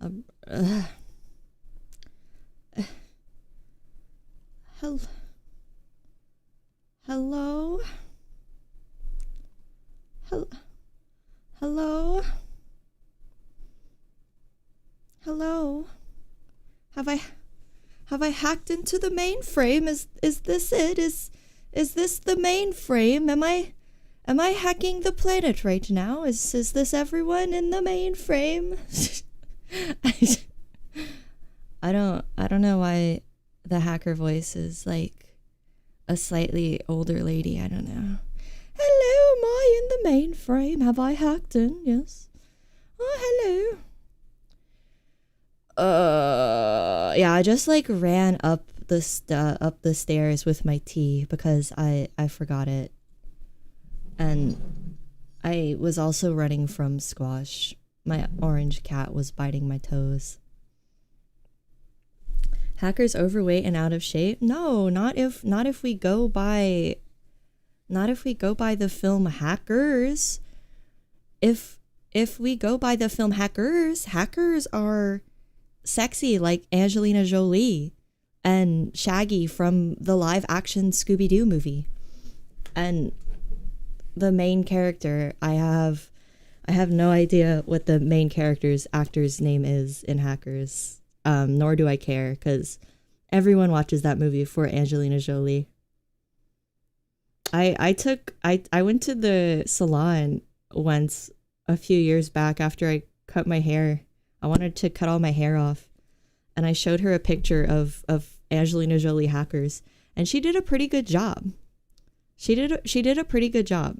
Um, uh, hel hello? Hel hello? Hello? Have I hacked into the mainframe? Is this it? Is this the mainframe? Am I hacking the planet right now? Is this everyone in the mainframe? I don't know why the hacker voice is like a slightly older lady. I don't know. Hello, am I in the mainframe? Have I hacked in? Yes. Oh, hello. Yeah, I just like ran up the stairs with my tea because I forgot it. And I was also running from Squash. My orange cat was biting my toes. Hackers overweight and out of shape? No, not if we go by the film Hackers. If we go by the film Hackers, hackers are sexy like Angelina Jolie and Shaggy from the live action Scooby-Doo movie. And the main character, I have no idea what the main actor's name is in Hackers. Nor do I care, because everyone watches that movie for Angelina Jolie. I went to the salon once a few years back after I cut my hair. I wanted to cut all my hair off, and I showed her a picture of Angelina Jolie Hackers, and she did a pretty good job. She did a pretty good job.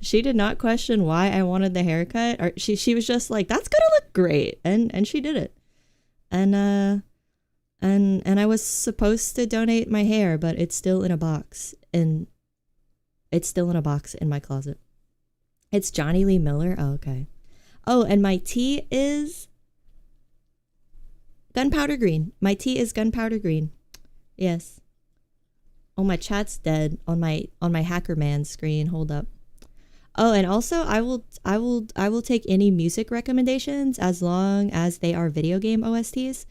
She did not question why I wanted the haircut, or she was just like, that's gonna look great, and she did it. And I was supposed to donate my hair, but it's still in a box, and it's still in a box in my closet. It's Johnny Lee Miller. Oh, okay. Oh, and my tea is gunpowder green. My tea is gunpowder green. Yes. Oh, my chat's dead on my Hacker Man screen. Hold up. Oh, and also I will take any music recommendations as long as they are video game OSTs.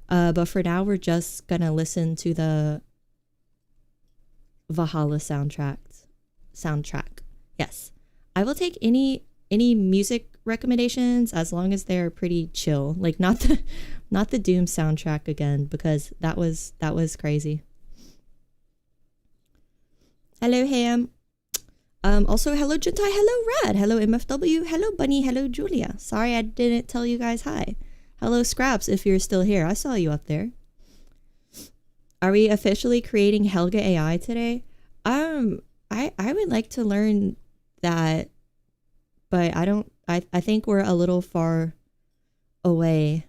But for now we're just gonna listen to the Valhalla soundtrack. Yes. I will take any music recommendations as long as they're pretty chill. Like not the Doom soundtrack again, because that was crazy. Hello Ham. Also, hello Gentai, hello Rad, hello MFW, hello Bunny, hello Julia. Sorry I didn't tell you guys hi. Hello Scraps, if you're still here. I saw you up there. Are we officially creating Helga AI today? I would like to learn that, but I think we're a little far away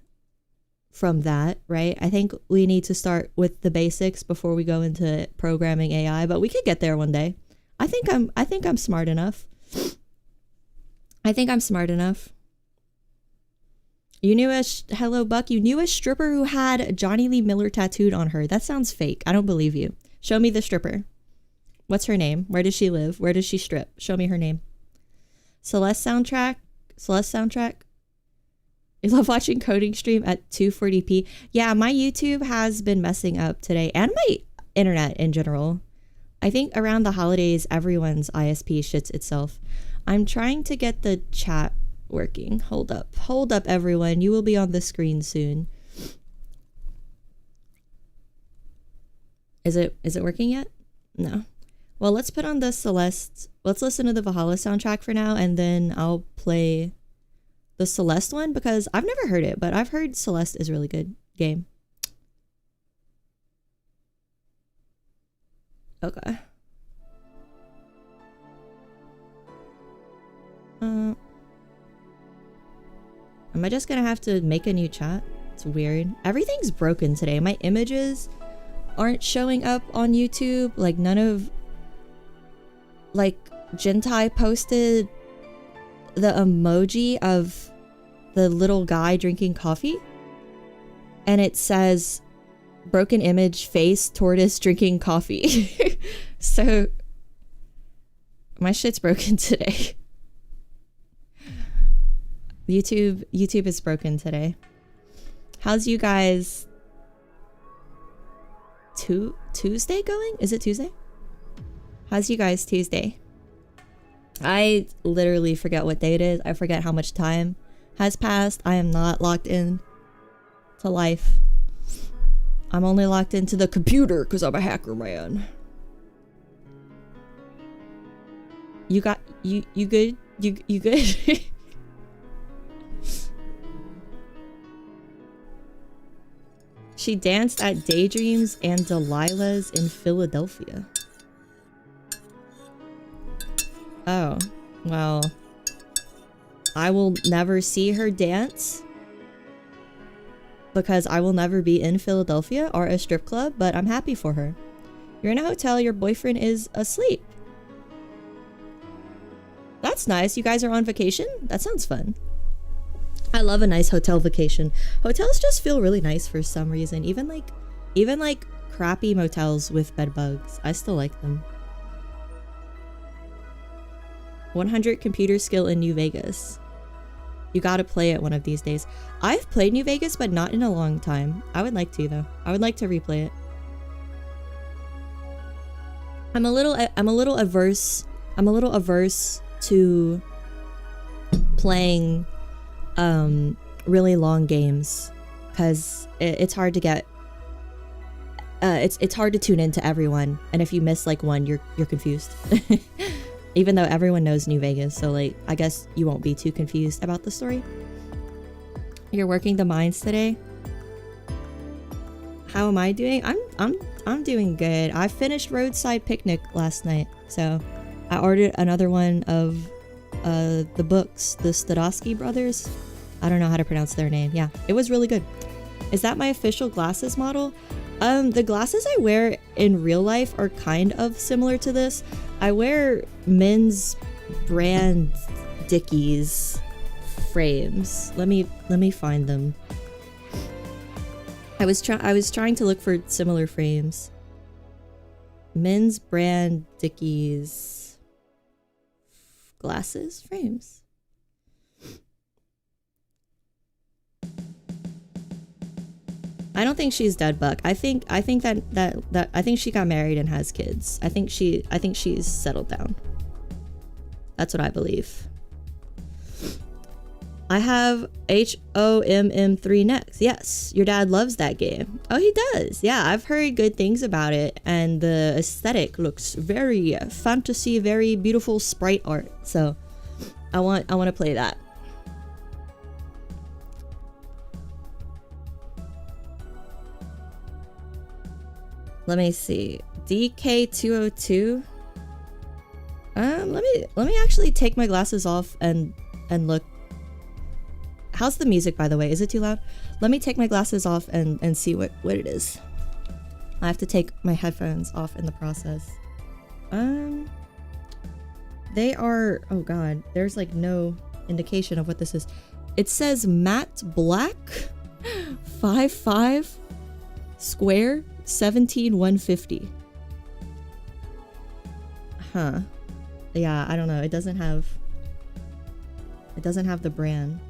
from that, right? I think we need to start with the basics before we go into programming AI, but we could get there one day. I think I'm smart enough. I think I'm smart enough. You knew hello Buck, you knew a stripper who had Johnny Lee Miller tattooed on her. That sounds fake. I don't believe you. Show me the stripper. What's her name? Where does she live? Where does she strip? Show me her name. Celeste soundtrack. I love watching coding stream at 240p. Yeah, my YouTube has been messing up today, and my internet in general. I think around the holidays, everyone's ISP shits itself. I'm trying to get the chat working. Hold up, everyone. You will be on the screen soon. Is it working yet? No. Well, let's put on the Celeste. Let's listen to the Valhalla soundtrack for now, and then I'll play the Celeste one, because I've never heard it, but I've heard Celeste is a really good game. Okay. Am I just gonna have to make a new chat? It's weird. Everything's broken today. My images aren't showing up on YouTube. Like none of... Like, Gentai posted the emoji of the little guy drinking coffee, and it says broken image face tortoise drinking coffee. So my shit's broken today. YouTube is broken today. How's you guys Tuesday going? Is it Tuesday? How's you guys Tuesday? I literally forget what day it is. I forget how much time has passed. I am not locked in to life. I'm only locked into the computer because I'm a hacker man. You good? You good? She danced at Daydreams and Delilah's in Philadelphia. Oh, well, I will never see her dance because I will never be in Philadelphia or a strip club, but I'm happy for her. You're in a hotel, your boyfriend is asleep. That's nice. You guys are on vacation? That sounds fun. I love a nice hotel vacation. Hotels just feel really nice for some reason. Even like crappy motels with bed bugs. I still like them. 100 computer skill in New Vegas. You gotta play it one of these days. I've played New Vegas, but not in a long time. I would like to though. I would like to replay it. I'm a little averse to playing really long games because it's hard to get it's hard to tune into everyone, and if you miss like one, you're confused. Even though everyone knows New Vegas, so like I guess you won't be too confused about the story. You're working the mines today. How am I doing? I'm doing good. I finished Roadside Picnic last night, so I ordered another one of the books, the Stadowski brothers. I don't know how to pronounce their name. Yeah, it was really good. Is that my official glasses model? The glasses I wear in real life are kind of similar to this. I wear men's brand Dickies frames. Let me find them. I was trying to look for similar frames. Men's brand Dickies glasses frames. I don't think she's dead, Buck. I think that I think she got married and has kids. I think she's settled down. That's what I believe. I have HOMM3 next. Yes, your dad loves that game. Oh, he does. Yeah, I've heard good things about it, and the aesthetic looks very fantasy, very beautiful sprite art. So, I want to play that. Let me see. DK202. Let me actually take my glasses off and look. How's the music, by the way? Is it too loud? Let me take my glasses off and see what it is. I have to take my headphones off in the process. They are, oh god, there's like no indication of what this is. It says matte black 5'5" square 17150. Huh. Yeah, I don't know. It doesn't have the brand.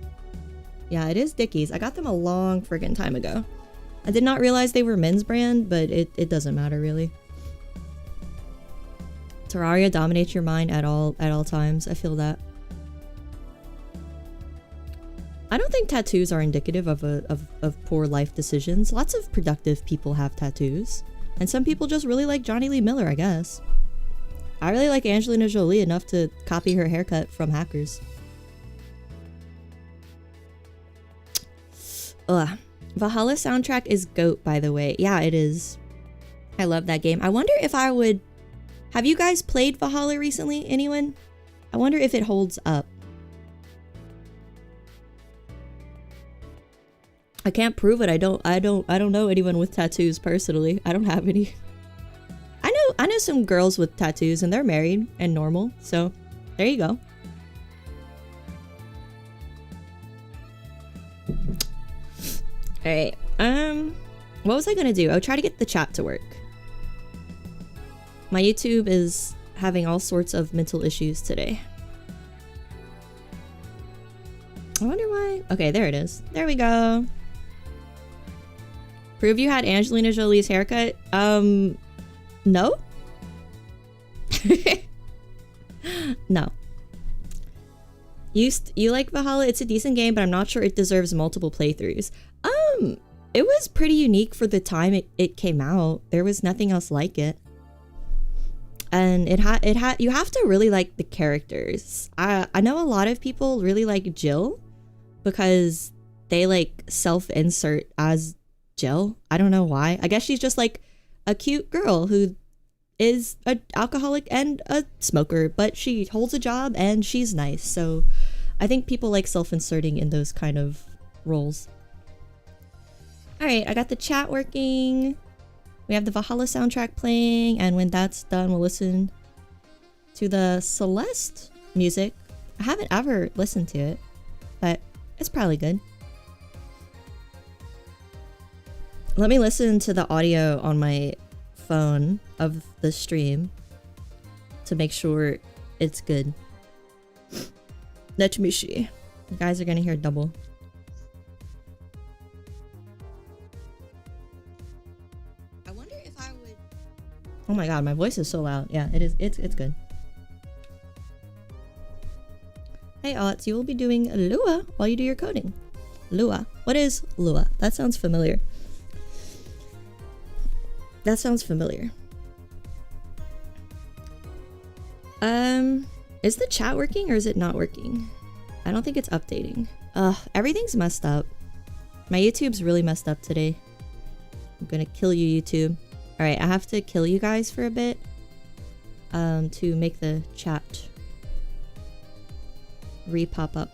Yeah, it is Dickies. I got them a long friggin' time ago. I did not realize they were men's brand, but it doesn't matter really. Terraria dominates your mind at all times. I feel that. I don't think tattoos are indicative of poor life decisions. Lots of productive people have tattoos. And some people just really like Johnny Lee Miller, I guess. I really like Angelina Jolie enough to copy her haircut from Hackers. Ugh. Valhalla soundtrack is GOAT, by the way. Yeah, it is. I love that game. I wonder if I would... Have you guys played Valhalla recently? Anyone? I wonder if it holds up. I can't prove it. I don't know anyone with tattoos personally. I don't have any. I know some girls with tattoos and they're married and normal. So, there you go. Alright, what was I gonna do? I'll try to get the chat to work. My YouTube is having all sorts of mental issues today. I wonder why. Okay, there it is. There we go. Prove you had Angelina Jolie's haircut? No? No. You like Valhalla? It's a decent game, but I'm not sure it deserves multiple playthroughs. It was pretty unique for the time it came out. There was nothing else like it. And it had you have to really like the characters. I know a lot of people really like Jill because they like self-insert as Jill. I don't know why. I guess she's just like a cute girl who is an alcoholic and a smoker, but she holds a job and she's nice. So I think people like self-inserting in those kind of roles. Alright, I got the chat working. We have the Valhalla soundtrack playing, and when that's done, we'll listen to the Celeste music. I haven't ever listened to it, but It's probably good. Let me listen to the audio on my phone of the stream to make sure it's good. Let me see. You guys are gonna hear double. I wonder if I would... Oh my god, my voice is so loud. Yeah, it is. It's good. Hey Otts, you will be doing Lua while you do your coding. Lua. What is Lua? That sounds familiar. That sounds familiar. Is the chat working or is it not working? I don't think it's updating. Everything's messed up. My YouTube's really messed up today. I'm gonna kill you, YouTube. Alright, I have to kill you guys for a bit to make the chat re-pop up.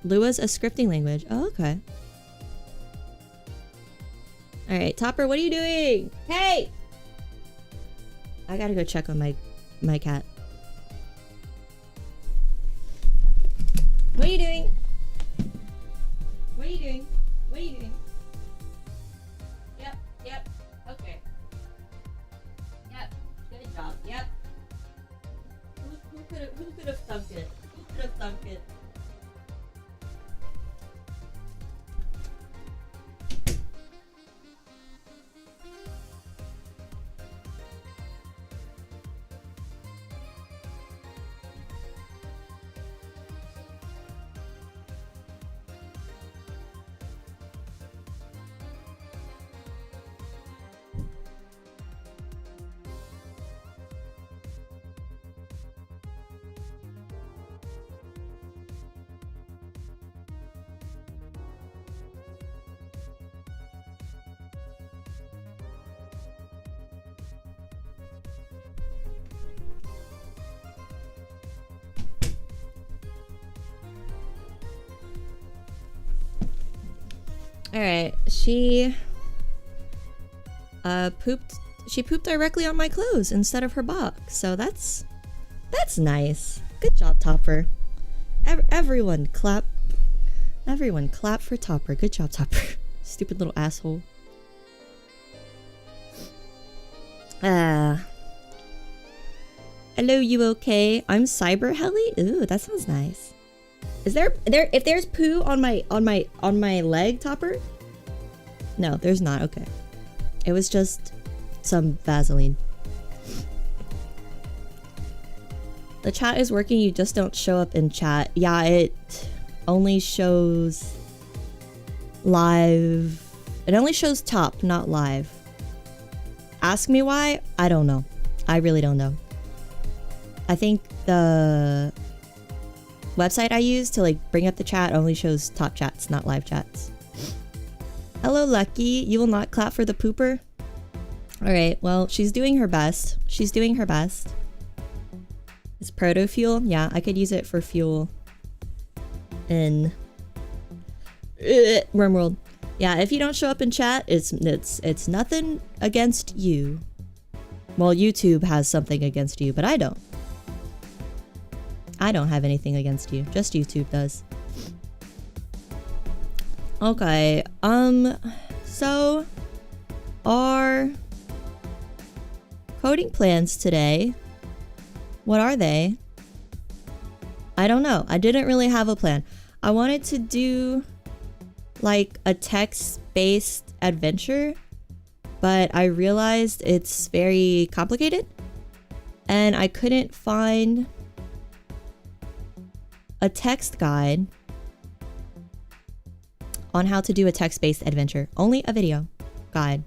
Lua's a scripting language. Oh, okay. Alright, Topper, what are you doing? Hey! I gotta go check on my cat. What are you doing? What are you doing? What are you doing? Yep, okay. Yep, good job, yep. Who could have thunk it? Who could have thunk it? Alright, she pooped directly on my clothes instead of her box, so that's nice. Good job, Topper. Everyone clap for Topper. Good job, Topper. Stupid little asshole. Hello, you okay? I'm Cyber Heli? Ooh, that sounds nice. Is there if there's poo on my leg, Topper? No, there's not. Okay. It was just some Vaseline. The chat is working, you just don't show up in chat. Yeah, it only shows live. It only shows top, not live. Ask me why? I don't know. I really don't know. I think the website I use to like bring up the chat only shows top chats, not live chats. Hello, Lucky. You will not clap for the pooper? Alright, well, she's doing her best. She's doing her best. It's proto fuel? Yeah, I could use it for fuel in Wormworld. Yeah, if you don't show up in chat, it's nothing against you. Well, YouTube has something against you, but I don't. I don't have anything against you. Just YouTube does. Okay, so our coding plans today, what are they? I don't know. I didn't really have a plan. I wanted to do like a text-based adventure, but I realized it's very complicated and I couldn't find a text guide on how to do a text-based adventure. Only a video guide.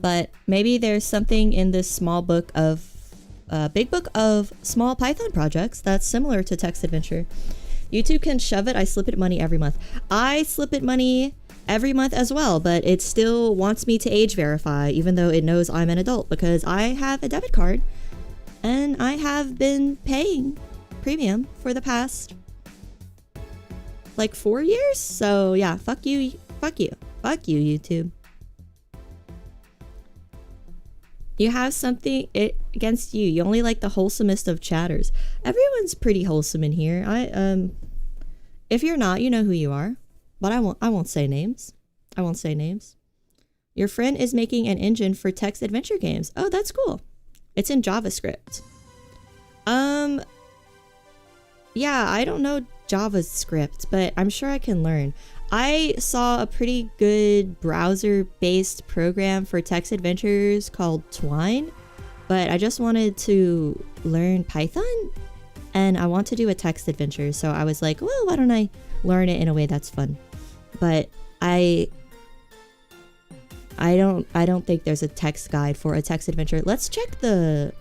But maybe there's something in this small book of big book of small Python projects that's similar to text adventure. YouTube can shove it. I slip it money every month. I slip it money every month as well, but it still wants me to age verify even though it knows I'm an adult because I have a debit card and I have been paying premium for the past like 4 years. So yeah, fuck you, YouTube. You have something against you. You only like the wholesomest of chatters. Everyone's pretty wholesome in here. If you're not, you know who you are. But I won't say names. I won't say names. Your friend is making an engine for text adventure games. Oh, that's cool. It's in JavaScript. Yeah, I don't know JavaScript, but I'm sure I can learn. I saw a pretty good browser-based program for text adventures called Twine, but I just wanted to learn Python, and I want to do a text adventure, so I was like, well, why don't I learn it in a way that's fun? But I don't think there's a text guide for a text adventure. Let's check the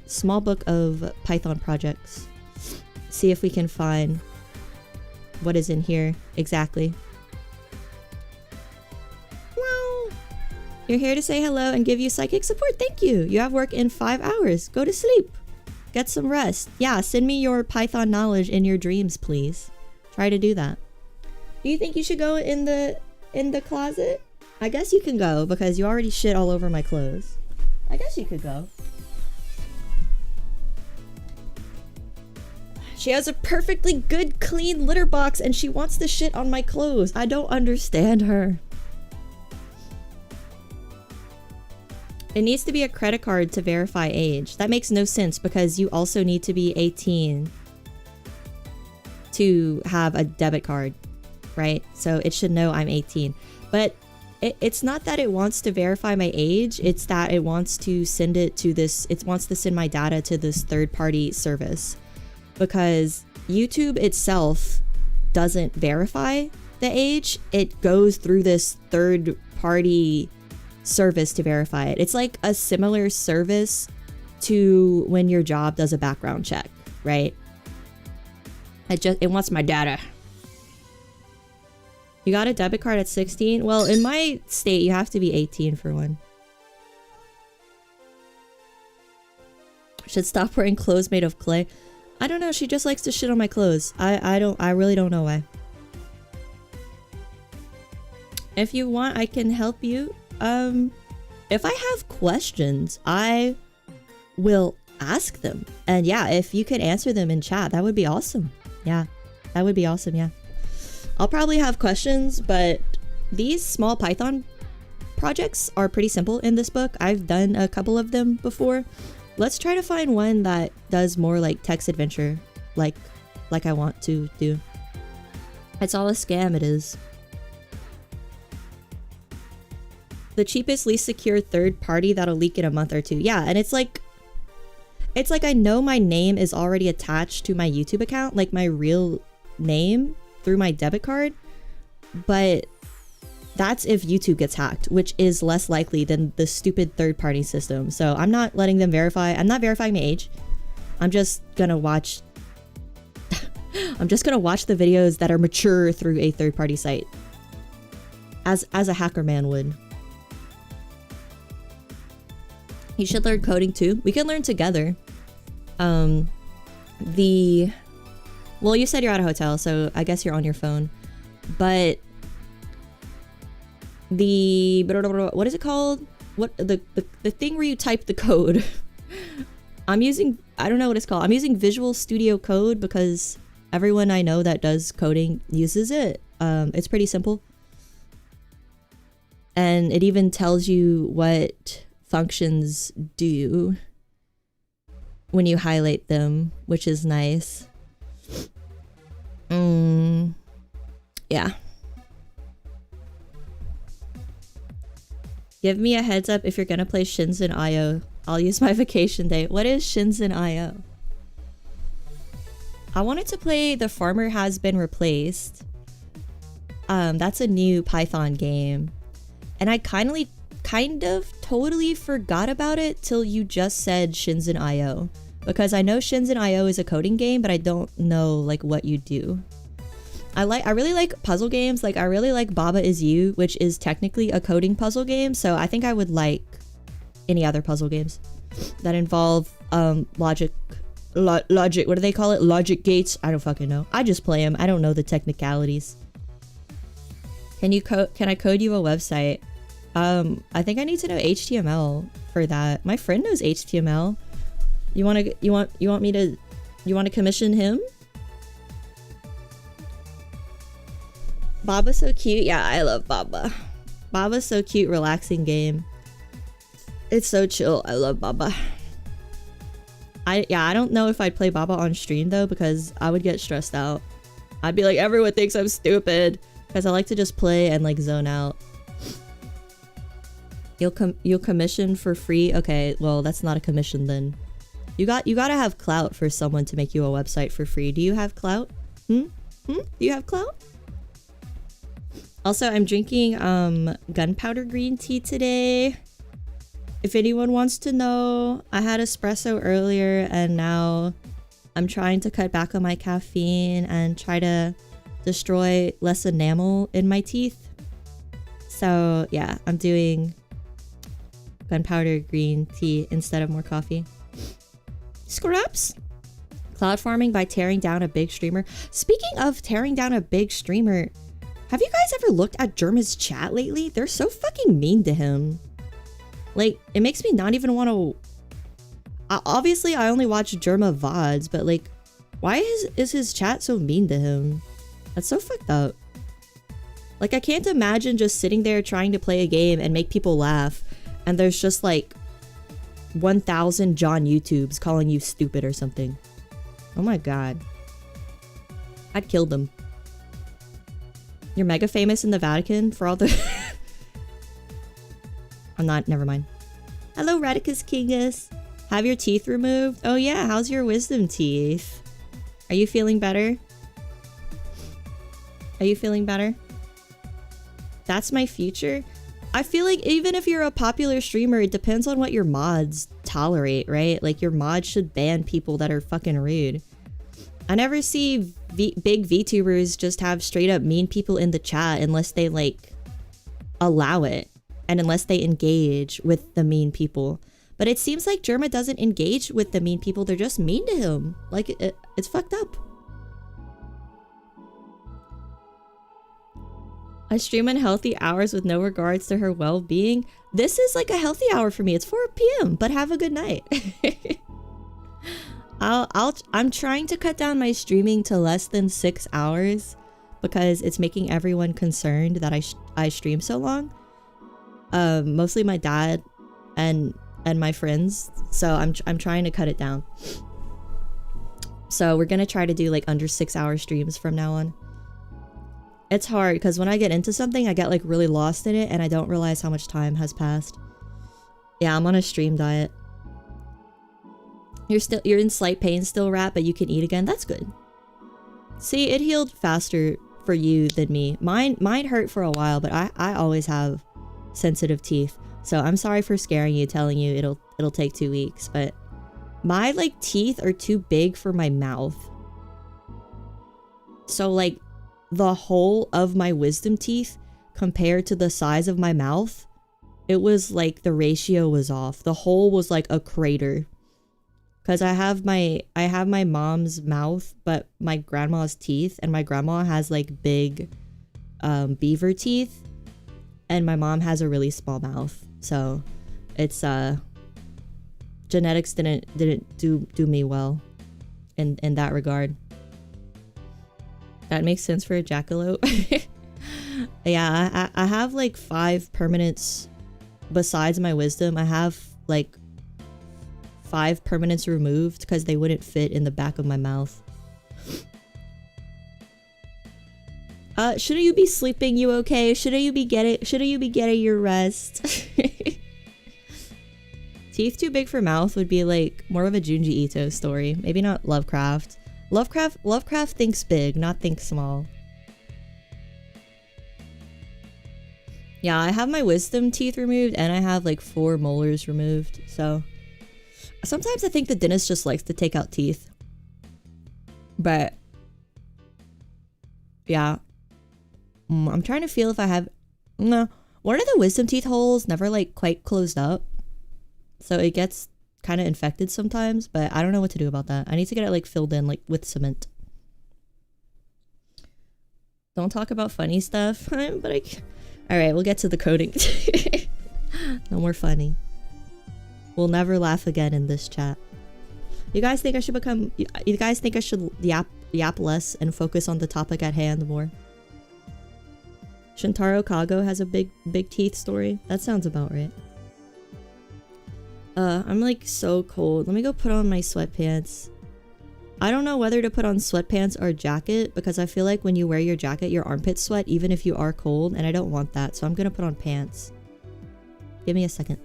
small book of Python projects. See if we can find what is in here exactly. Well, you're here to say hello and give you psychic support. Thank you. You have work in 5 hours. Go to sleep. Get some rest. Yeah, send me your Python knowledge in your dreams, please. Try to do that. Do you think you should go in the closet? I guess you can go because you already shit all over my clothes. I guess you could go. She has a perfectly good, clean litter box and she wants the shit on my clothes. I don't understand her. It needs to be a credit card to verify age. That makes no sense because you also need to be 18 to have a debit card, right? So it should know I'm 18. But it's not that it wants to verify my age, it's that it wants to send it to this, it wants to send my data to this third-party service. Because YouTube itself doesn't verify the age, it goes through this third-party service to verify it. It's like a similar service to when your job does a background check, right? It wants my data. You got a debit card at 16? Well, in my state, you have to be 18 for one. Should stop wearing clothes made of clay. I don't know, she just likes to shit on my clothes. I really don't know why. If you want, I can help you. If I have questions, I will ask them. And yeah, if you could answer them in chat, that would be awesome. Yeah, that would be awesome, yeah. I'll probably have questions, but these small Python projects are pretty simple in this book. I've done a couple of them before. Let's try to find one that does more like text adventure, like I want to do. It's all a scam, it is. The cheapest, least secure third party that'll leak in a month or two. Yeah, and it's like I know my name is already attached to my YouTube account, like my real name through my debit card, but that's if YouTube gets hacked, which is less likely than the stupid third-party system. So I'm not letting them verify. I'm not verifying my age. I'm just gonna watch I'm just gonna watch the videos that are mature through a third-party site. As a hacker man would. You should learn coding too. We can learn together. Well, you said you're at a hotel, so I guess you're on your phone. But what is it called? What the thing where you type the code? I don't know what it's called. I'm using Visual Studio Code because everyone I know that does coding uses it. It's pretty simple. And it even tells you what functions do when you highlight them, which is nice. Yeah. Give me a heads up if you're gonna play Shinzen.io. I'll use my vacation day. What is Shinzen.io? I wanted to play The Farmer Has Been Replaced. That's a new Python game. And I kind of totally forgot about it till you just said Shinzen.io. Because I know Shinzen.io is a coding game, but I don't know like what you do. I really like puzzle games. Like I really like Baba Is You, which is technically a coding puzzle game. So I think I would like any other puzzle games that involve logic. What do they call it? Logic gates. I don't fucking know. I just play them. I don't know the technicalities. Can I code you a website? I think I need to know HTML for that. My friend knows HTML. You want to commission him? Baba's so cute. Yeah, I love Baba. Baba's so cute, relaxing game. It's so chill. I love Baba. I don't know if I'd play Baba on stream though, because I would get stressed out. I'd be like, everyone thinks I'm stupid, because I like to just play and like zone out. You'll commission for free? Okay, well that's not a commission then. You gotta have clout for someone to make you a website for free. Do you have clout? Do you have clout? Also, I'm drinking gunpowder green tea today. If anyone wants to know, I had espresso earlier and now I'm trying to cut back on my caffeine and try to destroy less enamel in my teeth. So yeah, I'm doing gunpowder green tea instead of more coffee. Scraps! Cloud farming by tearing down a big streamer. Speaking of tearing down a big streamer, have you guys ever looked at Germa's chat lately? They're so fucking mean to him. Like, it makes me not even want to... Obviously, I only watch Germa VODs, but like, why is his chat so mean to him? That's so fucked up. Like, I can't imagine just sitting there trying to play a game and make people laugh, and there's just like 1,000 John YouTubes calling you stupid or something. Oh my god. I'd kill them. You're mega famous in the Vatican for all the... I'm not, never mind. Hello, Radicus Kingus. Have your teeth removed? Oh yeah, how's your wisdom teeth? Are you feeling better? Are you feeling better? That's my future? I feel like even if you're a popular streamer, it depends on what your mods tolerate, right? Like, your mods should ban people that are fucking rude. I never see big VTubers just have straight up mean people in the chat unless they, like, allow it. And unless they engage with the mean people. But it seems like Germa doesn't engage with the mean people. They're just mean to him. Like, it's fucked up. I stream on healthy hours with no regards to her well-being. This is like a healthy hour for me. It's 4 p.m. But have a good night. I'm trying to cut down my streaming to less than 6 hours because it's making everyone concerned that I stream so long. Mostly my dad and my friends, so I'm trying to cut it down. So we're gonna try to do like under 6 hour streams from now on. It's hard because when I get into something I get like really lost in it and I don't realize how much time has passed. Yeah, I'm on a stream diet. You're in slight pain still, Rat, but you can eat again. That's good. See, it healed faster for you than me. Mine hurt for a while, but I always have sensitive teeth, so I'm sorry for scaring you, telling you it'll take 2 weeks, but my like teeth are too big for my mouth. So like the whole of my wisdom teeth compared to the size of my mouth, it was like the ratio was off. The hole was like a crater. Because I have my mom's mouth, but my grandma's teeth, and my grandma has like big beaver teeth. And my mom has a really small mouth, so it's genetics didn't do me well in that regard. That makes sense for a jackalope. Yeah, I have like 5 permanents besides my wisdom. I have like 5 permanents removed because they wouldn't fit in the back of my mouth. Shouldn't you be sleeping? You okay? Shouldn't you be getting your rest? Teeth too big for mouth would be like more of a Junji Ito story. Maybe not Lovecraft. Lovecraft thinks big, not think small. Yeah, I have my wisdom teeth removed and I have like 4 molars removed. So sometimes I think the dentist just likes to take out teeth. But yeah. I'm trying to feel if I have... No. One of the wisdom teeth holes never like quite closed up. So it gets kind of infected sometimes, but I don't know what to do about that. I need to get it like filled in like with cement. Don't talk about funny stuff. But alright, we'll get to the coding. No more funny. We'll never laugh again in this chat. You guys think I should become... You guys think I should yap less and focus on the topic at hand more? Shintaro Kago has a big teeth story. That sounds about right. I'm like so cold. Let me go put on my sweatpants. I don't know whether to put on sweatpants or jacket because I feel like when you wear your jacket, your armpits sweat even if you are cold, and I don't want that, so I'm gonna put on pants. Give me a second.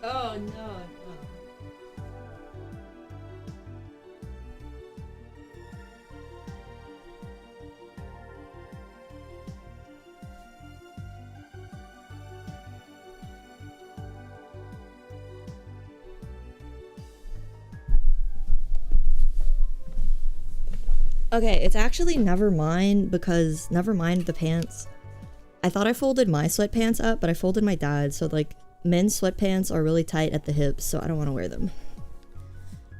Oh no. Okay, it's actually never mind because never mind the pants. I thought I folded my sweatpants up, but I folded my dad's, so like men's sweatpants are really tight at the hips, so I don't want to wear them.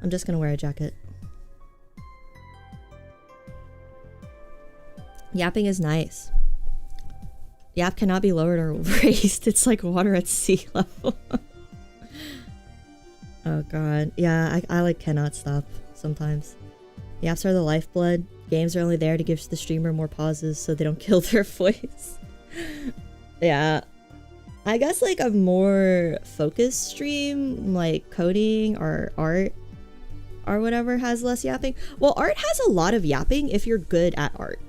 I'm just gonna wear a jacket. Yapping is nice. Yap cannot be lowered or raised. It's like water at sea level. Oh god. Yeah, I like cannot stop sometimes. Yaps are the lifeblood. Games are only there to give the streamer more pauses so they don't kill their voice. Yeah. I guess like a more focused stream, like coding or art or whatever, has less yapping. Well, art has a lot of yapping if you're good at art.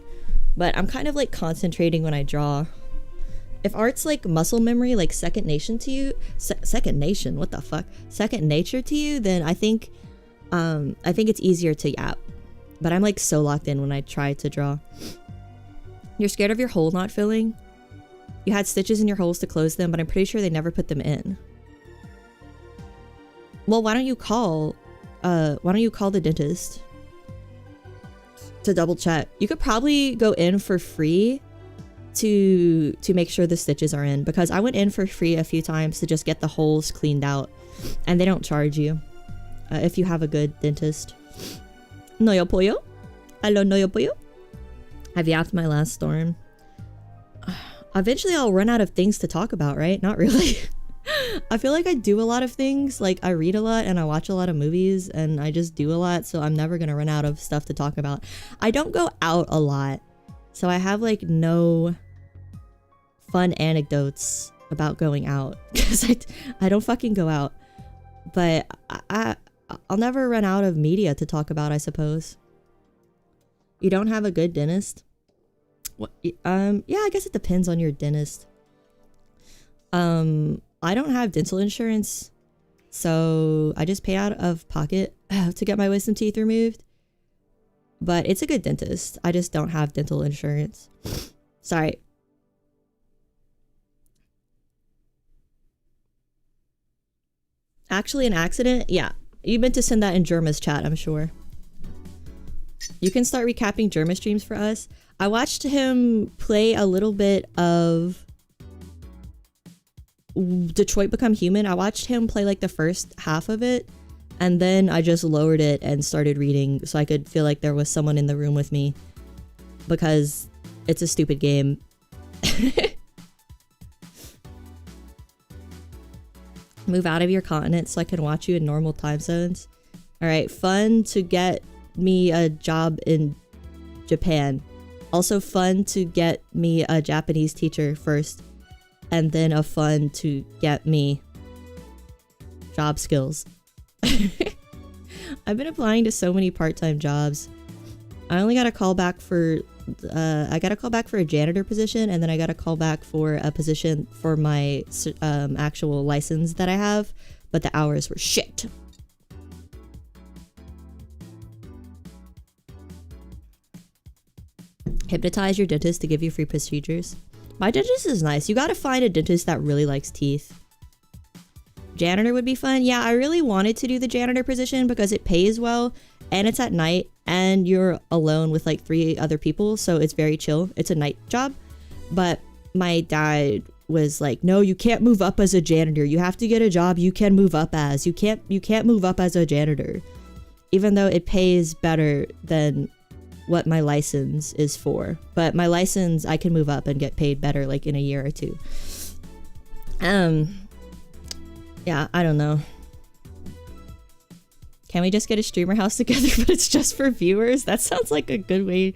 But I'm kind of like concentrating when I draw. If art's like muscle memory, like second nation to you, second nation, what the fuck? Second nature to you, then I think it's easier to yap. But I'm like so locked in when I try to draw. You're scared of your hole not filling? You had stitches in your holes to close them, but I'm pretty sure they never put them in. Well, why don't you call the dentist to double check? You could probably go in for free to make sure the stitches are in, because I went in for free a few times to just get the holes cleaned out, and they don't charge you if you have a good dentist. Noyo pollo? Hello, Noyo pollo? I've yapped my last storm. Eventually I'll run out of things to talk about, right? Not really. I feel like I do a lot of things. Like I read a lot and I watch a lot of movies and I just do a lot, so I'm never gonna run out of stuff to talk about. I don't go out a lot, so I have like no fun anecdotes about going out because I don't fucking go out. But I'll never run out of media to talk about, I suppose. You don't have a good dentist? What? Yeah, I guess it depends on your dentist. I don't have dental insurance, so I just pay out of pocket to get my wisdom teeth removed. But it's a good dentist. I just don't have dental insurance. Sorry. Actually, an accident? Yeah. You meant to send that in Jerma's chat, I'm sure. You can start recapping Jerma streams for us. I watched him play a little bit of Detroit Become Human. I watched him play like the first half of it, and then I just lowered it and started reading so I could feel like there was someone in the room with me, because it's a stupid game. Move out of your continent so I can watch you in normal time zones. Alright, fun to get me a job in Japan. Also fun to get me a Japanese teacher first. And then a fun to get me job skills. I've been applying to so many part-time jobs. I only got a call back for a janitor position, and then I got a call back for a position for my actual license that I have, but the hours were shit. Hypnotize your dentist to give you free procedures. My dentist is nice. You gotta find a dentist that really likes teeth. Janitor would be fun. Yeah, I really wanted to do the janitor position because it pays well and it's at night, and you're alone with like 3 other people, so it's very chill. It's a night job. But my dad was like, no, you can't move up as a janitor. You have to get a job you can move up as. You can't move up as a janitor. Even though it pays better than what my license is for. But my license, I can move up and get paid better like in a year or 2. Yeah, I don't know. Can we just get a streamer house together, but it's just for viewers? That sounds like a good way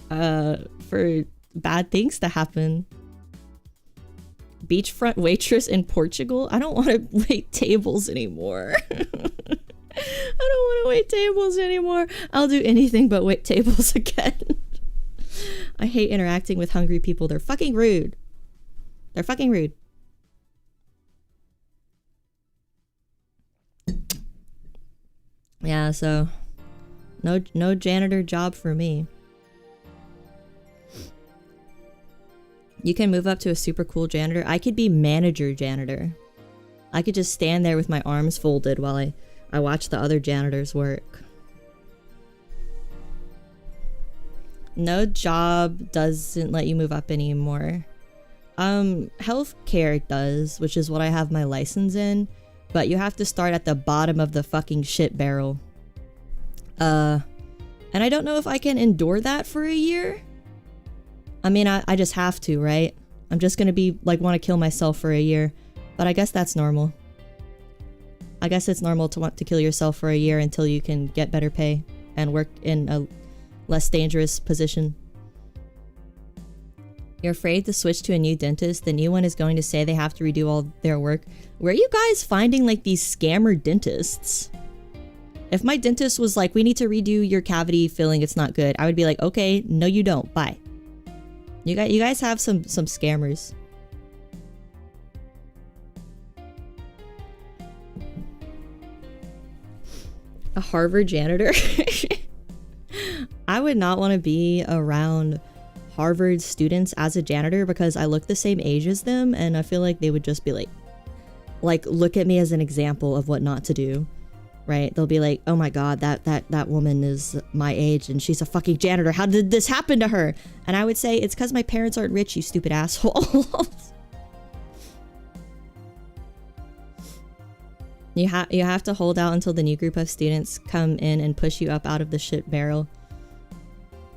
for bad things to happen. Beachfront waitress in Portugal? I don't want to wait tables anymore. I don't want to wait tables anymore. I'll do anything but wait tables again. I hate interacting with hungry people. They're fucking rude. They're fucking rude. Yeah, so no janitor job for me. You can move up to a super cool janitor. I could be manager janitor. I could just stand there with my arms folded while I watch the other janitors work. No job doesn't let you move up anymore. Healthcare does, which is what I have my license in. But you have to start at the bottom of the fucking shit barrel. And I don't know if I can endure that for a year. I mean, I just have to, right? I'm just gonna be, like, want to kill myself for a year. But I guess that's normal. I guess it's normal to want to kill yourself for a year until you can get better pay and work in a less dangerous position. You're afraid to switch to a new dentist. The new one is going to say they have to redo all their work. Where are you guys finding like these scammer dentists? If my dentist was like, we need to redo your cavity filling, it's not good, I would be like, okay, no you don't, bye. You guys have some scammers. A Harvard janitor? I would not want to be around Harvard students as a janitor because I look the same age as them, and I feel like they would just be like look at me as an example of what not to do, right? They'll be like, oh my god, that woman is my age and she's a fucking janitor. How did this happen to her? And I would say, it's because my parents aren't rich, you stupid asshole. You have to hold out until the new group of students come in and push you up out of the shit barrel.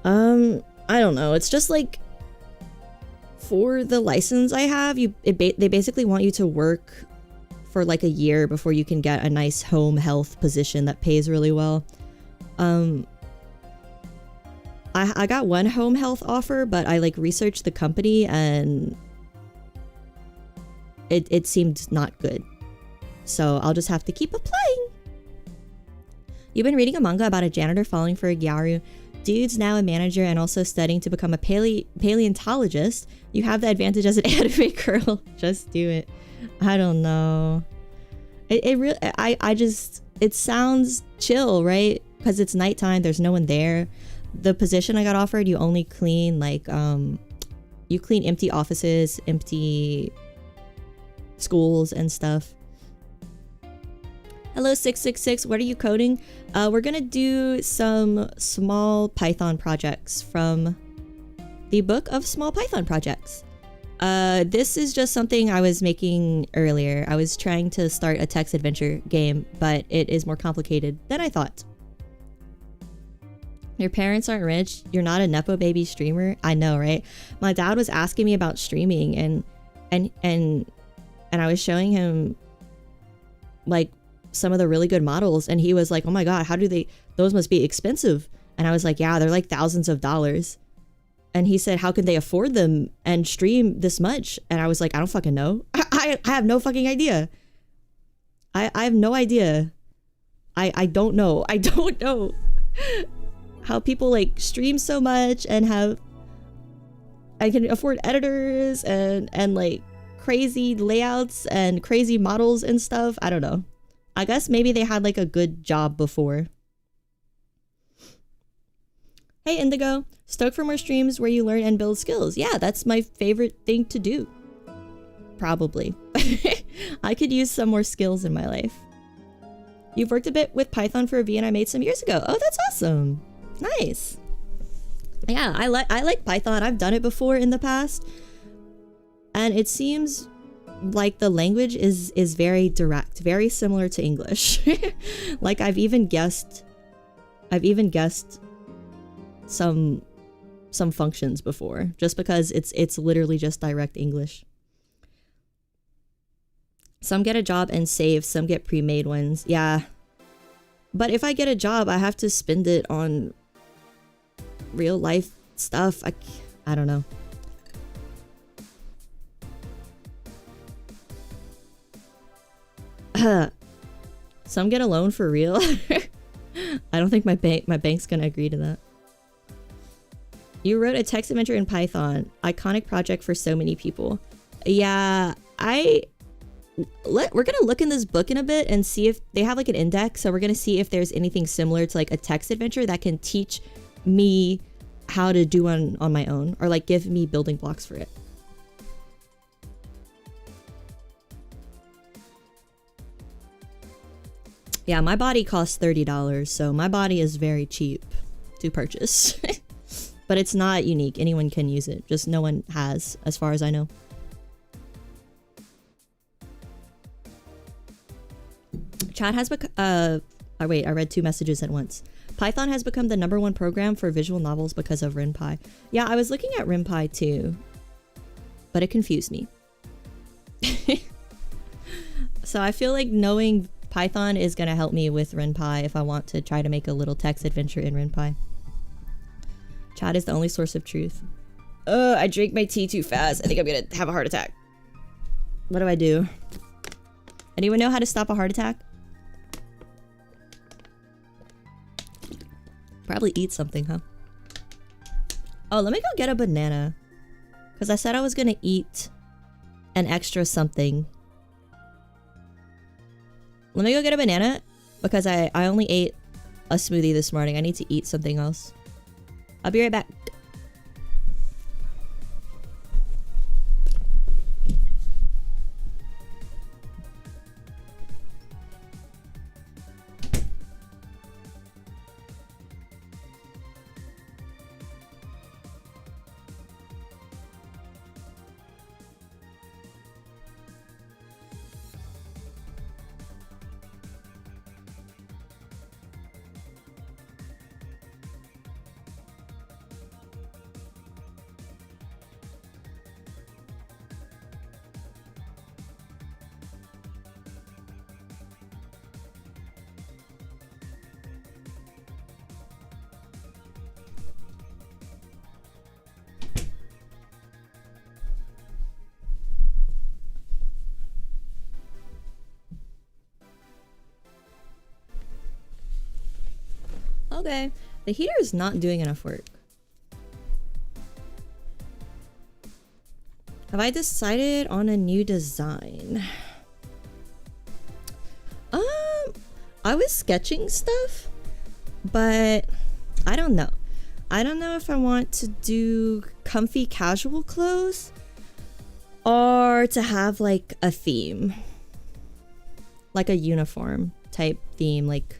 I don't know. It's just like, for the license I have, they basically want you to work for like a year before you can get a nice home health position that pays really well. I got one home health offer, but I like researched the company and it seemed not good. So I'll just have to keep applying. You've been reading a manga about a janitor falling for a gyaru. Dude's now a manager and also studying to become a paleontologist. You have the advantage as an anime girl. Just do it. I don't know. It sounds chill, right? Because it's nighttime, there's no one there. The position I got offered, you only clean like you clean empty offices, empty schools and stuff. Hello 666, what are you coding? We're gonna do some small Python projects from the book of small Python projects. This is just something I was making earlier. I was trying to start a text adventure game, but it is more complicated than I thought. Your parents aren't rich? You're not a Nepo baby streamer? I know, right? My dad was asking me about streaming and I was showing him like some of the really good models, and he was like, oh my god, how do they, those must be expensive. And I was like, yeah, they're like thousands of dollars. And he said, how can they afford them and stream this much? And I was like, I don't fucking know. I have no fucking idea. I have no idea. I don't know. I don't know how people like stream so much and have, I can afford editors and like crazy layouts and crazy models and stuff. I don't know. I guess maybe they had like a good job before. Hey Indigo, stoked for more streams where you learn and build skills. Yeah, that's my favorite thing to do. Probably. I could use some more skills in my life. You've worked a bit with Python for a VN I made some years ago. Oh, that's awesome. Nice. Yeah, I like Python. I've done it before in the past. And it seems like the language is very direct, very similar to English. Like I've even guessed some functions before, just because it's literally just direct English. Some get a job and save, some get pre-made ones. Yeah. But if I get a job, I have to spend it on real life stuff. I don't know. Some get a loan for real. I don't think my bank's gonna agree to that. You wrote a text adventure in Python. Iconic project for so many people. Yeah, we're gonna look in this book in a bit and see if they have like an index. So we're gonna see if there's anything similar to like a text adventure that can teach me how to do one on my own, or like give me building blocks for it. Yeah, my body costs $30, so my body is very cheap to purchase. But it's not unique. Anyone can use it. Just no one has, as far as I know. Chat has become... wait, I read 2 messages at once. Python has become the #1 program for visual novels because of RenPy. Yeah, I was looking at RenPy too, but it confused me. So I feel like knowing Python is going to help me with RenPy if I want to try to make a little text adventure in RenPy. Chat is the only source of truth. I drank my tea too fast. I think I'm going to have a heart attack. What do I do? Anyone know how to stop a heart attack? Probably eat something, huh? Oh, let me go get a banana. Because I said I was going to eat an extra something. Let me go get a banana. Because I only ate a smoothie this morning. I need to eat something else. I'll be right back. Okay, the heater is not doing enough work. Have I decided on a new design? I was sketching stuff, but I don't know. I don't know if I want to do comfy casual clothes or to have like a theme, like a uniform type theme, like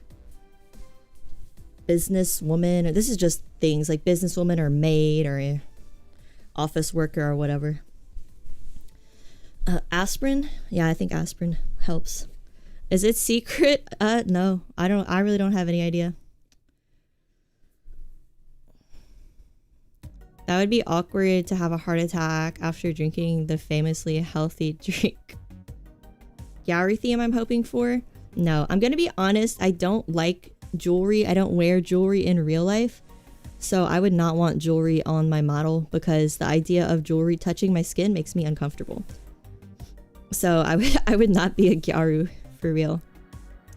businesswoman, or this is just things like businesswoman or maid or office worker or whatever. Aspirin? Yeah, I think aspirin helps. Is it secret? No, I really don't have any idea. That would be awkward to have a heart attack after drinking the famously healthy drink. Yaoi theme I'm hoping for? No, I'm gonna be honest, I don't like jewelry. I don't wear jewelry in real life. So I would not want jewelry on my model because the idea of jewelry touching my skin makes me uncomfortable. So I would not be a gyaru for real.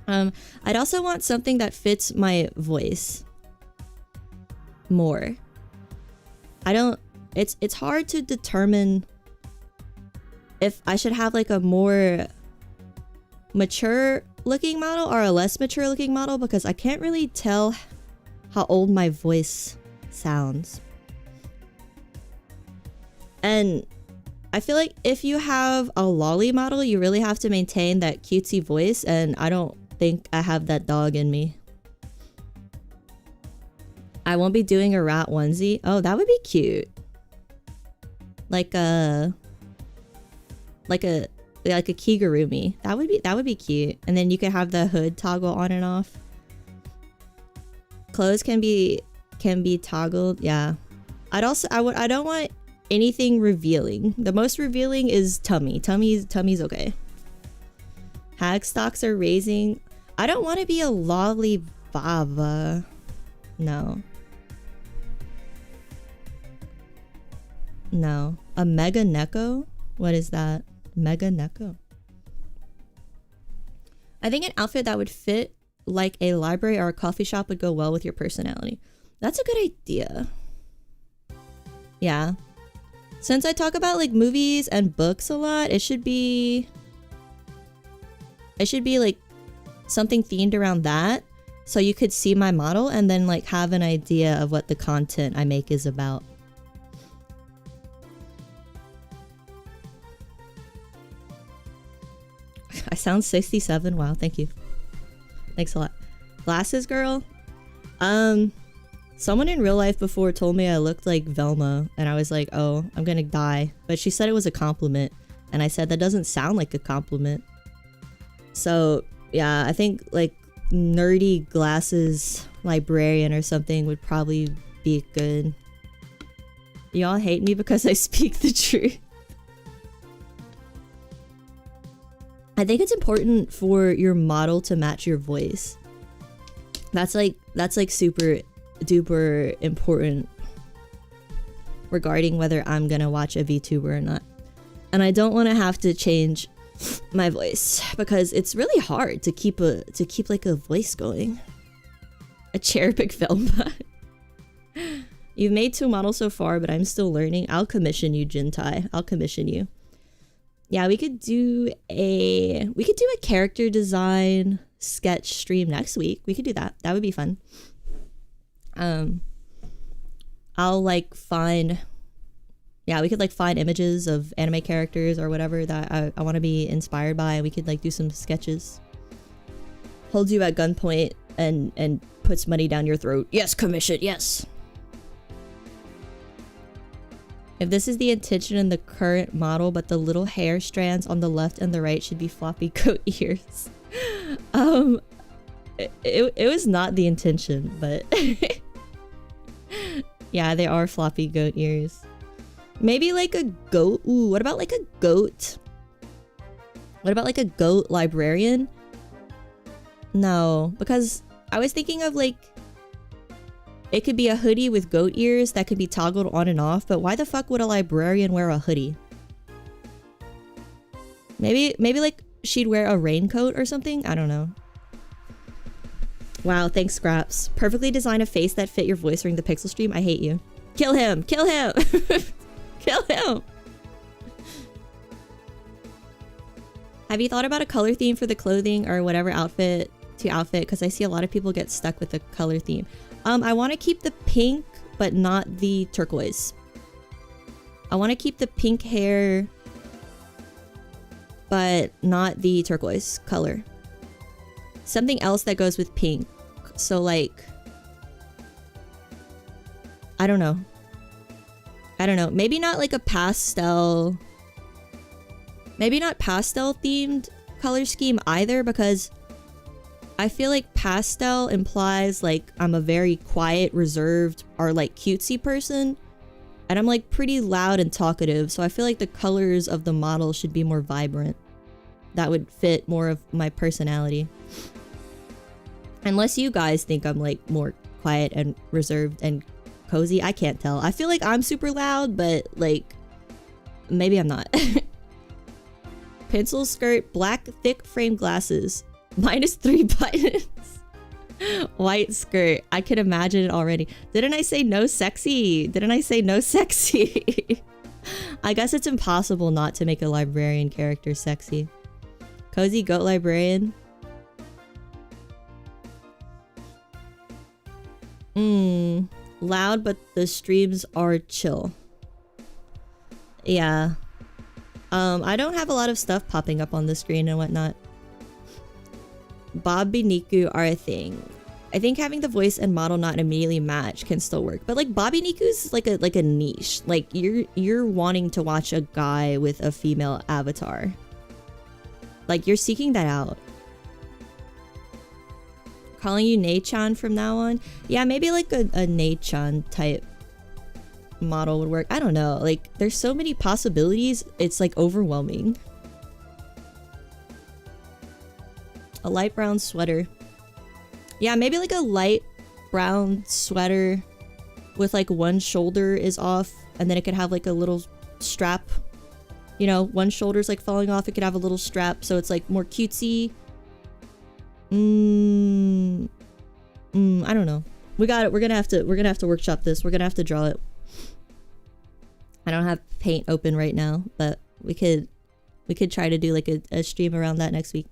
I'd also want something that fits my voice more. It's hard to determine if I should have like a more mature looking model or a less mature looking model because I can't really tell how old my voice sounds. And I feel like if you have a lolly model, you really have to maintain that cutesy voice, and I don't think I have that dog in me. I won't be doing a rat onesie. Oh, that would be cute. Like a kigurumi. That would be cute. And then you could have the hood toggle on and off. Clothes can be toggled. Yeah. I don't want anything revealing. The most revealing is tummy. Tummy's okay. Hag stocks are raising. I don't want to be a lollibaba. No. No. A mega neko? What is that? Mega neko? I think an outfit that would fit like a library or a coffee shop would go well with your personality. That's a good idea. Yeah. Since I talk about like movies and books a lot, it should be like something themed around that, so you could see my model and then like have an idea of what the content I make is about. I sound 67. Wow, thank you. Thanks a lot. Glasses girl? Someone in real life before told me I looked like Velma, and I was like, oh, I'm gonna die. But she said it was a compliment, and I said that doesn't sound like a compliment. So yeah, I think like nerdy glasses librarian or something would probably be good. Y'all hate me because I speak the truth. I think it's important for your model to match your voice. That's like super duper important regarding whether I'm gonna watch a VTuber or not. And I don't want to have to change my voice because it's really hard to keep like a voice going. A cherubic Velma. You've made 2 models so far, but I'm still learning. I'll commission you, Jintai. I'll commission you. Yeah, we could do a character design sketch stream next week. We could do that. That would be fun. I'll like find, yeah, we could like find images of anime characters or whatever that I want to be inspired by. We could like do some sketches. Holds you at gunpoint and puts money down your throat. Yes, commission, yes. If this is the intention in the current model, but the little hair strands on the left and the right should be floppy goat ears. It was not the intention, but yeah, they are floppy goat ears. Maybe like a goat. Ooh, what about like a goat? What about like a goat librarian? No, because I was thinking of like, it could be a hoodie with goat ears that could be toggled on and off, but why the fuck would a librarian wear a hoodie? Maybe like she'd wear a raincoat or something? I don't know. Wow, thanks Scraps. Perfectly design a face that fit your voice during the pixel stream. I hate you. Kill him! Kill him! Kill him! Have you thought about a color theme for the clothing or whatever outfit to outfit? Because I see a lot of people get stuck with the color theme. I want to keep the pink, but not the turquoise. I want to keep the pink hair, but not the turquoise color. Something else that goes with pink. So like, I don't know. Maybe not like a pastel. Maybe not pastel themed color scheme either, because I feel like pastel implies like I'm a very quiet, reserved, or like cutesy person. And I'm like pretty loud and talkative, so I feel like the colors of the model should be more vibrant. That would fit more of my personality. Unless you guys think I'm like more quiet and reserved and cozy, I can't tell. I feel like I'm super loud, but like maybe I'm not. Pencil skirt, black thick frame glasses. -3 buttons. White skirt. I could imagine it already. Didn't I say no sexy? Didn't I say no sexy? I guess it's impossible not to make a librarian character sexy. Cozy goat librarian. Loud, but the streams are chill. Yeah. I don't have a lot of stuff popping up on the screen and whatnot. Bobby Niku are a thing. I think having the voice and model not immediately match can still work, but like Bobby Niku's like a niche. Like you're wanting to watch a guy with a female avatar. Like you're seeking that out. Calling you Nei-chan from now on? Yeah, maybe like a Nei-chan type model would work. I don't know. Like there's so many possibilities. It's like overwhelming. A light brown sweater. Yeah, maybe like a light brown sweater with like one shoulder is off and then it could have like a little strap. You know, one shoulder's like falling off. It could have a little strap so it's like more cutesy. I don't know. We got it. We're gonna have to workshop this. We're gonna have to draw it. I don't have paint open right now, but we could try to do like a stream around that next week.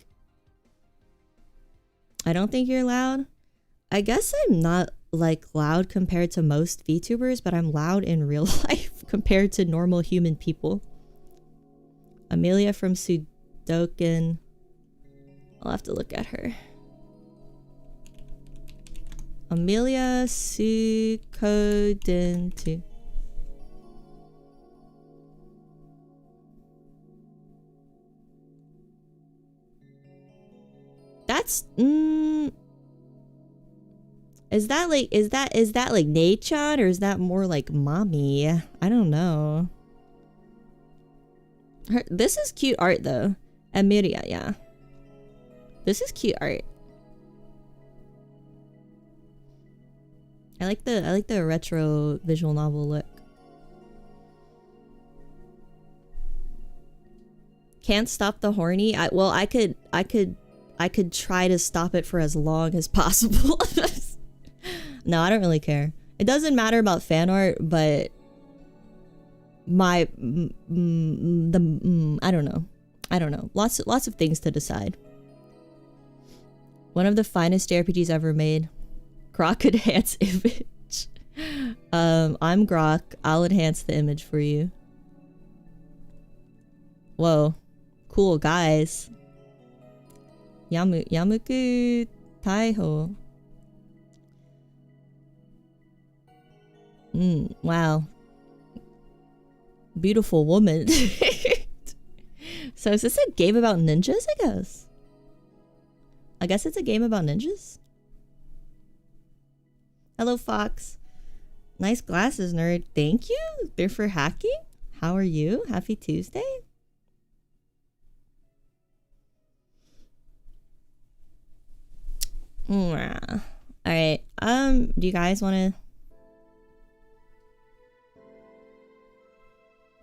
I don't think you're loud. I guess I'm not like loud compared to most VTubers, but I'm loud in real life compared to normal human people. Amelia from Sudoken. I'll have to look at her. Amelia Sukoden2. That's is that like Nei-chan or is that more like mommy? I don't know. This is cute art though. Emiria, yeah. This is cute art. I like the retro visual novel look. Can't stop the horny. I could try to stop it for as long as possible. No, I don't really care. It doesn't matter about fan art, but I don't know. Lots of things to decide. One of the finest JRPGs ever made. Grok could enhance image. I'm Grok. I'll enhance the image for you. Whoa. Cool, guys. Yamuku Taiho. Wow. Beautiful woman. So is this a game about ninjas, I guess? I guess it's a game about ninjas? Hello, Fox. Nice glasses, nerd. Thank you. They're for hacking. How are you? Happy Tuesday. All right. Do you guys want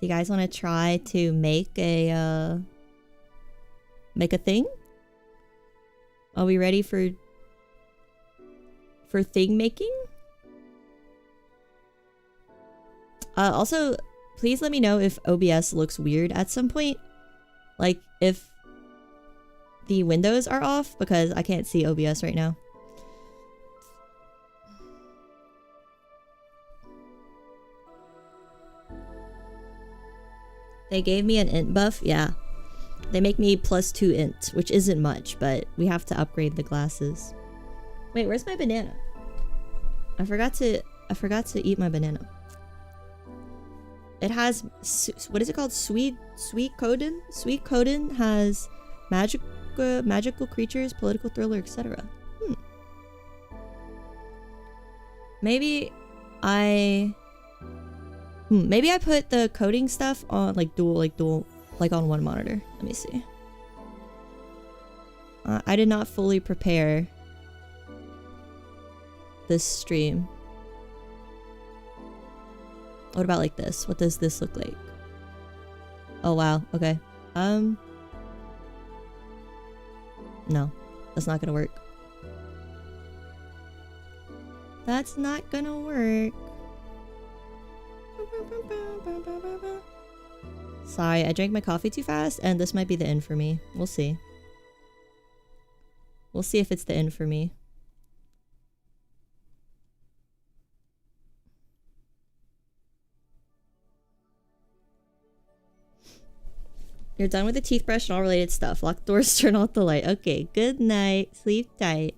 to try to make a thing? Are we ready for thing making? Also, please let me know if OBS looks weird at some point. Like, if the windows are off, because I can't see OBS right now. They gave me an int buff? Yeah. They make me +2 int, which isn't much, but we have to upgrade the glasses. Wait, where's my banana? I forgot to eat my banana. It has, what is it called? Sweet Coden? Sweet Coden has magical creatures, political thriller, etc. Maybe I put the coding stuff on like dual on one monitor. Let me see. I did not fully prepare this stream. What about like this? What does this look like? Oh wow, okay. No, that's not gonna work. That's not gonna work. Sorry, I drank my coffee too fast, and this might be the end for me. We'll see. We'll see if it's the end for me. You're done with the teeth brush and all related stuff. Lock doors, turn off the light. Okay, good night. Sleep tight.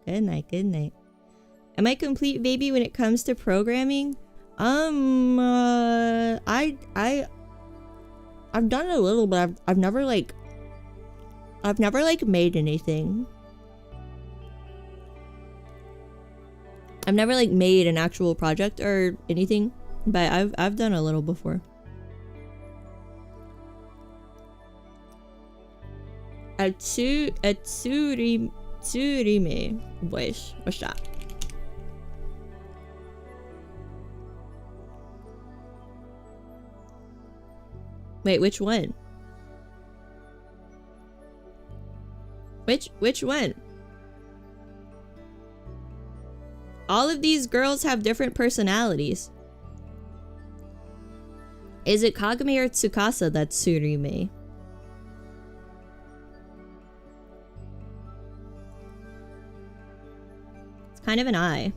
Good night, good night. Am I a complete baby when it comes to programming? I've done a little, but I've never like made anything. I've never like made an actual project or anything, but I've done a little before. Tsurime voice. What's that? Wait, which one? Which one? All of these girls have different personalities. Is it Kagami or Tsukasa that's Tsurime? It's kind of an eye.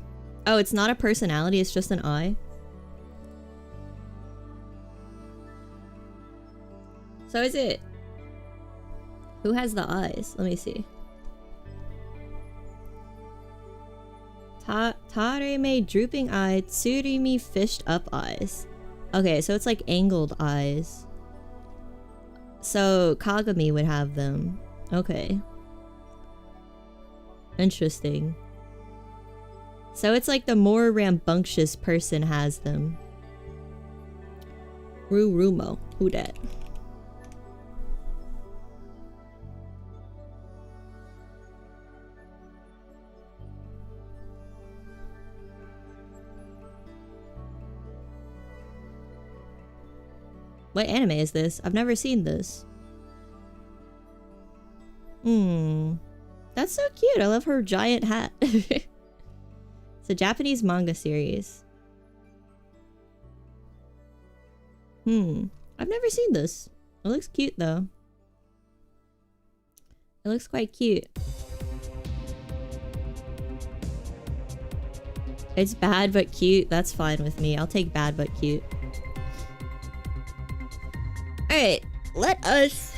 Oh, it's not a personality, it's just an eye. So is it... Who has the eyes? Let me see. Tareme drooping eye, Tsurimi fished up eyes. Okay, so it's like angled eyes. So Kagami would have them. Okay. Interesting. So it's like the more rambunctious person has them. Rurumo. Who dat? What anime is this? I've never seen this. That's so cute. I love her giant hat. It's a Japanese manga series. I've never seen this. It looks cute though. It looks quite cute. It's bad but cute. That's fine with me. I'll take bad but cute. Alright, let us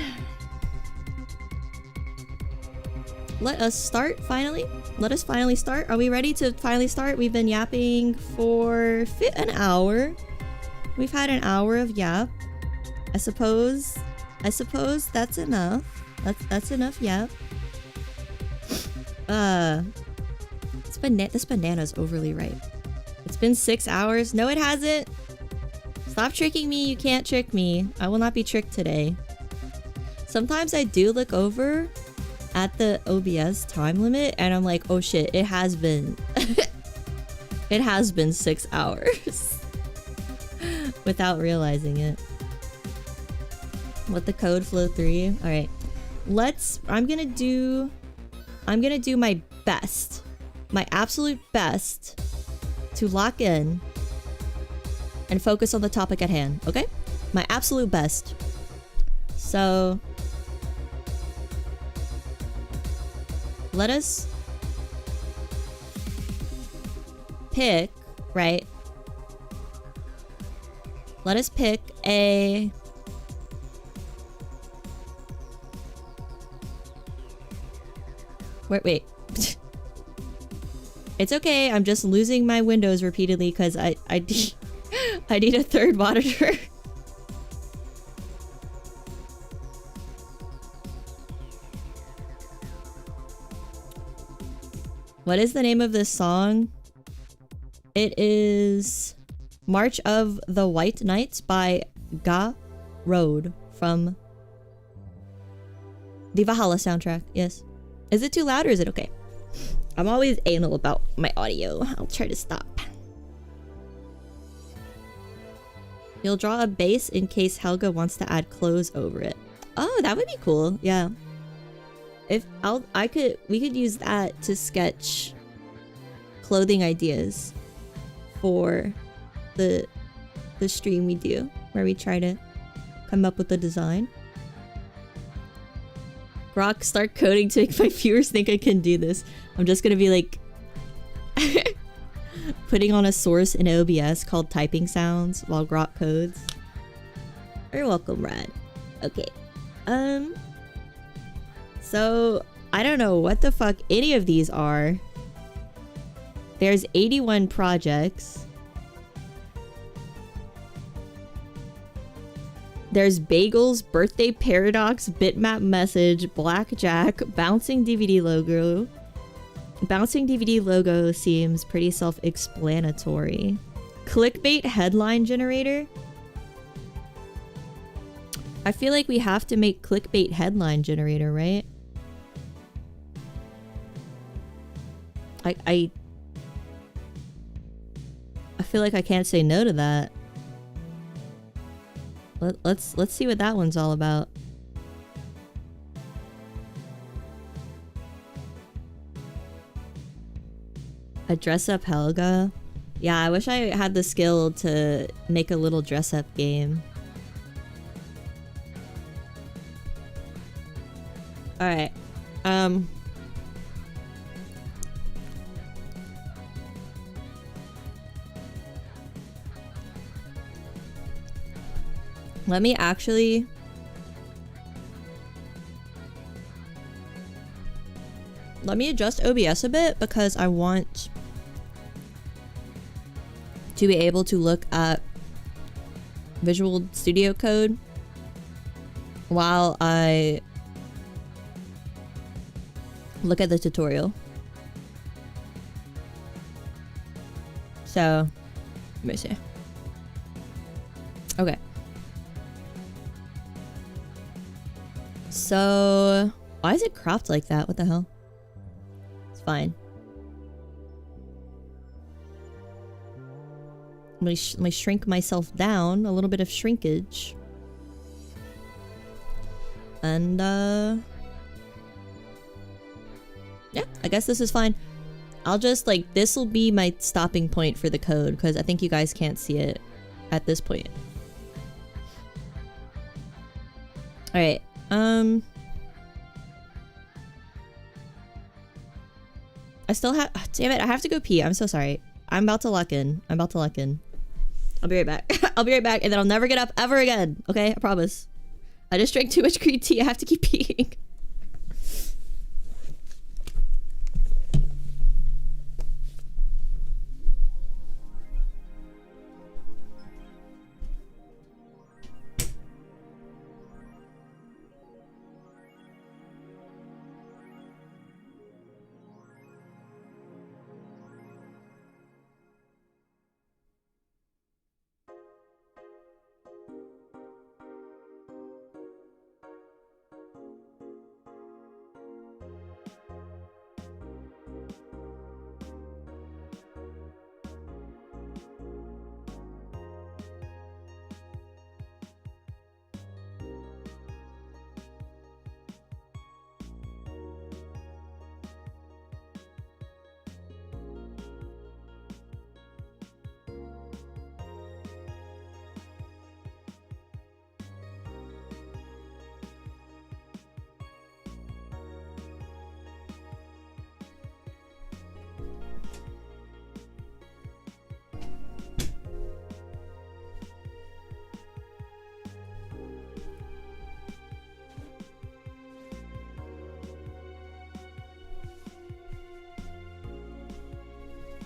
start finally. Let us finally start. Are we ready to finally start? We've been yapping for an hour. We've had an hour of yap. I suppose that's enough. That's enough yap. This banana's overly ripe. It's been 6 hours. No, it hasn't. Stop tricking me, you can't trick me. I will not be tricked today. Sometimes I do look over at the OBS time limit and I'm like, oh shit, it has been... it has been 6 hours. Without realizing it. What the code flow 3? Alright. I'm gonna do my best. My absolute best to lock in and focus on the topic at hand, okay? My absolute best. So... let us... pick, right? Let us pick a... Wait. It's okay, I'm just losing my windows repeatedly because I need a third monitor. What is the name of this song? It is March of the White Knights by Ga Road from the Valhalla soundtrack. Yes. Is it too loud or is it okay? I'm always anal about my audio. I'll try to stop. You'll draw a base in case Helga wants to add clothes over it. Oh, that would be cool. Yeah. We could use that to sketch clothing ideas for the stream we do, where we try to come up with a design. Grok, start coding to make my viewers think I can do this. I'm just gonna be like putting on a source in OBS called typing sounds while Grok codes. You're welcome, Rad. Okay. So I don't know what the fuck any of these are. There's 81 projects. There's Bagels, Birthday Paradox, Bitmap Message, Blackjack, Bouncing DVD logo. Bouncing DVD logo seems pretty self-explanatory. Clickbait headline generator. I feel like we have to make clickbait headline generator, right? I feel like I can't say no to that. Let's see what that one's all about. A dress-up Helga? Yeah, I wish I had the skill to make a little dress-up game. Alright. Let me actually... Let me adjust OBS a bit because I want to be able to look at Visual Studio Code while I look at the tutorial. So, let me see. Okay. So, why is it cropped like that? What the hell? It's fine. Let me shrink myself down. A little bit of shrinkage. And, yeah, I guess this is fine. I'll just, like, this will be my stopping point for the code, because I think you guys can't see it at this point. Alright, I still have... Damn it, I have to go pee. I'm so sorry. I'm about to lock in. I'm about to lock in. I'll be right back. I'll be right back, and then I'll never get up ever again. Okay? I promise. I just drank too much green tea. I have to keep peeing.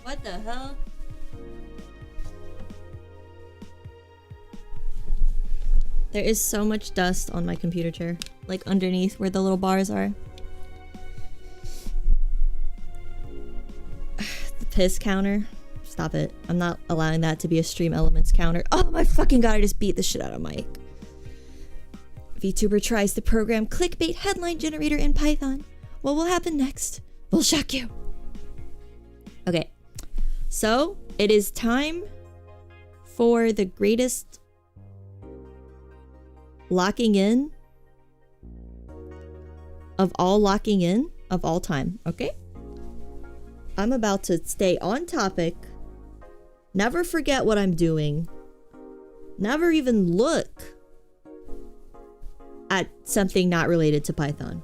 What the hell? There is so much dust on my computer chair. Like underneath where the little bars are. The piss counter. Stop it. I'm not allowing that to be a stream elements counter. Oh my fucking god, I just beat the shit out of Mike. VTuber tries to program clickbait headline generator in Python. What will happen next? We'll shock you. Okay. So, it is time for the greatest locking in of all time, okay? I'm about to stay on topic, never forget what I'm doing, never even look at something not related to Python.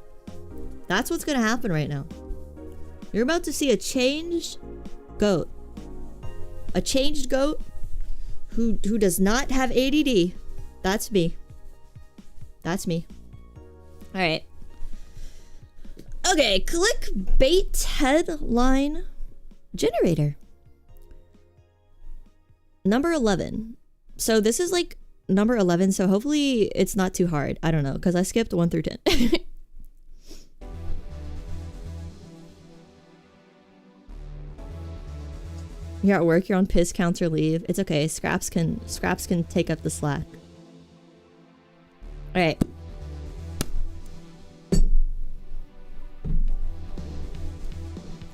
That's what's gonna happen right now. You're about to see a changed goat. A changed goat who does not have ADD. That's me. That's me. All right. Okay, clickbait headline generator. Number 11. So this is like number 11, so hopefully it's not too hard. I don't know, because I skipped 1 through 10. You're at work, you're on piss counter leave. It's okay, Scraps can take up the slack. Alright.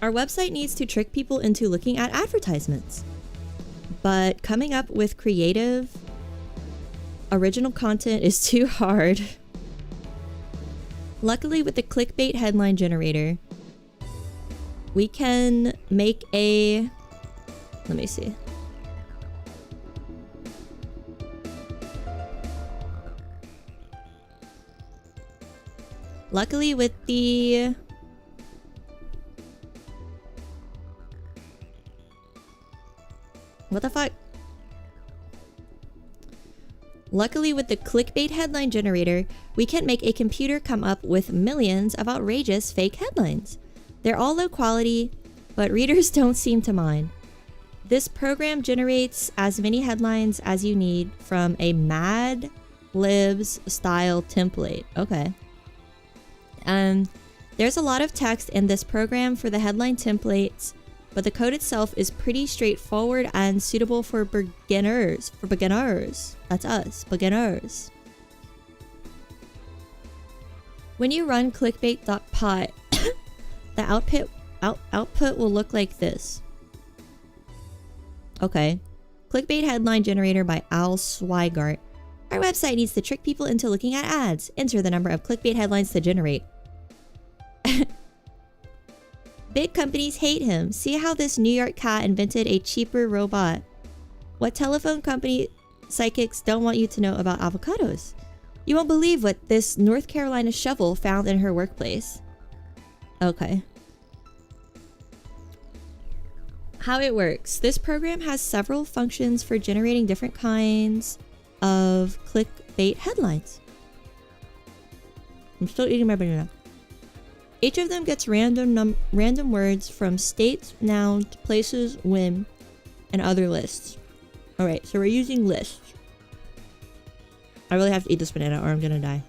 Our website needs to trick people into looking at advertisements. But coming up with creative, original content is too hard. Luckily, with the clickbait headline generator, we can make a... Let me see. Luckily, with the... What the fuck? Luckily, with the clickbait headline generator, we can make a computer come up with millions of outrageous fake headlines. They're all low quality, but readers don't seem to mind. This program generates as many headlines as you need from a Mad Libs style template. Okay. There's a lot of text in this program for the headline templates, but the code itself is pretty straightforward and suitable for beginners. For beginners. That's us. Beginners. When you run clickbait.py, the output will look like this. Okay. Clickbait headline generator by Al Swigart. Our website needs to trick people into looking at ads. Enter the number of clickbait headlines to generate. Big companies hate him. See how this New York cat invented a cheaper robot. What telephone company psychics don't want you to know about avocados? You won't believe what this North Carolina shovel found in her workplace. Okay. How it works. This program has several functions for generating different kinds of clickbait headlines. I'm still eating my banana. Each of them gets random words from states, nouns, places, when, and other lists. Alright, so we're using lists. I really have to eat this banana or I'm gonna die.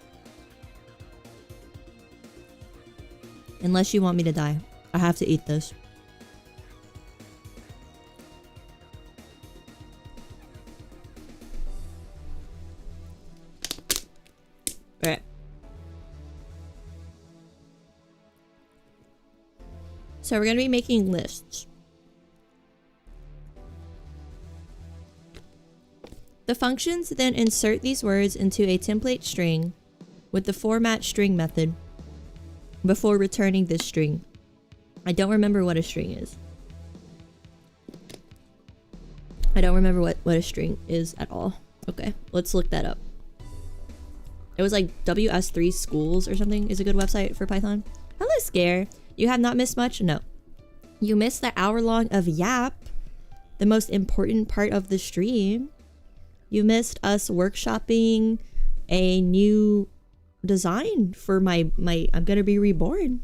Unless you want me to die. I have to eat this. Alright. So we're going to be making lists. The functions then insert these words into a template string with the format string method before returning this string. I don't remember what a string is. I don't remember what a string is at all. Okay, let's look that up. It was like WS3 Schools or something is a good website for Python. Hello, Scare. You have not missed much? No. You missed the hour-long of Yap, the most important part of the stream. You missed us workshopping a new design for my I'm gonna be reborn.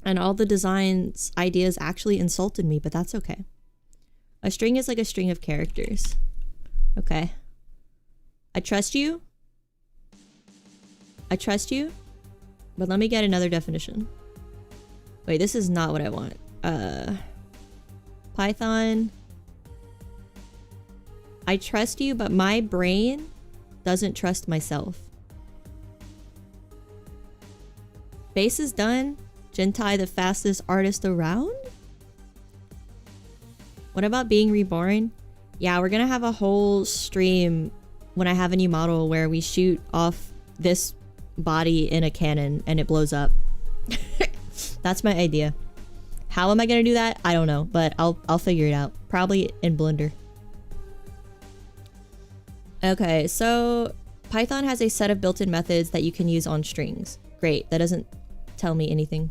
And all the designs ideas actually insulted me, but that's okay. A string is like a string of characters. Okay. I trust you. I trust you. But let me get another definition. Wait, this is not what I want. Python. I trust you, but my brain doesn't trust myself. Base is done. Gentai, the fastest artist around? What about being reborn? Yeah, we're gonna have a whole stream when I have a new model where we shoot off this body in a cannon and it blows up. That's my idea. How am I gonna do that? I don't know, but I'll figure it out. Probably in Blender. Okay, so Python has a set of built-in methods that you can use on strings. Great, that doesn't tell me anything.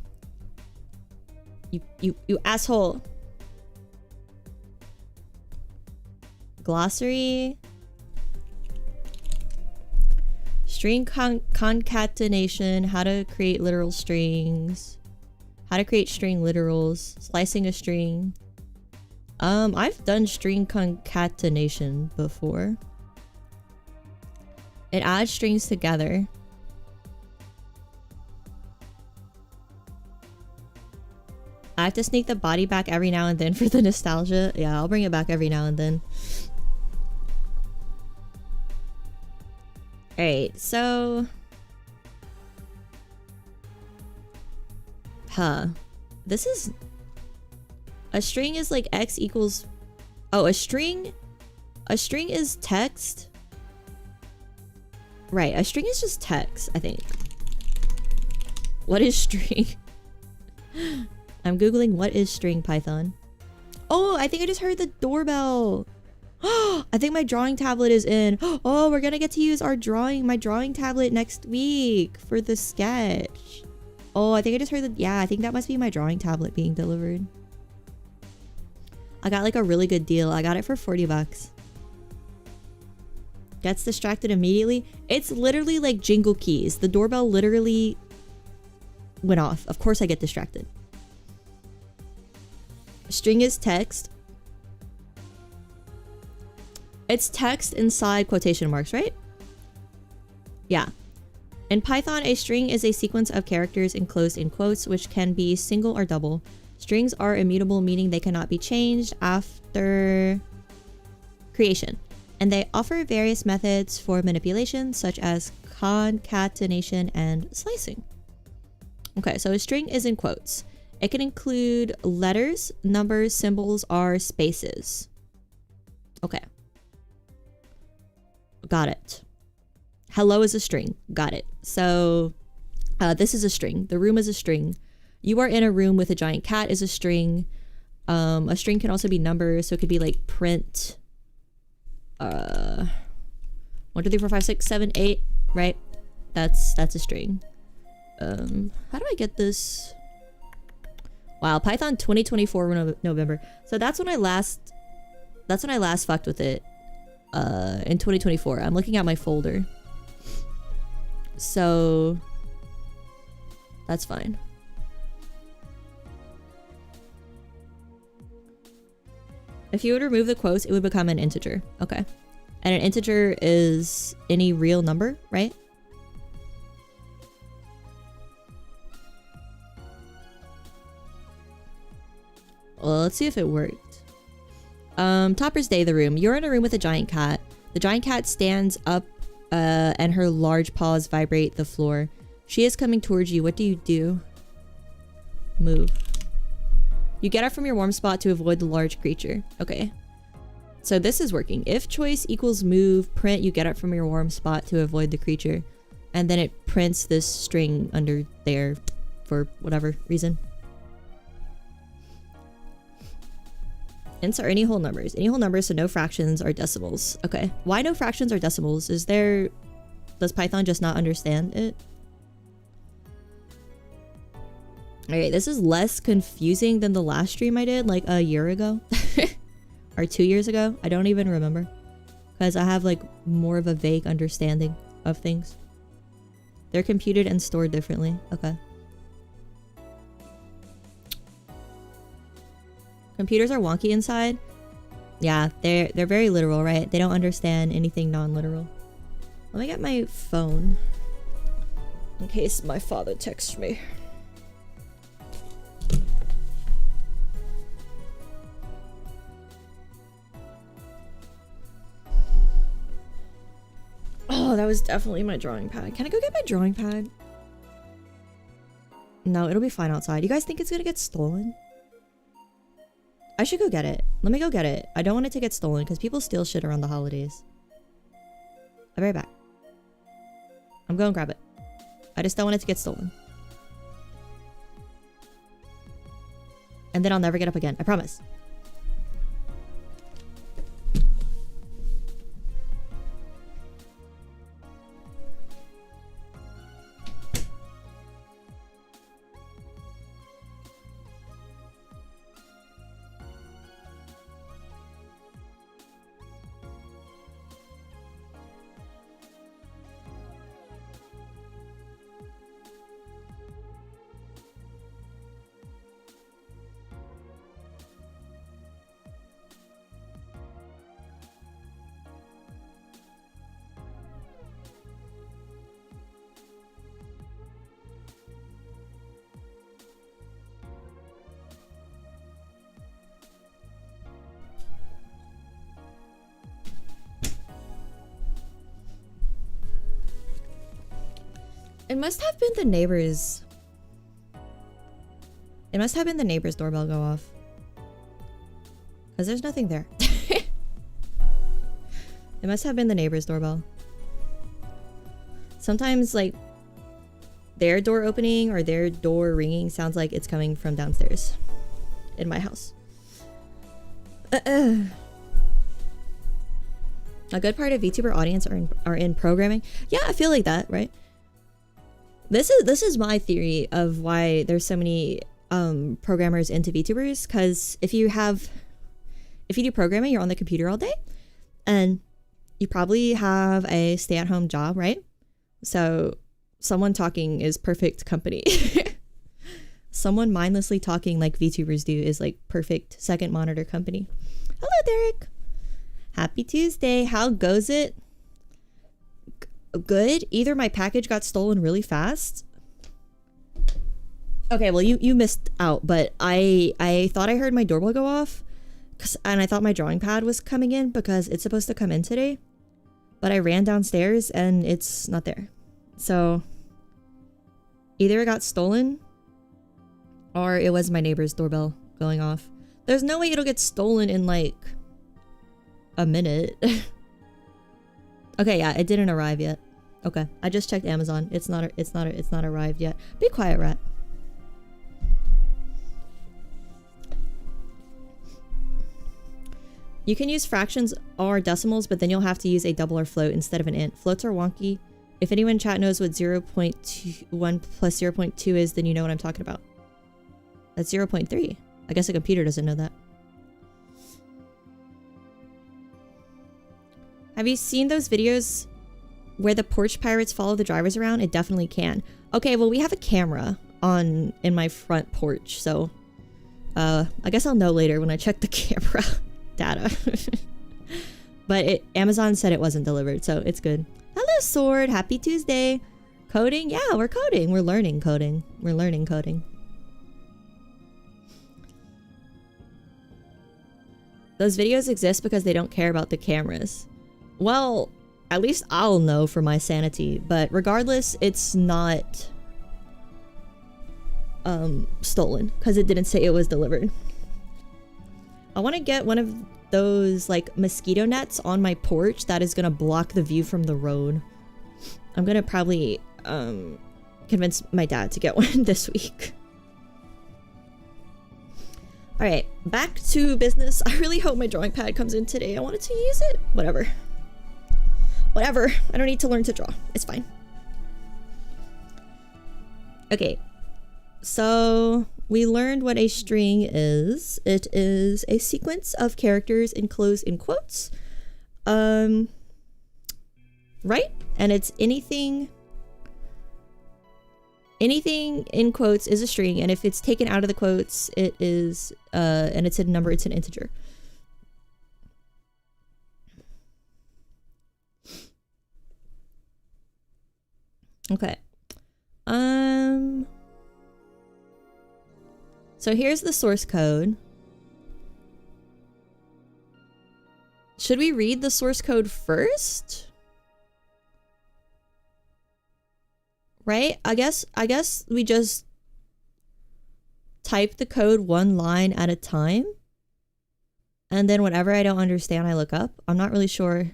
You asshole. Glossary. String concatenation, how to create literal strings, how to create string literals, slicing a string. I've done string concatenation before. It adds strings together. I have to sneak the body back every now and then for the nostalgia. Yeah, I'll bring it back every now and then. Alright, so... This is... A string is like x equals... Oh, a string is text. Right, a string is just text, I think. What is string? I'm googling what is string Python. Oh, I think I just heard the doorbell. I think my drawing tablet is in. Oh, we're gonna get to use my drawing tablet next week for the sketch. Oh, I think I just heard yeah, I think that must be my drawing tablet being delivered. I got like a really good deal. I got it for 40 bucks. Gets distracted immediately. It's literally like jingle keys. The doorbell literally went off. Of course I get distracted. String is text. It's text inside quotation marks, right? Yeah. In Python, a string is a sequence of characters enclosed in quotes, which can be single or double. Strings are immutable, meaning they cannot be changed after creation. And they offer various methods for manipulation, such as concatenation and slicing. Okay, so a string is in quotes. It can include letters, numbers, symbols, or spaces. Okay. Got it. Hello is a string. Got it. So this is a string. The room is a string. You are in a room with a giant cat is a string. A string can also be numbers. So it could be like print 1, 2, 3, 4, 5, 6, 7, 8, right? That's a string. How do I get this? Wow, Python 2024 November. So that's when I last fucked with it. In 2024. I'm looking at my folder. So that's fine. If you would remove the quotes, it would become an integer. Okay. And an integer is any real number, right? Well, let's see if it worked. Topper's Day, the room. You're in a room with a giant cat. The giant cat stands up and her large paws vibrate the floor. She is coming towards you. What do you do? Move. You get up from your warm spot to avoid the large creature. Okay. So this is working. If choice equals move, print, you get up from your warm spot to avoid the creature. And then it prints this string under there for whatever reason. Ints are any whole numbers. Any whole numbers, so no fractions or decimals. Okay. Why no fractions or decimals? Does Python just not understand it? Alright, this is less confusing than the last stream I did like a year ago. Or 2 years ago. I don't even remember. Because I have like more of a vague understanding of things. They're computed and stored differently. Okay. Computers are wonky inside. Yeah, they're very literal, right? They don't understand anything non-literal. Let me get my phone. In case my father texts me. Oh, that was definitely my drawing pad. Can I go get my drawing pad? No, it'll be fine outside. You guys think it's gonna get stolen? I should go get it. Let me go get it. I don't want it to get stolen because people steal shit around the holidays. I'll be right back. I'm going to grab it. I just don't want it to get stolen. And then I'll never get up again. I promise. It must have been the neighbor's... It must have been the neighbor's doorbell go off. Because there's nothing there. It must have been the neighbor's doorbell. Sometimes, like, their door opening or their door ringing sounds like it's coming from downstairs in my house. A good part of VTuber audience are in programming. Yeah, I feel like that, right? This is my theory of why there's so many programmers into VTubers, because if you do programming, you're on the computer all day, and you probably have a stay-at-home job, right? So someone talking is perfect company. Someone mindlessly talking like VTubers do is like perfect second monitor company. Hello, Derek. Happy Tuesday. How goes it? Good. Either my package got stolen really fast. Okay, well, you missed out, but I thought I heard my doorbell go off, and I thought my drawing pad was coming in because it's supposed to come in today, but I ran downstairs and it's not there. So either it got stolen or it was my neighbor's doorbell going off. There's no way it'll get stolen in like a minute. Okay, yeah, it didn't arrive yet. Okay, I just checked Amazon. It's not arrived yet. Be quiet, rat. You can use fractions or decimals, but then you'll have to use a double or float instead of an int. Floats are wonky. If anyone in chat knows what 0.1 plus 0.2 is, then you know what I'm talking about. That's 0.3. I guess a computer doesn't know that. Have you seen those videos where the porch pirates follow the drivers around? It definitely can. Okay, well, we have a camera in my front porch, so I guess I'll know later when I check the camera data. But Amazon said it wasn't delivered, so it's good. Hello, Sword. Happy Tuesday. Coding? Yeah, we're coding. We're learning coding. We're learning coding. Those videos exist because they don't care about the cameras. Well, at least I'll know for my sanity, but regardless, it's not stolen because it didn't say it was delivered. I want to get one of those like mosquito nets on my porch that is gonna block the view from the road. I'm gonna probably convince my dad to get one this week. All right, back to business. I really hope my drawing pad comes in today. I wanted to use it. Whatever. Whatever. I don't need to learn to draw. It's fine. Okay. So we learned what a string is. It is a sequence of characters enclosed in quotes. Right? And it's anything in quotes is a string, and if it's taken out of the quotes, it is and it's a number, it's an integer. Okay. So here's the source code. Should we read the source code first? Right? I guess we just type the code one line at a time. And then whatever I don't understand, I look up. I'm not really sure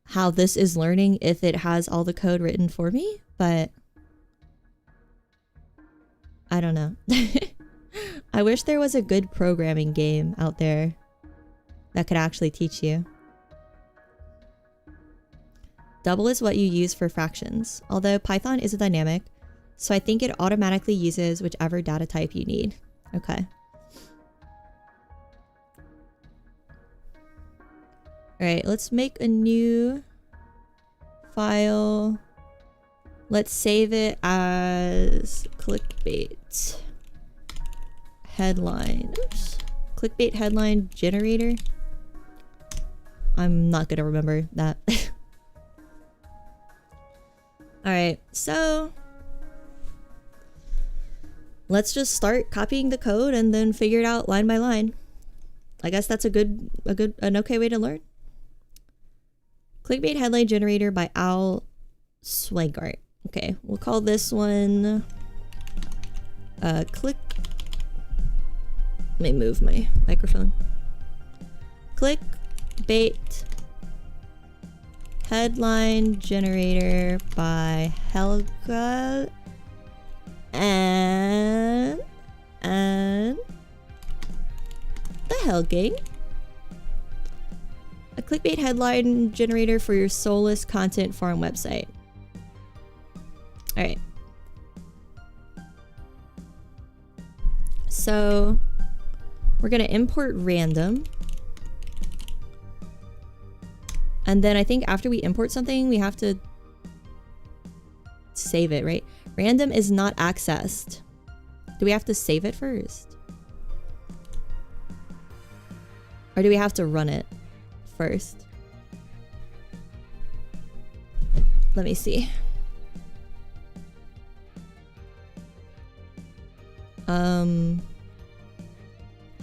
how this is learning if it has all the code written for me, but I don't know. I wish there was a good programming game out there that could actually teach you. Double is what you use for fractions, although Python is a dynamic, so I think it automatically uses whichever data type you need. Okay. Alright, let's make a new file. Let's save it as clickbait headline. Oops. Clickbait headline generator. I'm not gonna remember that. Alright, so let's just start copying the code and then figure it out line by line. I guess that's an okay way to learn. Clickbait headline generator by Al Swagart. Okay, we'll call this one click. Let me move my microphone. Clickbait headline generator by Helga and the Hell Gang. A clickbait headline generator for your soulless content farm website. Alright. So we're gonna import random. And then I think after we import something, we have to save it, right? Random is not accessed. Do we have to save it first? Or do we have to run it first? Let me see.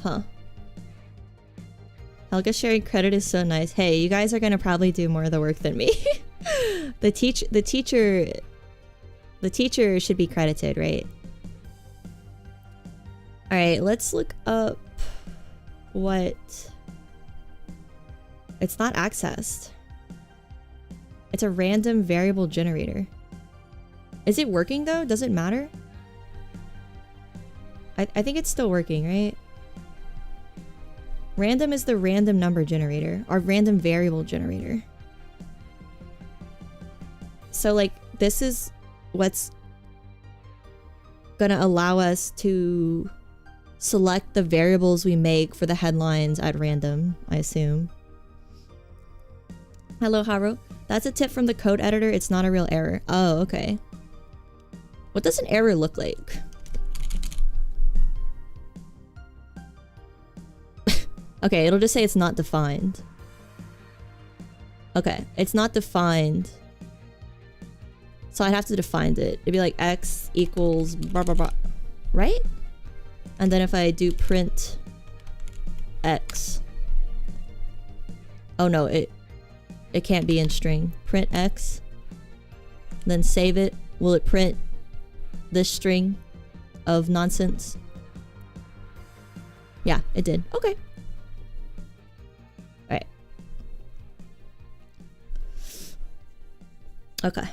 Huh. Helga sharing credit is so nice. Hey, you guys are gonna probably do more of the work than me. The teacher should be credited, right? All right, let's look up what. It's not accessed. It's a random variable generator. Is it working though? Does it matter? I think it's still working, right? Random is the random number generator, or random variable generator. So like, this is what's gonna allow us to select the variables we make for the headlines at random, I assume. Hello, Haro. That's a tip from the code editor. It's not a real error. Oh, okay. What does an error look like? Okay, it'll just say it's not defined. Okay, it's not defined. So I'd have to define it. It'd be like x equals blah blah blah. Right? And then if I do print x. Oh no, it can't be in string. Print x. Then save it. Will it print this string of nonsense? Yeah, it did. Okay. Alright. Okay.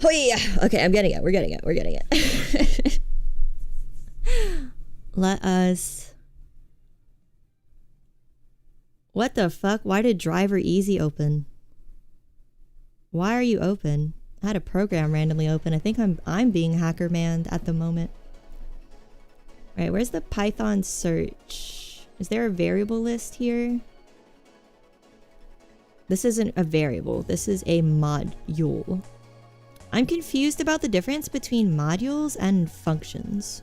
Oh yeah. Okay, I'm getting it. We're getting it. We're getting it. Let us... What the fuck? Why did driver easy open? Why are you open? I had a program randomly open. I think I'm being hacker manned at the moment. Alright, where's the Python search? Is there a variable list here? This isn't a variable. This is a module. I'm confused about the difference between modules and functions.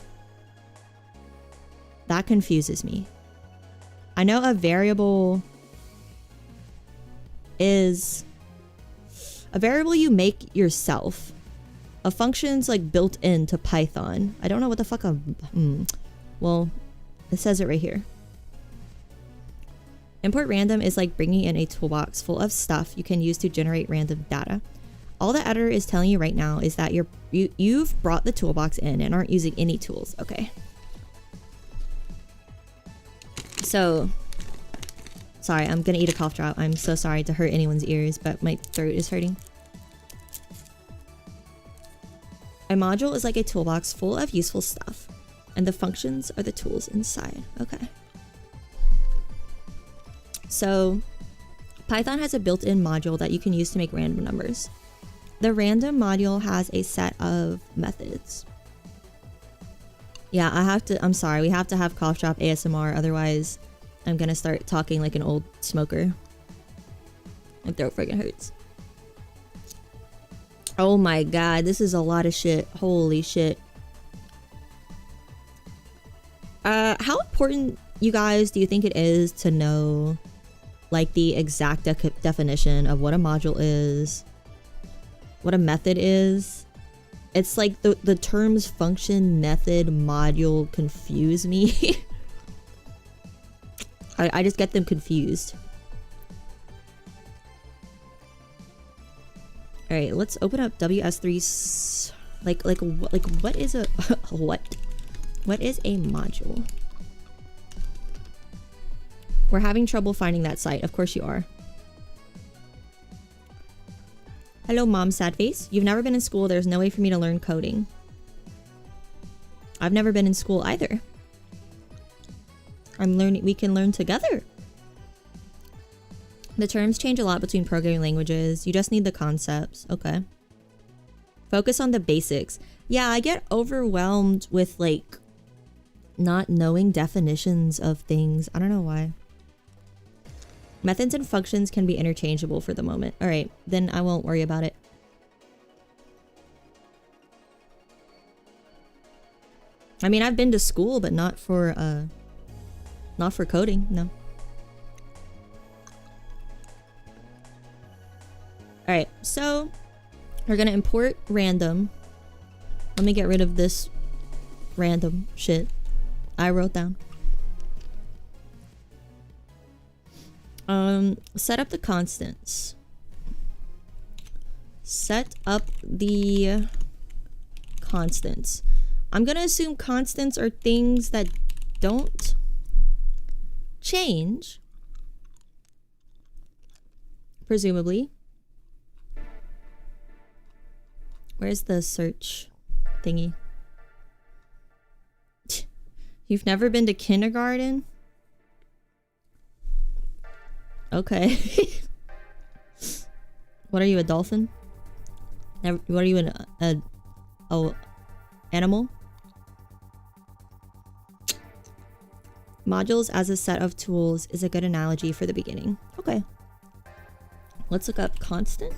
That confuses me. I know a variable is a variable you make yourself. A function's like built into Python. I don't know what the fuck well, it says it right here. Import random is like bringing in a toolbox full of stuff you can use to generate random data. All the editor is telling you right now is that you've brought the toolbox in and aren't using any tools. Okay. So, sorry, I'm gonna eat a cough drop. I'm so sorry to hurt anyone's ears, but my throat is hurting. A module is like a toolbox full of useful stuff, and the functions are the tools inside. Okay. So, Python has a built-in module that you can use to make random numbers. The random module has a set of methods. Yeah, I'm sorry, we have to have cough drop ASMR, otherwise I'm gonna start talking like an old smoker. My throat friggin' hurts. Oh my god, this is a lot of shit. Holy shit. How important, you guys, do you think it is to know like the exact definition of what a module is, what a method is? It's like the terms function, method, module confuse me. I just get them confused. All right, let's open up WS3's like what is a what is a module? We're having trouble finding that site. Of course you are. Hello, mom, sad face. You've never been in school. There's no way for me to learn coding. I've never been in school either. I'm learning. We can learn together. The terms change a lot between programming languages. You just need the concepts. Okay. Focus on the basics. Yeah, I get overwhelmed with like not knowing definitions of things. I don't know why. Methods and functions can be interchangeable for the moment. All right, then I won't worry about it. I mean, I've been to school, but not for coding, no. All right, so we're gonna import random. Let me get rid of this random shit I wrote down. Set up the constants. Set up the constants. I'm gonna assume constants are things that don't change. Presumably. Where's the search thingy? You've never been to kindergarten? Okay. What are you, a dolphin? What are you, an animal? Modules as a set of tools is a good analogy for the beginning. Okay. Let's look up constant.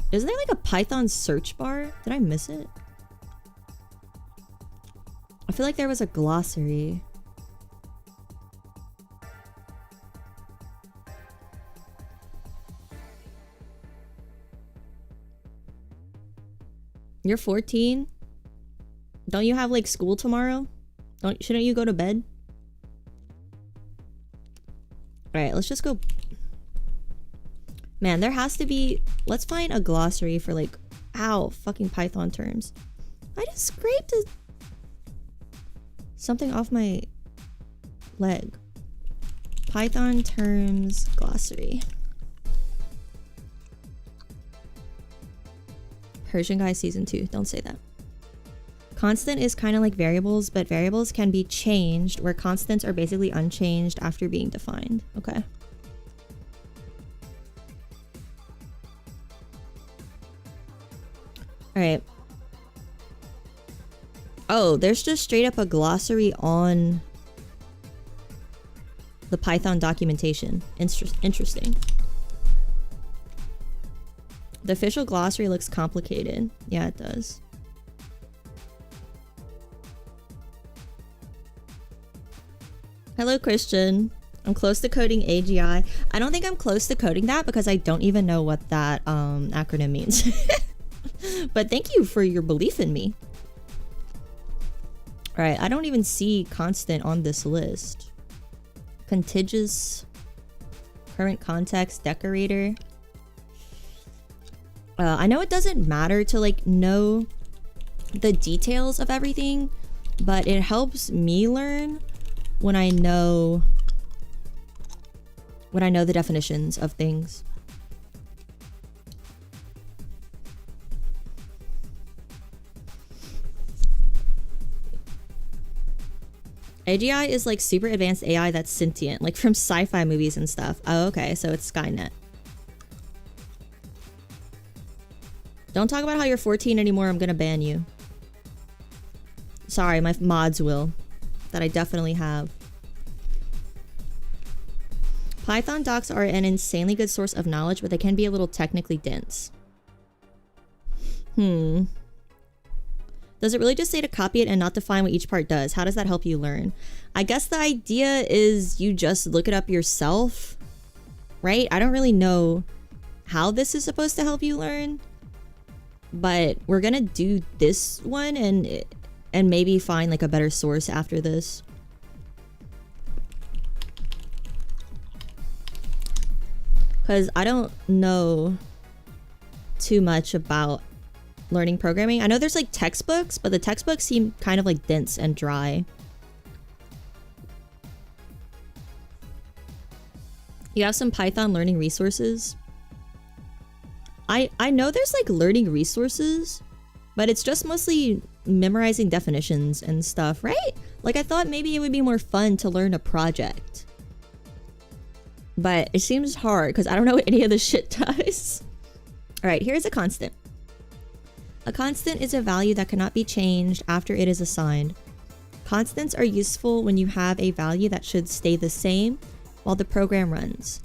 Isn't there like a Python search bar? Did I miss it? I feel like there was a glossary. You're 14? Don't you have like school tomorrow? Shouldn't you go to bed? Alright, let's just go. Man, there has to be. Let's find a glossary for like, ow, fucking Python terms. I just scraped something off my leg. Python terms glossary. Persian Guy Season 2. Don't say that. Constant is kind of like variables, but variables can be changed, where constants are basically unchanged after being defined. Okay. Alright. Oh, there's just straight up a glossary on the Python documentation. Interesting. The official glossary looks complicated. Yeah, it does. Hello, Christian. I'm close to coding AGI. I don't think I'm close to coding that because I don't even know what that acronym means. But thank you for your belief in me. Alright, I don't even see constant on this list. Contiguous. Current context. Decorator. I know it doesn't matter to like know the details of everything, but it helps me learn when I know the definitions of things. AGI is like super advanced AI that's sentient, like from sci-fi movies and stuff. Oh, okay, so it's Skynet. Don't talk about how you're 14 anymore, I'm gonna ban you. Sorry, my mods will. That I definitely have. Python docs are an insanely good source of knowledge, but they can be a little technically dense. Does it really just say to copy it and not define what each part does? How does that help you learn? I guess the idea is you just look it up yourself, right? I don't really know how this is supposed to help you learn, but we're gonna do this one and maybe find like a better source after this. Because I don't know too much about learning programming. I know there's like textbooks, but the textbooks seem kind of like dense and dry. You have some Python learning resources. I know there's like learning resources, but it's just mostly memorizing definitions and stuff, right? Like I thought maybe it would be more fun to learn a project. But it seems hard because I don't know what any of this shit does. All right, here's a constant. A constant is a value that cannot be changed after it is assigned. Constants are useful when you have a value that should stay the same while the program runs.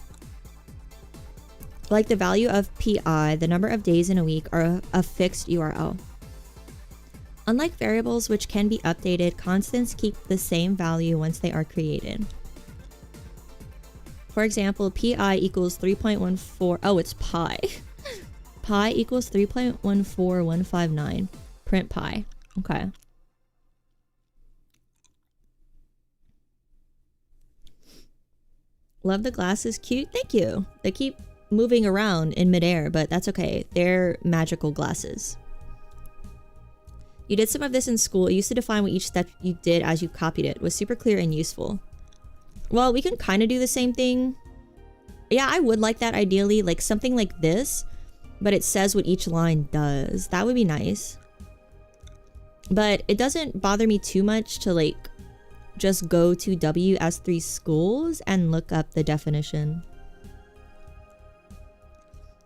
Like the value of PI, the number of days in a week are a fixed URL. Unlike variables which can be updated, constants keep the same value once they are created. For example, PI equals 3.14. Oh, it's pi. Pi equals 3.14159. Print pi. Okay. Love the glasses. Cute. Thank you. They keep moving around in midair, but that's okay. They're magical glasses. You did some of this in school. It used to define what each step you did as you copied it. It was super clear and useful. Well, we can kind of do the same thing. Yeah, I would like that ideally. Like something like this, but it says what each line does. That would be nice. But it doesn't bother me too much to like just go to WS3 schools and look up the definition.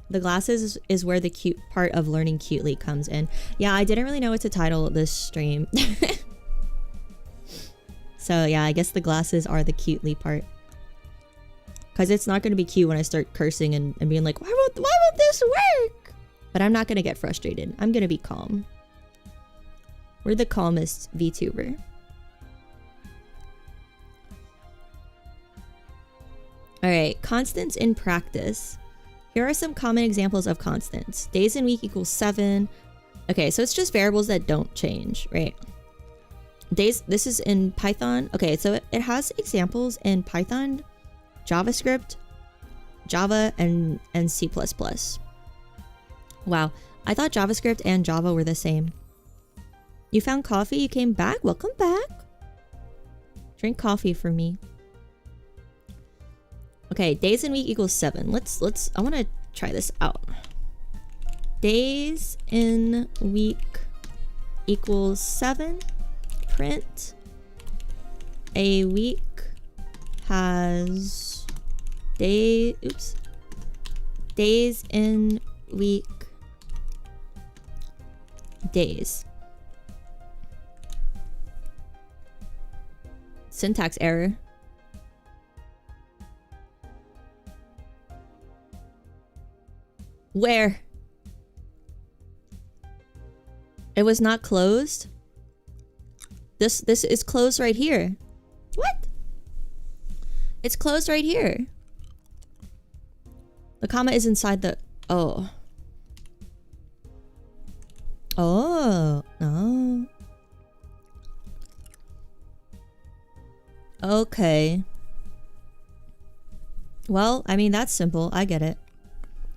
The glasses is where the cute part of learning cutely comes in. Yeah, I didn't really know what to title this stream. So yeah, I guess the glasses are the cutely part. Because it's not going to be cute when I start cursing and being like, why won't this work? But I'm not going to get frustrated. I'm going to be calm. We're the calmest VTuber. Alright, constants in practice. Here are some common examples of constants. Days in week equals 7. Okay, so it's just variables that don't change, right? Days, this is in Python. Okay, so it has examples in Python, JavaScript, Java, and C++. Wow, I thought JavaScript and Java were the same. You found coffee? You came back? Welcome back. Drink coffee for me. Okay, days in week equals 7. I want to try this out. Days in week equals 7. Print. A week has days in week days. Syntax error. Where? It was not closed? This is closed right here. What? It's closed right here. The comma is inside the... Oh. Oh. Oh. Okay. Well, I mean, that's simple. I get it.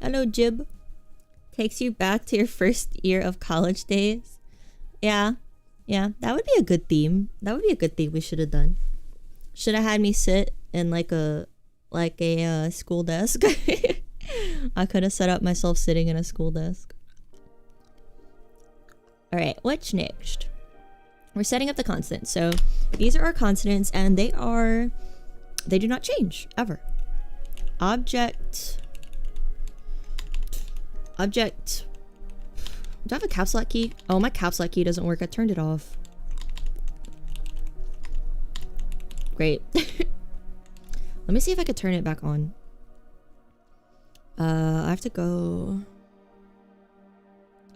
Hello, Jib. Takes you back to your first year of college days. Yeah. Yeah, that would be a good theme. That would be a good thing we should have done. Should have had me sit in like a school desk. I could have set up myself sitting in a school desk. All right, what's next? We're setting up the constants. So these are our constants, and they do not change ever. Object. Do I have a caps lock key? Oh, my caps lock key doesn't work. I turned it off. Great. Let me see if I could turn it back on. I have to go...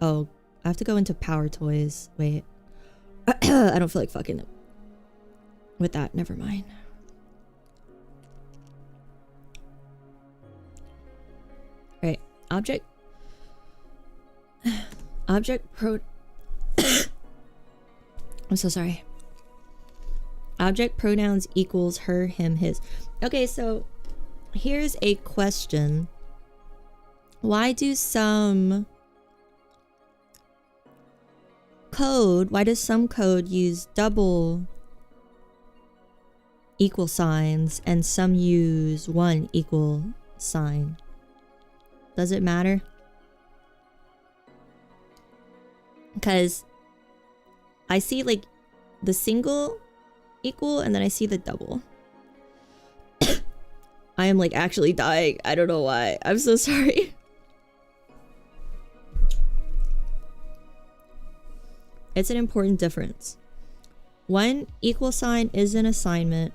Oh, I have to go into Power Toys. Wait. I don't feel like fucking with that. Never mind. Right. Object pro... I'm so sorry. Object pronouns equals her, him, his. Okay, so here's a question. Why do some code, why does some code use double equal signs and some use one equal sign? Does it matter? Because I see like the single equal and then I see the double. I am like actually dying. I don't know why. I'm so sorry. It's an important difference. One equal sign is an assignment.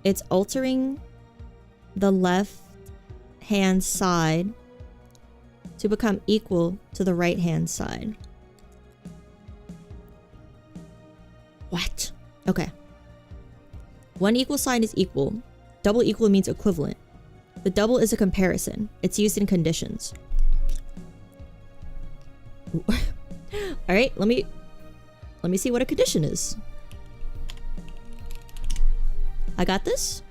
It's altering the left hand side to become equal to the right hand side. What? Okay. One equal sign is equal. Double equal means equivalent. The double is a comparison. It's used in conditions. All right, let me see what a condition is. I got this.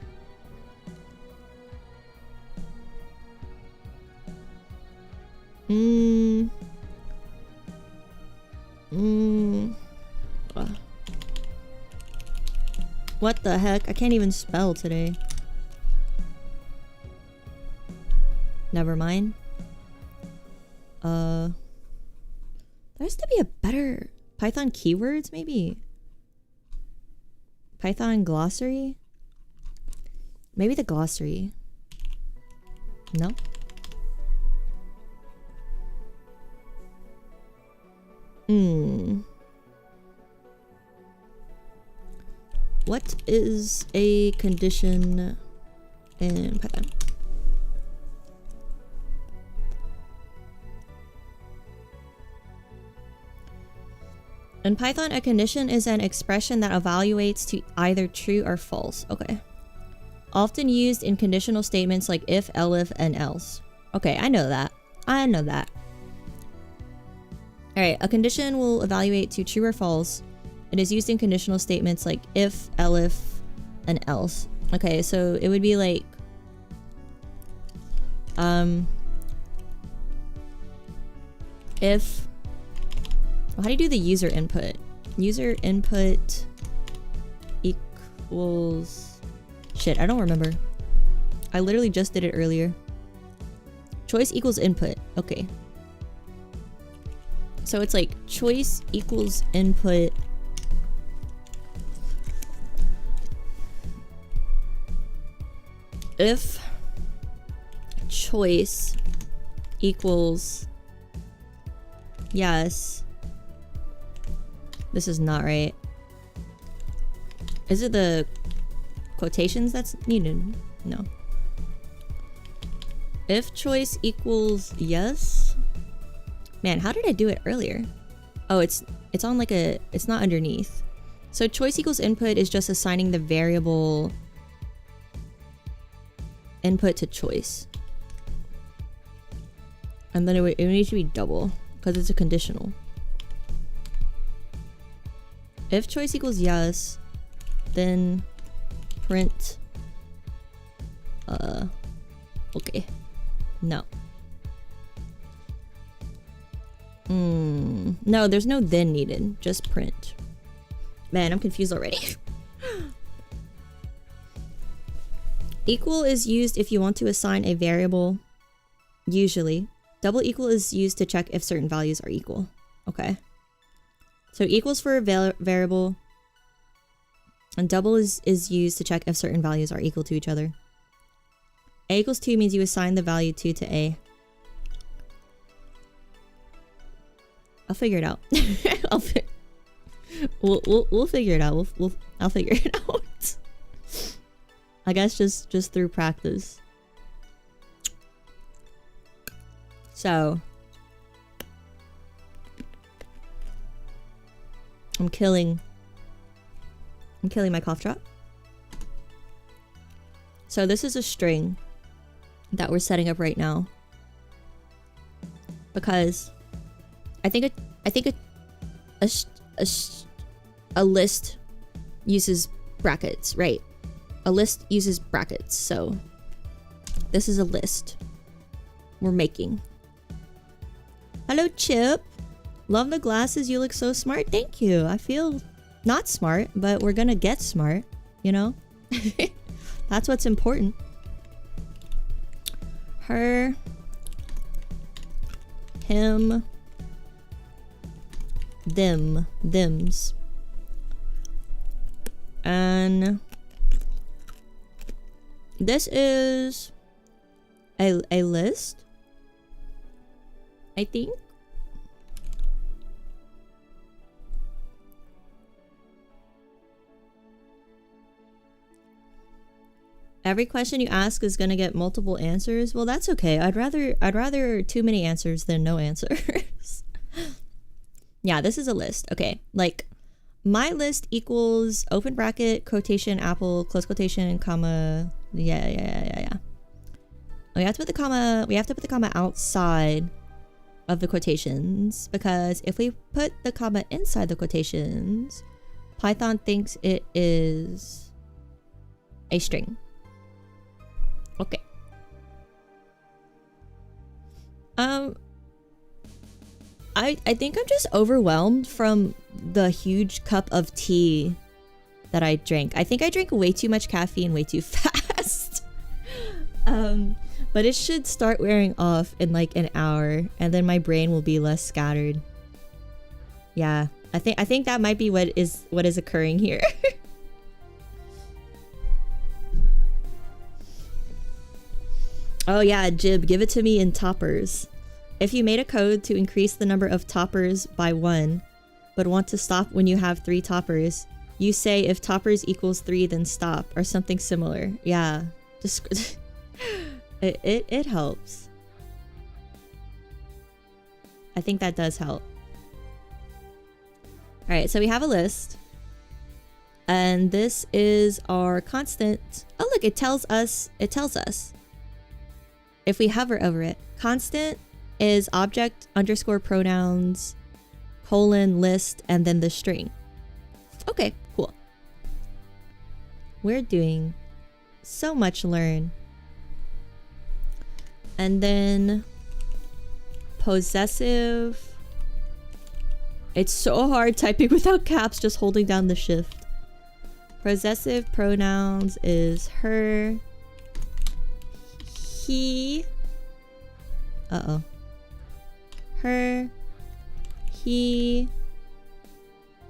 What the heck? I can't even spell today. Never mind. There has to be a better Python keywords, maybe? Python glossary? Maybe the glossary. No? What is a condition in Python? In Python, a condition is an expression that evaluates to either true or false. Okay. Often used in conditional statements like if, elif, and else. Okay, I know that. I know that. Alright, a condition will evaluate to true or false. It is used in conditional statements like if, elif, and else. Okay, so it would be like... if... Well, how do you do the user input? User input equals... Shit, I don't remember. I literally just did it earlier. Choice equals input. Okay. So it's like choice equals input. If choice equals yes. This is not right. Is it the quotations that's needed? No. If choice equals yes. Man, how did I do it earlier? Oh, it's on like a, it's not underneath. So choice equals input is just assigning the variable input to choice. And then it would need to be double because it's a conditional. If choice equals yes, then print okay. No. No, there's no then needed, just print. Man, I'm confused already. Equal is used if you want to assign a variable, usually. Double equal is used to check if certain values are equal. Okay. So equals for a variable, and double is used to check if certain values are equal to each other. A equals 2 means you assign the value 2 to A. I'll figure it out. We'll figure it out. I'll figure it out. I guess just through practice. So I'm killing my cough drop. So this is a string that we're setting up right now because I think a list uses brackets, right? A list uses brackets, so this is a list we're making. Hello, Chip. Love the glasses. You look so smart. Thank you. I feel not smart, but we're gonna get smart, you know? That's what's important. Her. Him. Them. Thems. And this is a list, I think. Every question you ask is gonna get multiple answers. Well, that's okay. I'd rather too many answers than no answers. Yeah, this is a list. Okay, like my list equals open bracket, quotation, apple, close quotation, comma. Yeah. We have to put the comma. We have to put the comma outside of the quotations, because if we put the comma inside the quotations, Python thinks it is a string. Okay. I think I'm just overwhelmed from the huge cup of tea that I drank. I think I drank way too much caffeine way too fast. But it should start wearing off in like an hour, and then my brain will be less scattered. Yeah, I think that might be what is occurring here. Oh yeah, Jib, give it to me in toppers. If you made a code to increase the number of toppers by 1, but want to stop when you have 3 toppers, you say if toppers equals 3, then stop, or something similar. Yeah, just it helps. I think that does help. All right, so we have a list, and this is our constant. Oh look, it tells us. If we hover over it, constant is object underscore pronouns colon list and then the string. Okay, cool. We're doing so much learn. And then possessive. It's so hard typing without caps, just holding down the shift. Possessive pronouns is her, he, her, he,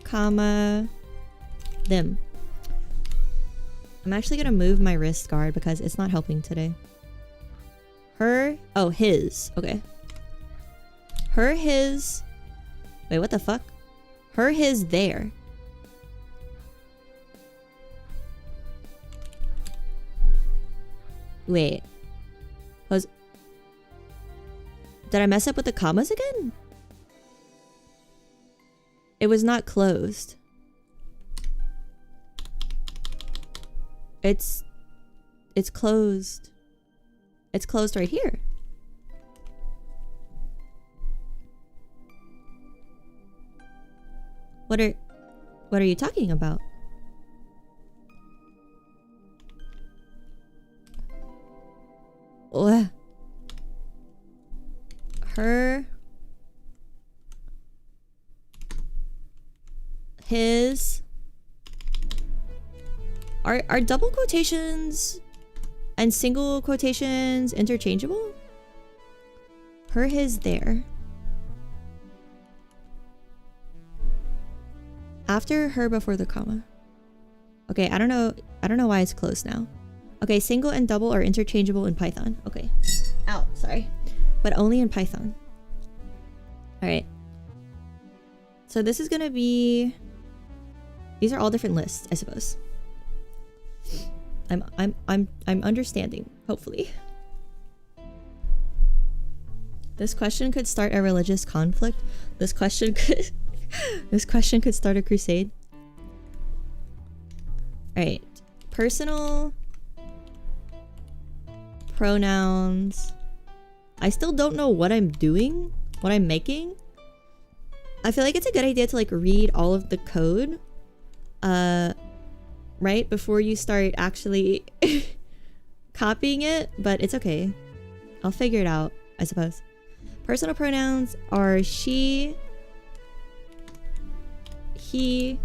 comma, them. I'm actually gonna move my wrist guard because it's not helping today. Her, oh, his, okay. Her, his, wait, what the fuck? Her, his, there. Wait. Did I mess up with the commas again? It was not closed. It's closed. It's closed right here. What are you talking about? What? Her, his. Are double quotations and single quotations interchangeable? Her, his, there. After her, before the comma. Okay, I don't know why it's closed now. Okay, single and double are interchangeable in Python. Okay. Ow, sorry. But only in Python. Alright. So this is gonna be... These are all different lists, I suppose. I'm understanding, hopefully. This question could start a religious conflict. This question could start a crusade. Alright. Personal pronouns. I still don't know what I'm doing, what I'm making. I feel like it's a good idea to like read all of the code right before you start actually copying it, but it's okay. I'll figure it out, I suppose. Personal pronouns are she, key.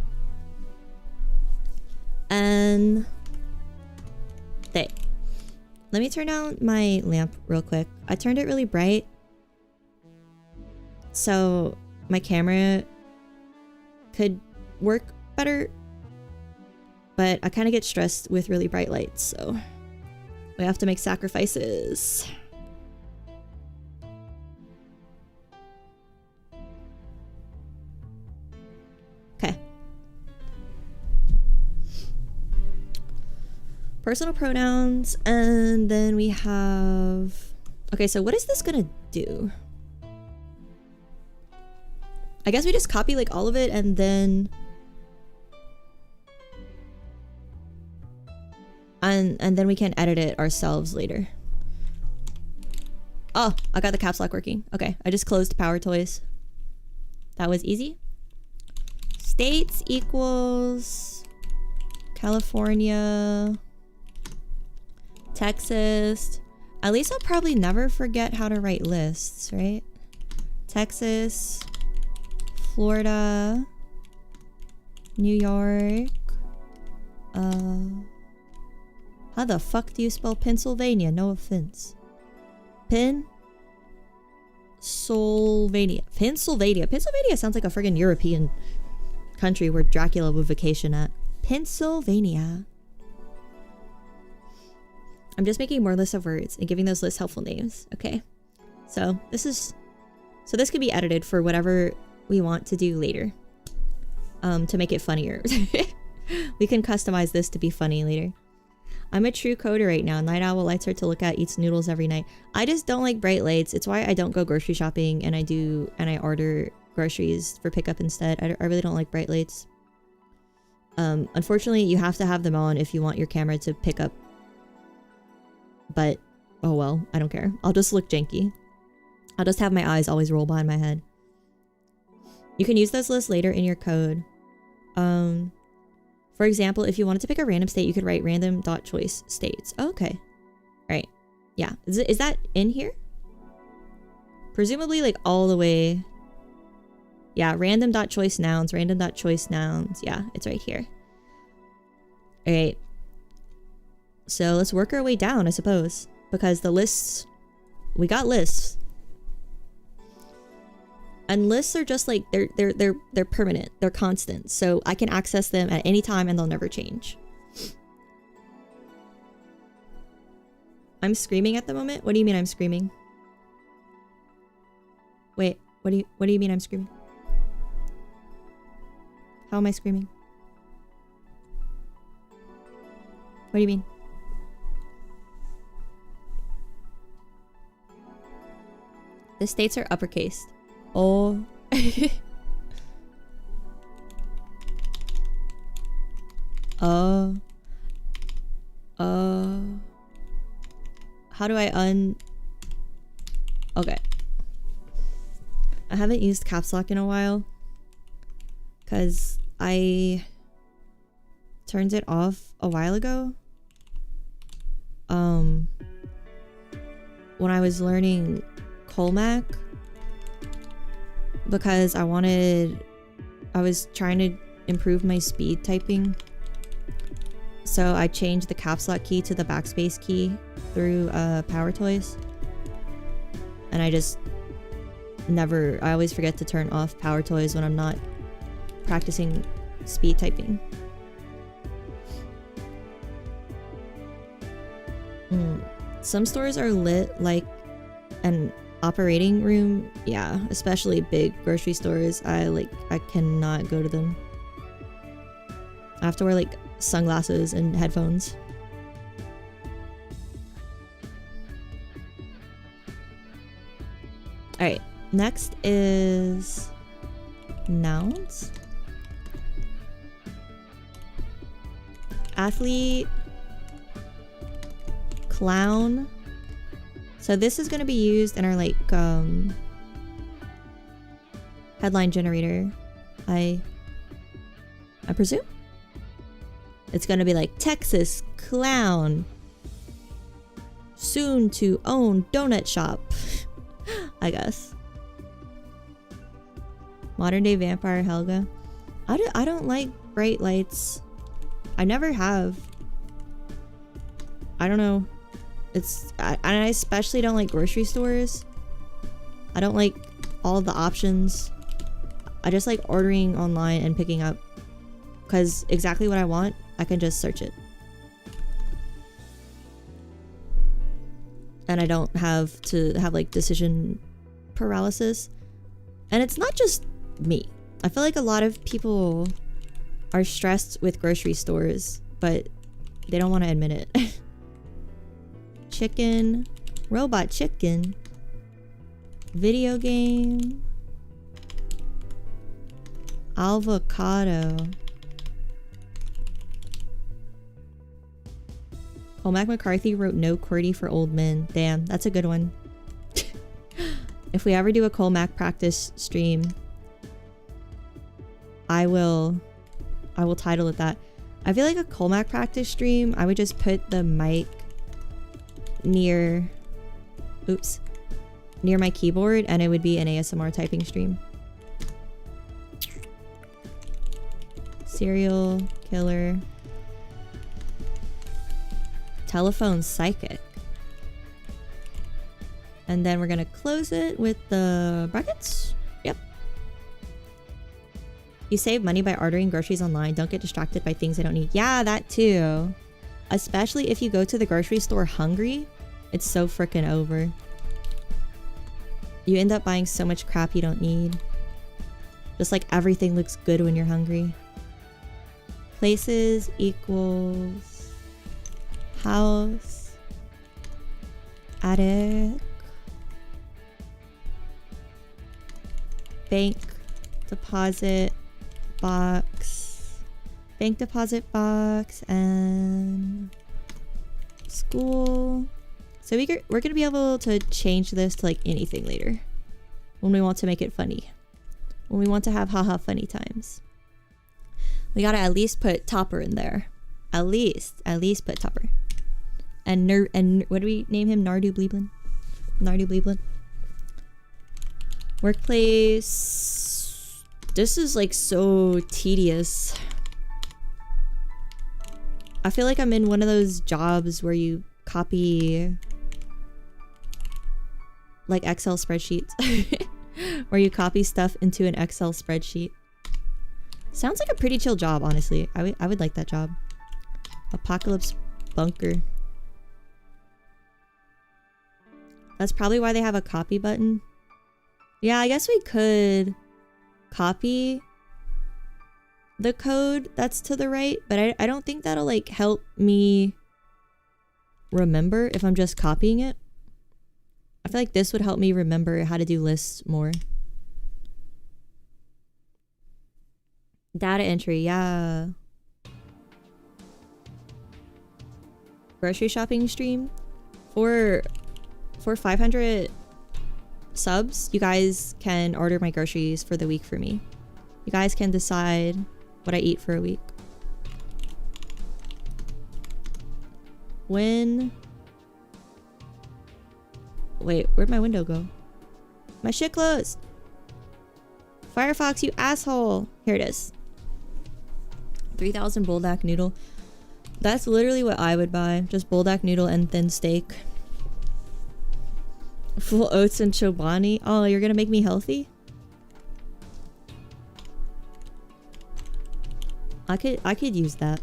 And there. Let me turn down my lamp real quick. I turned it really bright, so my camera could work better, but I kind of get stressed with really bright lights, so we have to make sacrifices. Okay. Personal pronouns, and then we have... Okay, so what is this gonna do? I guess we just copy like all of it and then... And then we can edit it ourselves later. Oh, I got the caps lock working. Okay, I just closed Power Toys. That was easy. States equals... California... Texas. At least I'll probably never forget how to write lists, right? Texas, Florida, New York. How the fuck do you spell Pennsylvania? No offense. Pennsylvania. Pennsylvania. Pennsylvania sounds like a friggin' European country where Dracula would vacation at. Pennsylvania. I'm just making more lists of words and giving those lists helpful names. Okay. So this could be edited for whatever we want to do later. To make it funnier. We can customize this to be funny later. I'm a true coder right now. Night owl lights her to look at, eats noodles every night. I just don't like bright lights. It's why I don't go grocery shopping and I order groceries for pickup instead. I really don't like bright lights. Unfortunately, you have to have them on if you want your camera to pick up. But, oh well, I don't care. I'll just look janky. I'll just have my eyes always roll behind my head. You can use those lists later in your code. For example, if you wanted to pick a random state, you could write random.choice states. Oh, okay. Right. Yeah. Is that in here? Presumably like all the way. Yeah, random.choice nouns, random.choice nouns. Yeah, it's right here. All right. So let's work our way down, I suppose, because the lists, we got lists. And lists are just like, they're permanent, they're constant. So I can access them at any time and they'll never change. I'm screaming at the moment? What do you mean I'm screaming? Wait, what do you mean I'm screaming? How am I screaming? What do you mean? The states are uppercased. Oh. How do I Okay. I haven't used caps lock in a while. Because I turned it off a while ago. When I was learning Colmac, because I was trying to improve my speed typing. So I changed the caps lock key to the backspace key through Power Toys. And I always forget to turn off Power Toys when I'm not practicing speed typing. Some stores are lit like an operating room. Yeah, especially big grocery stores. I cannot go to them. I have to wear like sunglasses and headphones. Alright, next is nouns. Athlete. Clown. So this is going to be used in our like headline generator. I presume it's going to be like Texas clown soon to own donut shop. I guess. Modern day vampire Helga. I don't like bright lights. I never have. I don't know. I especially don't like grocery stores. I don't like all the options. I just like ordering online and picking up. Because exactly what I want, I can just search it. And I don't have to have like decision paralysis. And it's not just me. I feel like a lot of people are stressed with grocery stores, but they don't want to admit it. Chicken. Robot chicken. Video game. Avocado. Cormac McCarthy wrote No QWERTY for Old Men. Damn, that's a good one. If we ever do a Cormac practice stream, I will title it that. I feel like a Cormac practice stream, I would just put the mic near my keyboard and it would be an ASMR typing stream. Serial killer. Telephone psychic. And then we're gonna close it with the brackets. Yep. You save money by ordering groceries online. Don't get distracted by things I don't need. Yeah, that too. Especially if you go to the grocery store hungry. It's so freaking over. You end up buying so much crap you don't need. Just like everything looks good when you're hungry. Places equals house, attic, bank deposit box, and school. So we're gonna be able to change this to like anything later when we want to make it funny, when we want to have haha funny times. We gotta at least put Topper in there. At least put Topper. And what do we name him? Nardu Bleeblin? Nardu Bleeblin. Workplace. This is like so tedious. I feel like I'm in one of those jobs where you copy like Excel spreadsheets. Where you copy stuff into an Excel spreadsheet. Sounds like a pretty chill job, honestly. I would like that job. Apocalypse bunker. That's probably why they have a copy button. Yeah, I guess we could copy the code that's to the right, but I don't think that'll like help me remember if I'm just copying it. I feel like this would help me remember how to do lists more. Data entry, yeah. Grocery shopping stream. For 500 subs, you guys can order my groceries for the week for me. You guys can decide what I eat for a week. When... Wait, where'd my window go? My shit closed! Firefox, you asshole! Here it is. 3,000 buldak noodle. That's literally what I would buy. Just buldak noodle and thin steak. Full oats and chobani. Oh, you're gonna make me healthy? I could use that.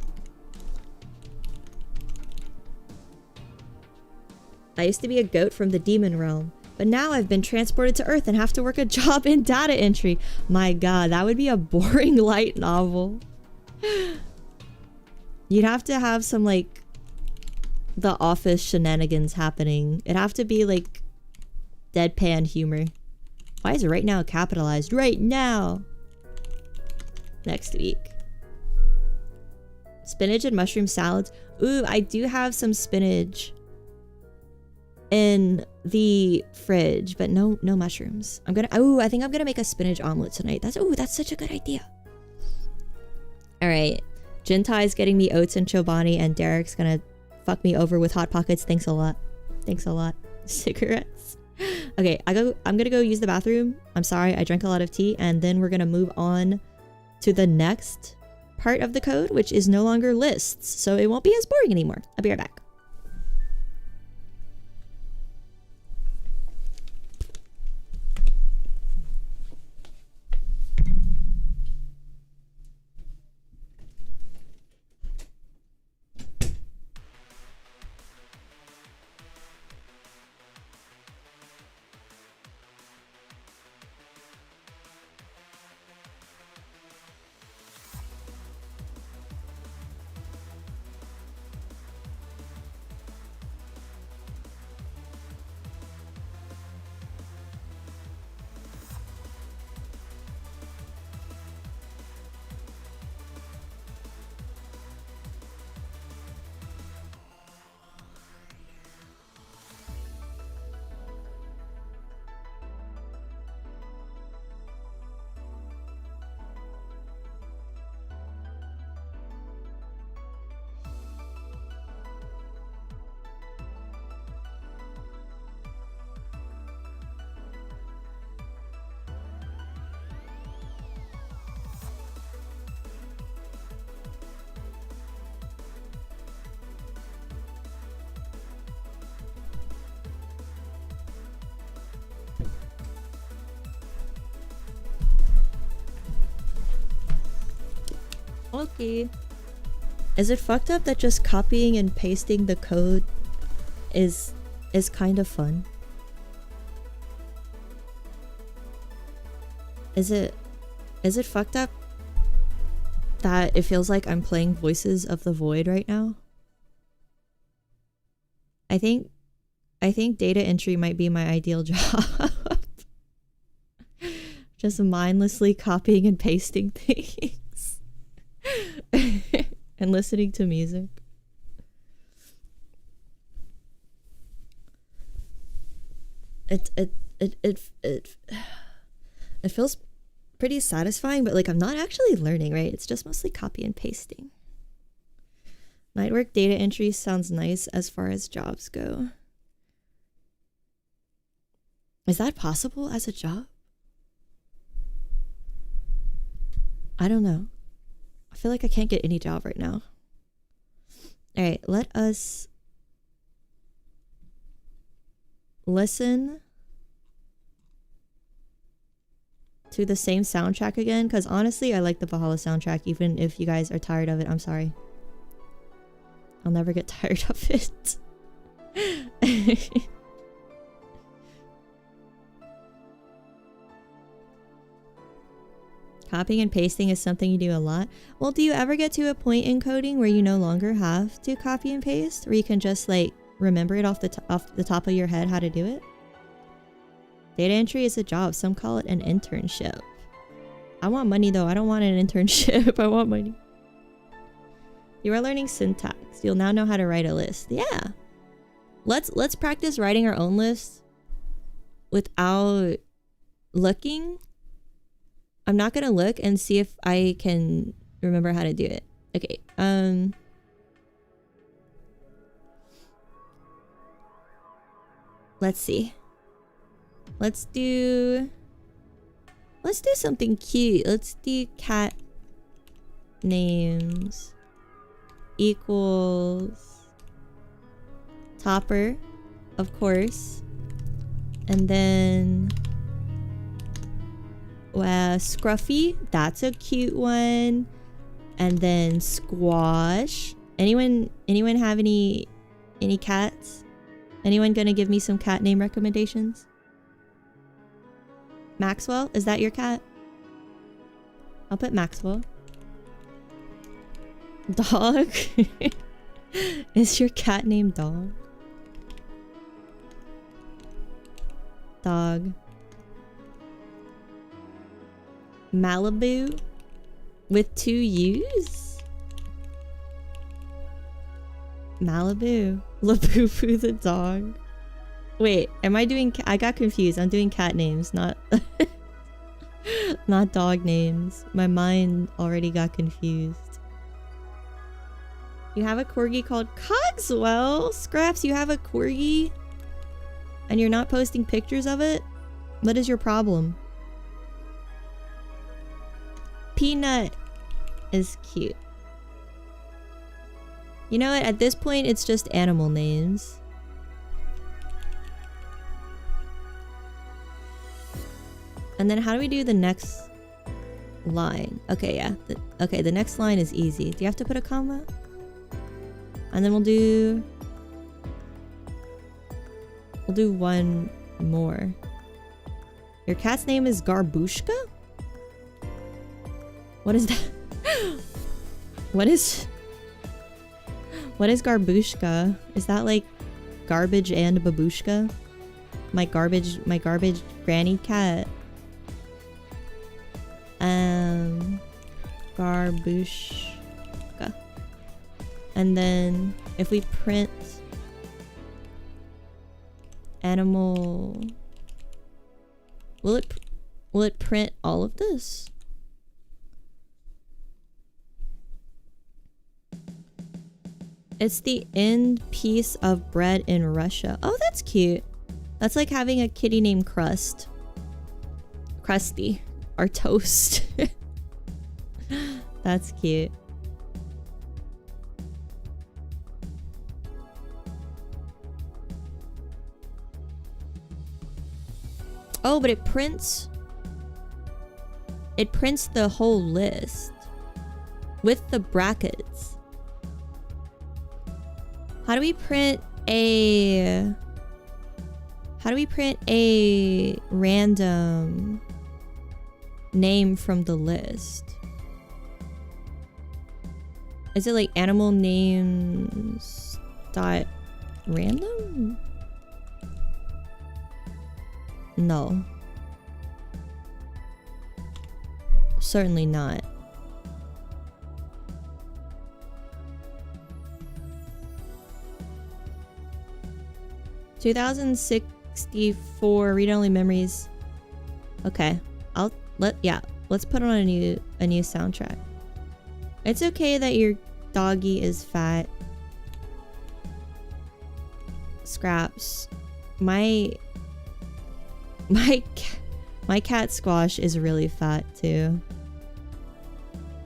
I used to be a goat from the demon realm, but now I've been transported to Earth and have to work a job in data entry. My god, that would be a boring light novel. You'd have to have some like The Office shenanigans happening. It'd have to be like deadpan humor. Why is right now capitalized? Right now! Next week. Spinach and mushroom salads. Ooh, I do have some spinach in the fridge, but no mushrooms. I think I'm gonna make a spinach omelet tonight. That's such a good idea. Alright. Jintai's getting me oats and chobani, and Derek's gonna fuck me over with Hot Pockets. Thanks a lot. Thanks a lot. Cigarettes. Okay, I'm gonna go use the bathroom. I'm sorry, I drank a lot of tea, and then we're gonna move on to the next part of the code, which is no longer lists, so it won't be as boring anymore. I'll be right back. Okay. Is it fucked up that just copying and pasting the code is kind of fun? Is it fucked up that it feels like I'm playing Voices of the Void right now? I think data entry might be my ideal job. Just mindlessly copying and pasting things. And listening to music. It feels pretty satisfying, but like I'm not actually learning, right? It's just mostly copy and pasting. Night work data entry sounds nice as far as jobs go. Is that possible as a job? I don't know. I feel like I can't get any job right now. Alright, let us listen to the same soundtrack again, because honestly, I like the Valhalla soundtrack, even if you guys are tired of it. I'm sorry. I'll never get tired of it. Copying and pasting is something you do a lot. Well, do you ever get to a point in coding where you no longer have to copy and paste? Where you can just like remember it off the top of your head how to do it? Data entry is a job. Some call it an internship. I want money though. I don't want an internship. I want money. You are learning syntax. You'll now know how to write a list. Yeah. Let's practice writing our own list without looking. I'm not gonna look and see if I can remember how to do it. Okay. Let's see. Let's do something cute. Let's do cat names equals topper, of course, and then Scruffy, that's a cute one, and then Squash. Anyone have any cats? Anyone gonna give me some cat name recommendations? Maxwell, is that your cat? I'll put Maxwell. Dog? Is your cat named Dog? Dog. Malibu? With 2 U's? Malibu. Labubu the dog. Wait, am I doing... I got confused. I'm doing cat names, not... not dog names. My mind already got confused. You have a corgi called Cogswell? Scraps, you have a corgi? And you're not posting pictures of it? What is your problem? Peanut is cute. You know what? At this point, it's just animal names. And then how do we do the next line? Okay, yeah. Okay, the next line is easy. Do you have to put a comma? And then we'll do one more. Your cat's name is Garbushka? What is that? What is Garbushka? Is that like garbage and babushka? My garbage granny cat. Garbushka. And then if we print animal, will it print all of this? It's the end piece of bread in Russia. Oh, that's cute. That's like having a kitty named Crust. Krusty. Or Toast. That's cute. Oh, but it prints the whole list with the brackets. How do we print a random name from the list? Is it like animal names dot random? No. Certainly not. $2064 read-only memories. Okay, let's put on a new soundtrack. It's okay that your doggy is fat. Scraps. My cat Squash is really fat too.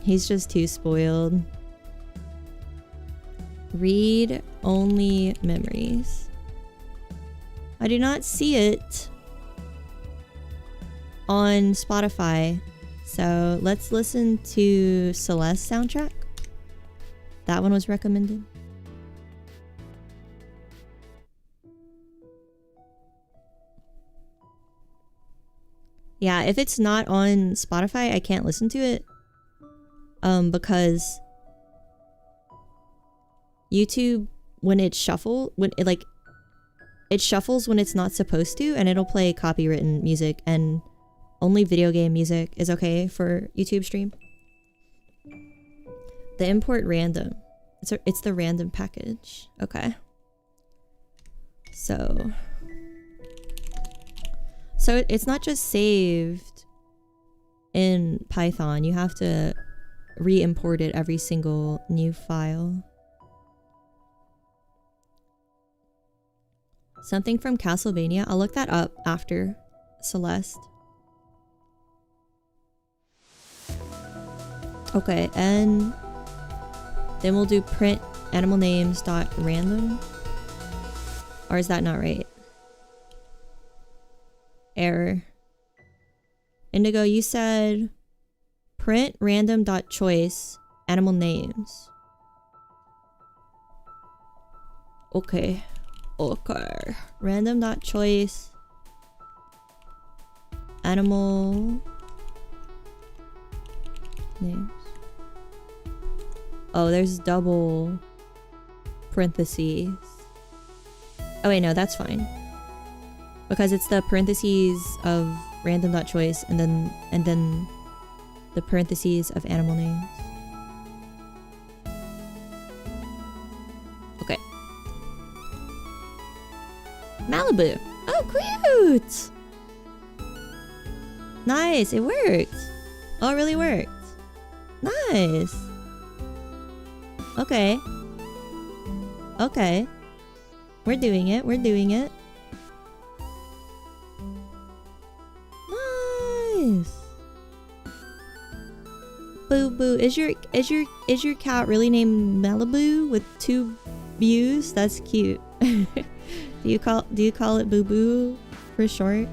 He's just too spoiled. Read only memories. I do not see it on Spotify. So let's listen to Celeste soundtrack. That one was recommended. Yeah, if it's not on Spotify, I can't listen to it. Because YouTube, when it shuffles when it's not supposed to, and it'll play copywritten music, and only video game music is okay for YouTube stream. The import random. It's the random package. Okay. So it's not just saved in Python. You have to re-import it every single new file. Something from Castlevania. I'll look that up after Celeste. Okay, and then we'll do print animal names dot random. Or is that not right? Error. Indigo, you said print random dot choice animal names. Okay. Okay. Random dot choice animal names. Oh, there's double parentheses. Oh wait, no, that's fine. Because it's the parentheses of random dot choice and then the parentheses of animal names. Okay. Malibu. Oh, cute. Nice, it worked. Oh, it really worked. Nice. Okay. Okay. We're doing it. We're doing it. Nice. Boo Boo. Is your cat really named Malibu with 2 U's? That's cute. do you call it Boo Boo for short?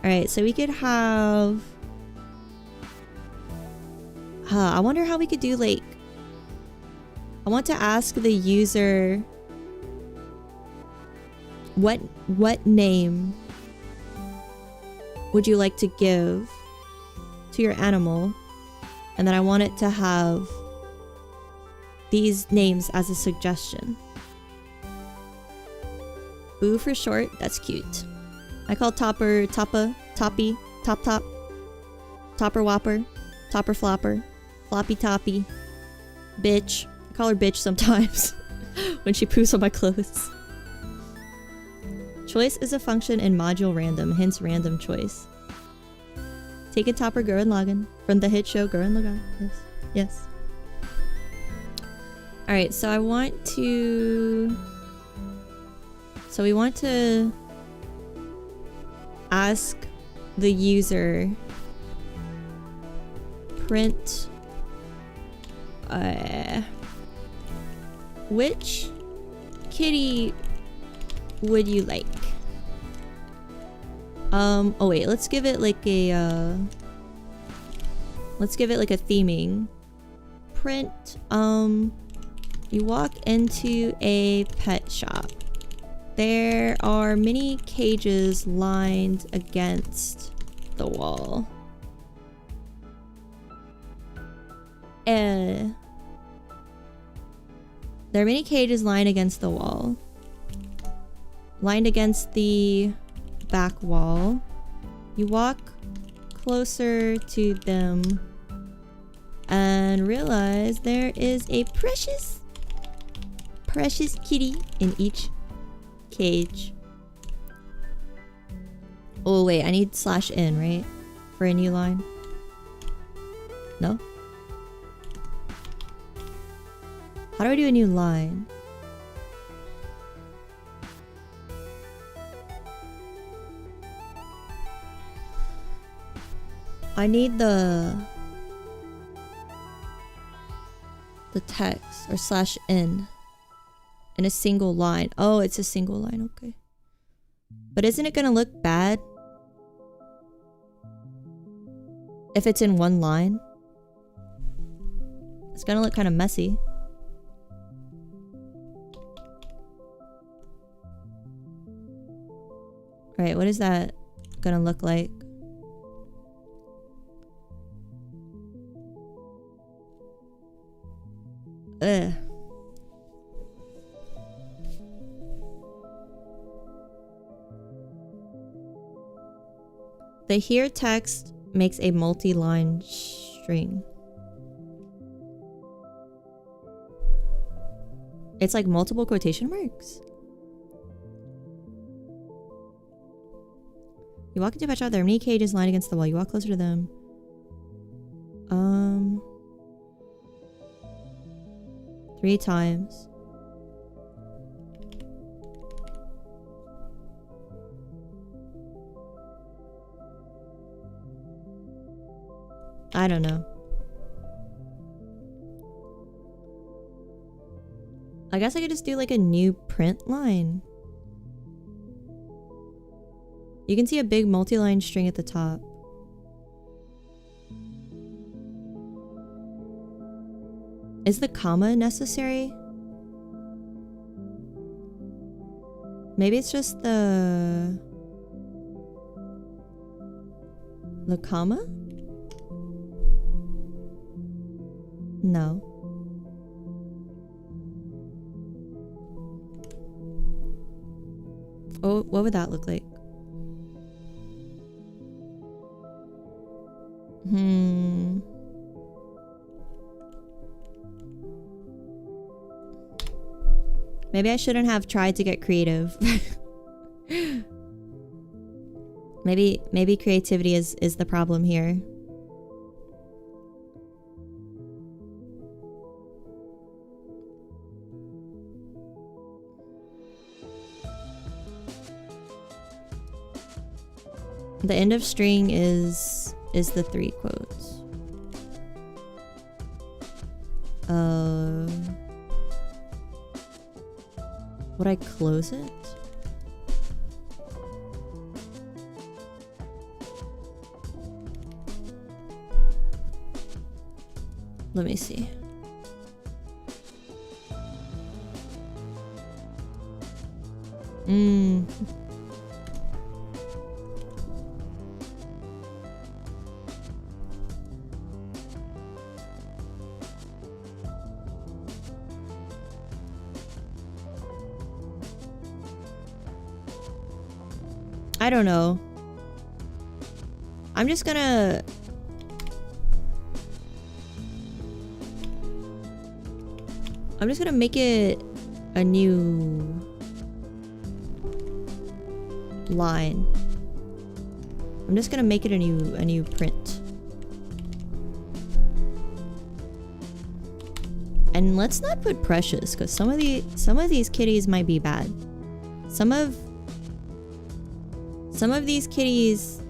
Alright, so we could have... I wonder how we could do, like... I want to ask the user... What name would you like to give to your animal? And then I want it to have these names as a suggestion. Boo for short, that's cute. I call Topper Toppa, Toppy, Top Top, Topper Whopper, Topper Flopper, Floppy Toppy, Bitch. I call her Bitch sometimes when she poos on my clothes. Choice is a function in module random, hence random choice. Take a Topper Gurren Lagann from the hit show Gurren Lagann. Yes. Yes. Alright, so I want to... So we want to ask the user print which kitty would you like? Oh wait, let's give it like a theming. Print, you walk into a pet shop. There are many cages lined against the wall. There are many cages lined against the wall. Lined against the back wall. You walk closer to them and realize there is a precious kitty in each cage. Oh wait, I need /n, right? For a new line? No? How do I do a new line? I need the text or /n in a single line. Oh, it's a single line, okay. But isn't it gonna look bad if it's in one line? It's gonna look kind of messy. Alright, what is that gonna look like? Ugh. The here text makes a multi-line string. It's like multiple quotation marks. You walk into a pet shop, there are many cages lined against the wall. You walk closer to them. 3 times. I don't know. I guess I could just do like a new print line. You can see a big multi-line string at the top. Is the comma necessary? Maybe it's just the comma? No. Oh, what would that look like? Maybe I shouldn't have tried to get creative. Maybe creativity is the problem here. The end of string is the 3 quotes. Would I close it? Let me see. I don't know. I'm just gonna... make it a new line. I'm just gonna make it a new print. And let's not put precious, because some of these kitties might be bad. Some of these kitties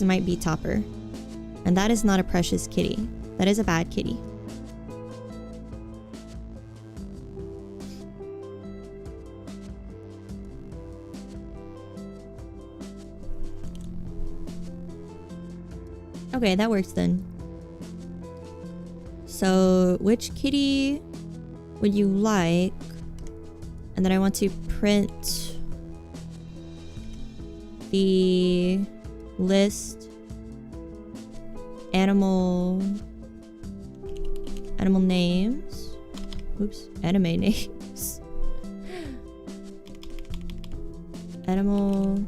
might be topper. And that is not a precious kitty. That is a bad kitty. Okay, that works then. So, which kitty would you like? And then I want to print the list animal names. Oops, anime names. Animal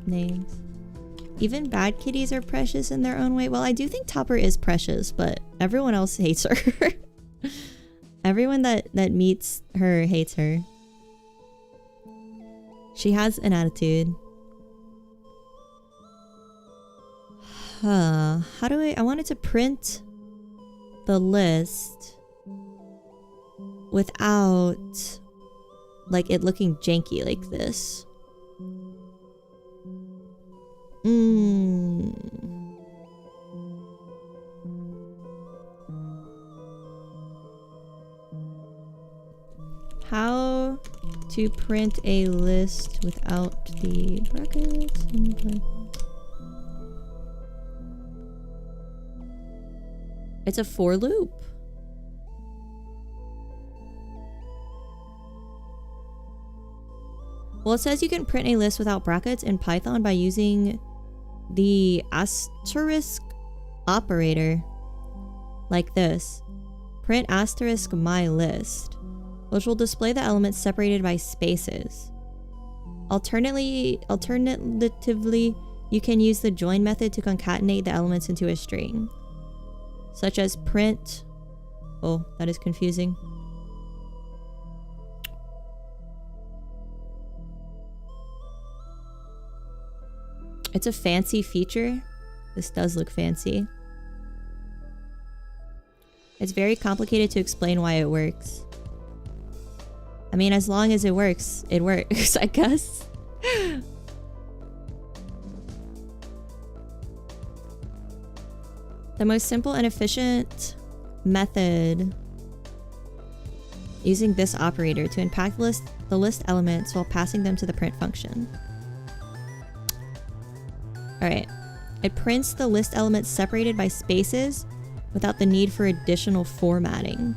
names. Even bad kitties are precious in their own way. Well, I do think Topper is precious, but everyone else hates her. Everyone that meets her hates her. She has an attitude. How do I wanted to print the list without like it looking janky like this. How to print a list without the brackets and it's a for loop. Well, it says you can print a list without brackets in Python by using the asterisk operator like this. Print asterisk my list, which will display the elements separated by spaces. Alternatively, you can use the join method to concatenate the elements into a string, such as print. Oh, that is confusing. It's a fancy feature. This does look fancy. It's very complicated to explain why it works. I mean, as long as it works, I guess. The most simple and efficient method using this operator to unpack the list elements while passing them to the print function. Alright. It prints the list elements separated by spaces without the need for additional formatting.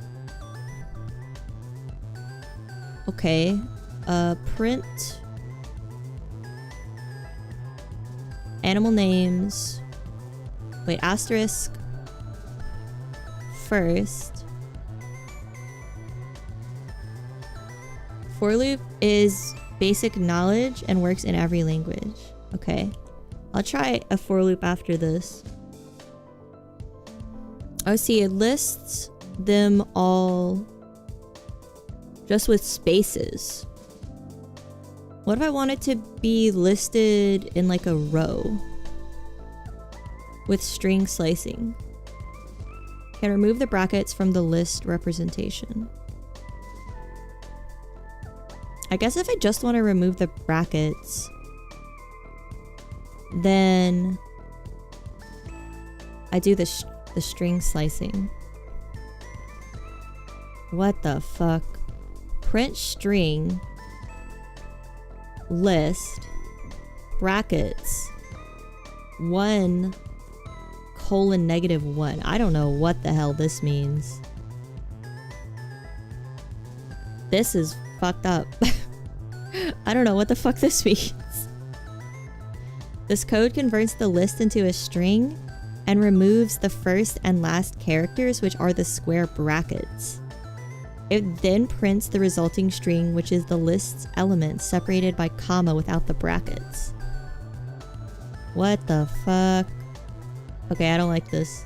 Okay. Print animal names. Wait, asterisk first. For loop is basic knowledge and works in every language. Okay. I'll try a for loop after this. Oh, see, it lists them all just with spaces. What if I want it to be listed in like a row with string slicing? Can remove the brackets from the list representation. I guess if I just want to remove the brackets, then I do the string slicing. What the fuck? Print string list brackets 1:-1. I don't know what the hell this means. This is fucked up. I don't know what the fuck this means. This code converts the list into a string and removes the first and last characters, which are the square brackets. It then prints the resulting string, which is the list's elements separated by comma without the brackets. What the fuck? Okay, I don't like this.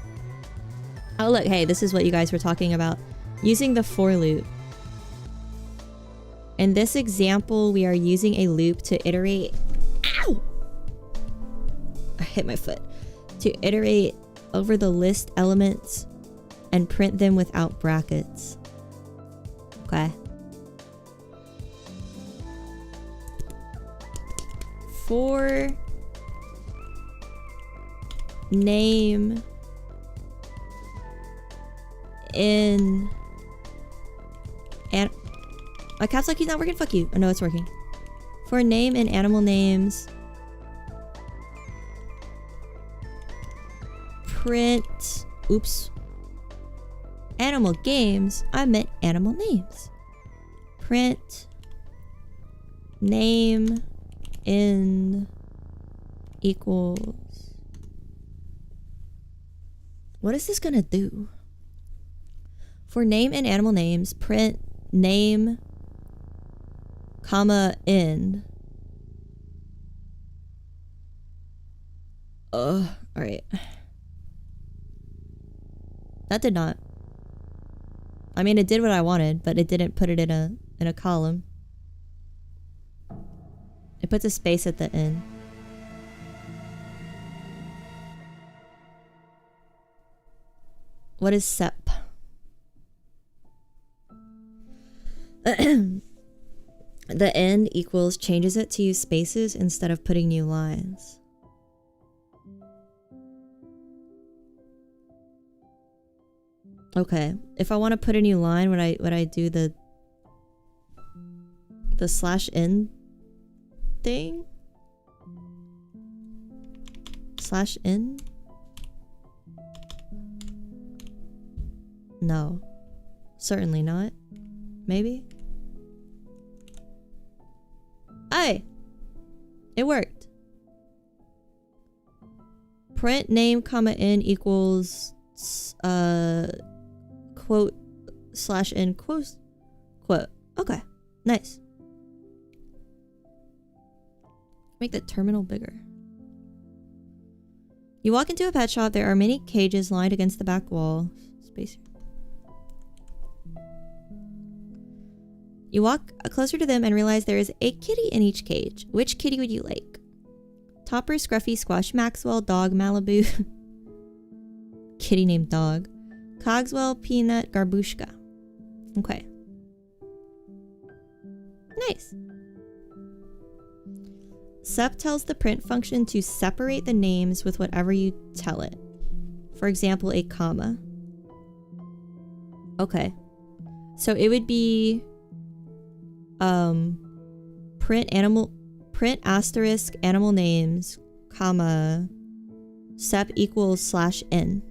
Oh look, hey, this is what you guys were talking about. Using the for loop. In this example, we are using a loop to iterate... Ow! I hit my foot. To iterate over the list elements and print them without brackets. Okay. For name in and my caps lock key's not working. Fuck you. Oh no, it's working. For name in animal names, print. Oops. Animal games. I meant animal names. Print name in equals. What is this gonna do? For name in animal names, print name, comma, in. Alright. That did not. I mean, it did what I wanted, but it didn't put it in a column. It puts a space at the end. What is sep? The end equals changes it to use spaces instead of putting new lines. Okay, if I want to put a new line, would I do the /n thing? /n? No, certainly not. Maybe. Hey, it worked. Print name comma in equals quote /n quote. Okay, nice. Make the terminal bigger. You walk into a pet shop. There are many cages lined against the back wall. Space. You walk closer to them and realize there is a kitty in each cage. Which kitty would you like? Topper, Scruffy, Squash, Maxwell, Dog, Malibu. Kitty named Dog. Cogswell, Peanut, Garbushka. Okay. Nice. Sep tells the print function to separate the names with whatever you tell it. For example, a comma. Okay. So it would be print asterisk animal names, comma, sep equals /n.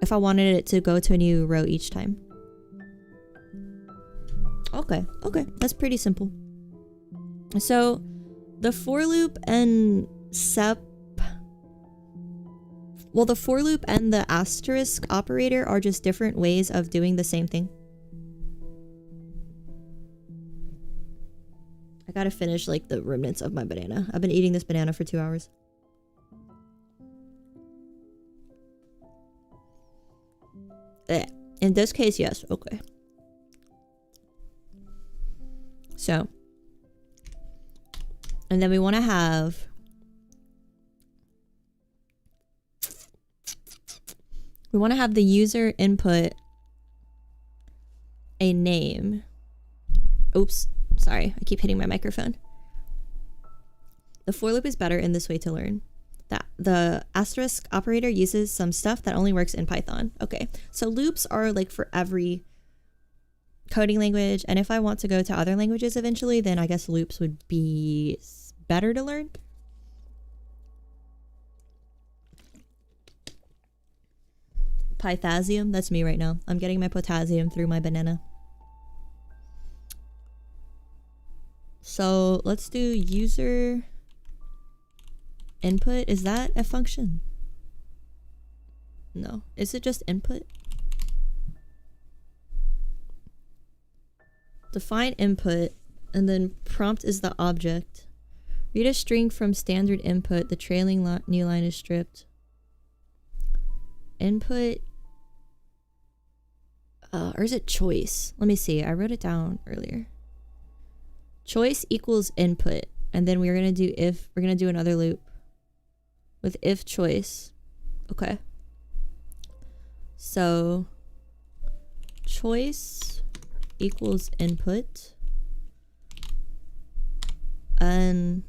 If I wanted it to go to a new row each time. Okay, that's pretty simple. So the for loop and sep, well, the for loop and the asterisk operator are just different ways of doing the same thing. I gotta finish like the remnants of my banana. I've been eating this banana for 2 hours. In this case, yes. Okay. So, and then we want to have the user input a name. Oops, sorry, I keep hitting my microphone. The for loop is better in this way to learn. The asterisk operator uses some stuff that only works in Python. Okay, so loops are like for every coding language, and if I want to go to other languages eventually, then I guess loops would be better to learn. Pythasium, that's me right now. I'm getting my potassium through my banana. So let's do user input. Is that a function? No. Is it just input? Define input, and then prompt is the object. Read a string from standard input. The trailing new line is stripped. Input. Or is it choice? Let me see. I wrote it down earlier. Choice equals input, and then we're gonna do if. We're gonna do another loop with if choice. Okay. So choice equals input, and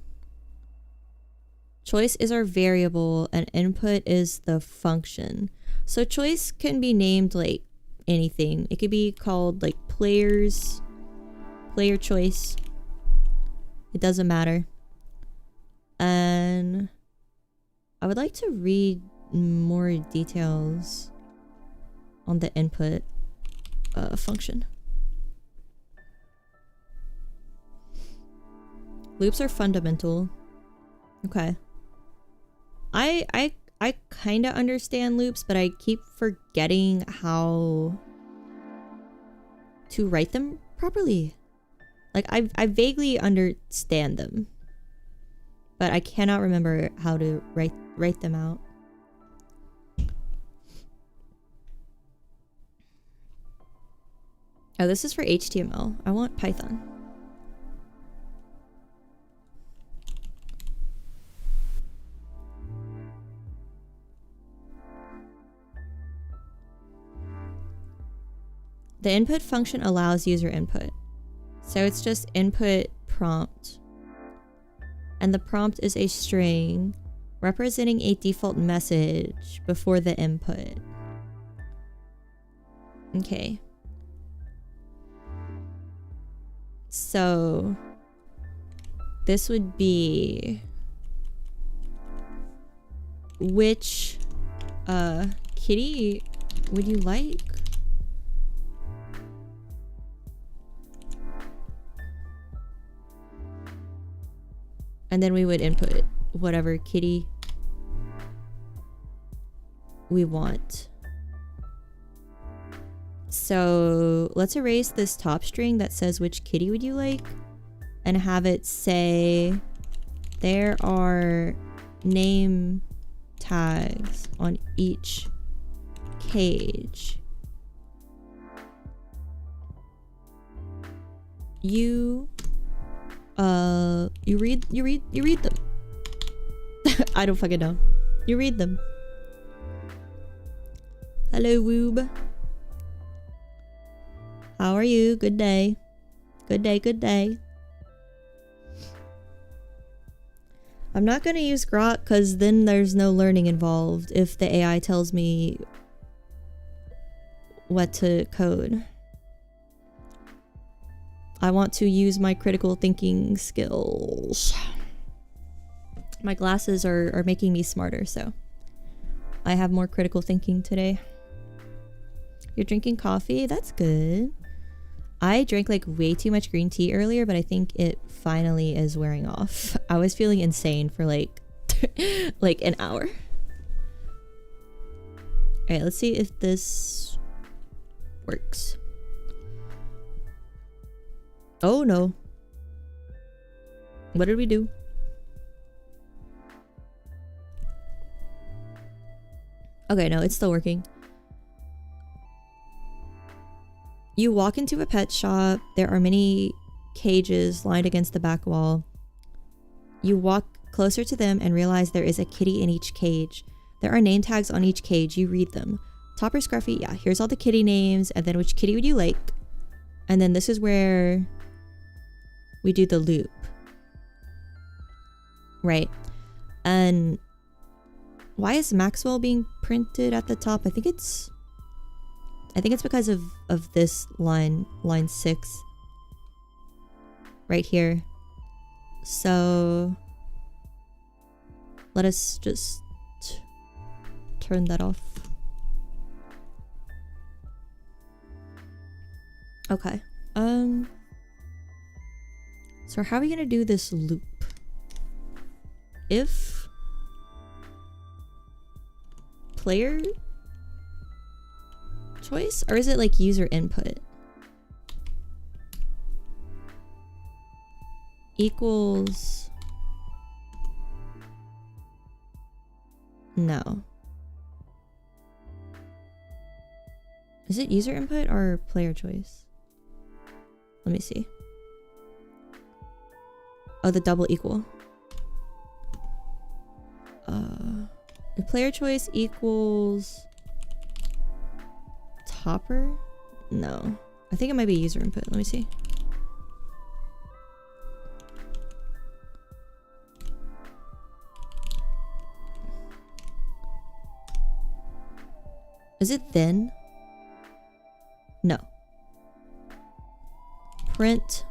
choice is our variable and input is the function. So choice can be named like anything. It could be called like player choice. It doesn't matter. And I would like to read more details on the input function. Loops are fundamental. Okay. I kind of understand loops, but I keep forgetting how to write them properly. Like I vaguely understand them, but I cannot remember how to write them out. Oh, this is for HTML. I want Python. The input function allows user input. So it's just input prompt. And the prompt is a string representing a default message before the input. Okay. So this would be which kitty would you like? And then we would input whatever kitty we want. So let's erase this top string that says which kitty would you like and have it say there are name tags on each cage. You read them. I don't fucking know. You read them. Hello, Woob. How are you? Good day. Good day, good day. I'm not gonna use Grok because then there's no learning involved if the AI tells me what to code. I want to use my critical thinking skills. My glasses are making me smarter, so I have more critical thinking today. You're drinking coffee? That's good. I drank like way too much green tea earlier, but I think it finally is wearing off. I was feeling insane for like like an hour. Alright, let's see if this works. Oh no. What did we do? Okay, no, it's still working. You walk into a pet shop. There are many cages lined against the back wall. You walk closer to them and realize there is a kitty in each cage. There are name tags on each cage. You read them. Topper Scruffy, yeah, here's all the kitty names, and then which kitty would you like? And then this is where we do the loop. Right. And Why is Maxwell being printed at the top? I think it's because of this line 6 right here. So let us just turn that off. Okay. So how are we gonna do this loop? If player choice, or is it like user input equals no? Is it user input or player choice? Let me see. Oh, the double equal. The player choice equals topper? No. I think it might be user input. Let me see. Is it then? No. Print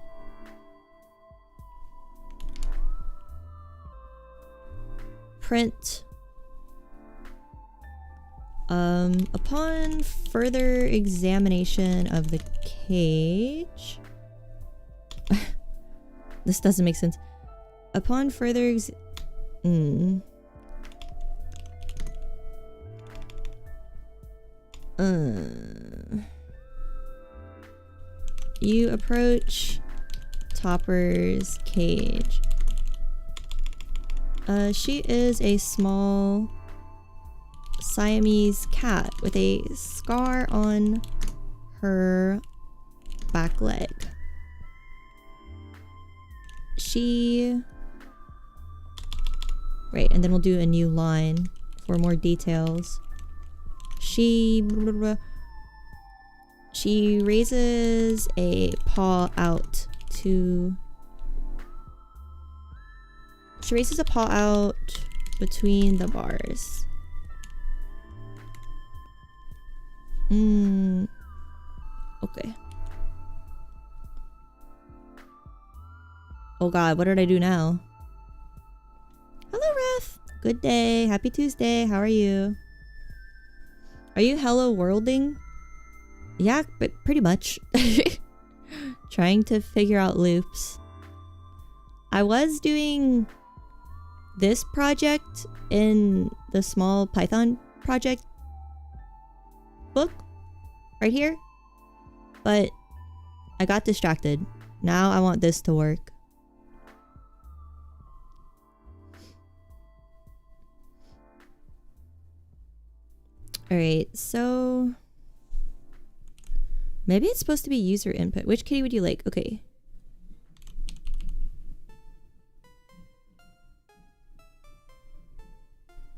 upon further examination of the cage. This doesn't make sense. Upon further you approach Topper's cage. She is a small Siamese cat with a scar on her back leg. Right, and then we'll do a new line for more details. She raises a paw out to... She raises a paw out between the bars. Okay. Oh god, what did I do now? Hello, Ref. Good day. Happy Tuesday. How are you? Are you hello worlding? Yeah, but pretty much. Trying to figure out loops. I was doing this project in the small Python project book right here, but I got distracted. Now I want this to work. Alright, so maybe it's supposed to be user input. Which kitty would you like? Okay.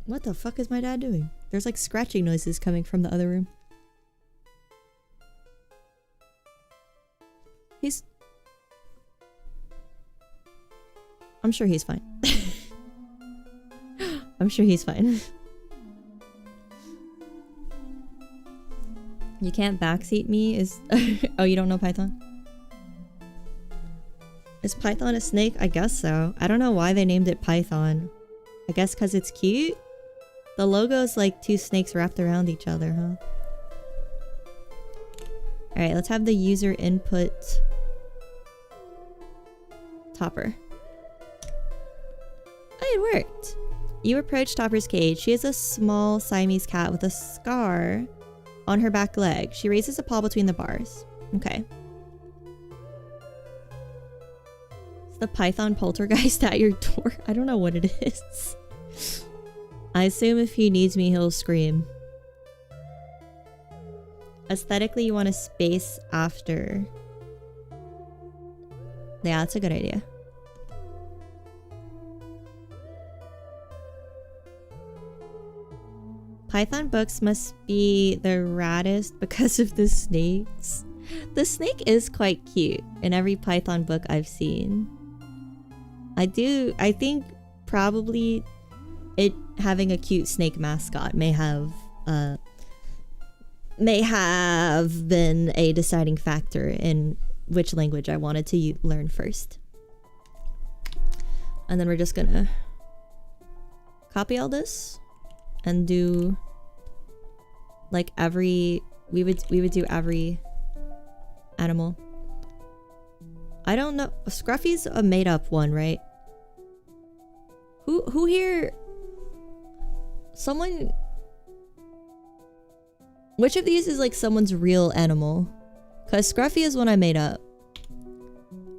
What the fuck is my dad doing? There's like scratching noises coming from the other room. I'm sure he's fine. I'm sure he's fine. You can't backseat me is... Oh, you don't know Python? Is Python a snake? I guess so. I don't know why they named it Python. I guess because it's cute? The logo's like two snakes wrapped around each other, huh? Alright, let's have the user input Topper. Oh, it worked! You approach Topper's cage. She is a small Siamese cat with a scar on her back leg. She raises a paw between the bars. Okay. Is the Python poltergeist at your door? I don't know what it is. I assume if he needs me, he'll scream. Aesthetically, you want a space after. Yeah, that's a good idea. Python books must be the raddest because of the snakes. The snake is quite cute in every Python book I've seen. I think probably it having a cute snake mascot may have been a deciding factor in which language I wanted to learn first. And then we're just gonna copy all this and do like we would do every animal. I don't know. Scruffy's a made up one, right? Who here? Someone. Which of these is like someone's real animal? Cause Scruffy is one I made up.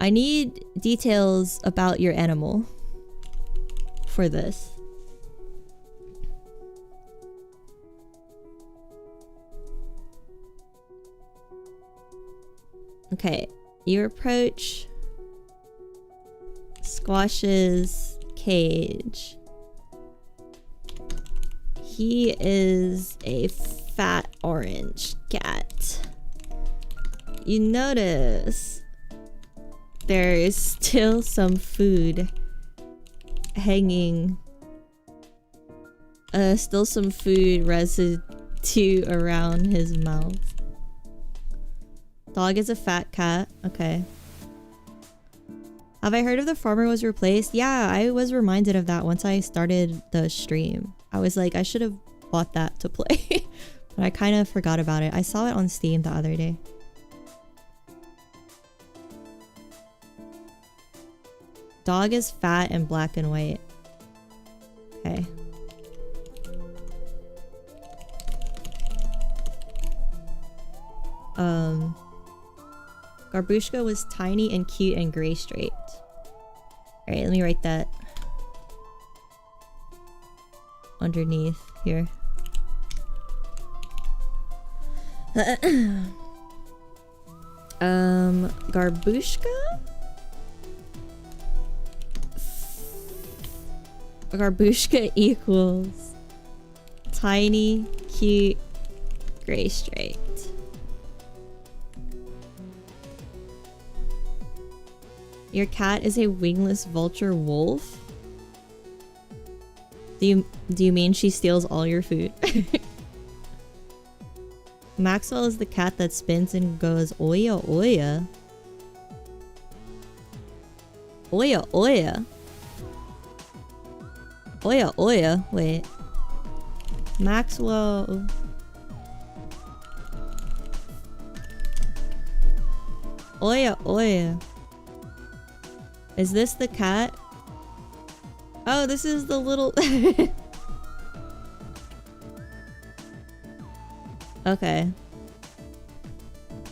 I need details about your animal for this. Okay, you approach Squash's cage. He is a fat orange cat. You notice there is still some food hanging. Still some food residue around his mouth. Dog is a fat cat. Okay. Have I heard of the farmer was replaced? Yeah, I was reminded of that once I started the stream. I was like, I should have bought that to play. But I kind of forgot about it. I saw it on Steam the other day. Dog is fat and black and white. Okay. Garbushka was tiny and cute and gray straight. Alright, let me write that underneath here. Garbushka? Garbushka equals tiny, cute, gray straight. Your cat is a wingless vulture wolf? Do you mean she steals all your food? Maxwell is the cat that spins and goes oya oya. Oya oya. Oya oya. Wait. Maxwell. Oya oya. Is this the cat? Oh, this is the little... Okay.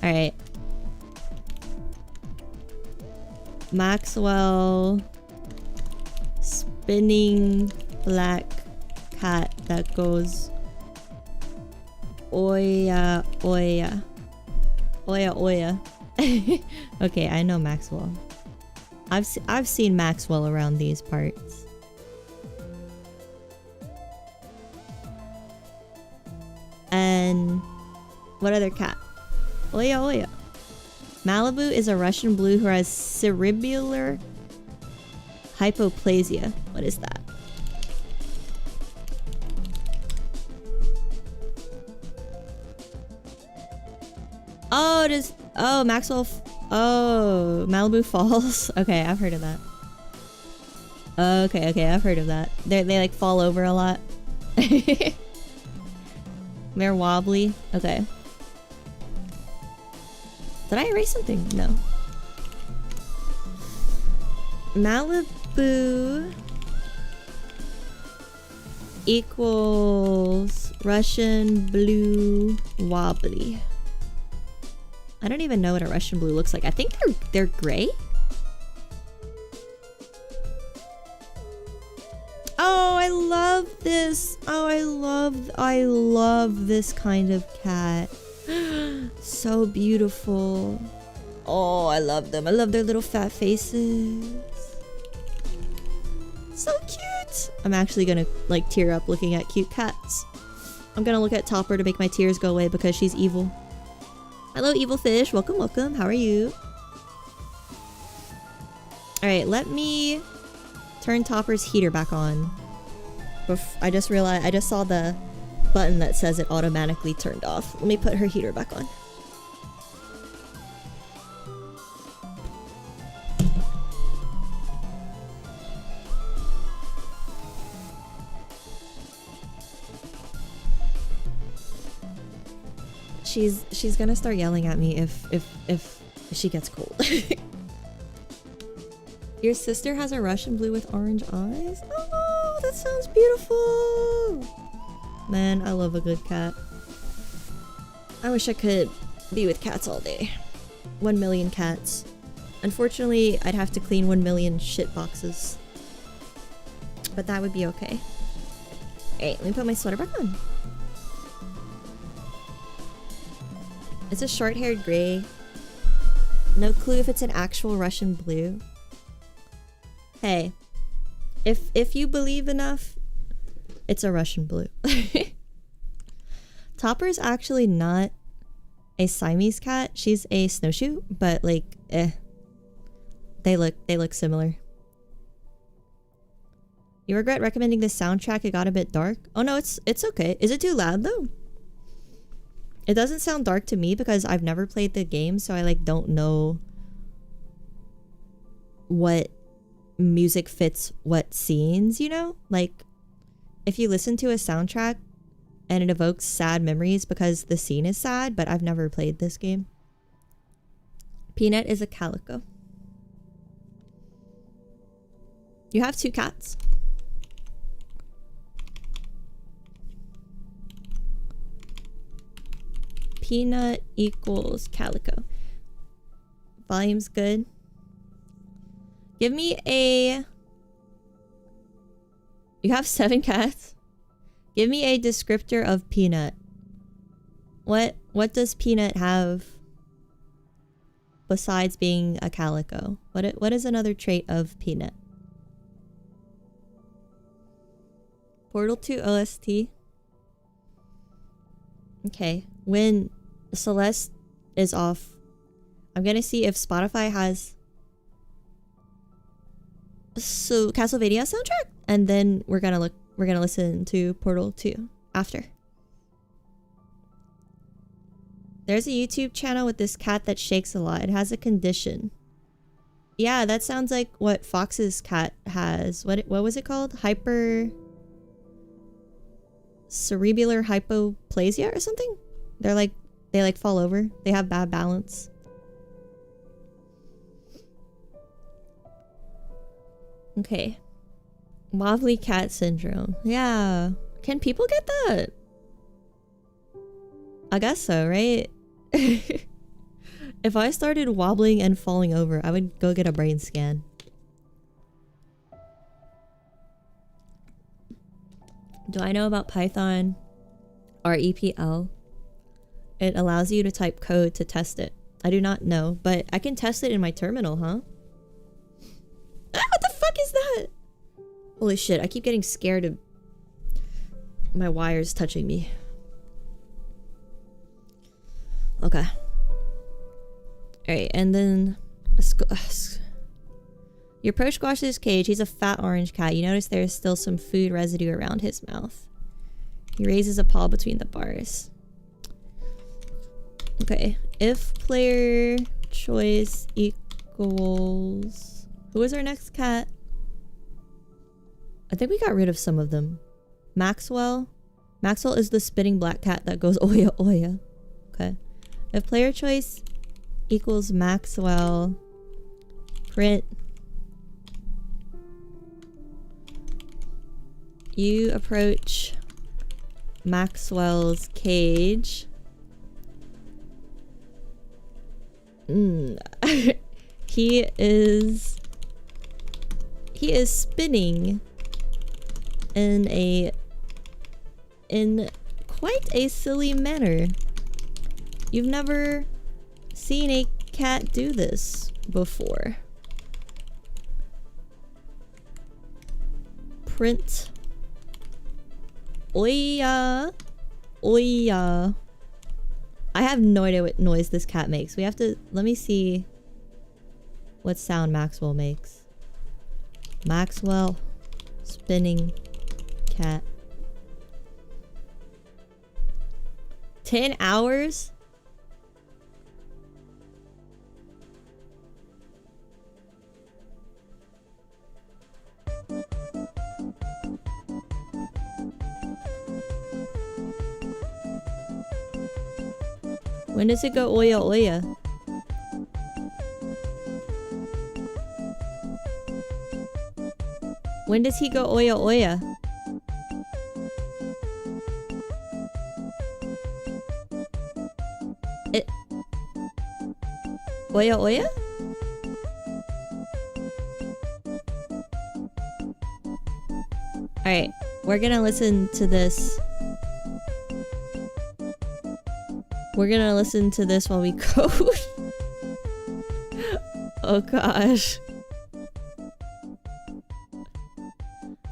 Alright. Maxwell... spinning black cat that goes... Oya, oya. Oya, oya. Okay, I know Maxwell. I've seen Maxwell around these parts. And what other cat? Oya oya. Malibu is a Russian blue who has cerebellar hypoplasia. What is that? Oh, Maxwell. Oh, Malibu Falls. Okay, I've heard of that. Okay, I've heard of that. They like fall over a lot. They're wobbly. Okay. Did I erase something? No. Malibu equals Russian blue wobbly. I don't even know what a Russian blue looks like. I think they're gray. Oh, I love this. Oh, I love this kind of cat. So beautiful. Oh, I love them. I love their little fat faces. So cute. I'm actually gonna like tear up looking at cute cats. I'm gonna look at Topper to make my tears go away because she's evil. Hello, evil fish. Welcome, welcome. How are you? Alright, let me turn Topper's heater back on. I just realized, I just saw the button that says it automatically turned off. Let me put her heater back on. She's gonna start yelling at me if she gets cold. Your sister has a Russian blue with orange eyes? Oh, that sounds beautiful! Man, I love a good cat. I wish I could be with cats all day. 1 million cats. Unfortunately, I'd have to clean 1 million shit boxes. But that would be okay. Alright, let me put my sweater back on. It's a short-haired gray. No clue if it's an actual Russian blue. Hey, if you believe enough, it's a Russian blue. Topper's actually not a Siamese cat. She's a snowshoe, but like, they look similar. You regret recommending this soundtrack? It got a bit dark. Oh no, it's okay. Is it too loud though? It doesn't sound dark to me because I've never played the game, so I like don't know what music fits what scenes, you know? Like, if you listen to a soundtrack and it evokes sad memories because the scene is sad, but I've never played this game. Peanut is a calico. You have 2 cats. Peanut equals calico. Volume's good. Give me a... You have 7 cats? Give me a descriptor of Peanut. What does Peanut have besides being a calico? What is another trait of Peanut? Portal 2 OST. Okay. When Celeste is off, I'm gonna see if Spotify has Castlevania soundtrack, and then we're gonna listen to Portal 2 after. There's a YouTube channel with this cat that shakes a lot. It has a condition. Yeah, that sounds like what Fox's cat has. What was it called? Cerebellar hypoplasia or something? They like fall over. They have bad balance. Okay. Wobbly cat syndrome. Yeah. Can people get that? I guess so, right? If I started wobbling and falling over, I would go get a brain scan. Do I know about Python REPL? It allows you to type code to test it. I do not know, but I can test it in my terminal, huh? Ah, what the fuck is that? Holy shit, I keep getting scared of my wires touching me. Okay. Alright, and then... You approach Squash's cage. He's a fat orange cat. You notice there's still some food residue around his mouth. He raises a paw between the bars. Okay. If player choice equals... Who is our next cat? I think we got rid of some of them. Maxwell? Maxwell is the spitting black cat that goes oya oya. Okay. If player choice equals Maxwell, print... You approach Maxwell's cage. He is spinning in quite a silly manner. You've never seen a cat do this before. Print Oya. Oya. I have no idea what noise this cat makes. We have to... Let me see what sound Maxwell makes. Maxwell spinning cat. 10 hours? When does it go Oya Oya? When does he go Oya Oya? Oya Oya? Alright, we're gonna listen to this. We're gonna listen to this while we code. Oh gosh.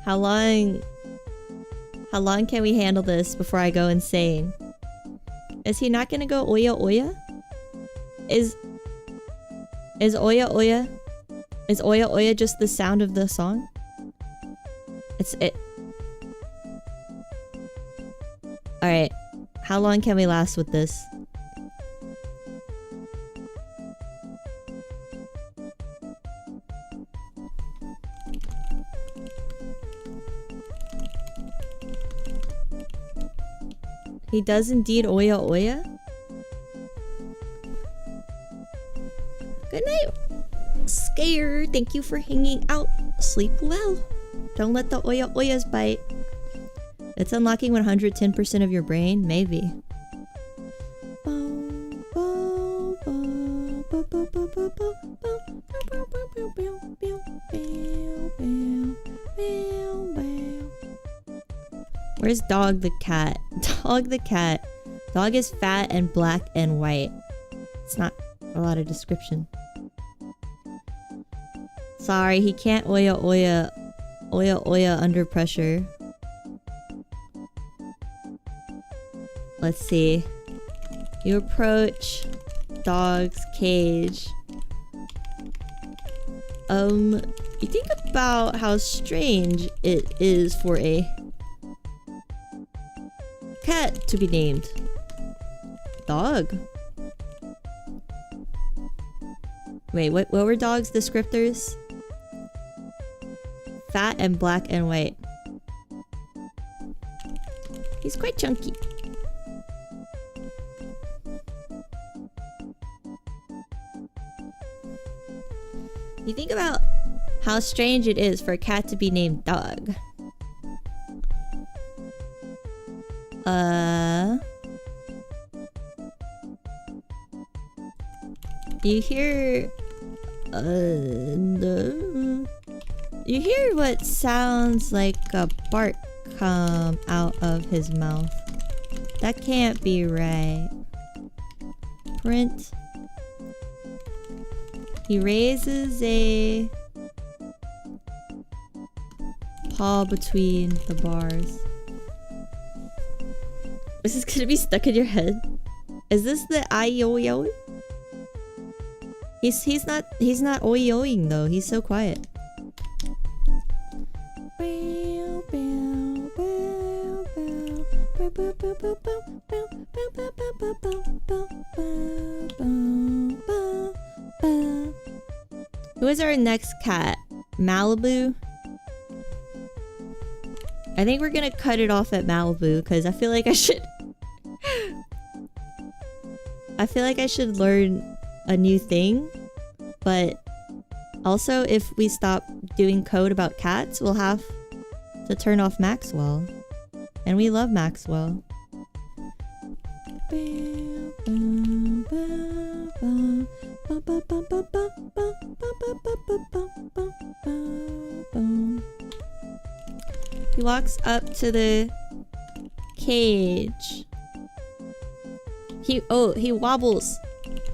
How long can we handle this before I go insane? Is he not gonna go Oya Oya? Is Oya Oya? Is Oya Oya just the sound of the song? Alright. How long can we last with this? He does indeed Oya Oya? Good night, Scare. Thank you for hanging out. Sleep well. Don't let the Oya Oyas bite. It's unlocking 110% of your brain? Maybe. Where's Dog the cat? Dog the cat. Dog is fat and black and white. It's not a lot of description. Sorry, he can't Oya Oya under pressure. Let's see. You approach Dog's cage. You think about how strange it is for a cat to be named Dog. Wait, what were Dog's descriptors? Fat and black and white. He's quite chunky. You think about how strange it is for a cat to be named Dog. You hear what sounds like a bark come out of his mouth. That can't be right. Print. He raises a paw between the bars. This is gonna be stuck in your head. Is this the I-yo-yo? He's not oi-yoing though. He's so quiet. Who is our next cat? Malibu? I think we're gonna cut it off at Malibu because I feel like I should learn a new thing, but also if we stop doing code about cats, we'll have to turn off Maxwell. And we love Maxwell. He walks up to the cage. He wobbles.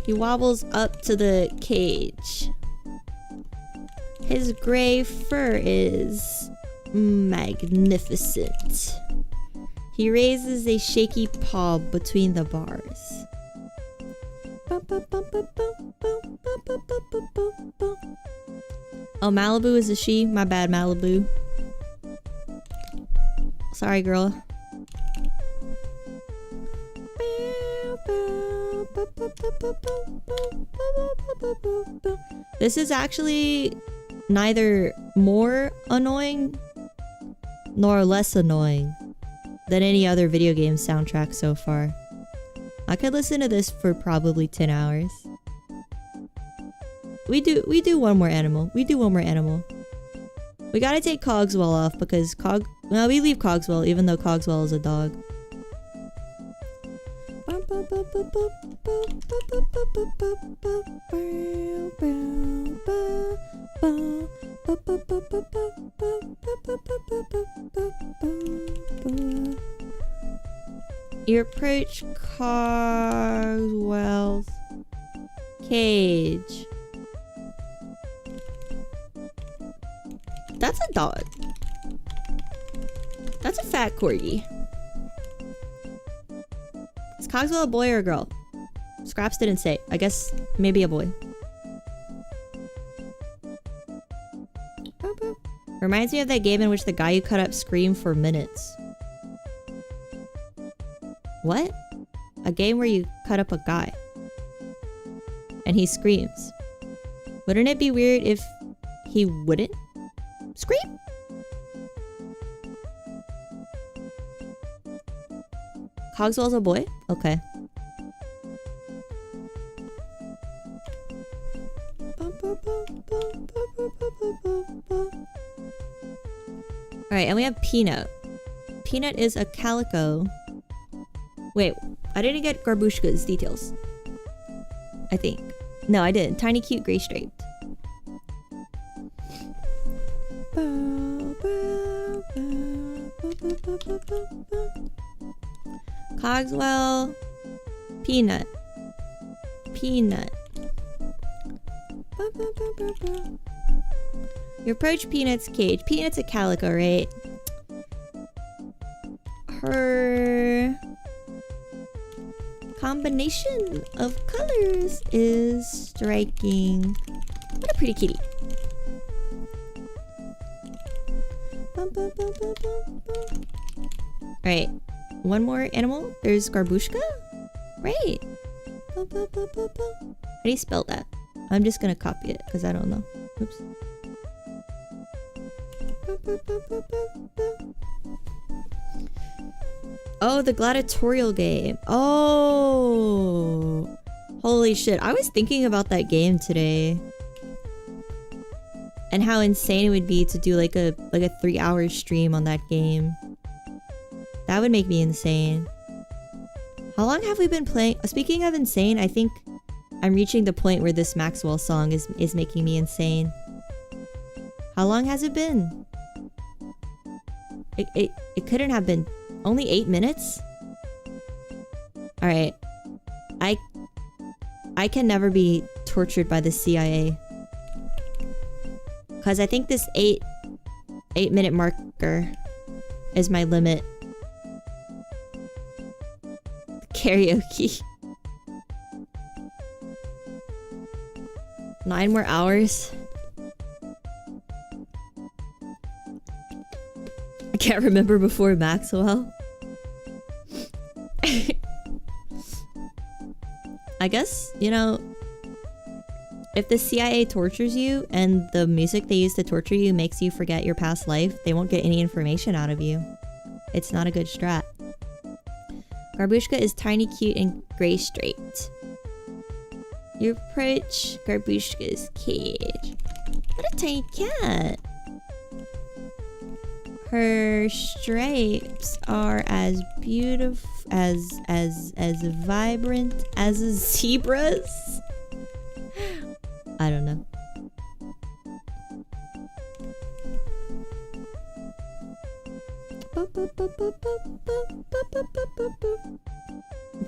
He wobbles up to the cage. His gray fur is magnificent. He raises a shaky paw between the bars. Oh, Malibu is a she? My bad, Malibu. Sorry, girl. This is actually neither more annoying nor less annoying than any other video game soundtrack so far. I could listen to this for probably 10 hours. We do one more animal. We do one more animal. We gotta take Cogswell off because well, we leave Cogswell even though Cogswell is a dog. You approach Cogswell's cage. That's a dog. That's a fat corgi. Is Cogswell a boy or a girl? Scraps didn't say. I guess maybe a boy. Reminds me of that game in which the guy you cut up screamed for minutes. What? A game where you cut up a guy. And he screams. Wouldn't it be weird if he wouldn't scream? Cogswell's a boy? Okay. Alright, and we have Peanut. Peanut is a calico. Wait, I didn't get Garbushka's details. I think. No, I didn't. Tiny, cute, gray striped. Cogswell. Peanut. Peanut. You approach Peanut's cage. Peanut's a calico, right? Her combination of colors is striking. What a pretty kitty. Alright, one more animal. There's Garbushka. Right. How do you spell that? I'm just gonna copy it because I don't know. Oops. Oh, the gladiatorial game. Oh, holy shit. I was thinking about that game today. And how insane it would be to do like a 3-hour stream on that game. That would make me insane. How long have we been playing? Speaking of insane, I think I'm reaching the point where this Maxwell song is making me insane. How long has it been? It couldn't have been only 8 minutes? Alright. I can never be tortured by the CIA. Cause I think this 8-minute marker is my limit. Karaoke. 9 more hours. I can't remember before Maxwell. I guess, you know, if the CIA tortures you and the music they use to torture you makes you forget your past life, they won't get any information out of you. It's not a good strat. Garbushka is tiny, cute, and gray striped. You approach Garbushka's cage. What a tiny cat! Her stripes are as beautiful, as vibrant as a zebra's. I don't know.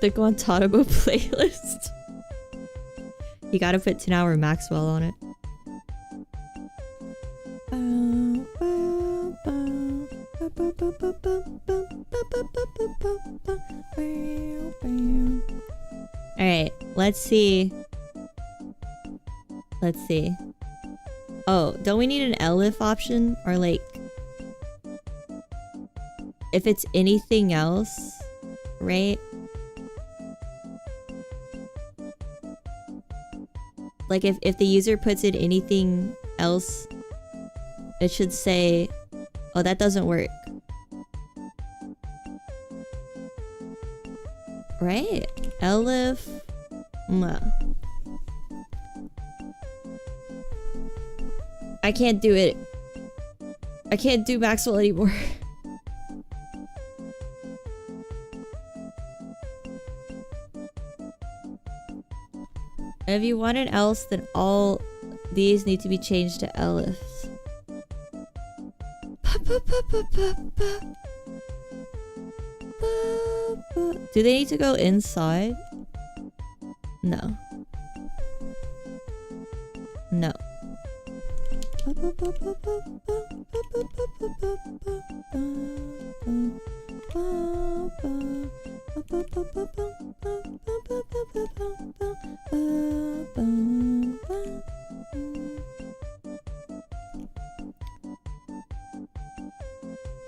The Guantanamo playlist. You gotta put 10-hour Maxwell on it. Alright, let's see. Let's see. Oh, don't we need an Elif option? Or like... if it's anything else, right? Like if the user puts in anything else, it should say, oh, that doesn't work. Right? Elif. I can't do it. I can't do Maxwell anymore. If you want an else, then all these need to be changed to Elif's. Do they need to go inside? No. No.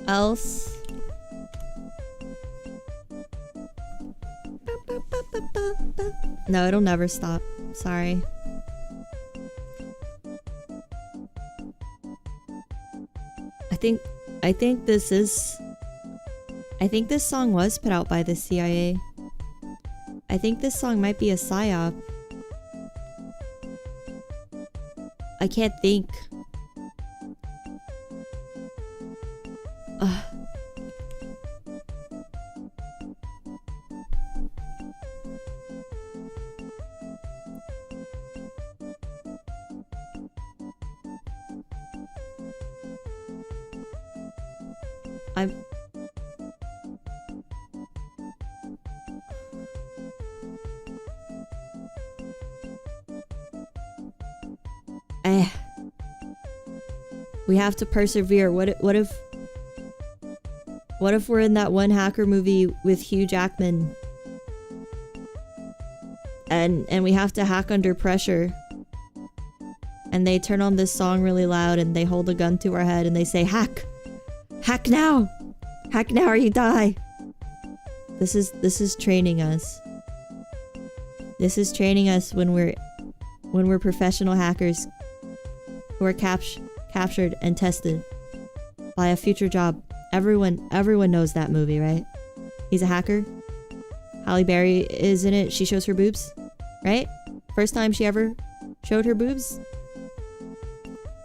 Else. No, it'll never stop. Sorry. I think this song was put out by the CIA. I think this song might be a psyop. I can't think. We have to persevere. What if we're in that one hacker movie with Hugh Jackman and we have to hack under pressure, and they turn on this song really loud and they hold a gun to our head and they say, hack now, hack now or you die. This is training us. This is training us when we're professional hackers who are captured and tested by a future job. Everyone knows that movie, right? He's a hacker. Halle Berry is in it. She shows her boobs, right? First time she ever showed her boobs.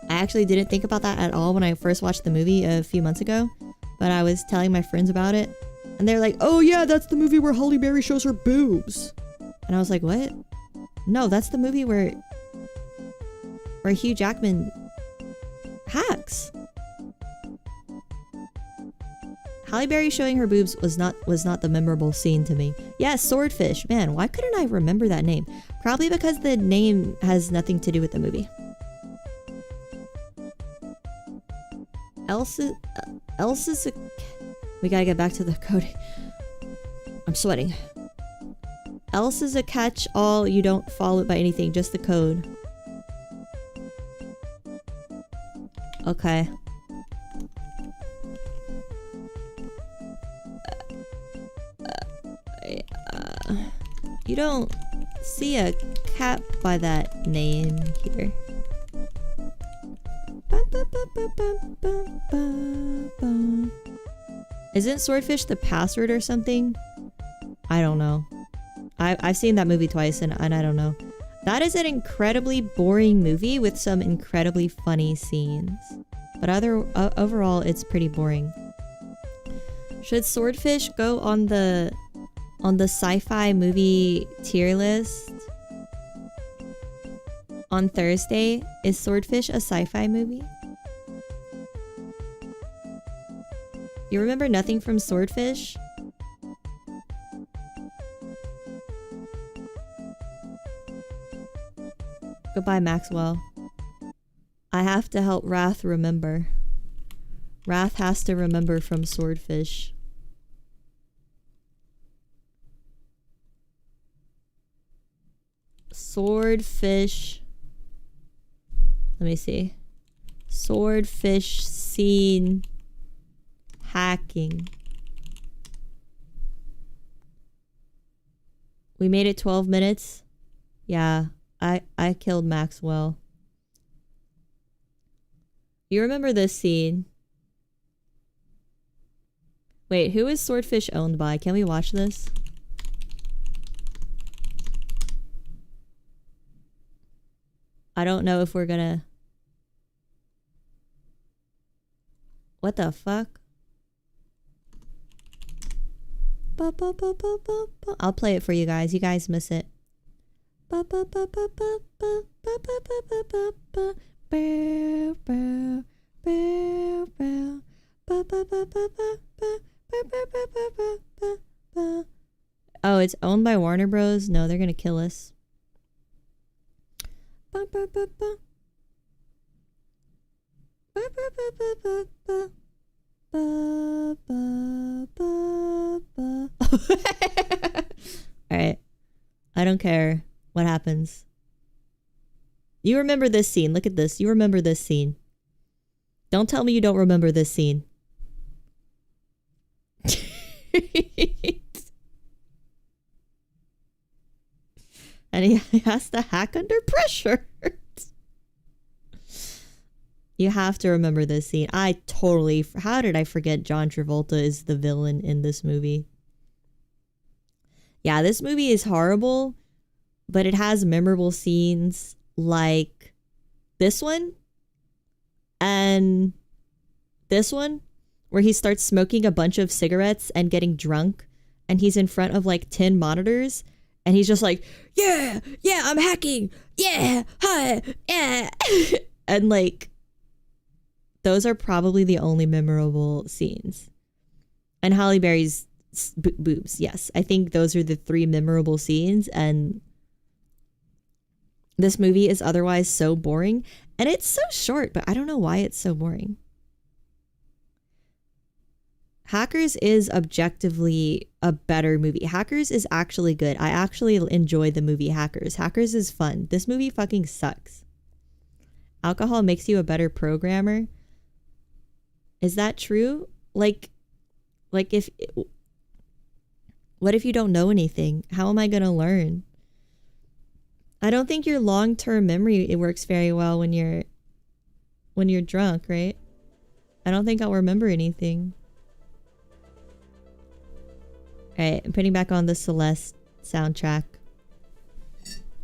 I actually didn't think about that at all when I first watched the movie a few months ago, but I was telling my friends about it and they're like, oh yeah, that's the movie where Halle Berry shows her boobs. And I was like, what? No, that's the movie where Hugh Jackman hacks. Halle Berry showing her boobs was not the memorable scene to me. Yes, Swordfish. Man, why couldn't I remember that name? Probably because the name has nothing to do with the movie. Else is a... We gotta get back to the coding. I'm sweating. Else is a catch-all. You don't follow it by anything, just the code. Okay. You don't see a cat by that name here. Isn't Swordfish the password or something? I don't know. I've seen that movie twice and I don't know. That is an incredibly boring movie with some incredibly funny scenes. But overall, it's pretty boring. Should Swordfish go on the sci-fi movie tier list on Thursday? Is Swordfish a sci-fi movie? You remember nothing from Swordfish? Goodbye, Maxwell. I have to help Wrath remember. Wrath has to remember from Swordfish. Swordfish. Let me see. Swordfish scene hacking. We made it 12 minutes. Yeah, I killed Maxwell. You remember this scene? Wait, who is Swordfish owned by? Can we watch this? I don't know if we're gonna... What the fuck? I'll play it for you guys. You guys miss it. Oh, it's owned by Warner Bros. No, they're gonna kill us. Alright. I don't care what happens. You remember this scene. Look at this. You remember this scene. Don't tell me you don't remember this scene. And he has to hack under pressure. You have to remember this scene. I totally... How did I forget John Travolta is the villain in this movie? Yeah, this movie is horrible, but it has memorable scenes like this one and this one where he starts smoking a bunch of cigarettes and getting drunk, and he's in front of like 10 monitors and he's just like, yeah, I'm hacking. Yeah, hi, yeah. And like, those are probably the only memorable scenes. And Halle Berry's boobs, yes. I think those are the 3 memorable scenes, and this movie is otherwise so boring. And it's so short, but I don't know why it's so boring. Hackers is objectively a better movie. Hackers is actually good. I actually enjoy the movie Hackers. Hackers is fun. This movie fucking sucks. Alcohol makes you a better programmer. Is that true? Like if... What if you don't know anything? How am I gonna learn? I don't think your long-term memory, it works very well when you're drunk, right? I don't think I'll remember anything. Alright, I'm putting back on the Celeste soundtrack.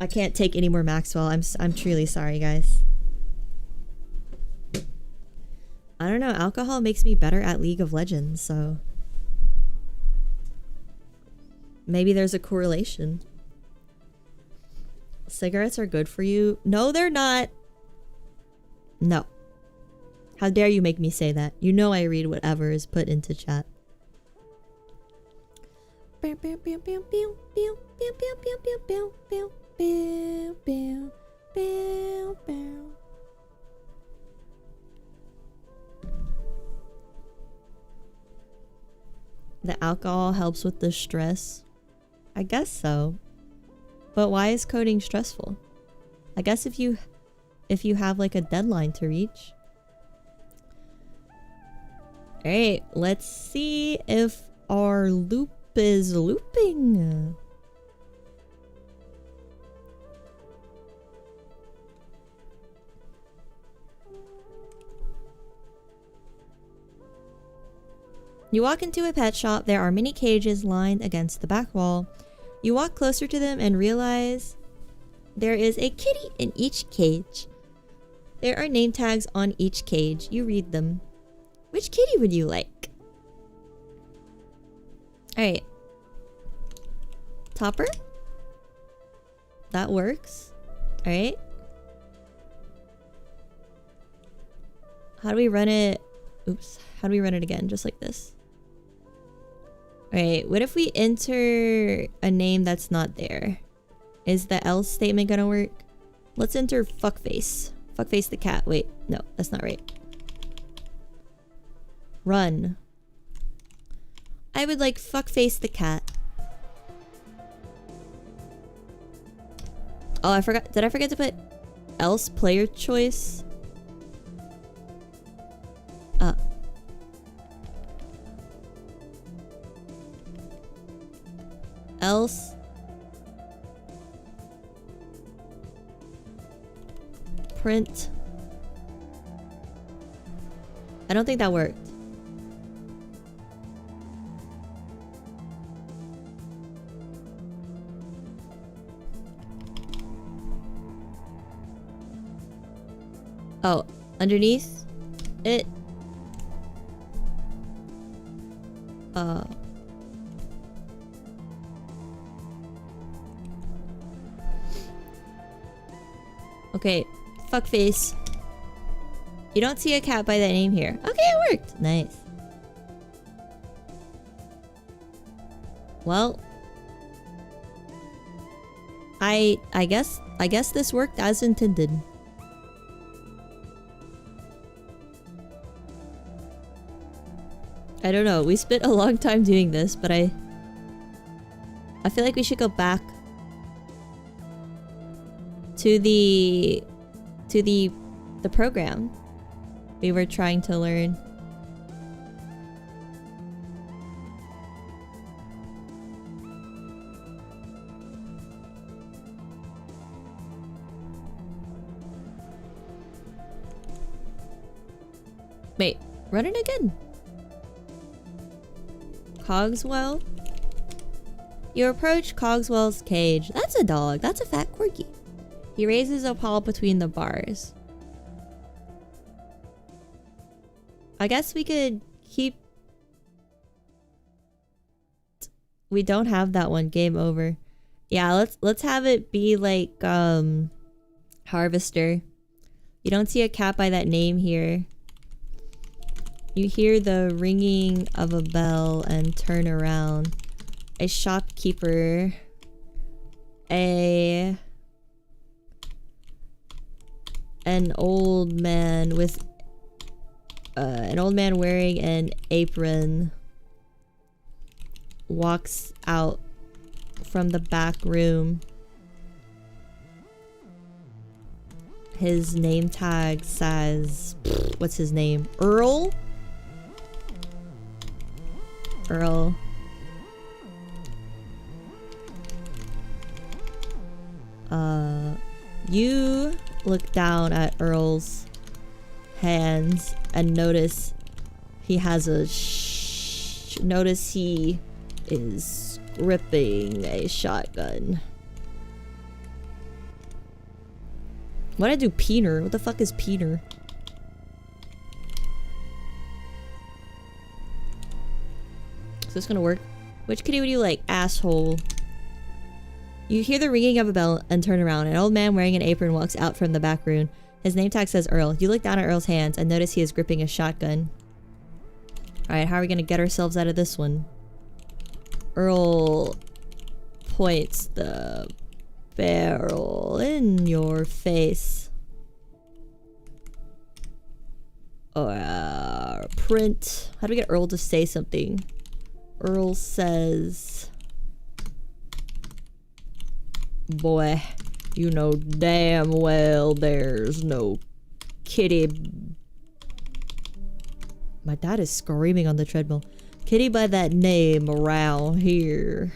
I can't take any more Maxwell. I'm truly sorry, guys. I don't know, alcohol makes me better at League of Legends, so... Maybe there's a correlation. Cigarettes are good for you. No, they're not. No. How dare you make me say that? You know I read whatever is put into chat. The alcohol helps with the stress. I guess so. But why is coding stressful? I guess if you have like a deadline to reach. Alright, let's see if our loop is looping. You walk into a pet shop. There are many cages lined against the back wall. You walk closer to them and realize there is a kitty in each cage. There are name tags on each cage. You read them. Which kitty would you like? Alright. Topper? That works. Alright. How do we run it? Oops. How do we run it again? Just like this. Alright, what if we enter a name that's not there? Is the else statement gonna work? Let's enter fuckface. Fuckface the cat. Wait, no, that's not right. Run. I would like fuckface the cat. Oh, I forgot. Did I forget to put else player choice? Else print. I don't think that worked. Oh, underneath it. Okay, fuckface. You don't see a cat by that name here. Okay, it worked. Nice. Well, I guess this worked as intended. I don't know. We spent a long time doing this, but I feel like we should go back to the program we were trying to learn. Wait, run it again. Cogswell? You approach Cogswell's cage. That's a dog. That's a fat corgi. He raises a paw between the bars. I guess we could keep... We don't have that one. Game over. Yeah, let's have it be like Harvester. You don't see a cat by that name here. You hear the ringing of a bell and turn around. A shopkeeper. An old man with an old man wearing an apron walks out from the back room. His name tag says, what's his name? Earl? Earl. You look down at Earl's hands and notice he has a notice he is gripping a shotgun. Why'd I do Peener? What the fuck is Peener? Is this gonna work? Which kitty would you like, asshole? You hear the ringing of a bell and turn around. An old man wearing an apron walks out from the back room. His name tag says Earl. You look down at Earl's hands and notice he is gripping a shotgun. Alright, how are we gonna get ourselves out of this one? Earl points the barrel in your face. Or print. How do we get Earl to say something? Earl says... Boy, you know damn well there's no kitty. My dad is screaming on the treadmill. Kitty by that name around here.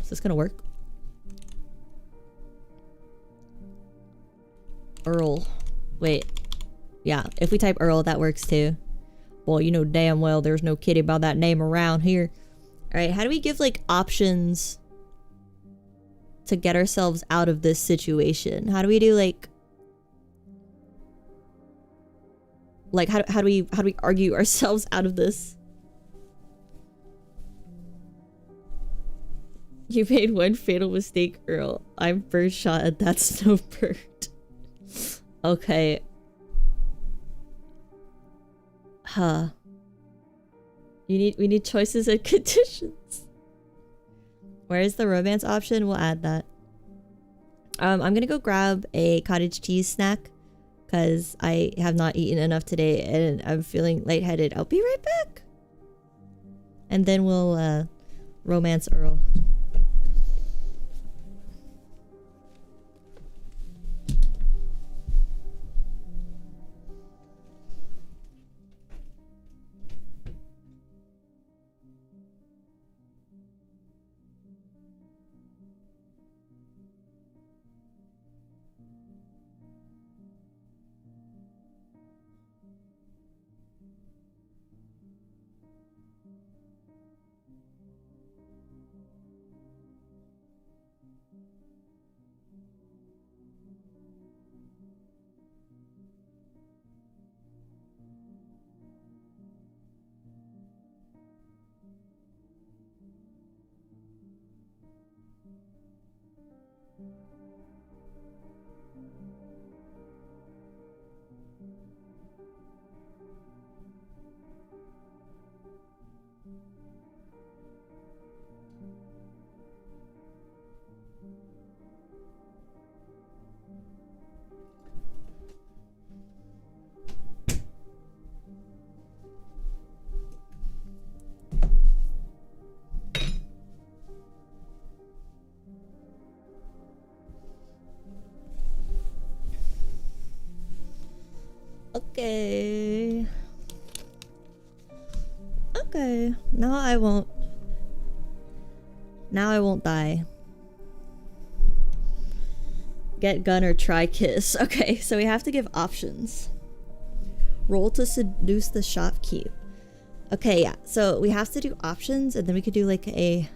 Is this gonna work? Earl. Wait. Yeah, if we type Earl, that works too. Well, you know damn well there's no kitty by that name around here. Alright, how do we give like options to get ourselves out of this situation? How do we do like how do we argue ourselves out of this? You made one fatal mistake, Earl. I'm first shot at that snowbird. Okay. Huh. We need choices and conditions. Where is the romance option? We'll add that. I'm gonna go grab a cottage cheese snack because I have not eaten enough today and I'm feeling lightheaded. I'll be right back. And then we'll romance Earl. Okay. Okay. Now I won't die. Get gun or try kiss. Okay, so we have to give options. Roll to seduce the shopkeep. Okay, yeah. So we have to do options and then we could do like a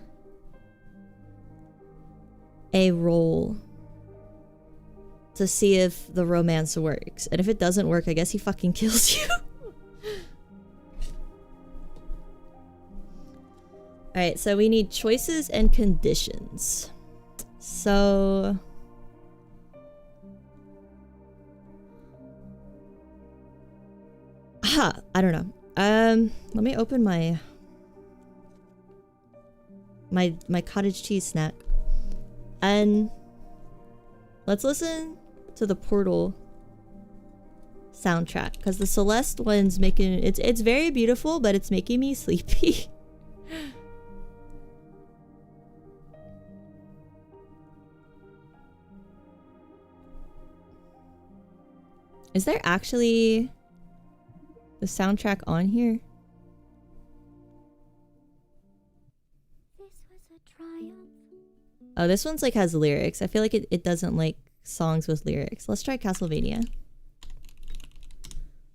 roll to see if the romance works. And if it doesn't work, I guess he fucking kills you. Alright, so we need choices and conditions. So... I don't know. Let me open my cottage cheese snack. And let's listen to the Portal soundtrack, because the Celeste one's making it's very beautiful, but it's making me sleepy. Is there actually the soundtrack on here? This was a triumph. Oh, this one's like has lyrics. I feel like it doesn't like songs with lyrics. Let's try Castlevania.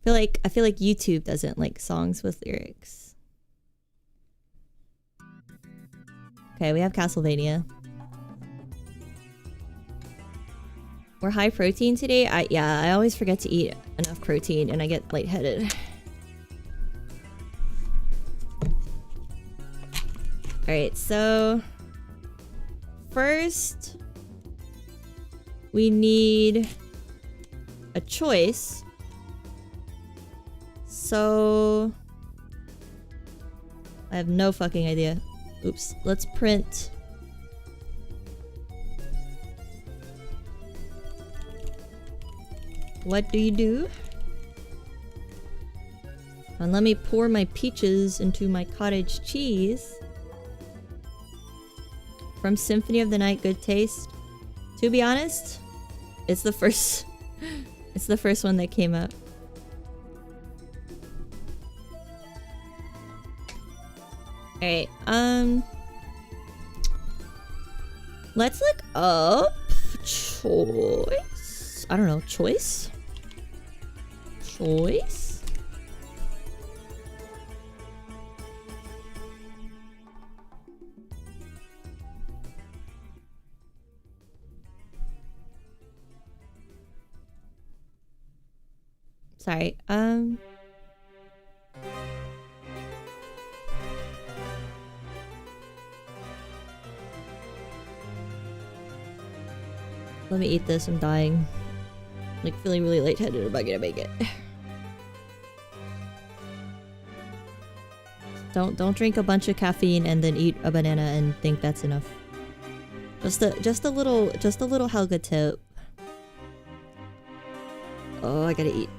I feel like YouTube doesn't like songs with lyrics. Okay, we have Castlevania. We're high protein today. I always forget to eat enough protein and I get lightheaded. Alright, so first we need a choice. So I have no fucking idea. Oops. Let's print. What do you do? And let me pour my peaches into my cottage cheese. From Symphony of the Night, good taste. To be honest, it's the first one that came up. Alright, let's look up choice. I don't know, choice? Choice? Sorry, let me eat this, I'm dying. Like feeling really lightheaded, am I gonna make it? Don't drink a bunch of caffeine and then eat a banana and think that's enough. Just a little Helga tip. Oh, I gotta eat.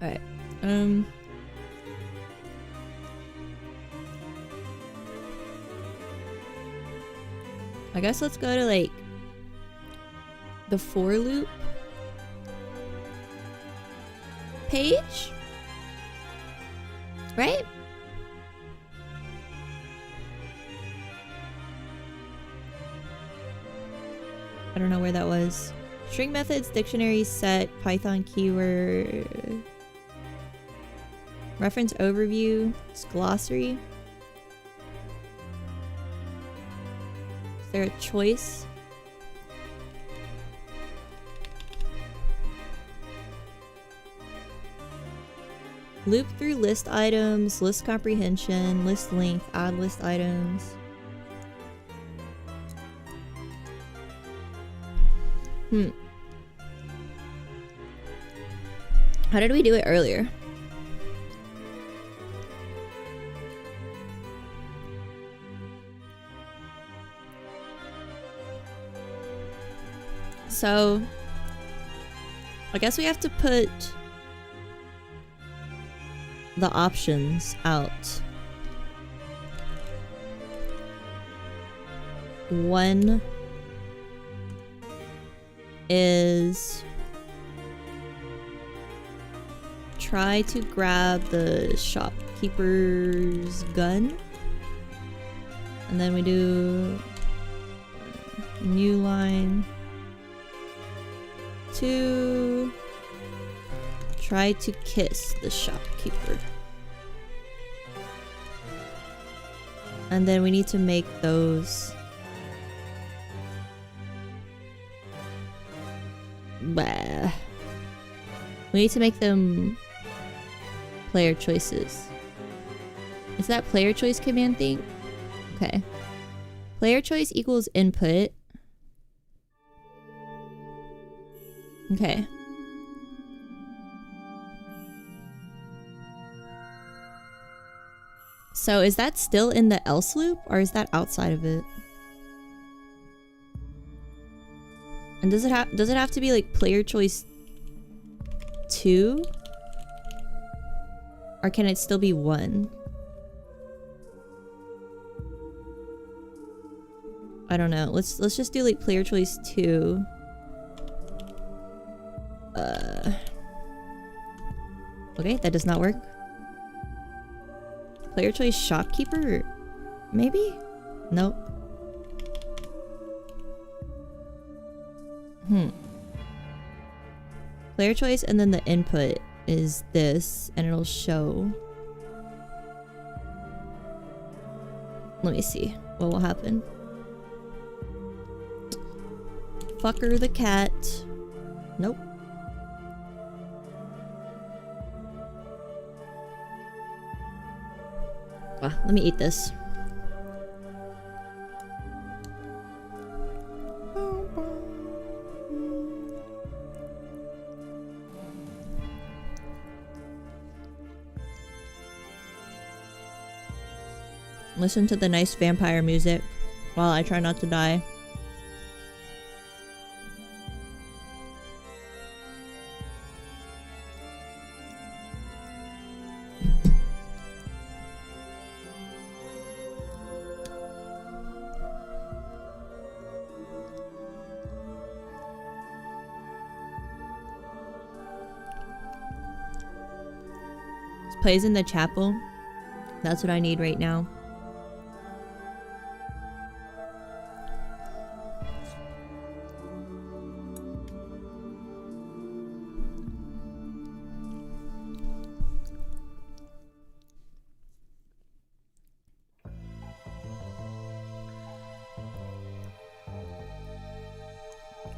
Alright. I guess let's go to like the for loop page, right? I don't know where that was. String methods, dictionary, set, Python keyword, reference overview, it's glossary. Is there a choice? Loop through list items, list comprehension, list length, add list items. How did we do it earlier? So, I guess we have to put the options out. One is try to grab the shopkeeper's gun. And then we do new line 2. Try to kiss the shopkeeper. And then we need to make those. Bah. We need to make them player choices. Is that player choice command thing? Okay. Player choice equals input. Okay. So is that still in the else loop or is that outside of it? And does it have to be like player choice 2? Or can it still be 1? I don't know. Let's just do like player choice 2. Okay, that does not work. Player choice shopkeeper? Maybe? Nope. Player choice and then the input is this and it'll show. Let me see what will happen. Fucker the cat. Nope. Ah, let me eat this. Listen to the nice vampire music while I try not to die. Plays in the chapel. That's what I need right now.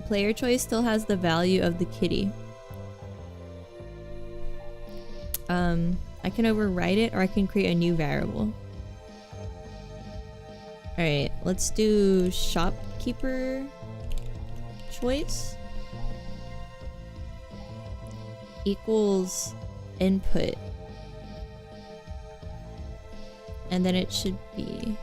Player choice still has the value of the kitty. I can overwrite it or I can create a new variable. Alright, let's do shopkeeper choice equals input. And then it should be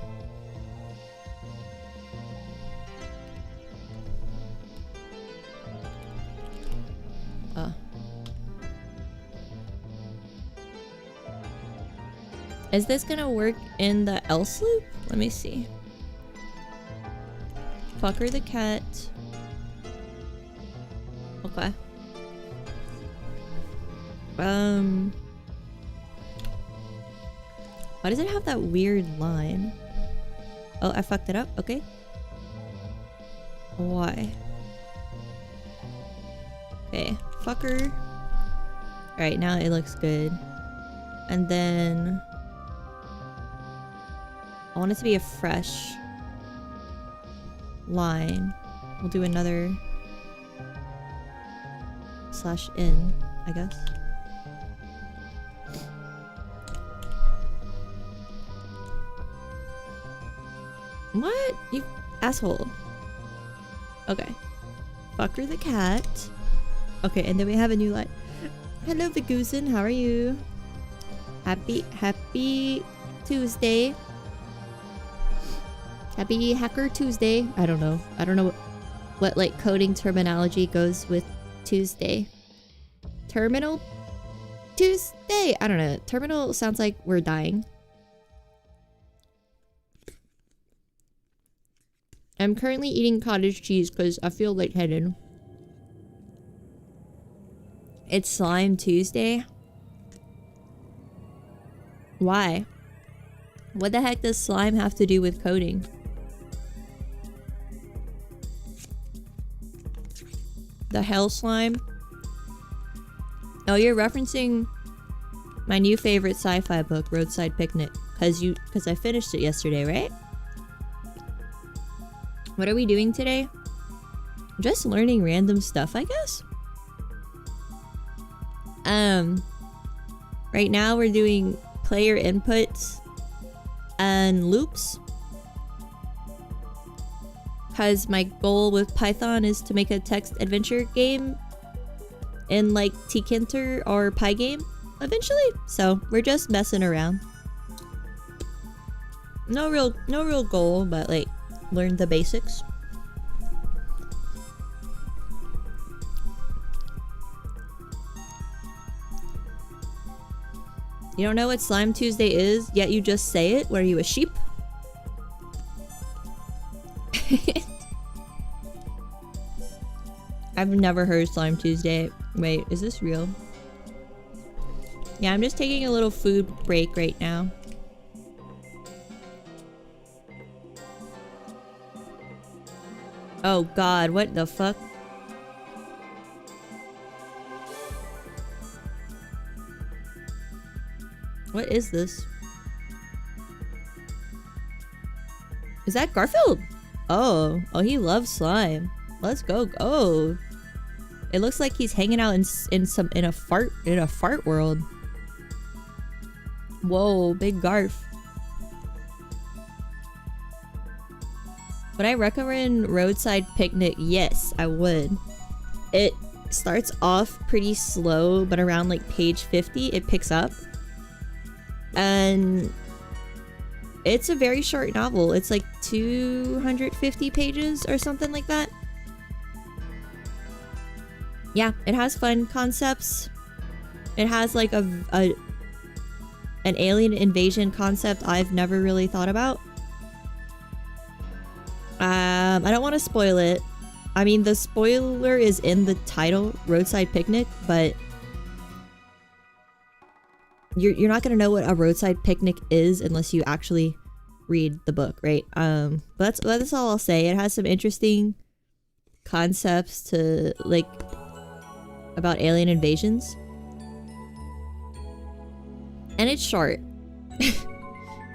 is this gonna work in the else loop? Let me see. Fucker the cat. Okay. Why does it have that weird line? Oh, I fucked it up? Okay. Why? Okay, fucker. Alright, now it looks good. And then I want it to be a fresh line. We'll do another /in, I guess. What? You asshole. Okay. Fucker the cat. Okay, and then we have a new line. Hello, Vigoosin. How are you? Happy Tuesday. Happy Hacker Tuesday. I don't know. I don't know what like coding terminology goes with Tuesday. Terminal Tuesday. I don't know. Terminal sounds like we're dying. I'm currently eating cottage cheese because I feel lightheaded. It's Slime Tuesday? Why? What the heck does slime have to do with coding? The hell slime? Oh, you're referencing my new favorite sci-fi book, Roadside Picnic. Cause I finished it yesterday, right? What are we doing today? Just learning random stuff, I guess? Right now we're doing player inputs and loops. Cause my goal with Python is to make a text adventure game in like Tkinter or Pygame eventually. So we're just messing around. No real goal, but like learn the basics. You don't know what Slime Tuesday is, yet you just say it? Were you a sheep? I've never heard Slime Tuesday. Wait, is this real? Yeah, I'm just taking a little food break right now. Oh god, what the fuck? What is this? Is that Garfield? Oh, he loves slime. Let's go. Oh, it looks like he's hanging out in a fart world. Whoa, big Garf. Would I recommend Roadside Picnic? Yes, I would. It starts off pretty slow, but around like page 50, it picks up. And it's a very short novel. It's like 250 pages or something like that. Yeah, it has fun concepts. It has like an alien invasion concept I've never really thought about. I don't want to spoil it. I mean, the spoiler is in the title, Roadside Picnic, but you're not gonna know what a roadside picnic is unless you actually read the book, right? But that's all I'll say. It has some interesting concepts to like about alien invasions, and it's short.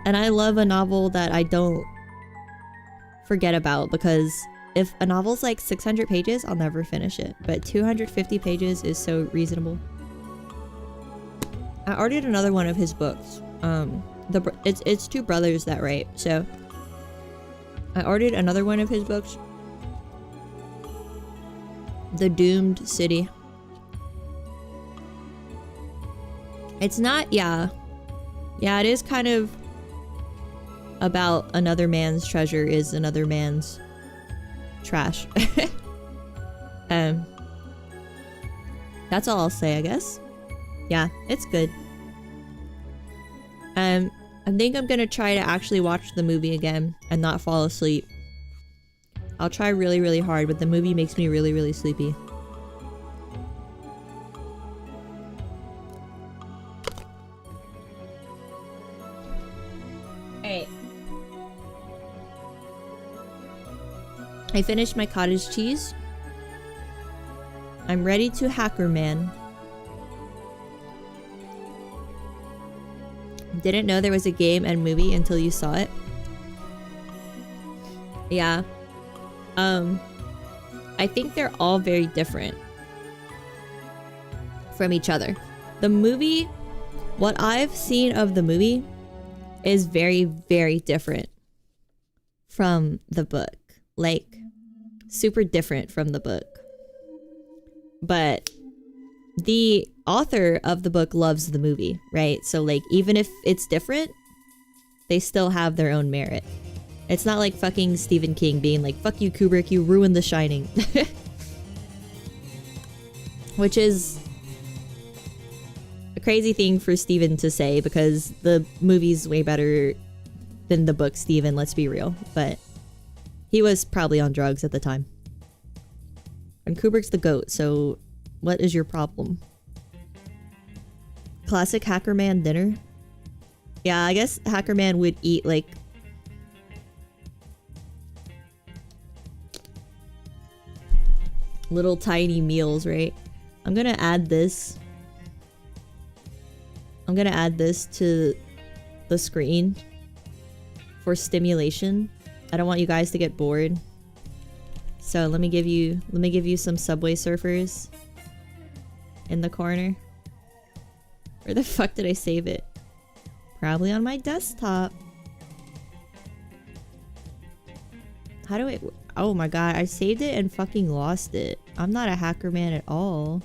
And I love a novel that I don't forget about, because if a novel's like 600 pages, I'll never finish it. But 250 pages is so reasonable. I ordered another one of his books. It's two brothers that write, so I ordered another one of his books. The Doomed City. It's not, yeah, it is kind of about another man's treasure is another man's trash. That's all I'll say, I guess. Yeah, it's good. I think I'm gonna try to actually watch the movie again and not fall asleep. I'll try really, really hard, but the movie makes me really, really sleepy. Alright. I finished my cottage cheese. I'm ready to hacker man. Didn't know there was a game and movie until you saw it. Yeah. I think they're all very different from each other. The movie, what I've seen of the movie is very, very different from the book. Like, super different from the book. But the author of the book loves the movie, right? So like, even if it's different, they still have their own merit. It's not like fucking Stephen King being like, fuck you Kubrick, you ruined The Shining. Which is a crazy thing for Stephen to say, because the movie's way better than the book, Stephen, let's be real. But he was probably on drugs at the time. And Kubrick's the GOAT, so what is your problem? classic hacker man dinner. Yeah, I guess hacker man would eat like little tiny meals, right? I'm gonna add this. I'm gonna add this to the screen for stimulation. I don't want you guys to get bored. So let me give you some Subway Surfers in the corner. Where the fuck did I save it? Probably on my desktop. How do I... Oh my god, I saved it and fucking lost it. I'm not a hacker man at all.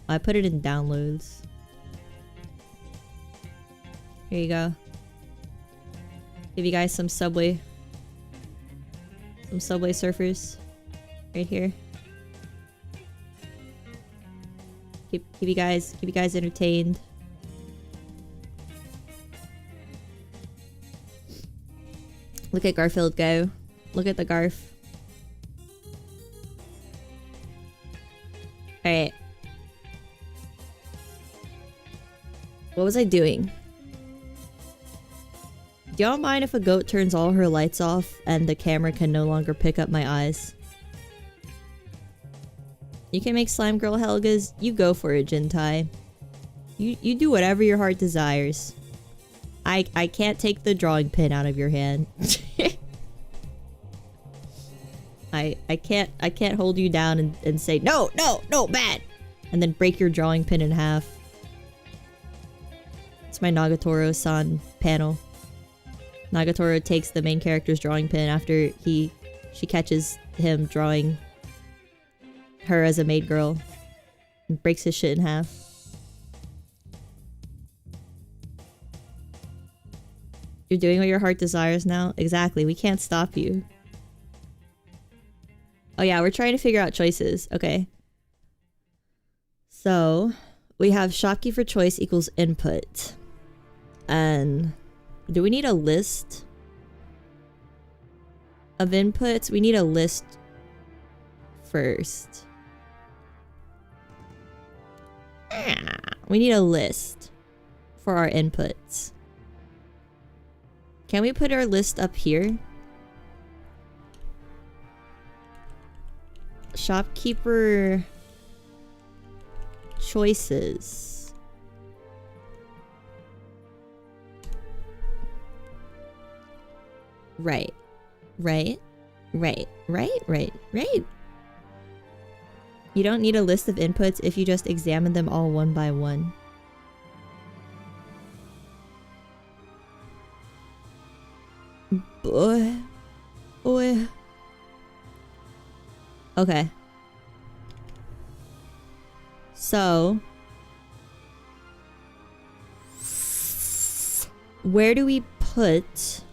I put it in downloads. Here you go. Give you guys some Subway Surfers. Right here. Keep you guys entertained. Look at Garfield go. Look at the Garf. Alright. What was I doing? Do y'all mind if a goat turns all her lights off and the camera can no longer pick up my eyes? You can make slime girl Helgas. You go for it, Jintai. You do whatever your heart desires. I can't take the drawing pin out of your hand. I can't hold you down and say no, bad, and then break your drawing pin in half. It's my Nagatoro-san panel. Nagatoro takes the main character's drawing pin after she catches him drawing her as a maid girl and breaks his shit in half. You're doing what your heart desires now? Exactly, we can't stop you. Oh yeah, we're trying to figure out choices. Okay. So, we have shopkeeper choice equals input. And do we need a list of inputs? We need a list first. We need a list for our inputs. Can we put our list up here? Shopkeeper choices. Right. You don't need a list of inputs if you just examine them all one by one. Boy. Okay. So, where do we put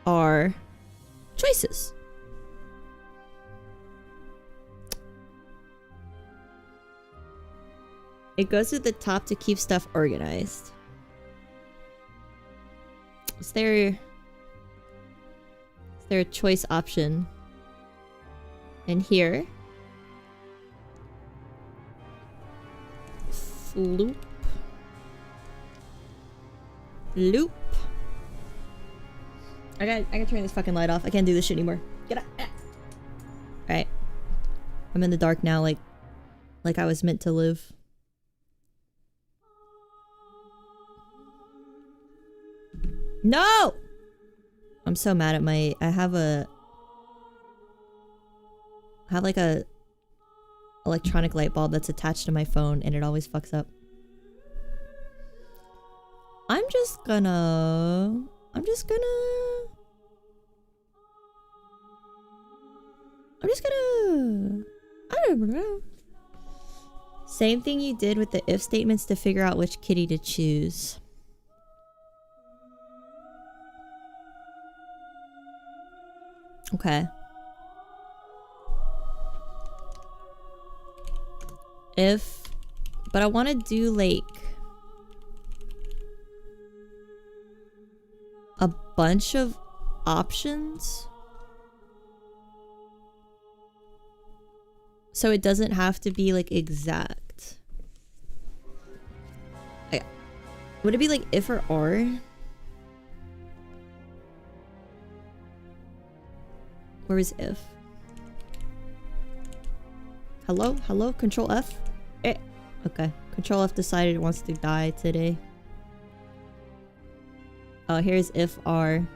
our choices? It goes to the top to keep stuff organized. Is there a choice option in here? Loop. I gotta turn this fucking light off. I can't do this shit anymore. Get up. Alright. I'm in the dark now, like I was meant to live. No! I'm so mad at my... I have like a electronic light bulb that's attached to my phone and it always fucks up. I'm just gonna... I don't know. Same thing you did with the if statements to figure out which kitty to choose. Okay. But I want to do like a bunch of options. So it doesn't have to be like exact. Would it be like if or? Where is if? Hello? Hello? Control F? Eh. Okay. Control F decided it wants to die today. Oh, here's if R.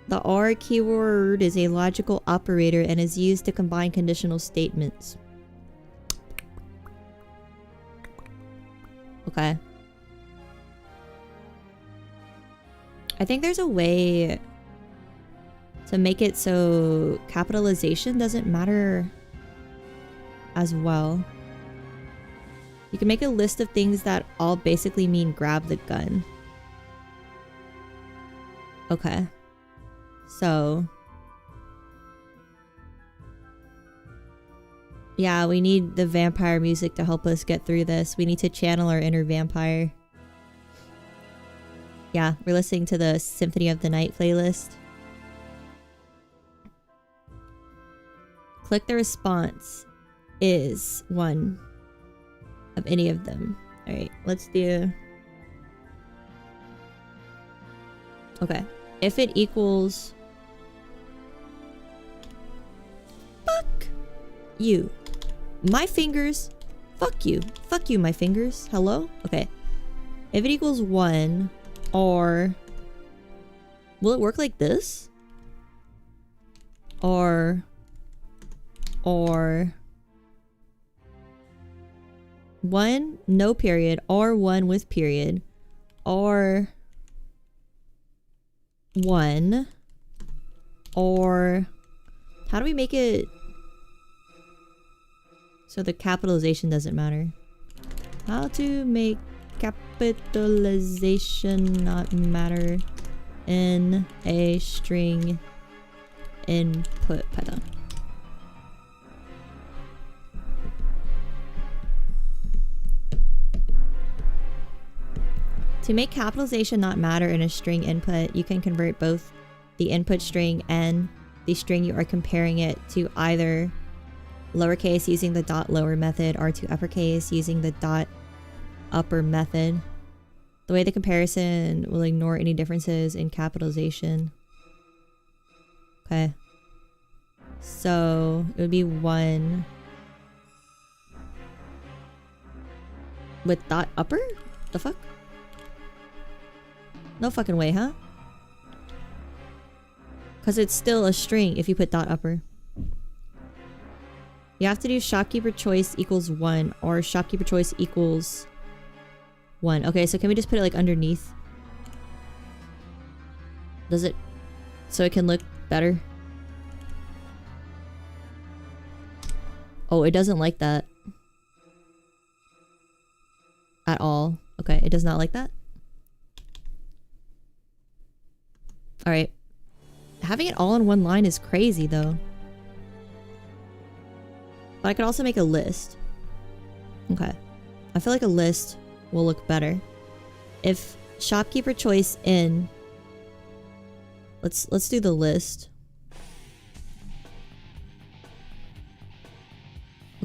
The R keyword is a logical operator and is used to combine conditional statements. Okay. I think there's a way to make it so capitalization doesn't matter as well. You can make a list of things that all basically mean grab the gun. Okay. So yeah, we need the vampire music to help us get through this. We need to channel our inner vampire. Yeah, we're listening to the Symphony of the Night playlist. Click the response is one of any of them. Alright, let's do... Okay. If it equals... Fuck you. My fingers. Fuck you. Fuck you, my fingers. Hello? Okay. If it equals 1, or... Will it work like this? Or... 1, no period, or 1 with period, or 1, or how do we make it so the capitalization doesn't matter? How to make capitalization not matter in a string input Python. To make capitalization not matter in a string input, you can convert both the input string and the string you are comparing it to either lowercase using the dot lower method or to uppercase using the dot upper method. The way the comparison will ignore any differences in capitalization. Okay. So it would be 1 with dot upper? The fuck? No fucking way, huh? Because it's still a string if you put dot upper. You have to do shopkeeper choice equals 1 or shopkeeper choice equals 1. Okay, so can we just put it like underneath? Does it... so it can look better? Oh, it doesn't like that. At all. Okay, it does not like that? Alright. Having it all in one line is crazy, though. But I could also make a list. Okay. I feel like a list will look better. If shopkeeper choice in... Let's do the list.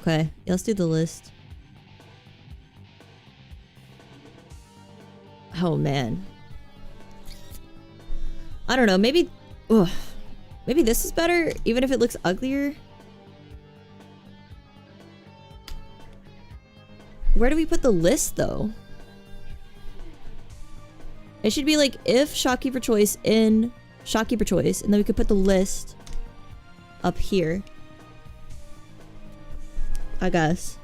Okay, let's do the list. Oh, man. I don't know, maybe... Ugh, maybe this is better, even if it looks uglier. Where do we put the list, though? It should be like, if shopkeeper choice in shopkeeper choice, and then we could put the list up here. I guess.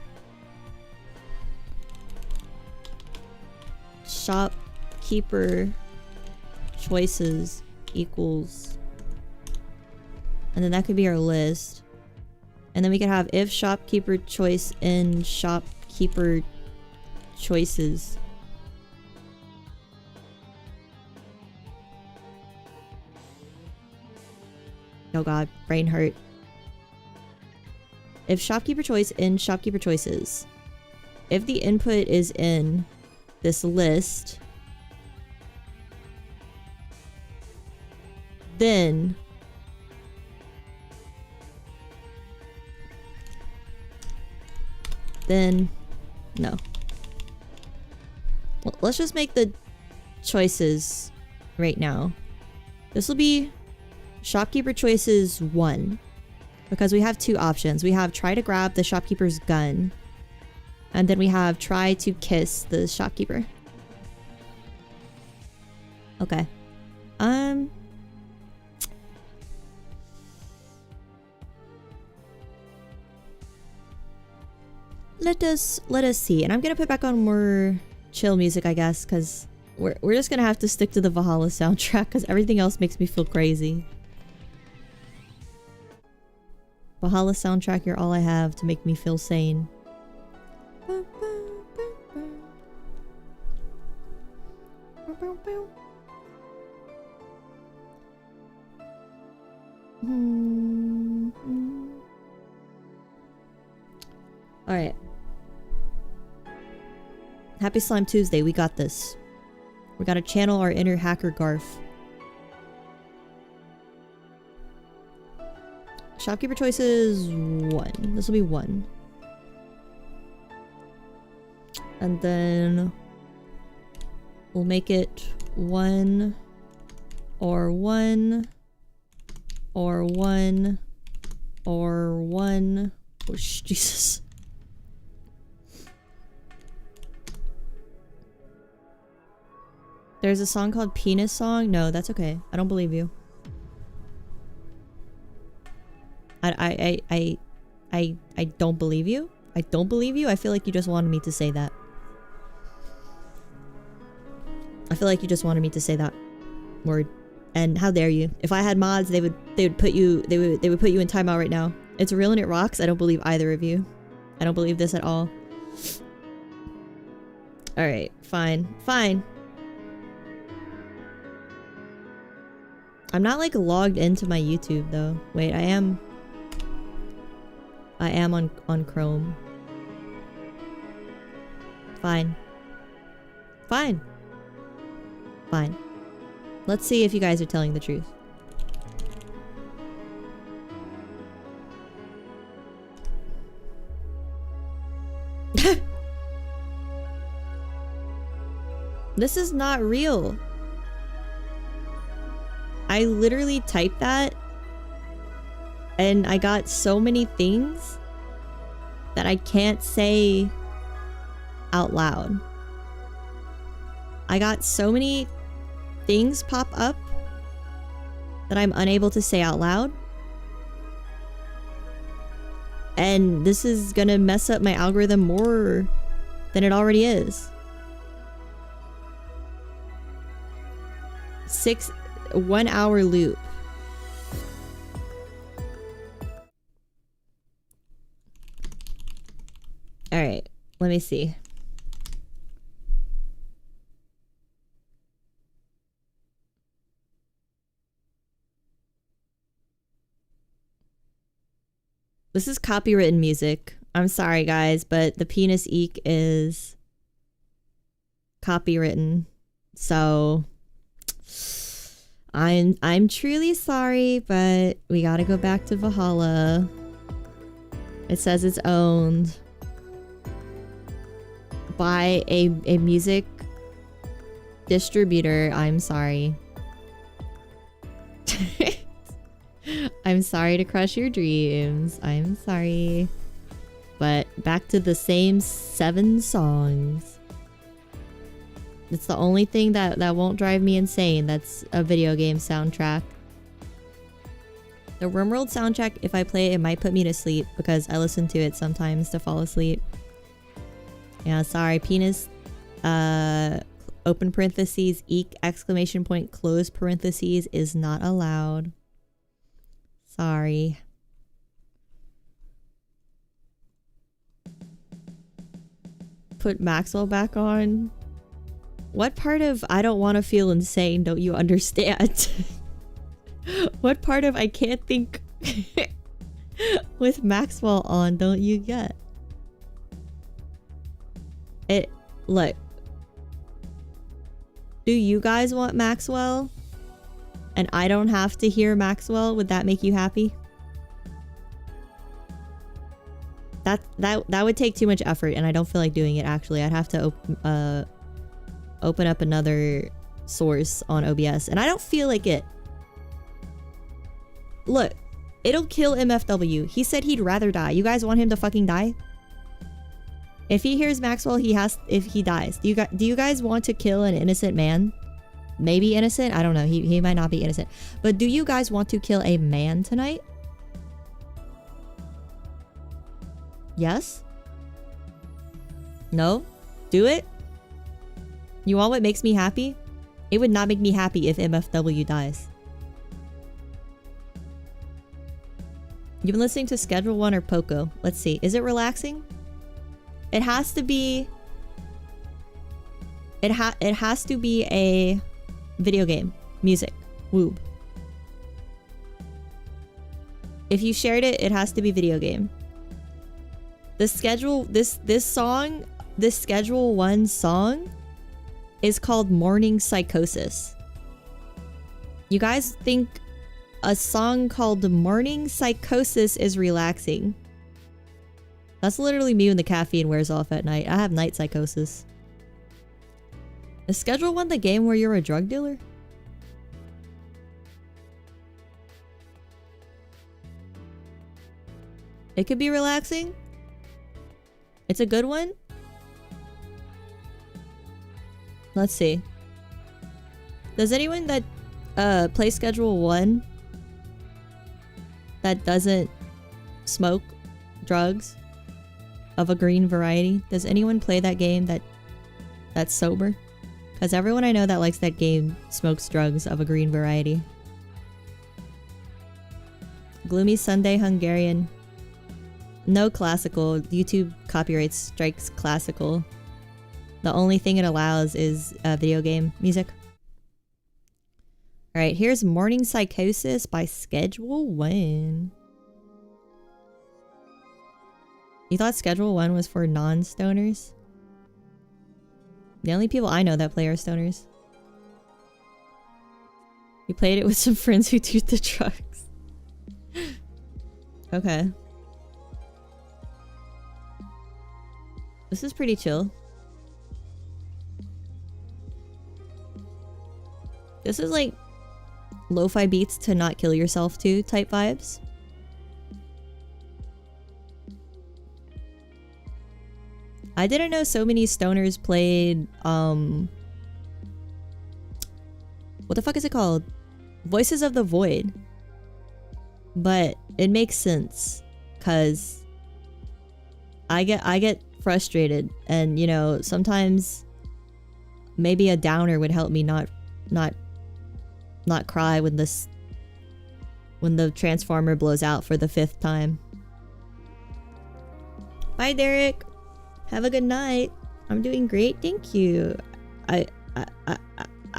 Shopkeeper choices equals, and then that could be our list, and then we could have if shopkeeper choice in shopkeeper choices. Oh god, brain hurt. If shopkeeper choice in shopkeeper choices, if the input is in this list, then no. Well, let's just make the choices right now. This will be shopkeeper choices 1. Because we have 2 options. We have try to grab the shopkeeper's gun. And then we have try to kiss the shopkeeper. Okay. Let us see. And I'm gonna put back on more chill music, I guess, because we're just gonna have to stick to the Valhalla soundtrack because everything else makes me feel crazy. Valhalla soundtrack, you're all I have to make me feel sane. Alright. Happy Slime Tuesday, we got this. We gotta channel our inner hacker Garf. Shopkeeper choices 1. This will be 1. And then we'll make it 1 or 1 or 1 or 1. Oh, Jesus. There's a song called Penis Song? No, that's okay. I don't believe you. I don't believe you. I don't believe you. I feel like you just wanted me to say that. I feel like you just wanted me to say that word. And how dare you? If I had mods, they would put you in timeout right now. It's real and it rocks. I don't believe either of you. I don't believe this at all. Alright, fine. Fine. I'm not like logged into my YouTube though. Wait, I am on Chrome. Fine. Fine. Fine. Let's see if you guys are telling the truth. This is not real. I literally typed that and I got so many things that I can't say out loud. I got so many things pop up that I'm unable to say out loud. And this is gonna mess up my algorithm more than it already is. 1 hour loop. Alright, let me see. This is copywritten music. I'm sorry guys, but the penis eek is copywritten. So I'm truly sorry, but we gotta go back to Valhalla. It says it's owned by a music distributor. I'm sorry. I'm sorry to crush your dreams. I'm sorry. But back to the same 7 songs. It's the only thing that won't drive me insane. That's a video game soundtrack. The RimWorld soundtrack, if I play it, it might put me to sleep because I listen to it sometimes to fall asleep. Yeah, sorry. Penis, open parentheses, eek, exclamation point, close parentheses is not allowed. Sorry. Put Maxwell back on. What part of I don't want to feel insane don't you understand? What part of I can't think with Maxwell on don't you get? Look. Do you guys want Maxwell? And I don't have to hear Maxwell? Would that make you happy? That would take too much effort and I don't feel like doing it actually. I'd have to open up another source on OBS, and I don't feel like it. Look, it'll kill MFW. He said he'd rather die. You guys want him to fucking die? If he hears Maxwell, if he dies. Do you guys want to kill an innocent man? Maybe innocent? I don't know. He might not be innocent. But do you guys want to kill a man tonight? Yes? No? Do it? You want what makes me happy? It would not make me happy if MFW dies. You've been listening to Schedule 1 or Poco. Let's see. Is it relaxing? It has to be... It has to be a video game. Music. Woob. If you shared it, it has to be video game. The schedule... This song... This Schedule 1 song is called Morning Psychosis. You guys think a song called Morning Psychosis is relaxing? That's literally me when the caffeine wears off at night. I have night psychosis. Is Schedule 1 the game where you're a drug dealer? It could be relaxing. It's a good one. Let's see. Does anyone that play Schedule 1 that doesn't smoke drugs of a green variety, does anyone play that game that's sober? Because everyone I know that likes that game smokes drugs of a green variety. Gloomy Sunday Hungarian. No classical. YouTube copyright strikes classical. The only thing it allows is video game music. Alright, here's Morning Psychosis by Schedule 1. You thought Schedule 1 was for non-stoners? The only people I know that play are stoners. You played it with some friends who do the drugs. Okay. This is pretty chill. This is like lo-fi beats to not kill yourself to type vibes. I didn't know so many stoners played what the fuck is it called? Voices of the Void. But it makes sense cuz I get frustrated, and you know, sometimes maybe a downer would help me not cry when the transformer blows out for the 5th time. Bye, Derek. Have a good night. I'm doing great, thank you. I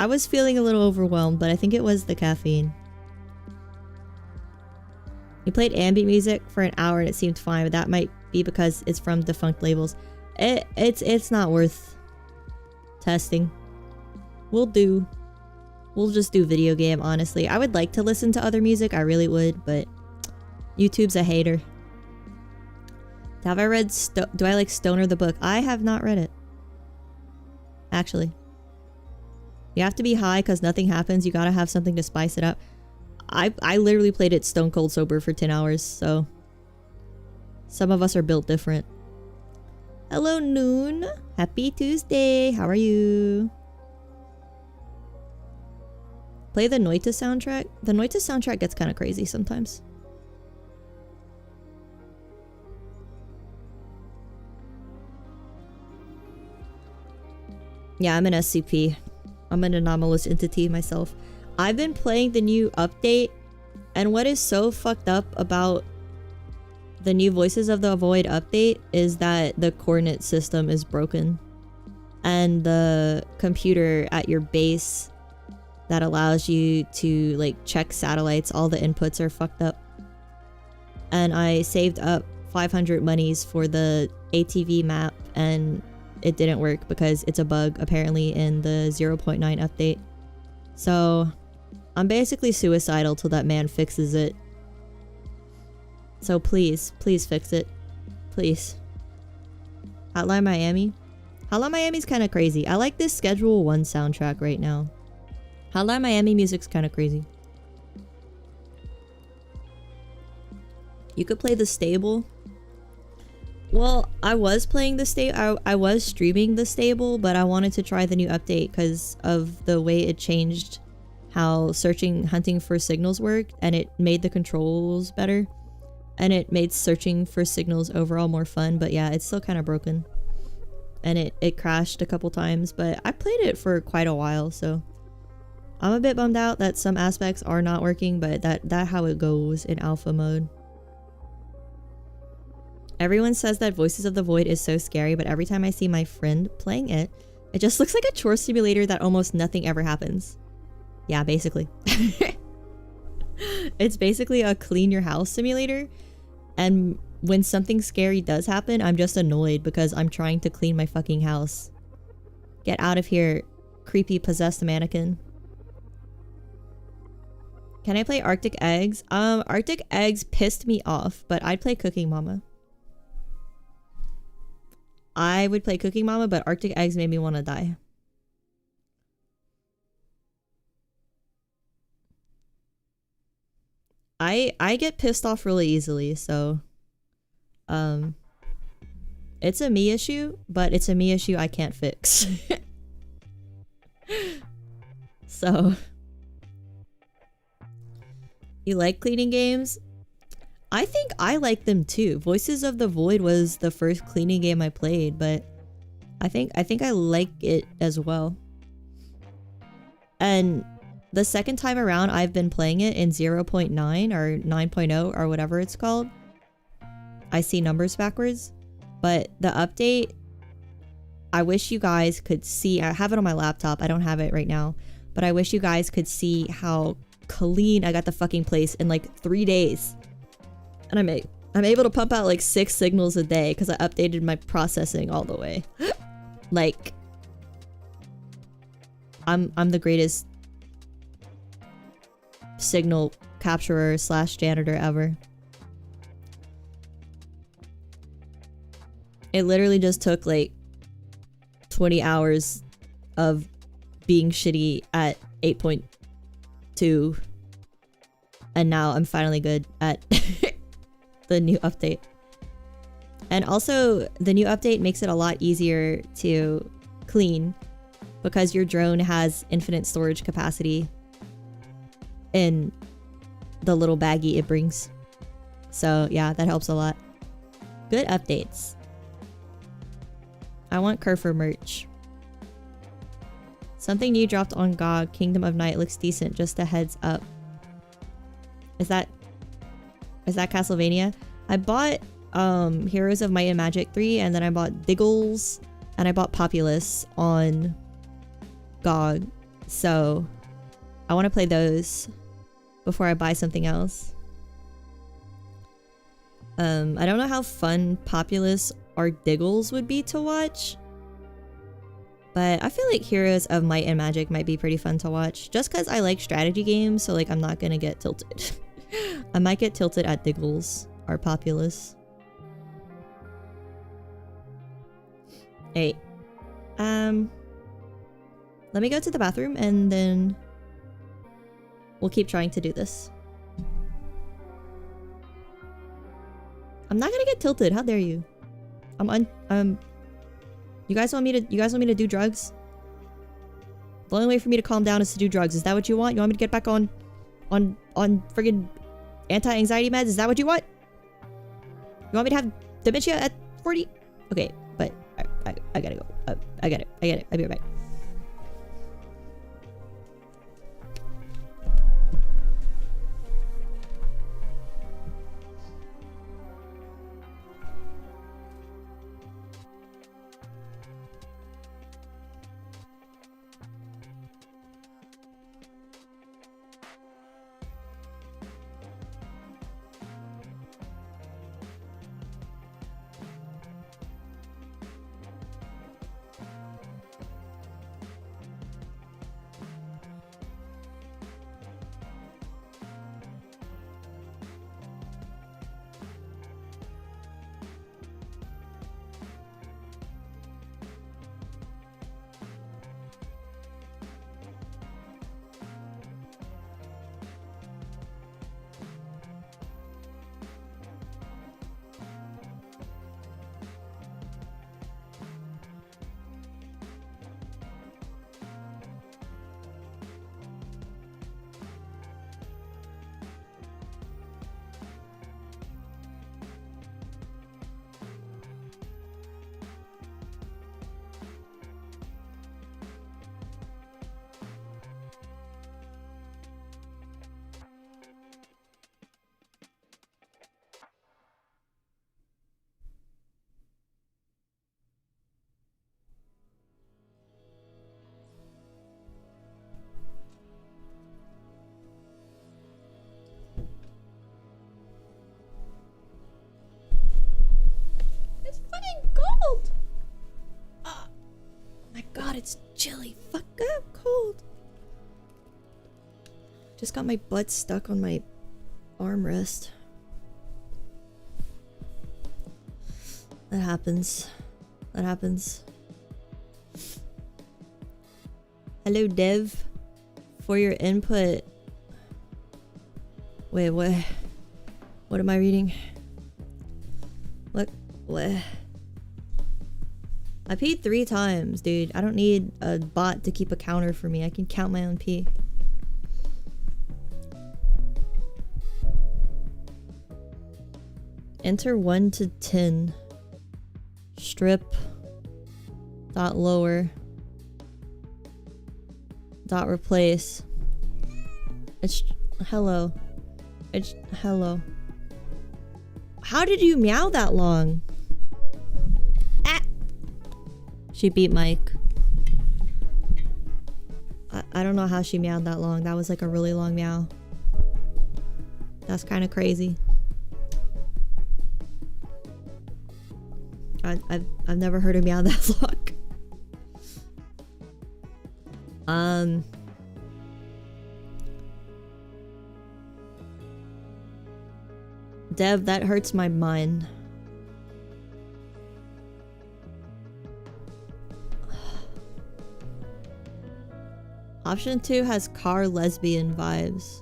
was feeling a little overwhelmed, but I think it was the caffeine. You played ambient music for an hour and it seemed fine, but that might be because it's from defunct labels. It's not worth testing. We'll just do video game, honestly. I would like to listen to other music, I really would, but YouTube's a hater. Have I read do I like Stoner the book? I have not read it. Actually. You have to be high because nothing happens. You gotta have something to spice it up. I literally played it stone cold sober for 10 hours, so... Some of us are built different. Hello, Noon. Happy Tuesday. How are you? Play the Noita soundtrack. The Noita soundtrack gets kind of crazy sometimes. Yeah, I'm an SCP. I'm an anomalous entity myself. I've been playing the new update, and what is so fucked up about the new Voices of the Void update is that the coordinate system is broken. And the computer at your base that allows you to like check satellites, all the inputs are fucked up. And I saved up 500 monies for the ATV map and it didn't work because it's a bug apparently in the 0.9 update. So I'm basically suicidal till that man fixes it. So please fix it. Please. Hotline Miami? Hotline Miami's kind of crazy. I like this Schedule 1 soundtrack right now. Hotline Miami music's kind of crazy. You could play The Stable. Well, I was playing The Stable. I was streaming The Stable, but I wanted to try the new update because of the way it changed how hunting for signals worked, and it made the controls better. And it made searching for signals overall more fun, but yeah, it's still kind of broken. And it crashed a couple times, but I played it for quite a while, so I'm a bit bummed out that some aspects are not working, but that how it goes in alpha mode. Everyone says that Voices of the Void is so scary, but every time I see my friend playing it, it just looks like a chore simulator that almost nothing ever happens. Yeah, basically. It's basically a clean your house simulator, and when something scary does happen, I'm just annoyed because I'm trying to clean my fucking house. Get out of here, creepy possessed mannequin. Can I play Arctic Eggs? Arctic Eggs pissed me off, but I'd play Cooking Mama. I would play Cooking Mama, but Arctic Eggs made me want to die. I get pissed off really easily, so it's a me issue, but it's a me issue I can't fix. So you like cleaning games? I think I like them too. Voices of the Void was the first cleaning game I played, but I think I like it as well. And the second time around I've been playing it in 0.9 or 9.0 or whatever it's called. I see numbers backwards, but the update, I wish you guys could see. I have it on my laptop. I don't have it right now, but I wish you guys could see how clean I got the fucking place in like 3 days. And I'm able to pump out like 6 signals a day because I updated my processing all the way. Like, I'm the greatest signal capturer / janitor ever. It literally just took like 20 hours of being shitty at 8.2, and now I'm finally good at the new update. And also, the new update makes it a lot easier to clean because your drone has infinite storage capacity in the little baggie it brings. So yeah, that helps a lot. Good updates. I want Kerfer merch. Something new dropped on GOG. Kingdom of Night looks decent, just a heads up. Is that Castlevania? I bought Heroes of Might and Magic 3, and then I bought Diggles, and I bought Populous on GOG. So I want to play those before I buy something else. I don't know how fun Populous or Diggles would be to watch, but I feel like Heroes of Might and Magic might be pretty fun to watch, just because I like strategy games, so like I'm not gonna get tilted. I might get tilted at Diggles or Populous. Hey, let me go to the bathroom and then we'll keep trying to do this. I'm not gonna get tilted. How dare you? You guys want me to do drugs? The only way for me to calm down is to do drugs. Is that what you want? You want me to get back on friggin' anti-anxiety meds? Is that what you want? You want me to have dementia at 40? Okay, but I gotta go. I get it. I'll be right back. chilly. Fuck up, cold. Just got my butt stuck on my armrest. That happens. That happens. Hello, Dev. For your input. Wait, what? What am I reading? What? I peed 3 times, dude. I don't need a bot to keep a counter for me. I can count my own pee. Enter 1 to 10. Strip. Dot lower. Dot replace. It's hello. It's hello. How did you meow that long? Ah! She beat Mike. I don't know how she meowed that long. That was like a really long meow. That's kind of crazy. I've never heard her meow that long. Dev, that hurts my mind. Option 2 has car lesbian vibes.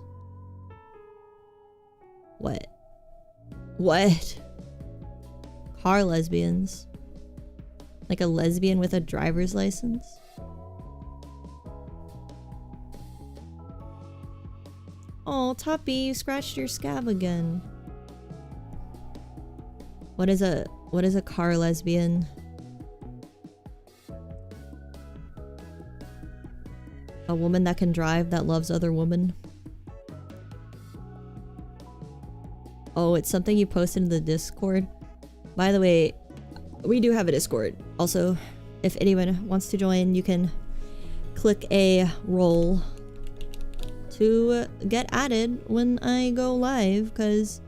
What? What? Car lesbians? Like a lesbian with a driver's license? Oh, Toppy, you scratched your scab again. What is a car lesbian? A woman that can drive that loves other women. Oh, it's something you posted in the Discord. By the way, we do have a Discord. Also, if anyone wants to join, you can click a roll to get added when I go live, because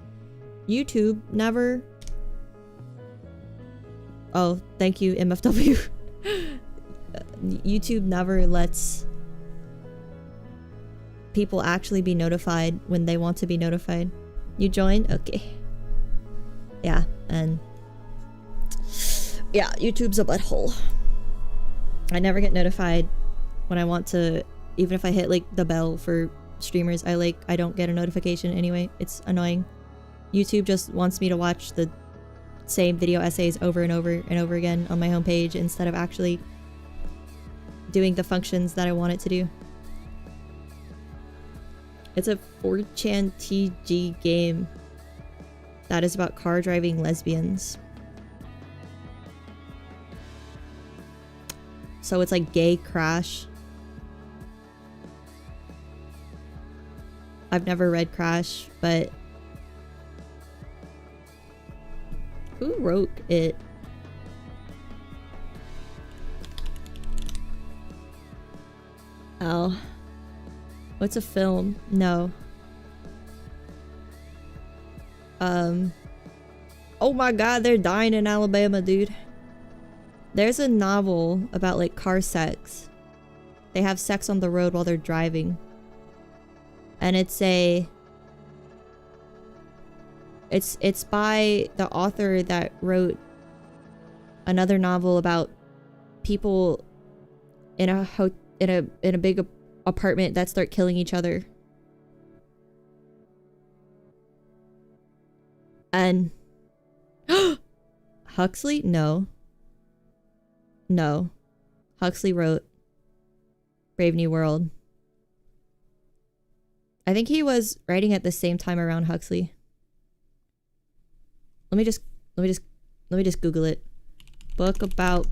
YouTube never... Oh, thank you, MFW. YouTube never lets people actually be notified when they want to be notified. You join? Okay. Yeah, and... yeah, YouTube's a butthole. I never get notified when I want to... even if I hit, like, the bell for streamers, I don't get a notification anyway. It's annoying. YouTube just wants me to watch the same video essays over and over and over again on my homepage instead of actually doing the functions that I want it to do. It's a 4chan TG game that is about car driving lesbians. So it's like gay Crash. I've never read Crash, but who wrote it? Oh. What's a film? No. Oh my god, they're dying in Alabama, dude. There's a novel about, like, car sex. They have sex on the road while they're driving. And it's by the author that wrote another novel about people in a big apartment that start killing each other. And Huxley? No. No. Huxley wrote Brave New World. I think he was writing at the same time around Huxley. Let me just Google it. Book about...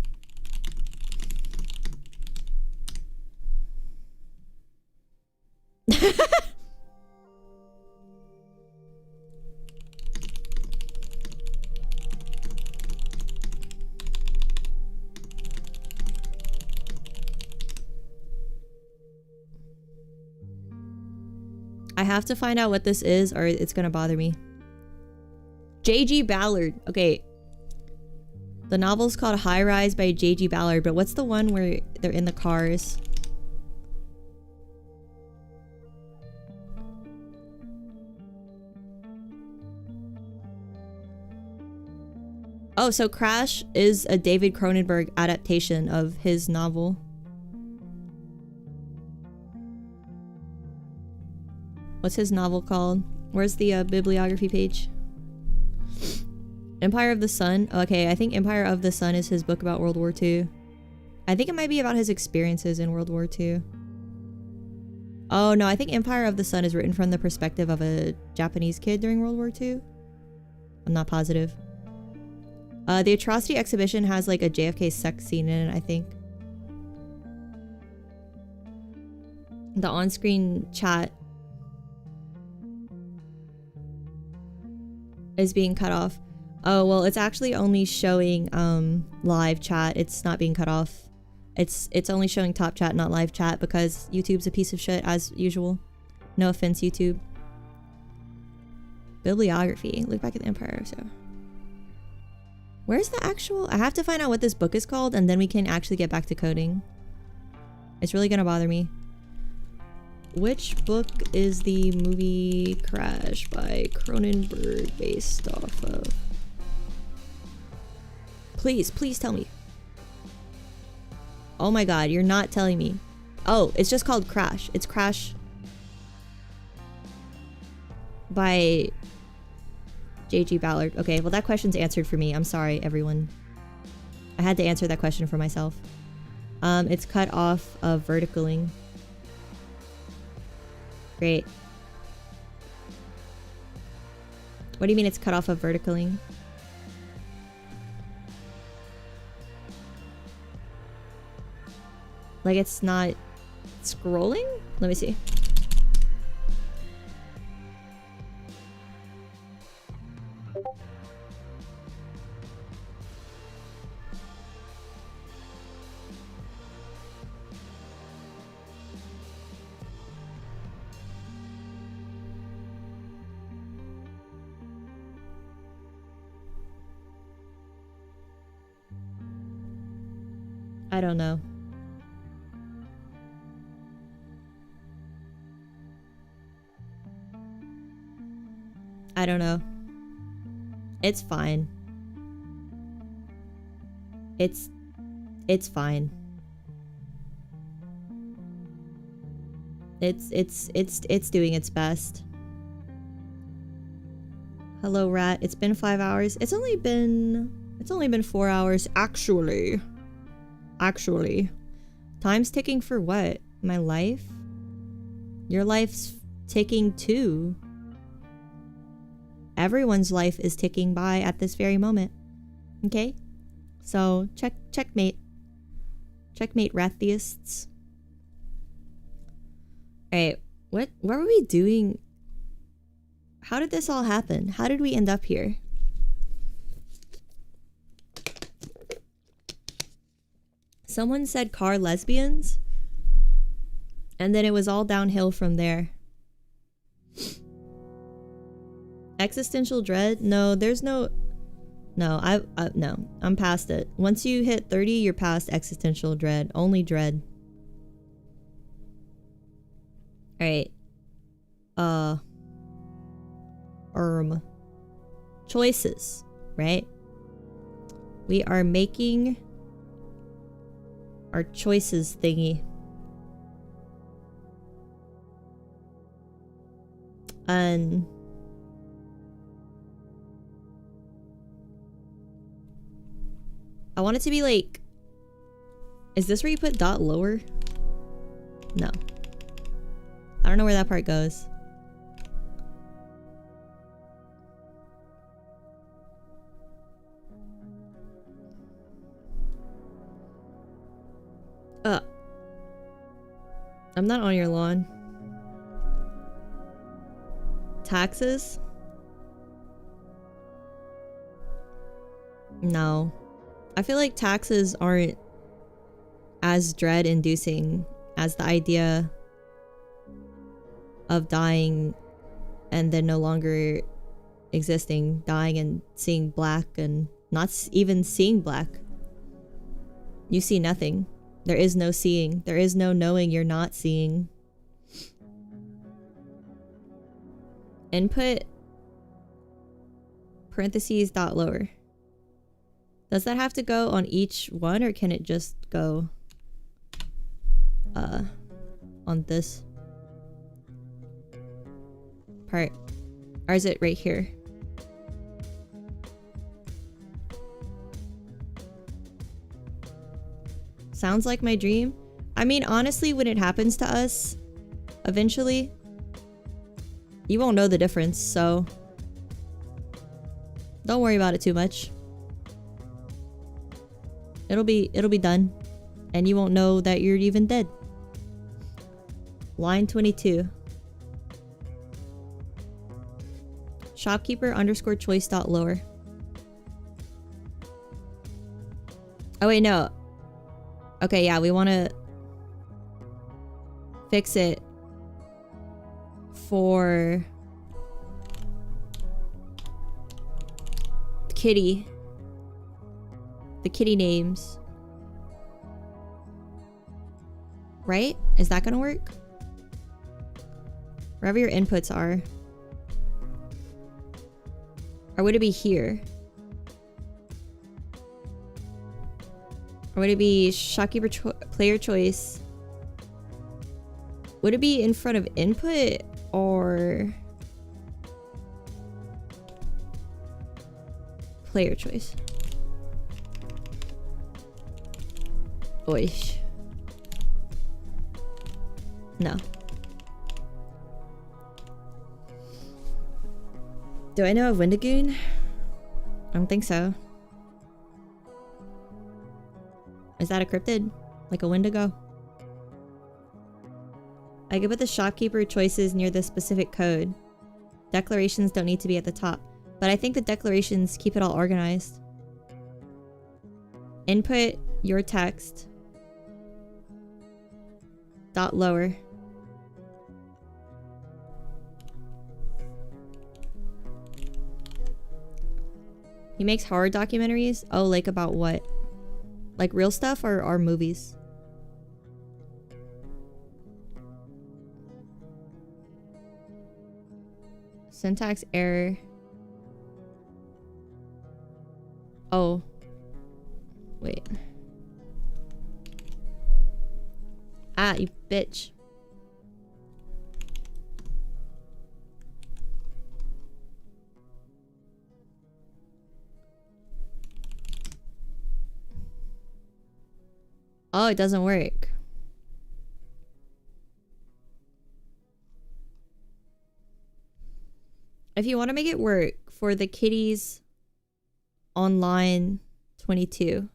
I have to find out what this is or it's gonna bother me. J.G. Ballard. Okay. The novel's called High Rise by J.G. Ballard, but what's the one where they're in the cars? Oh, so Crash is a David Cronenberg adaptation of his novel. What's his novel called? Where's the bibliography page? Empire of the Sun. Okay, I think Empire of the Sun is his book about World War II. I think it might be about his experiences in World War II. Oh no, I think Empire of the Sun is written from the perspective of a Japanese kid during World War II. I'm not positive. The Atrocity Exhibition has like a JFK sex scene in it, I think. The on-screen chat is being cut off. Oh, well, it's actually only showing live chat. It's not being cut off. It's only showing top chat, not live chat, because YouTube's a piece of shit as usual. No offense, YouTube. Bibliography. Look back at the Empire. So, where's the actual? I have to find out what this book is called, and then we can actually get back to coding. It's really gonna bother me. Which book is the movie Crash by Cronenberg based off of? Please, please tell me. Oh my god, you're not telling me. Oh, it's just called Crash. It's Crash by J.G. Ballard. Okay, well that question's answered for me. I'm sorry, everyone. I had to answer that question for myself. It's cut off of verticaling. Great. What do you mean it's cut off of verticaling? Like it's not scrolling? Let me see. I don't know. I don't know. It's fine. It's fine. It's doing its best. Hello, rat. It's been 5 hours. It's only been 4 hours actually. Actually. Time's ticking for what? My life? Your life's ticking too. Everyone's life is ticking by at this very moment. Okay? So, checkmate. Checkmate, ratheists. Alright, what were we doing? How did this all happen? How did we end up here? Someone said car lesbians, and then it was all downhill from there. Existential dread? No, there's no... No, no, I'm past it. Once you hit 30, you're past existential dread. Only dread. Alright. Choices, right? We are making our choices thingy. And I want it to be like, is this where you put dot lower? No. I don't know where that part goes. I'm not on your lawn. Taxes? No. I feel like taxes aren't as dread-inducing as the idea of dying and then no longer existing, dying and seeing black and Not even seeing black. You see nothing. There is no seeing. There is no knowing you're not seeing. Input parentheses dot lower. Does that have to go on each one, or can it just go on this part? Or is it right here? Sounds like my dream. I mean, honestly, when it happens to us, eventually, you won't know the difference, so don't worry about it too much. It'll be done, and you won't know that you're even dead. Line 22. Shopkeeper underscore choice dot lower. Oh wait, no. Okay, yeah, we want to fix it for kitty. The kitty names. Right? Is that gonna work? Wherever your inputs are. Or would it be here? Or would it be shopkeeper player choice? Would it be in front of input or player choice? Oish. No. Do I know of Wendigoon? I don't think so. Is that a cryptid? Like a Wendigo? I could put the shopkeeper choices near the specific code. Declarations don't need to be at the top. But I think the declarations keep it all organized. Input your text. Dot lower. He makes horror documentaries? Oh, like about what? Like real stuff or movies? Syntax error. Oh. Wait. Ah, you bitch. Oh, it doesn't work. If you want to make it work for the kitties on line 22.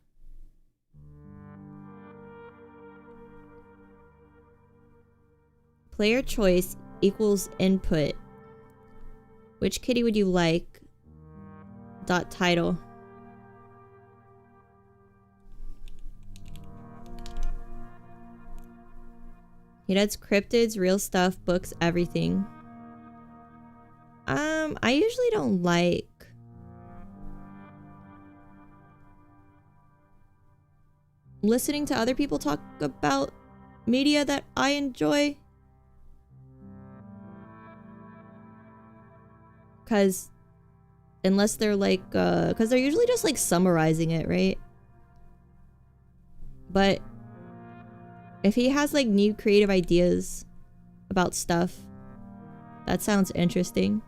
Player choice equals input. Which kitty would you like? Dot title. He does cryptids, real stuff, books, everything. I usually don't like listening to other people talk about media that I enjoy. Cause unless they're like, cause they're usually just like summarizing it, right? But if he has like new creative ideas about stuff, that sounds interesting.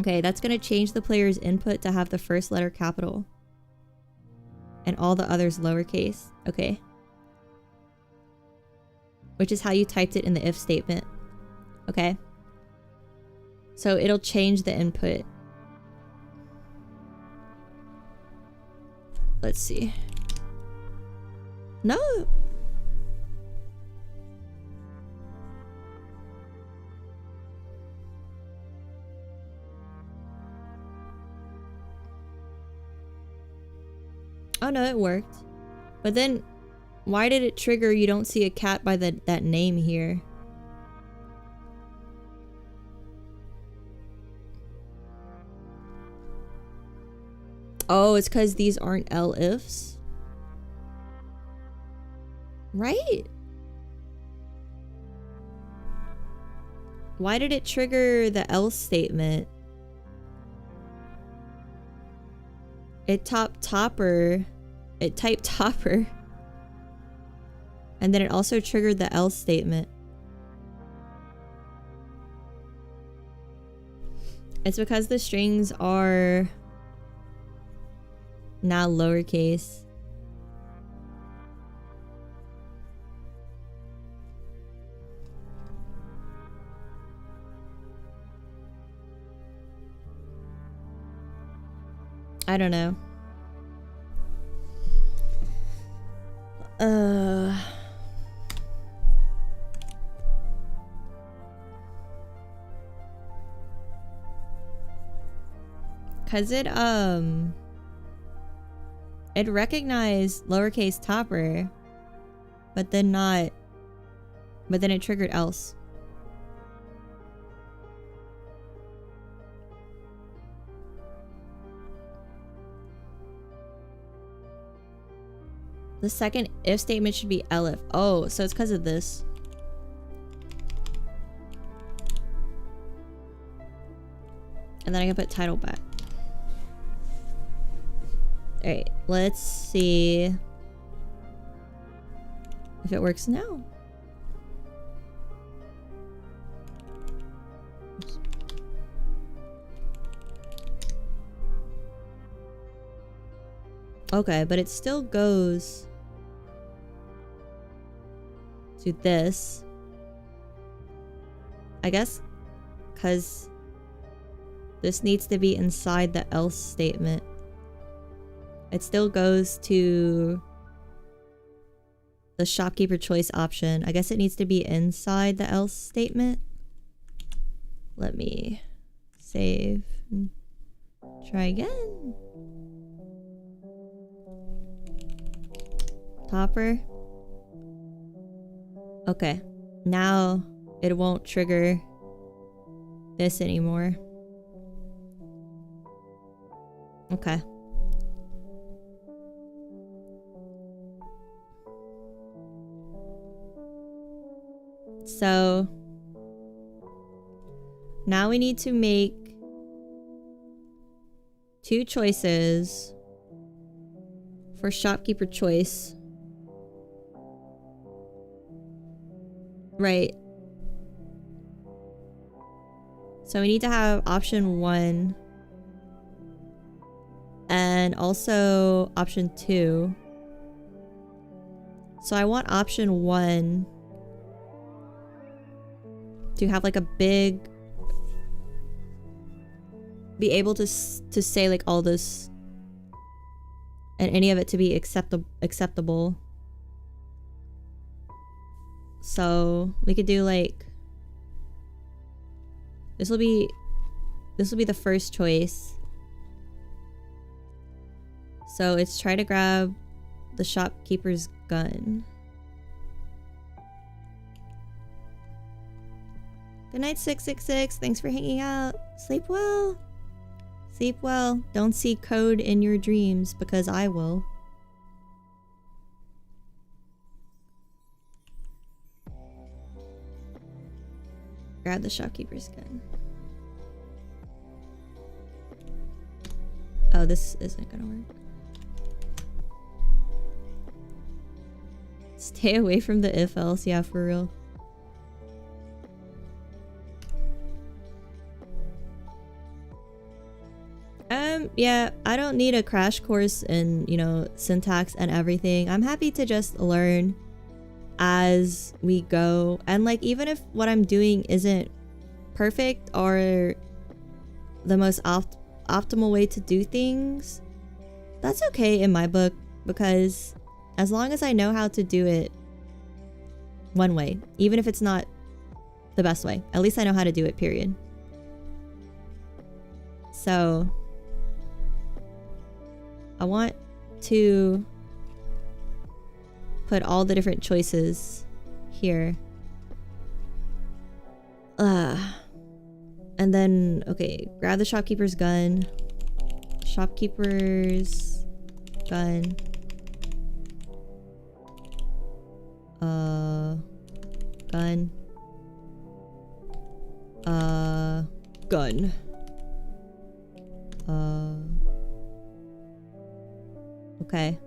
Okay, that's gonna change the player's input to have the first letter capital and all the others lowercase. Okay. Which is how you typed it in the if statement. Okay. So it'll change the input. Let's see. No. Oh no, it worked. But then why did it trigger you don't see a cat by that name here? Oh, it's because these aren't elifs. Right? Why did it trigger the else statement? It typed topper. And then it also triggered the else statement. It's because the strings are now lowercase. I don't know. Cause it recognized lowercase topper, but then it triggered else. The second if statement should be elif. Oh, so it's because of this. And then I can put title back. Alright, let's see if it works now. Oops. Okay, but it still goes to this. I guess because this needs to be inside the else statement. It still goes to the shopkeeper choice option. I guess it needs to be inside the else statement. Let me save and try again. Topper. Okay, now it won't trigger this anymore. Okay. So now we need to make 2 choices for shopkeeper choice. Right. So we need to have option 1 and also option 2. So I want option 1 to have like a big, be able to say like all this and any of it to be acceptable. So we could do like, this will be the first choice. So it's try to grab the shopkeeper's gun. Good night, 666. Thanks for hanging out. Sleep well. Sleep well. Don't see code in your dreams because I will. Grab the shopkeeper's gun. Oh, this isn't gonna work. Stay away from the if else. Yeah, for real. Yeah, I don't need a crash course in, you know, syntax and everything. I'm happy to just learn as we go. And like, even if what I'm doing isn't perfect or the most optimal way to do things, that's okay in my book, because as long as I know how to do it one way, even if it's not the best way, at least I know how to do it, period. So I want to put all the different choices here. And then, okay, grab the shopkeeper's gun. Shopkeeper's gun. Gun. Gun. Okay.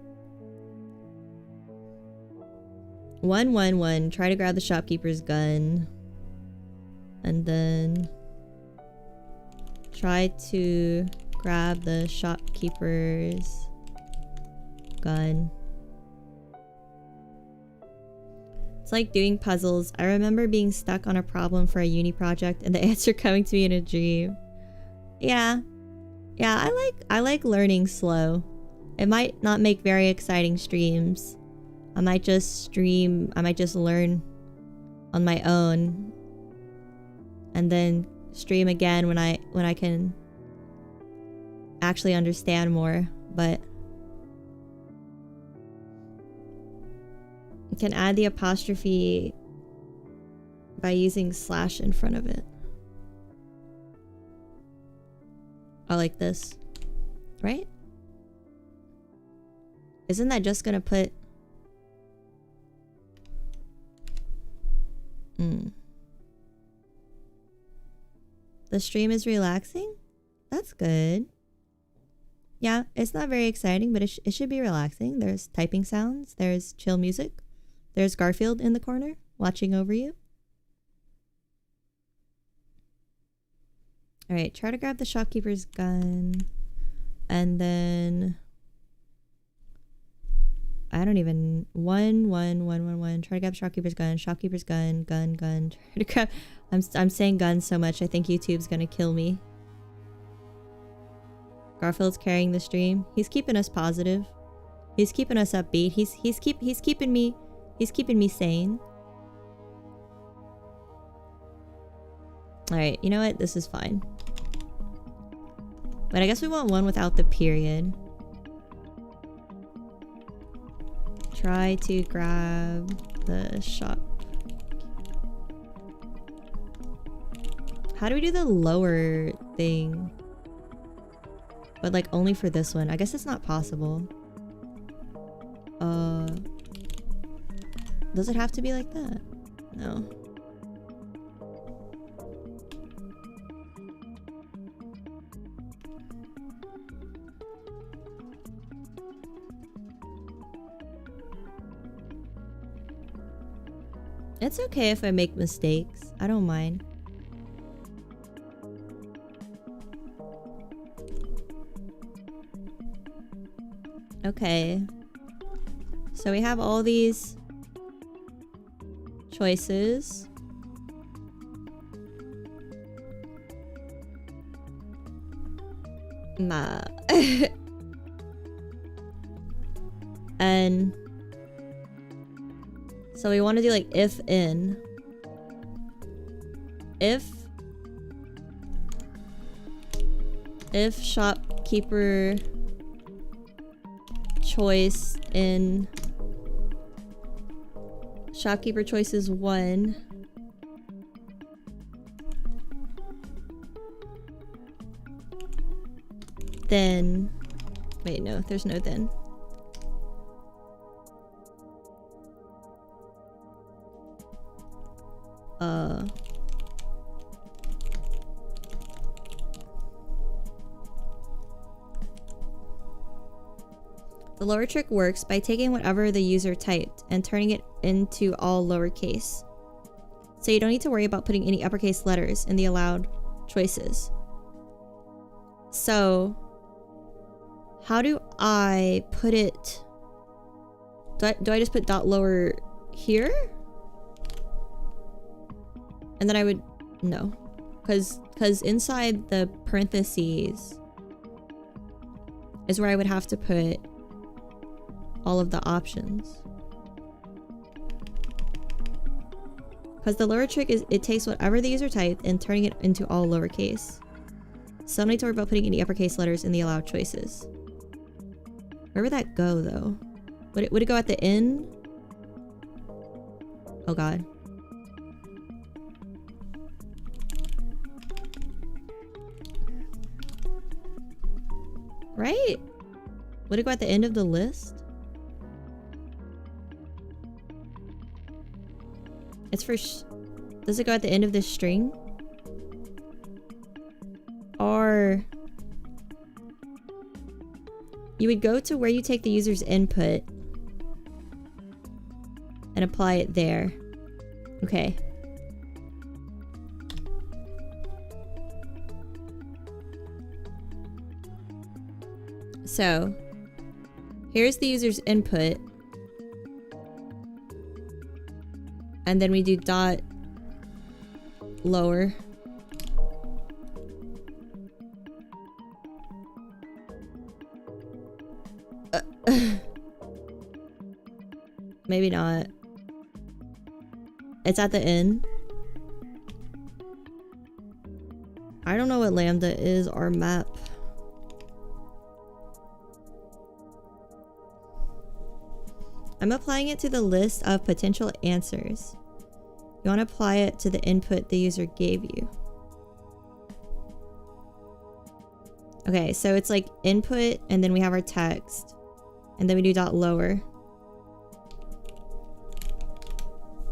111. Try to grab the shopkeeper's gun. And then try to grab the shopkeeper's gun. It's like doing puzzles. I remember being stuck on a problem for a uni project and the answer coming to me in a dream. Yeah. Yeah, I like learning slow. It might not make very exciting streams. I might just learn on my own and then stream again when I can actually understand more, but you can add the apostrophe by using slash in front of it. I like this, right? Isn't that just gonna put the stream is relaxing? That's good. Yeah, it's not very exciting, but it should be relaxing. There's typing sounds. There's chill music. There's Garfield in the corner watching over you. Alright, try to grab the shopkeeper's gun. And then I don't even 11111. Try to grab shopkeeper's gun. Shopkeeper's gun. Gun. Try to grab. I'm saying gun so much. I think YouTube's gonna kill me. Garfield's carrying the stream. He's keeping us positive. He's keeping us upbeat. He's keeping me sane. All right. You know what? This is fine. But I guess we want one without the period. Try to grab the shop. How do we do the lower thing? But like only for this one. I guess it's not possible. Does it have to be like that? No. It's okay if I make mistakes. I don't mind. Okay. So we have all these choices. And so we want to do like if in. If shopkeeper choice in shopkeeper choice is 1, then wait, no, there's no then. The lower trick works by taking whatever the user typed and turning it into all lowercase. So you don't need to worry about putting any uppercase letters in the allowed choices. So how do I put it? Do I just put dot lower here? And then I would, no. Because inside the parentheses is where I would have to put all of the options. Because the lower trick is it takes whatever the user typed and turning it into all lowercase. So don't need to worry about putting any uppercase letters in the allowed choices. Where would that go though? Would it go at the end? Oh god. Right? Would it go at the end of the list? It's for does it go at the end of this string? Or you would go to where you take the user's input and apply it there. Okay. So here's the user's input. And then we do dot lower. Maybe not. It's at the end. I don't know what lambda is or map. I'm applying it to the list of potential answers. You want to apply it to the input the user gave you. Okay, so it's like input and then we have our text. And then we do dot lower.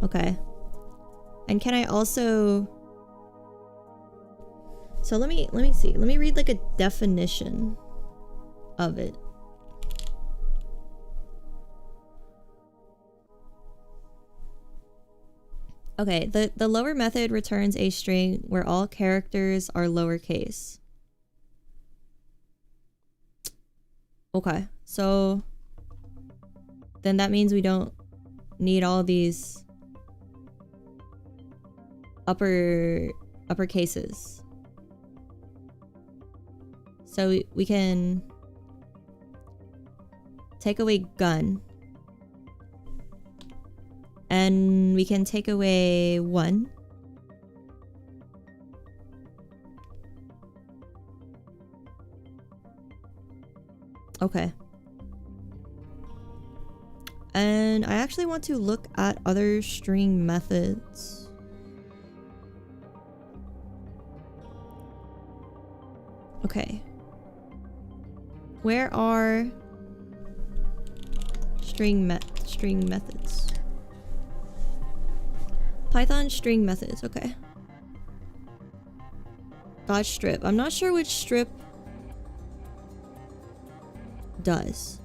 Okay. And can I also... So let me see. Let me read like a definition of it. Okay, the lower method returns a string where all characters are lowercase. Okay, so then that means we don't need all these upper cases. So we can take away gun. And we can take away 1. Okay. And I actually want to look at other string methods. Okay. Where are string methods? Python string methods, okay. Dot strip. I'm not sure which strip does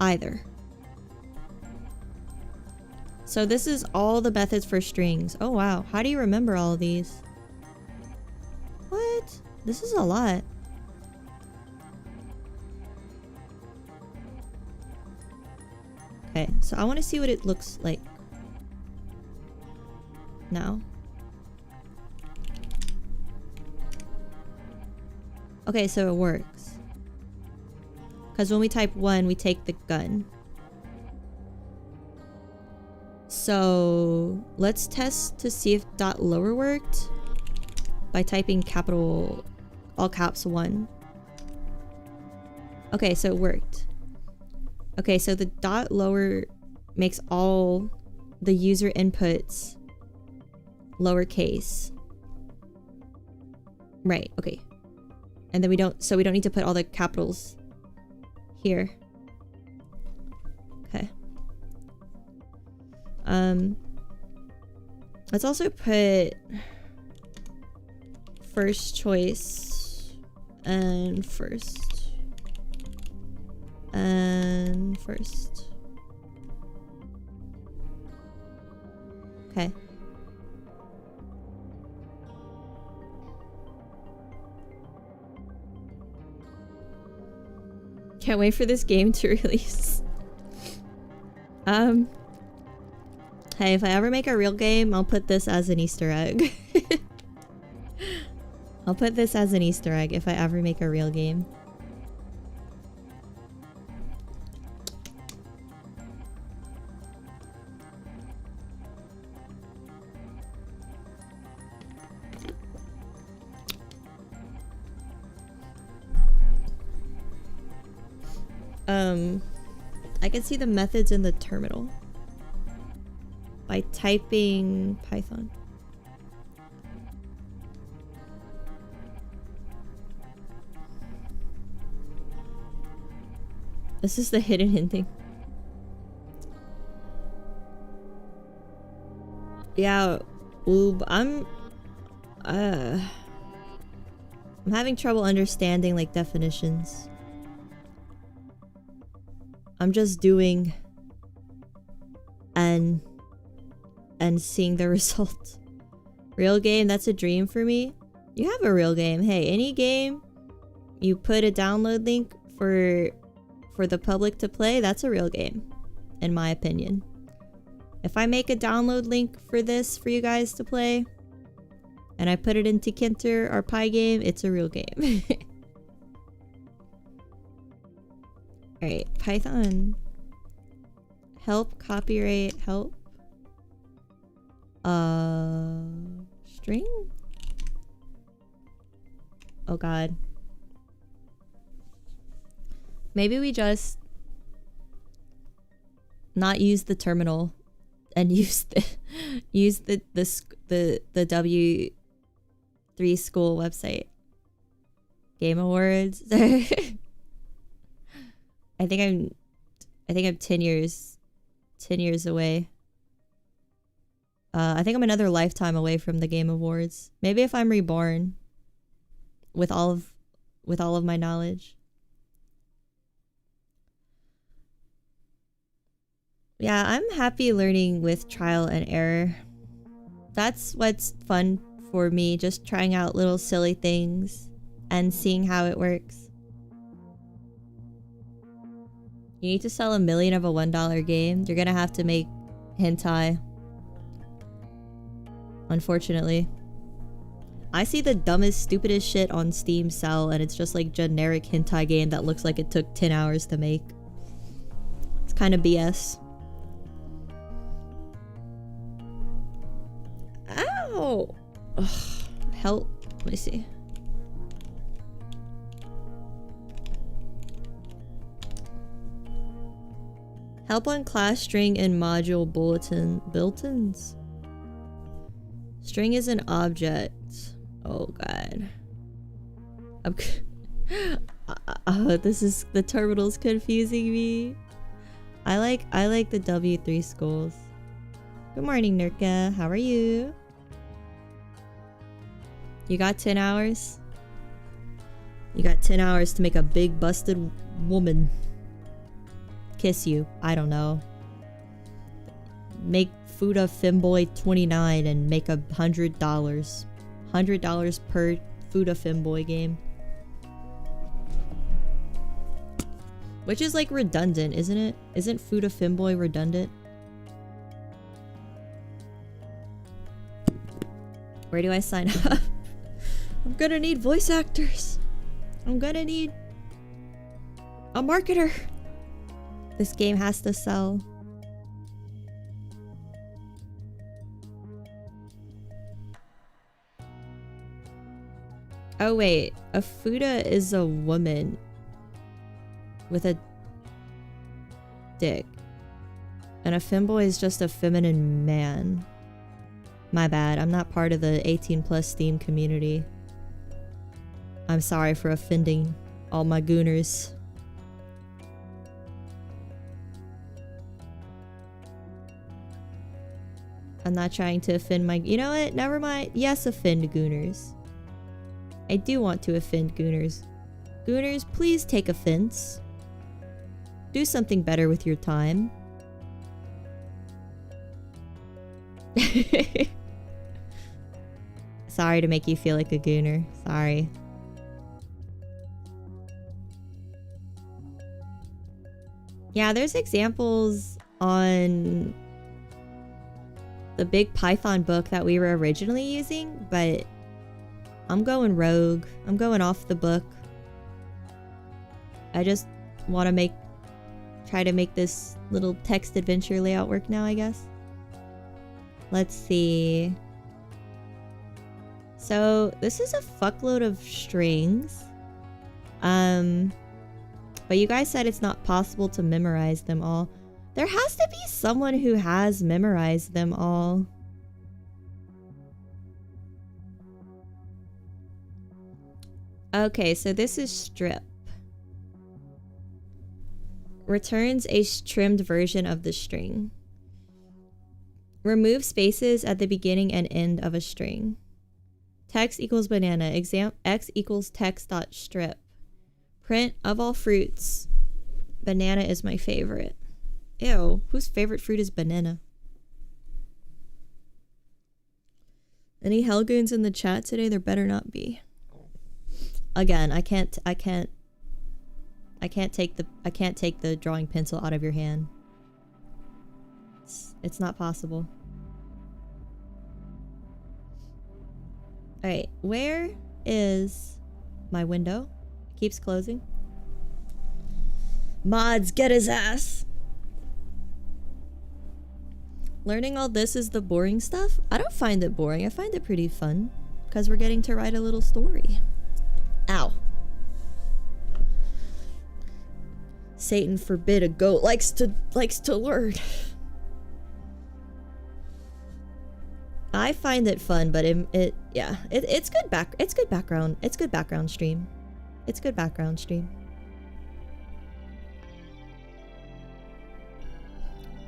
either. So this is all the methods for strings. Oh wow, how do you remember all of these? What? This is a lot. Okay, so I want to see what it looks like now. Okay, so it works. Because when we type 1, we take the gun. So let's test to see if dot lower worked by typing capital, all caps 1. Okay, so it worked. Okay, so the dot lower makes all the user inputs lowercase. Right, okay. And then we don't need to put all the capitals here. Okay. Let's also put first choice and first and first. Okay. Can't wait for this game to release. Hey, if I ever make a real game, I'll put this as an Easter egg. I'll put this as an Easter egg if I ever make a real game. I can see the methods in the terminal by typing Python. This is the hidden ending. Yeah, oob. I'm having trouble understanding like definitions. I'm just doing and seeing the result. Real game, that's a dream for me. You have a real game. Hey, any game you put a download link for the public to play, that's a real game, in my opinion. If I make a download link for this for you guys to play, and I put it into Kinter or Pygame, it's a real game. Alright, Python. Help, copyright, help. String? Oh god. Maybe we just not use the terminal and use the W3 school website. Game Awards. I think I'm 10 years away. I think I'm another lifetime away from the Game Awards. Maybe if I'm reborn with all of my knowledge. Yeah, I'm happy learning with trial and error. That's what's fun for me, just trying out little silly things and seeing how it works. You need to sell 1 million of a $1 game. You're gonna have to make hentai. Unfortunately. I see the dumbest, stupidest shit on Steam sell, and it's just like generic hentai game that looks like it took 10 hours to make. It's kind of BS. Ow! Ugh, help. Let me see. Help on class string and module bulletins. String is an object. Oh god. This is the terminal's confusing me. I like the W3 schools. Good morning, Nurka. How are you? You got 10 hours? You got 10 hours to make a big busted woman kiss you. I don't know. Make Fuda Femboy 29 and make $100. $100 per Fuda Femboy game. Which is like redundant, isn't it? Isn't Fuda Femboy redundant? Where do I sign up? I'm gonna need voice actors. I'm gonna need a marketer. This game has to sell. Oh wait, a Fuda is a woman with a dick. And a femboy is just a feminine man. My bad, I'm not part of the 18+ Steam community. I'm sorry for offending all my gooners. I'm not trying to offend my... You know what? Never mind. Yes, offend gooners. I do want to offend gooners. Gooners, please take offense. Do something better with your time. Sorry to make you feel like a gooner. Sorry. Yeah, there's examples on the big Python book that we were originally using, but I'm going rogue. I'm going off the book. I just want to try to make this little text adventure layout work now, I guess. Let's see. So this is a fuckload of strings. But you guys said it's not possible to memorize them all. There has to be someone who has memorized them all. Okay, so this is strip. Returns a trimmed version of the string. Remove spaces at the beginning and end of a string. Text equals banana. X equals text dot strip. Print of all fruits. Banana is my favorite. Ew, whose favorite fruit is banana? Any Hellgoons in the chat today? There better not be. Again, I can't take the drawing pencil out of your hand. It's not possible. Alright, where is my window? It keeps closing. Mods, get his ass! Learning all this is the boring stuff? I don't find it boring. I find it pretty fun. Because we're getting to write a little story. Ow. Satan forbid a goat likes to learn. I find it fun, but it's good background. It's good background stream. It's good background stream.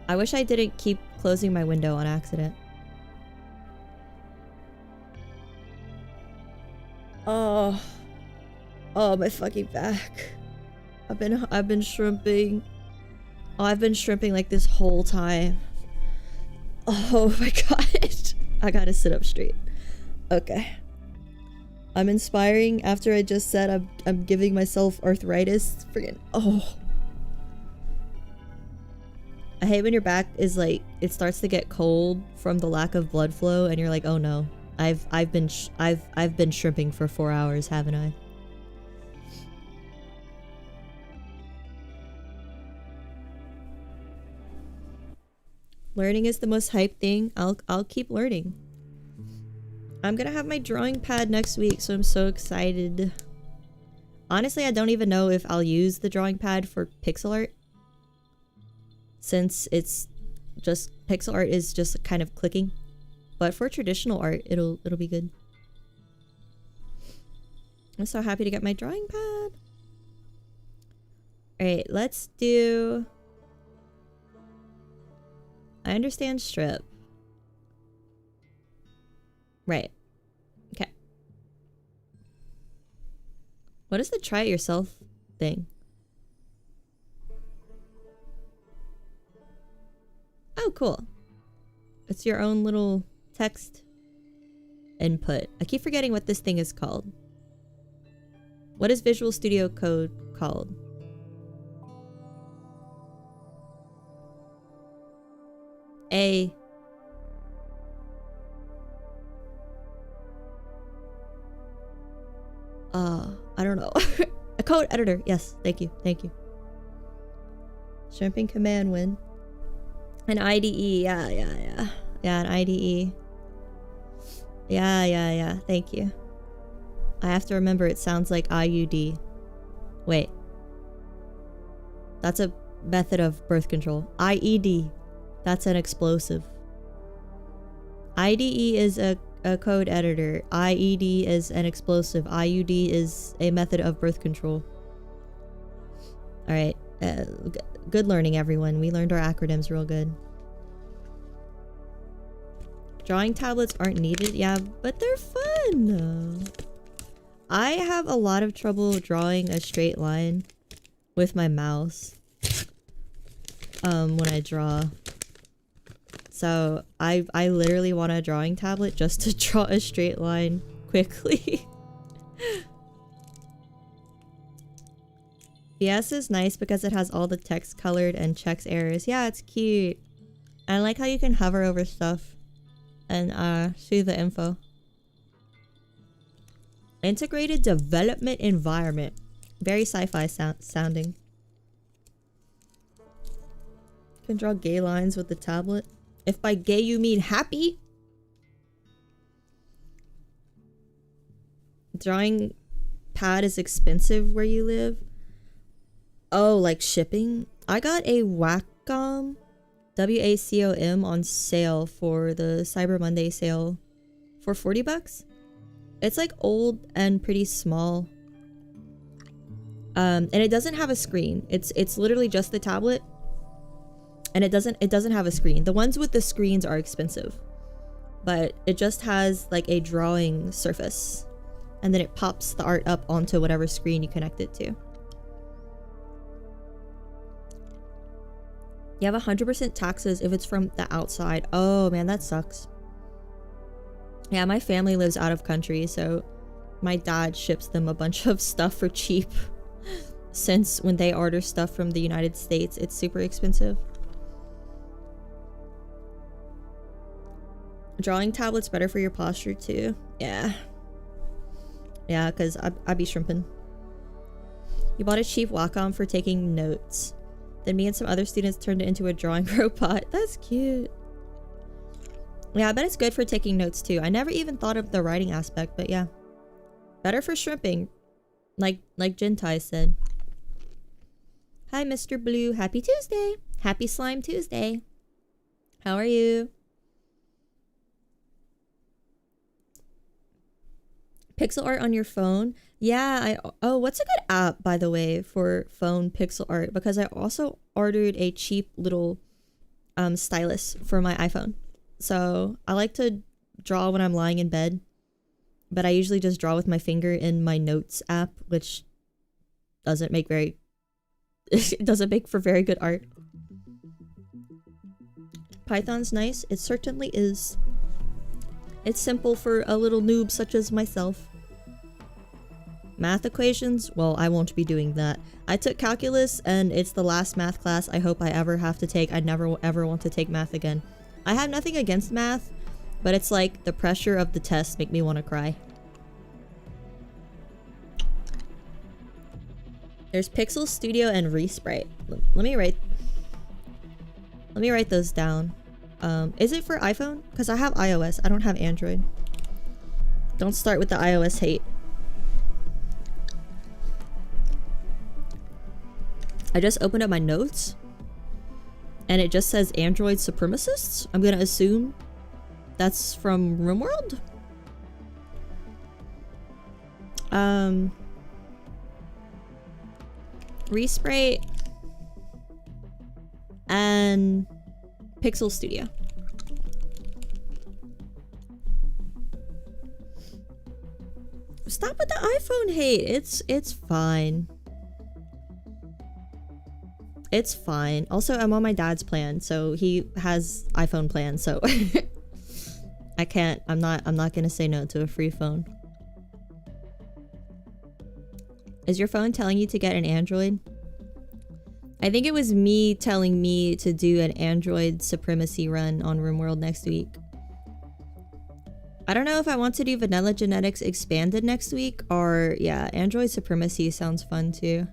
I wish I didn't keep closing my window on accident. Oh, my fucking back. I've been shrimping. Oh, I've been shrimping like this whole time. Oh my god. I gotta sit up straight. Okay. I'm inspiring after I just said I'm giving myself arthritis. Friggin' oh. I hate when your back is like, it starts to get cold from the lack of blood flow and you're like, oh no. I've been shrimping for 4 hours, haven't I? Learning is the most hype thing. I'll keep learning. I'm gonna have my drawing pad next week, so I'm so excited. Honestly, I don't even know if I'll use the drawing pad for pixel art. Since it's just pixel art is just kind of clicking. But for traditional art, it'll be good. I'm so happy to get my drawing pad. Alright, let's do... I understand strip. Right. Okay. What is the try it yourself thing? Oh, cool. It's your own little text input. I keep forgetting what this thing is called. What is Visual Studio Code called? I don't know. A code editor. Yes, thank you. Thank you. Shrimping command win. An IDE. Yeah, an IDE. Yeah. Thank you. I have to remember it sounds like IUD. Wait. That's a method of birth control. IED. That's an explosive. IDE is a code editor. IED is an explosive. IUD is a method of birth control. Alright. Good learning, everyone. We learned our acronyms real good. Drawing tablets aren't needed. Yeah, but they're fun. I have a lot of trouble drawing a straight line with my mouse. When I draw. So I literally want a drawing tablet just to draw a straight line quickly. VS is nice because it has all the text colored and checks errors. Yeah, it's cute. I like how you can hover over stuff and see the info. Integrated development environment. Very sci-fi sounding. Can draw gay lines with the tablet. If by gay you mean happy. Drawing pad is expensive where you live. Oh, like shipping? I got a Wacom, W-A-C-O-M on sale for the Cyber Monday sale for 40 bucks. It's like old and pretty small. And it doesn't have a screen. It's literally just the tablet, and it doesn't have a screen. The ones with the screens are expensive, but it just has like a drawing surface, and then it pops the art up onto whatever screen you connect it to. You have 100% taxes if it's from the outside. Oh man, that sucks. Yeah, my family lives out of country, so my dad ships them a bunch of stuff for cheap. Since when they order stuff from the United States, it's super expensive. Drawing tablets better for your posture too. Yeah. Yeah, because I be shrimping. You bought a cheap Wacom for taking notes. Then me and some other students turned it into a drawing robot. That's cute. Yeah, I bet it's good for taking notes too. I never even thought of the writing aspect, but yeah. Better for shrimping. Like Gentai said. Hi, Mr. Blue. Happy Tuesday. Happy Slime Tuesday. How are you? Pixel art on your phone? Yeah, oh, what's a good app, by the way, for phone pixel art? Because I also ordered a cheap little stylus for my iPhone. So I like to draw when I'm lying in bed, but I usually just draw with my finger in my notes app, which doesn't make it doesn't make for very good art. Python's nice. It certainly is. It's simple for a little noob such as myself. Math equations? Well, I won't be doing that. I took calculus and it's the last math class I hope I ever have to take. I never ever want to take math again. I have nothing against math, but it's like the pressure of the test make me want to cry. There's Pixel Studio and Resprite. Let me write those down. Is it for iPhone? Because I have iOS. I don't have Android. Don't start with the iOS hate. I just opened up my notes and it just says Android supremacists. I'm gonna assume that's from RimWorld. Resprite and Pixel Studio. Stop with the iPhone hate. It's fine. It's fine. Also, I'm on my dad's plan, so he has iPhone plan, so I'm not gonna say no to a free phone. Is your phone telling you to get an Android? I think it was me telling me to do an Android supremacy run on RimWorld next week. I don't know if I want to do Vanilla Genetics Expanded next week, or yeah, Android supremacy sounds fun too.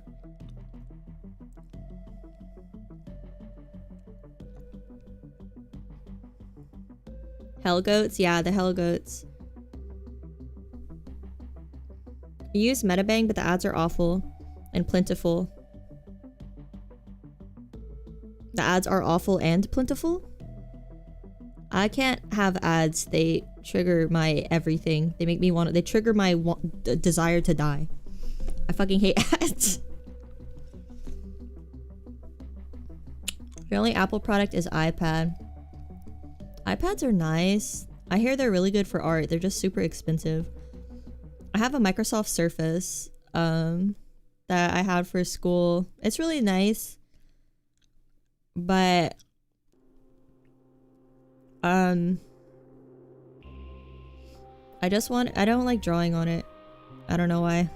Hellgoats? Yeah, the Hellgoats. You use Metabang, but the ads are awful and plentiful. The ads are awful and plentiful? I can't have ads. They trigger my everything. They make me want to. They trigger my desire to die. I fucking hate ads. Your only Apple product is iPad. iPads are nice. I hear they're really good for art. They're just super expensive. I have a Microsoft Surface that I had for school. It's really nice. But I don't like drawing on it. I don't know why.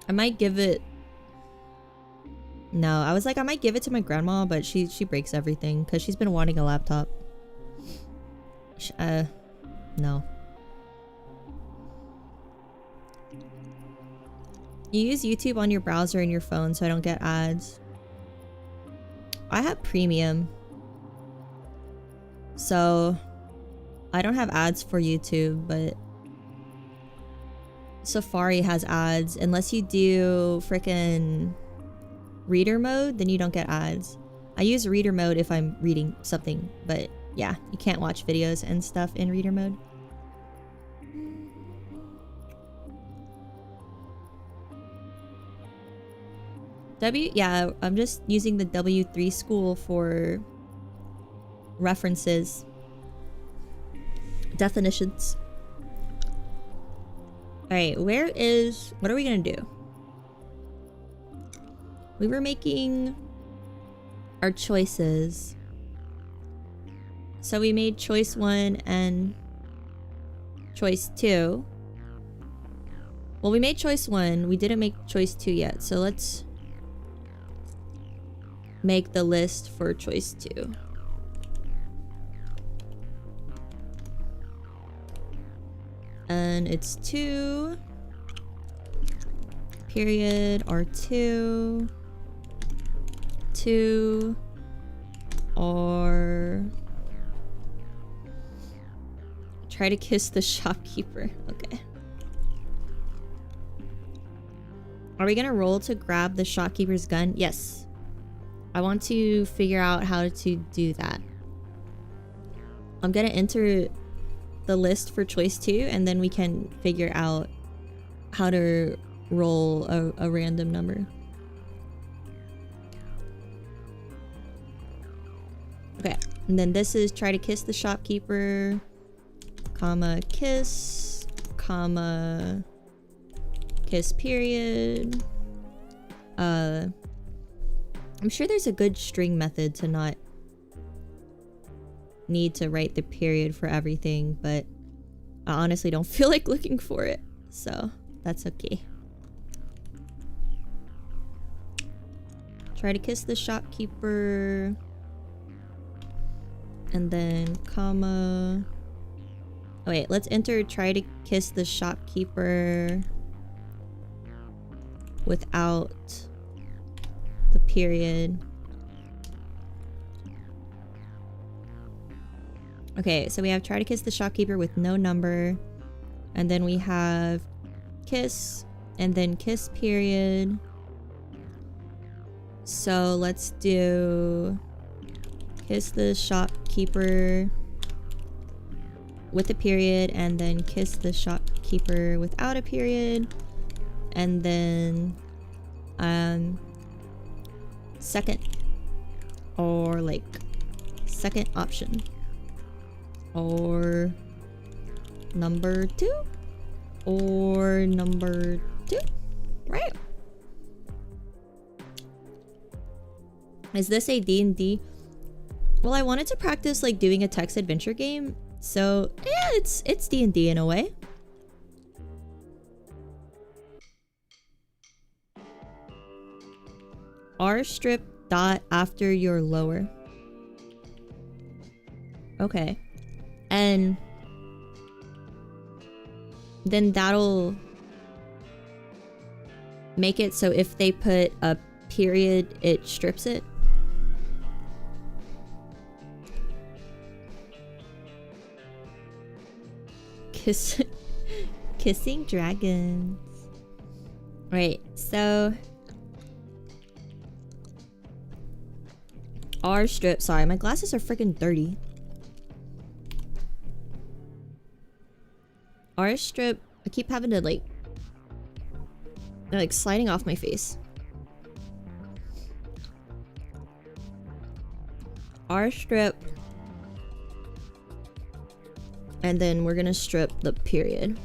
I might give it... No, I was like, I might give it to my grandma, but she breaks everything because she's been wanting a laptop. No. You use YouTube on your browser and your phone so I don't get ads. I have premium. So I don't have ads for YouTube, but Safari has ads. Unless you do frickin' reader mode, then you don't get ads. I use reader mode if I'm reading something, but Yeah, you can't watch videos and stuff in reader mode. Yeah, I'm just using the W3 school for references, definitions. Alright, what are we gonna do? We were making our choices. So we made choice 1 and choice 2. Well, we made choice 1. We didn't make choice 2 yet. So let's make the list for choice 2. And it's 2 period R2 2 or try to kiss the shopkeeper. Okay. Are we gonna roll to grab the shopkeeper's gun? Yes. I want to figure out how to do that. I'm gonna enter the list for choice 2 and then we can figure out how to roll a random number. Okay, and then this is try to kiss the shopkeeper, comma, kiss, comma, kiss period. I'm sure there's a good string method to not need to write the period for everything, but I honestly don't feel like looking for it, so that's okay. Try to kiss the shopkeeper, and then comma. Oh wait, let's enter try to kiss the shopkeeper without the period. Okay, so we have try to kiss the shopkeeper with no number, and then we have kiss and then kiss period. So let's do kiss the shopkeeper with a period and then kiss the shopkeeper without a period, and then second or like second option or number 2 or number 2, right? Is this a D&D? Well, I wanted to practice like doing a text adventure game, so yeah, it's D&D in a way. R strip dot after your lower. Okay. And then that'll make it so if they put a period, it strips it. Kissing dragons. Right, so R strip. Sorry, my glasses are freaking dirty. R strip. I keep having to like, they're like sliding off my face. R strip. And then we're gonna strip the period.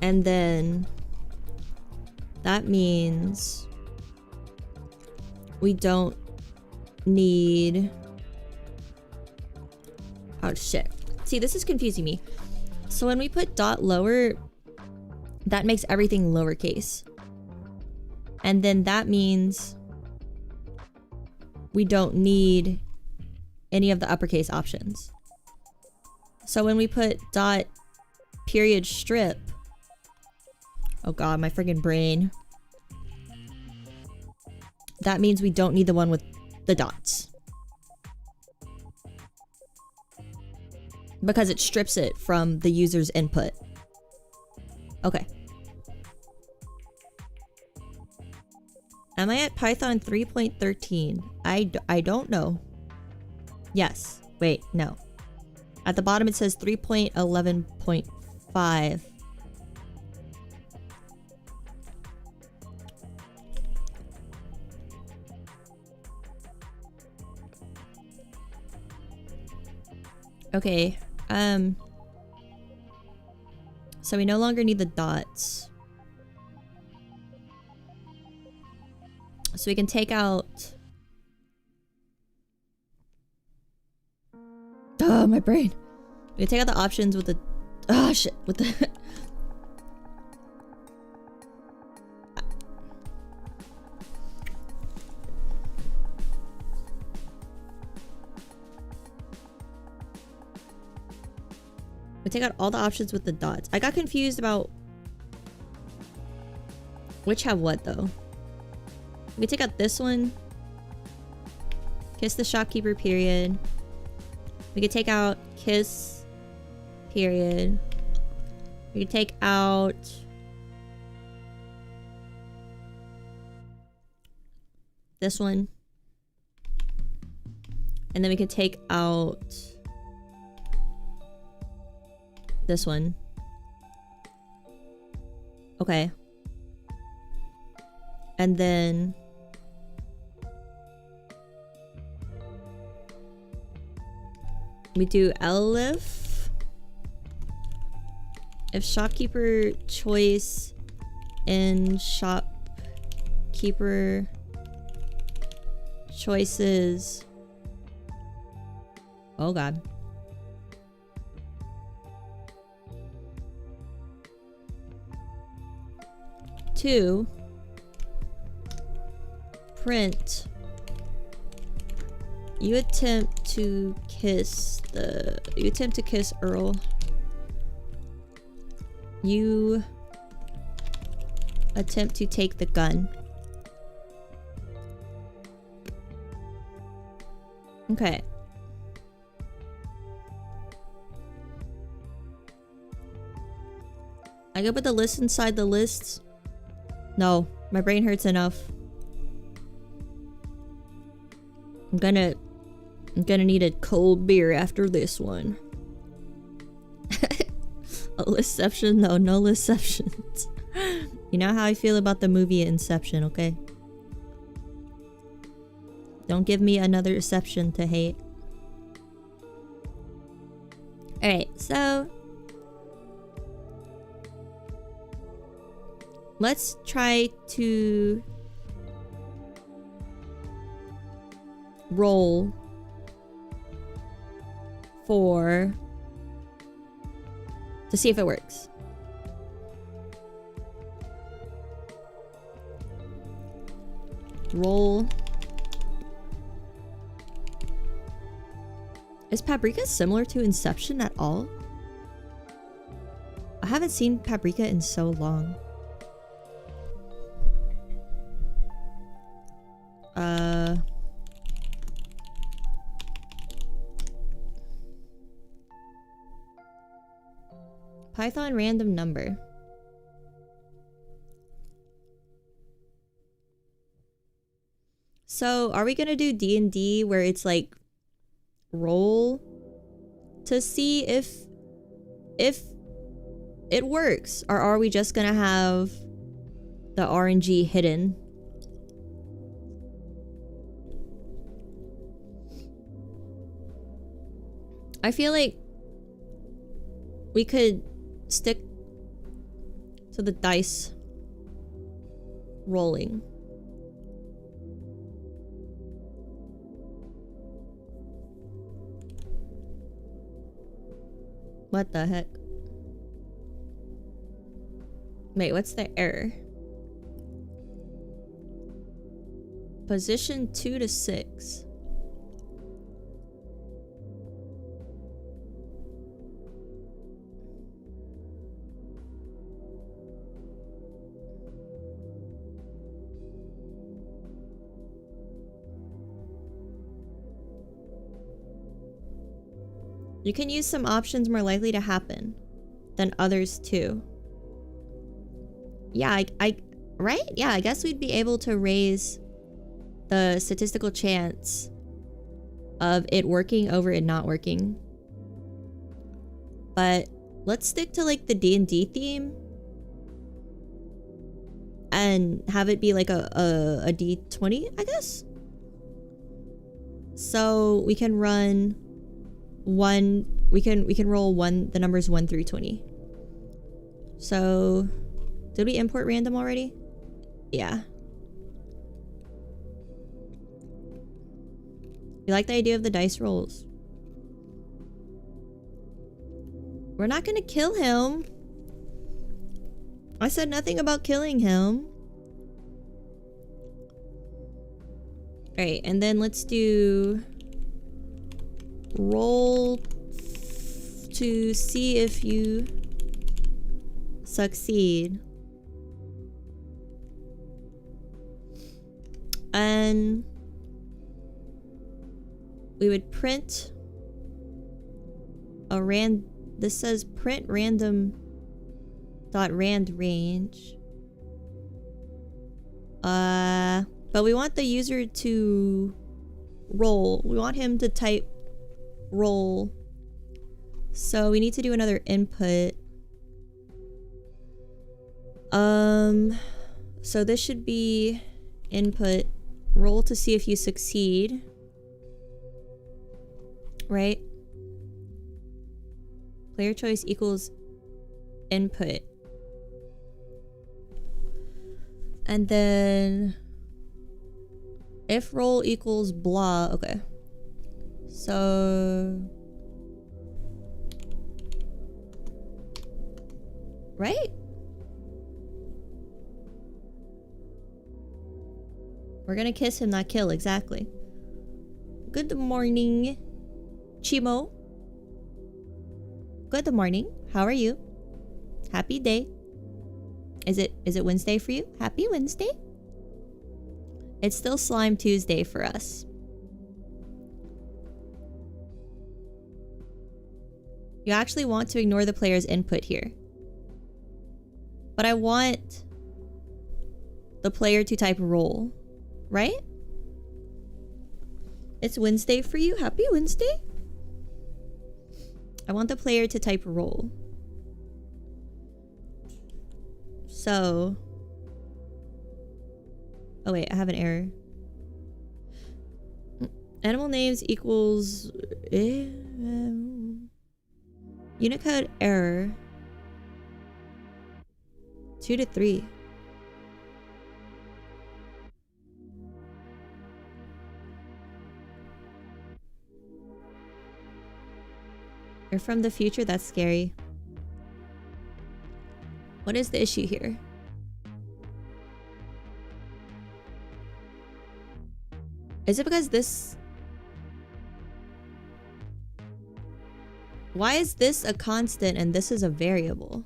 And then that means we don't need, oh shit. See, this is confusing me. So when we put dot lower, that makes everything lowercase. And then that means we don't need any of the uppercase options. So when we put dot period strip, oh god, my freaking brain. That means we don't need the one with the dots. Because it strips it from the user's input. Okay. Am I at Python 3.13? I don't know. Yes. Wait, no. At the bottom it says 3.11.5. Okay. So we no longer need the dots. So we can take out... Oh, my brain. We can take out the options with the... Oh, shit. With the... We take out all the options with the dots. I got confused about which have what, though. We take out this one. Kiss the shopkeeper, period. We could take out kiss, period. We could take out... this one. And then we could take out... this one. Okay. And then... we do elif. If shopkeeper choice in shopkeeper choices... oh god. Two, print, you attempt to kiss Earl. You attempt to take the gun. Okay. I go put the list inside the lists. No, my brain hurts enough. I'm gonna need a cold beer after this one. A Liception? No, no Liceptions. You know how I feel about the movie Inception, okay? Don't give me another Inception to hate. Alright, so... let's try to roll for to see if it works. Roll. Is Paprika similar to Inception at all? I haven't seen Paprika in so long. Python random number. So, are we gonna do D&D where it's like roll to see if it works, or are we just gonna have the RNG hidden? I feel like we could stick to the dice rolling. What the heck? Wait, what's the error? Position 2 to 6. You can use some options more likely to happen than others too. Yeah, right? Yeah, I guess we'd be able to raise the statistical chance of it working over it not working. But let's stick to like the D&D theme and have it be like a D20, I guess. So we can run one, we can roll the numbers 1 through 20. So did we import random already? Yeah. You like the idea of the dice rolls? We're not gonna kill him. I said nothing about killing him. Alright, and then let's do roll to see if you succeed. And we would print a this says print random dot rand range. But we want the user to roll. We want him to type roll. So we need to do another input. So this should be input roll to see if you succeed. Right? Player choice equals input. And then if roll equals blah, okay. So right? We're gonna kiss him, not kill, exactly. Good morning, Chimo. Good morning. How are you? Happy day. Is it Wednesday for you? Happy Wednesday. It's still Slime Tuesday for us. You actually want to ignore the player's input here. But I want the player to type roll, right? It's Wednesday for you. Happy Wednesday. I want the player to type roll. So, oh wait, I have an error. Animal names equals Unicode error 2 to 3. You're from the future? That's scary. What is the issue here? Is it because this... Why is this a constant and this is a variable?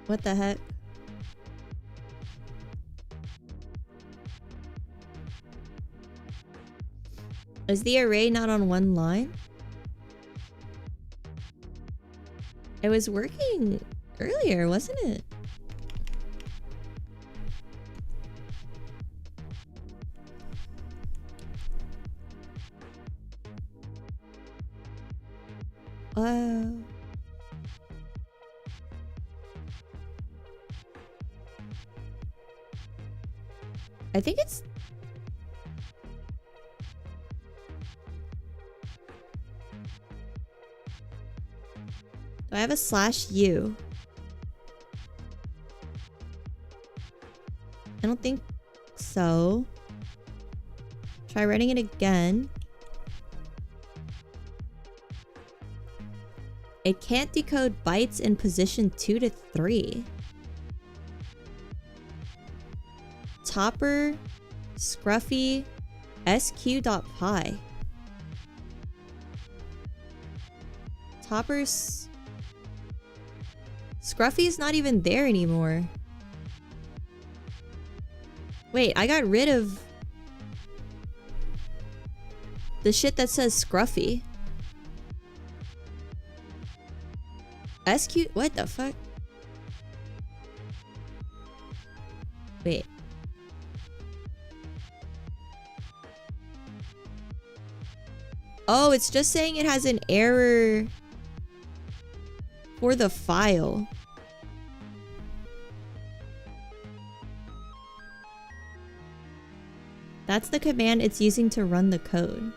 What the heck? Is the array not on one line? It was working earlier, wasn't it? I think it's... Do I have a /u? I don't think so. Try writing it again. It can't decode bytes in position 2 to 3. Topper, Scruffy, sq.py. Topper's... Scruffy's not even there anymore. Wait, I got rid of the shit that says Scruffy. SQ... What the fuck? Wait. Oh, it's just saying it has an error for the file. That's the command it's using to run the code.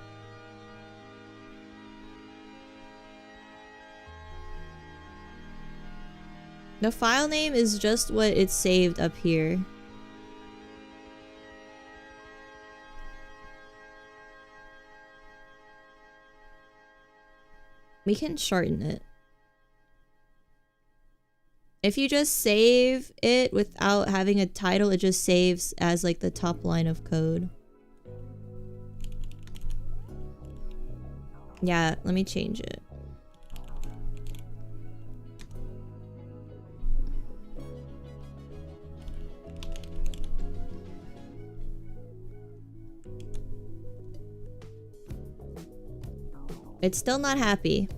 The file name is just what it's saved up here. We can shorten it. If you just save it without having a title, it just saves as like the top line of code. Yeah, let me change it. It's still not happy.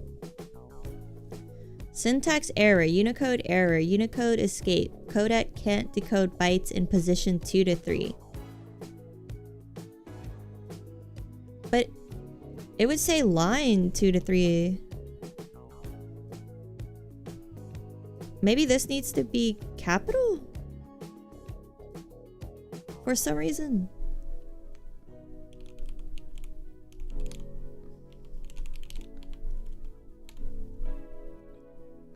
Syntax error, Unicode error, Unicode escape. Codec can't decode bytes in position 2 to 3. But it would say line 2 to 3. Maybe this needs to be capital? For some reason.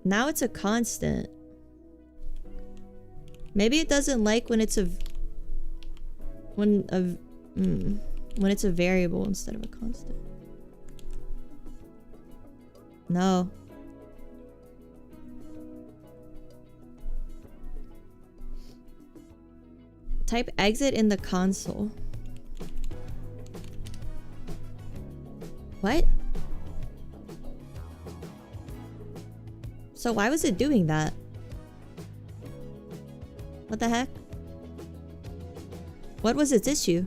Now it's a constant. Maybe it doesn't like when it's a when it's a variable instead of a constant. No. Type exit in the console. What? So why was it doing that? What the heck? What was its issue?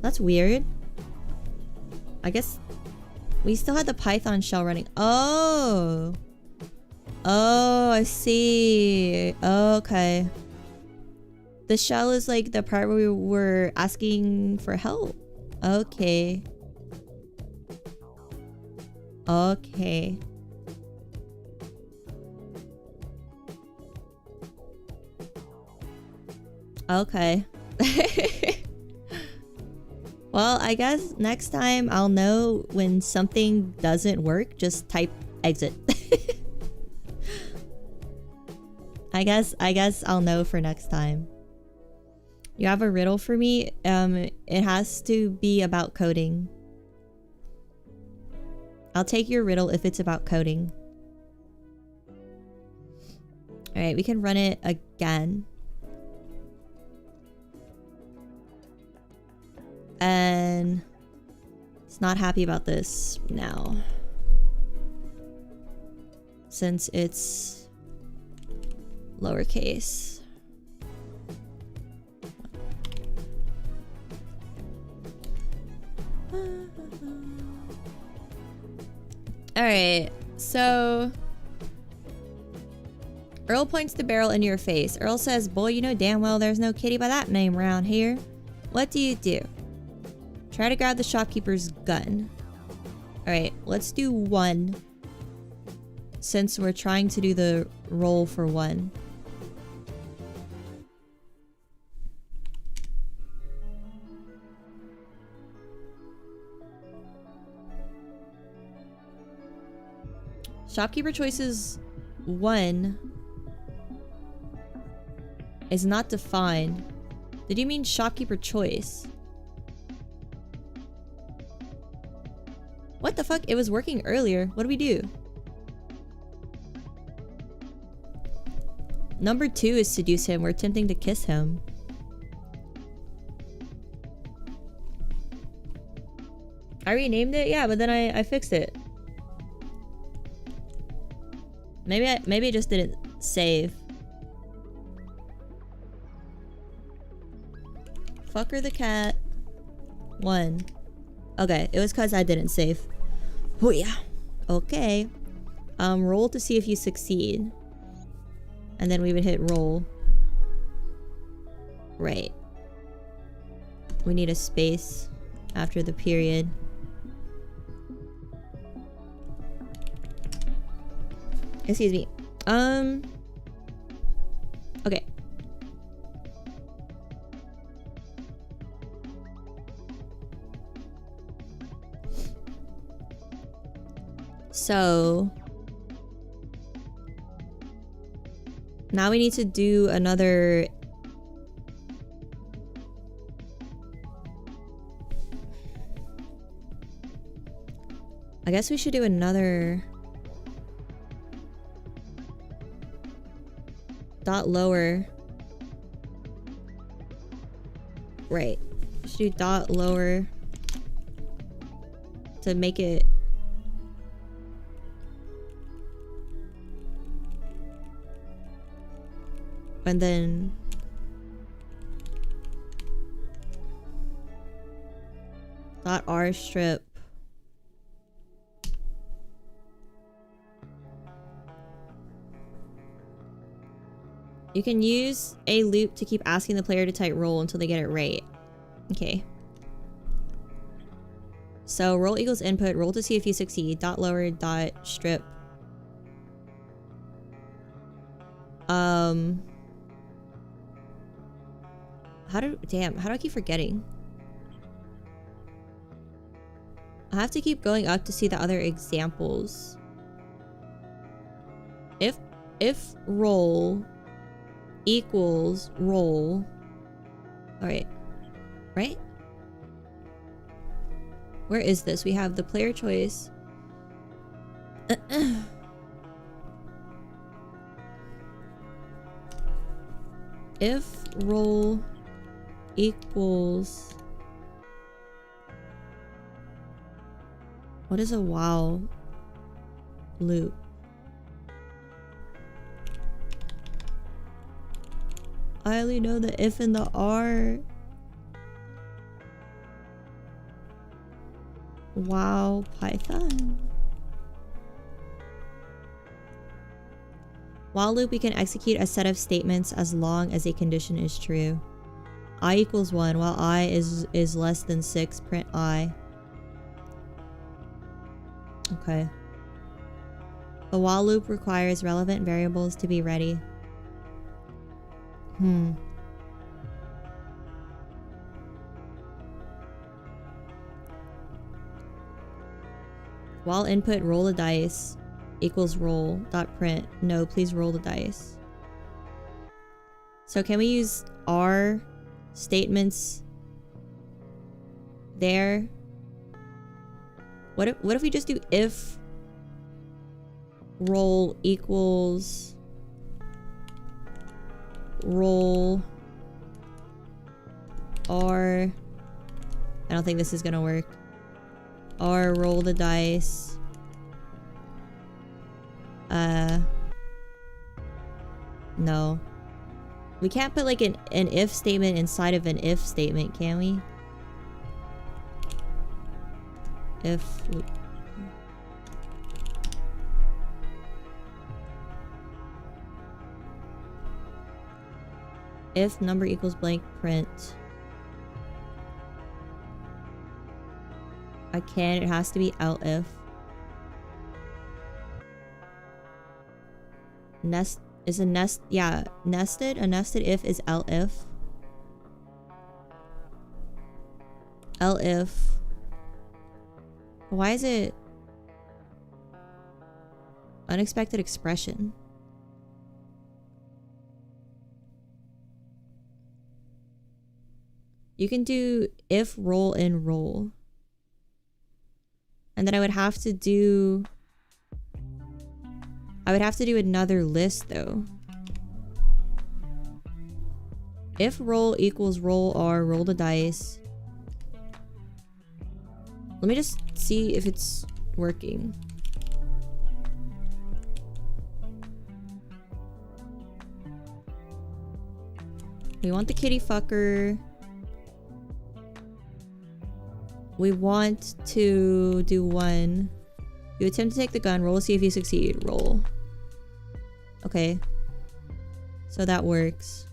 That's weird. I guess we still had the Python shell running. Oh. Oh, I see. Okay. The shell is like the part where we were asking for help. Okay. Okay. Okay. Well, I guess next time I'll know when something doesn't work. Just type exit. I guess I'll know for next time. You have a riddle for me? It has to be about coding. I'll take your riddle if it's about coding. Alright, we can run it again. And it's not happy about this now. Since it's lowercase. Alright, so Earl points the barrel into your face. Earl says, boy, you know damn well there's no kitty by that name around here. What do you do? Try to grab the shopkeeper's gun. Alright, let's do 1. Since we're trying to do the roll for 1. Shopkeeper choices 1 is not defined. Did you mean shopkeeper choice? What the fuck? It was working earlier. What do we do? Number 2 is seduce him. We're attempting to kiss him. I renamed it? Yeah, but then I fixed it. Maybe I just didn't save. Fucker the cat. 1. Okay, it was because I didn't save. Oh yeah. Okay. Roll to see if you succeed. And then we would hit roll. Right. We need a space after the period. Excuse me. Okay. So now we need to do another. I guess we should do another dot lower. Right. We should do dot lower to make it and then dot R strip. You can use a loop to keep asking the player to type roll until they get it right. Okay. So roll equals input, roll to see if you succeed, dot lower, dot strip. Damn, how do I keep forgetting? I have to keep going up to see the other examples. If roll equals roll. Alright. Right? Where is this? We have the player choice. If roll equals... What is a while loop? I only know the if and the R. Wow, Python. While loop, we can execute a set of statements as long as a condition is true. I equals 1, while I is less than 6, print I. Okay. The while loop requires relevant variables to be ready. While input roll the dice equals roll dot print. No, please roll the dice. So can we use R statements there? What if we just do if roll equals roll R? I don't think this is gonna work. R roll the dice. No. We can't put like an if statement inside of an if statement, can we? If number equals blank, print. I can, it has to be elif. Nest is a nest, yeah, nested. A nested if is elif. Elif. Why is it unexpected expression? You can do if roll in roll. And then I would have to do another list though. If roll equals roll R, roll the dice. Let me just see if it's working. We want the kitty fucker. We want to do 1. You attempt to take the gun. Roll to see if you succeed. Roll. Okay. So that works.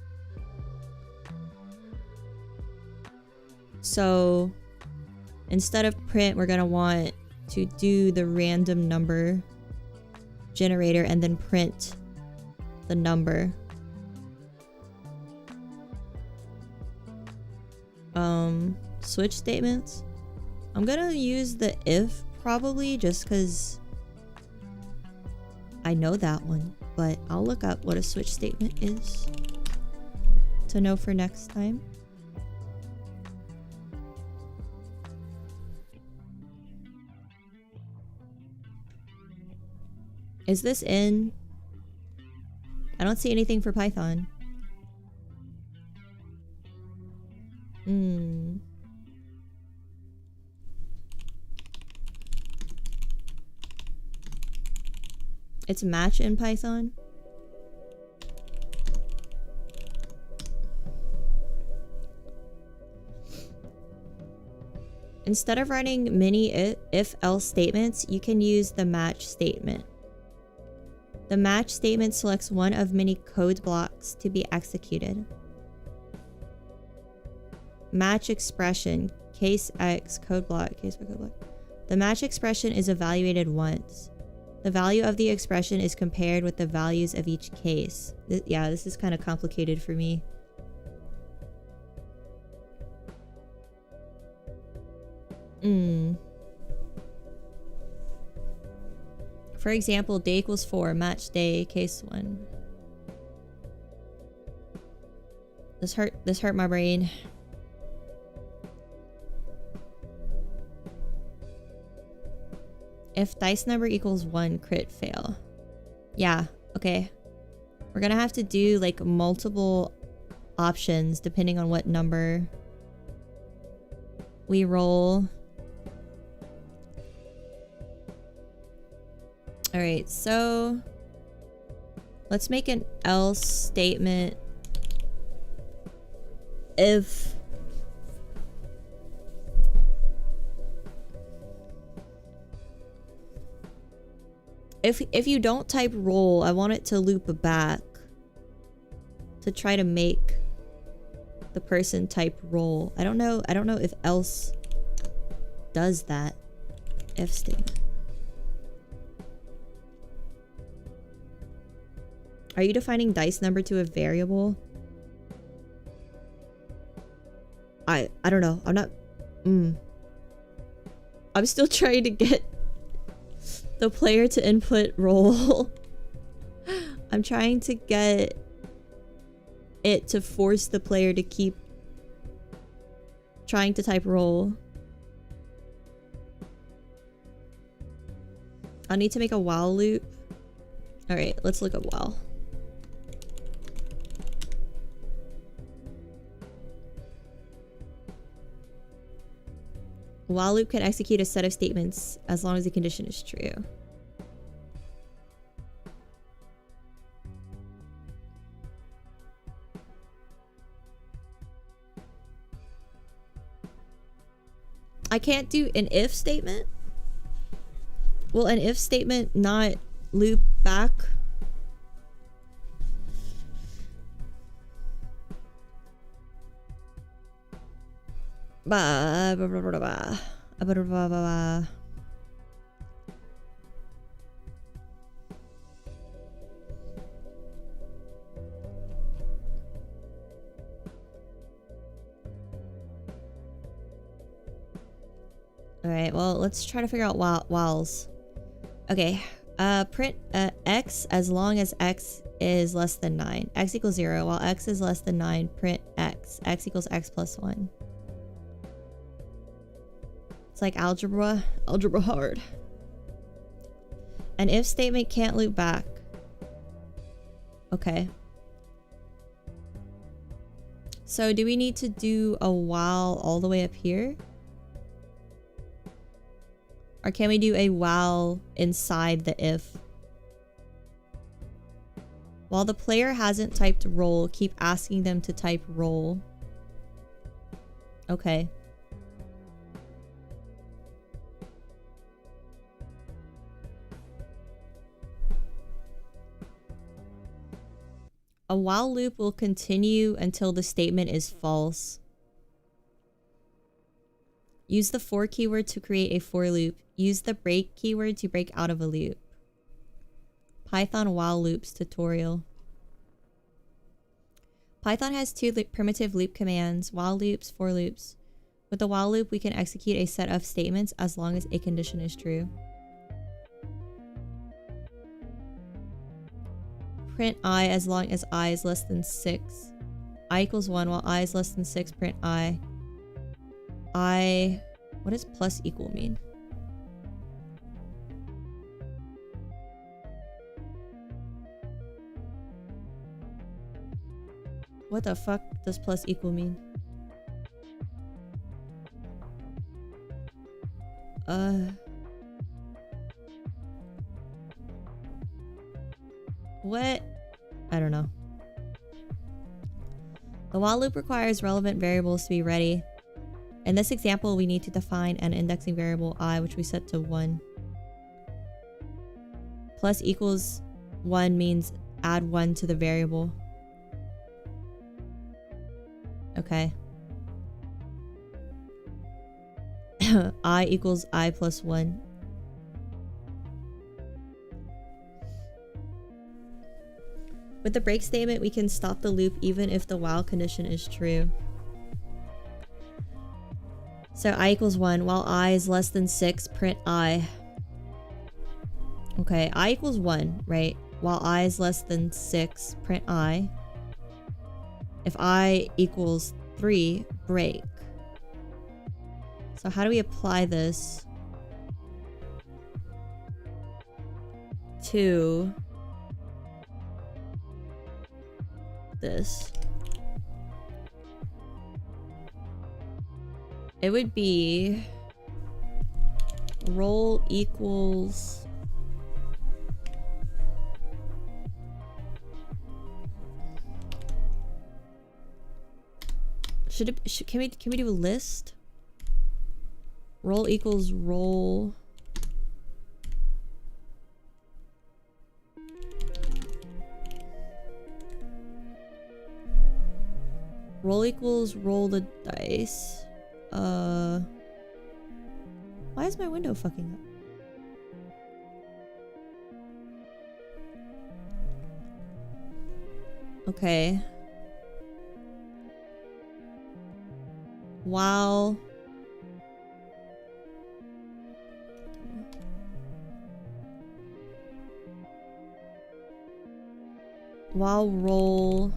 So instead of print, we're gonna want to do the random number generator and then print the number. Switch statements. I'm gonna use the if probably just because I know that one, but I'll look up what a switch statement is to know for next time. Is this in? I don't see anything for Python. It's match in Python. Instead of writing many if-else statements, you can use the match statement. The match statement selects one of many code blocks to be executed. Match expression, case X, code block, case by code block. The match expression is evaluated once. The value of the expression is compared with the values of each case. Yeah, this is kind of complicated for me. For example, day equals 4, match day, case 1. This hurt my brain. If dice number equals 1, crit fail. Yeah, okay. We're gonna have to do like multiple options depending on what number we roll. Alright, so let's make an else statement. If you don't type roll, I want it to loop back to try to make the person type roll. I don't know if else does that. If statement. Are you defining dice number to a variable? I don't know. I'm not I'm still trying to get the player to input roll. I'm trying to get it to force the player to keep trying to type roll. I'll need to make a while loop. Alright, let's look up while. While loop can execute a set of statements as long as the condition is true. I can't do an if statement? Will an if statement not loop back? Alright, well, let's try to figure out whiles. Okay, print x as long as x is less than 9. X equals 0. While x is less than 9, print x. X equals x plus 1. It's like algebra hard. An if statement can't loop back. Okay. So do we need to do a while all the way up here? Or can we do a while inside the if? While the player hasn't typed roll, keep asking them to type roll. Okay. A while loop will continue until the statement is false. Use the for keyword to create a for loop. Use the break keyword to break out of a loop. Python while loops tutorial. Python has two primitive loop commands, while loops, for loops. With the while loop, we can execute a set of statements as long as a condition is true. Print I as long as I is less than 6. I equals 1 while I is less than 6, print I. What does plus equal mean? What the fuck does plus equal mean? What? I don't know. The while loop requires relevant variables to be ready. In this example, we need to define an indexing variable I, which we set to 1. Plus equals 1 means add 1 to the variable. Okay. I equals I plus 1. With the break statement, we can stop the loop even if the while condition is true. So I equals 1. While I is less than 6, print I. Okay, I equals 1, right? While I is less than 6, print I. If I equals 3, break. So how do we apply this to this? It would be roll equals can we do a list? Roll equals roll equals roll the dice. Why is my window fucking up? Okay. While roll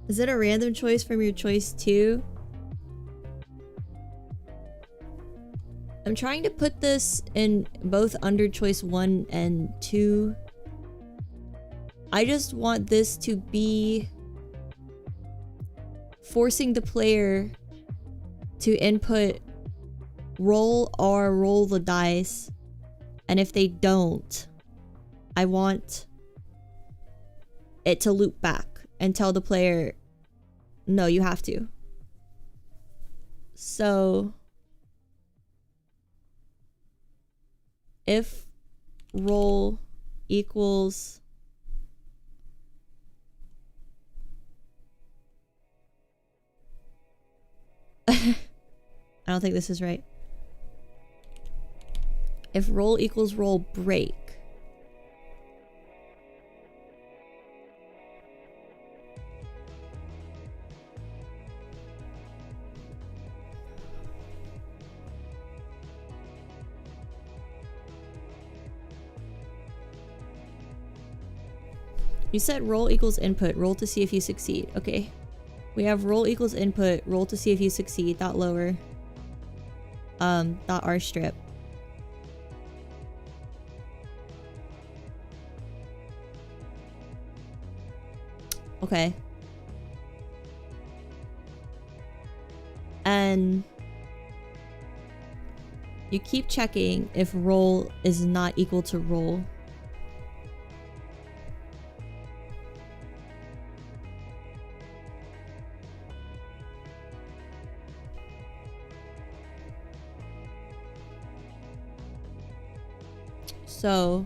Is it a random choice from your choice 2? I'm trying to put this in both under choice 1 and 2. I just want this to be forcing the player to input roll or roll the dice. And if they don't, I want it to loop back and tell the player, no, you have to. So if roll equals I don't think this is right. If roll equals roll break. You said roll equals input, roll to see if you succeed. Okay. We have roll equals input, roll to see if you succeed, dot lower. Dot R strip. Okay. And you keep checking if roll is not equal to roll. So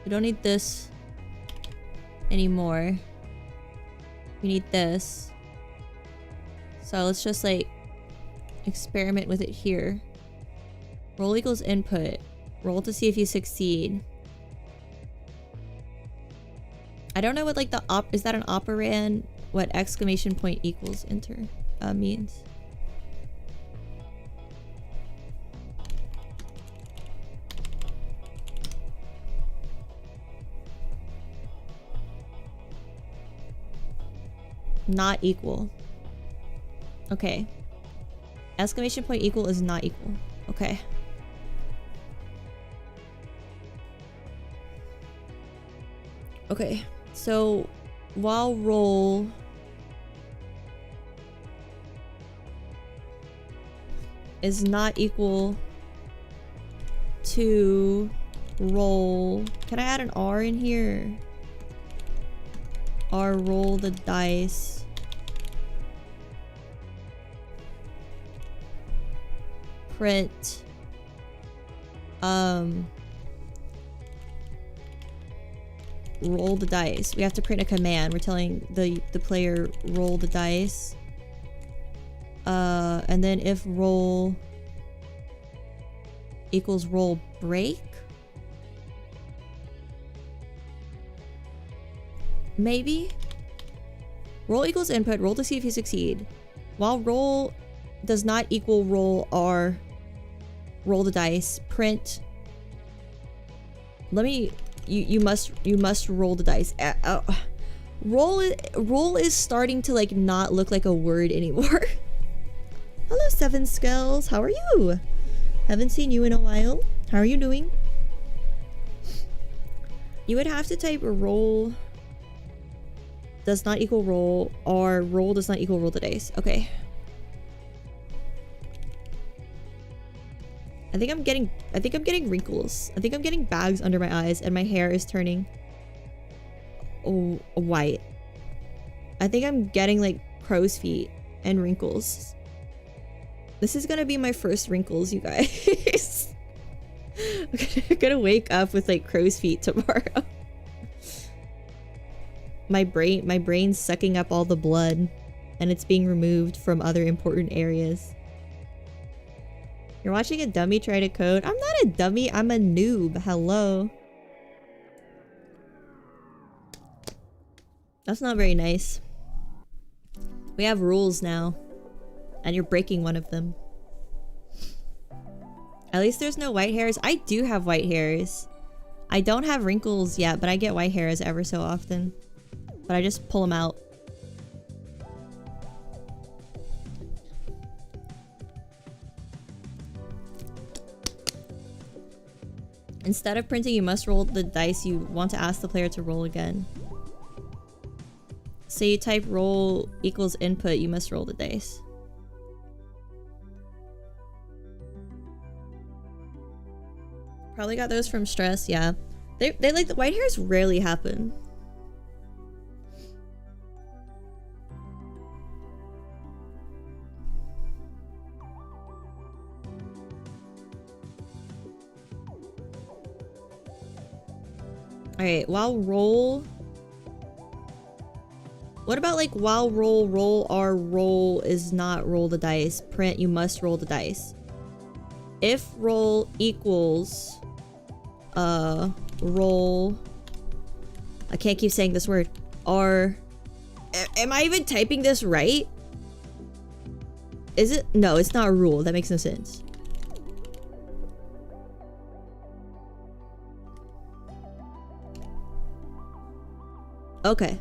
we don't need this anymore. We need this. So let's just like experiment with it here. Roll equals input. Roll to see if you succeed. I don't know what like the is that an operand? What exclamation point equals enter means. Not equal. Okay. Exclamation point equal is not equal. Okay. Okay. So while roll is not equal to roll. Can I add an R in here? R roll the dice. Print. Roll the dice. We have to print a command. We're telling the player roll the dice. And then if roll equals roll break. Maybe? Roll equals input. Roll to see if you succeed. While roll does not equal roll R, roll the dice. Print. Let me... You must roll the dice. Roll is starting to like not look like a word anymore. Hello, Seven Skulls. How are you? Haven't seen you in a while. How are you doing? You would have to type roll does not equal roll, or roll does not equal roll the dice. Okay. I think I'm getting wrinkles. I think I'm getting bags under my eyes and my hair is turning white. I think I'm getting like crow's feet and wrinkles. This is gonna be my first wrinkles, you guys. I'm gonna wake up with like crow's feet tomorrow. My brain's sucking up all the blood and it's being removed from other important areas. You're watching a dummy try to code? I'm not a dummy, I'm a noob. Hello. That's not very nice. We have rules now. And you're breaking one of them. At least there's no white hairs. I do have white hairs. I don't have wrinkles yet, but I get white hairs ever so often. But I just pull them out. Instead of printing, you must roll the dice. You want to ask the player to roll again. So you type roll equals input, you must roll the dice. Probably got those from stress, yeah. They like the white hairs rarely happen. Alright, while roll... What about like while roll R roll is not roll the dice. Print, you must roll the dice. If roll equals... roll... I can't keep saying this word. R... Am I even typing this right? Is it? No, it's not a rule. That makes no sense. Okay.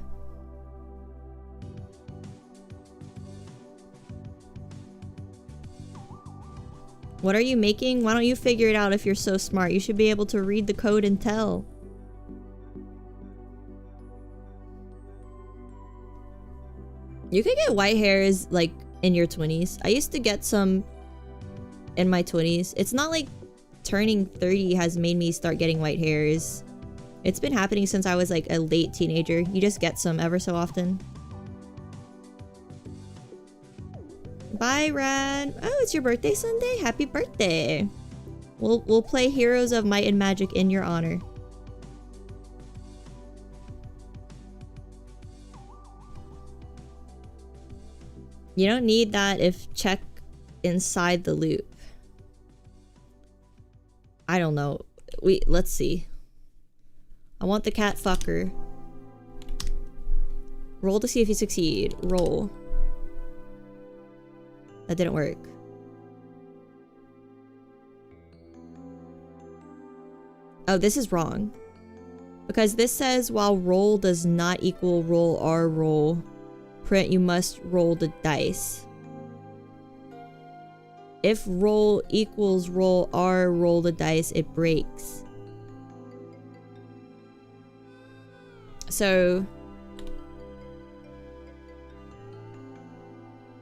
What are you making? Why don't you figure it out if you're so smart? You should be able to read the code and tell. You could get white hairs like in your 20s. I used to get some in my 20s. It's not like turning 30 has made me start getting white hairs. It's been happening since I was like a late teenager. You just get some ever so often. Bye, Rad. Oh, it's your birthday Sunday? Happy birthday. We'll play Heroes of Might and Magic in your honor. You don't need that if check inside the loop. I don't know. Let's see. I want the cat fucker. Roll to see if you succeed. Roll. That didn't work. Oh, this is wrong. Because this says while roll does not equal roll or roll, print you must roll the dice. If roll equals roll or roll the dice, it breaks. So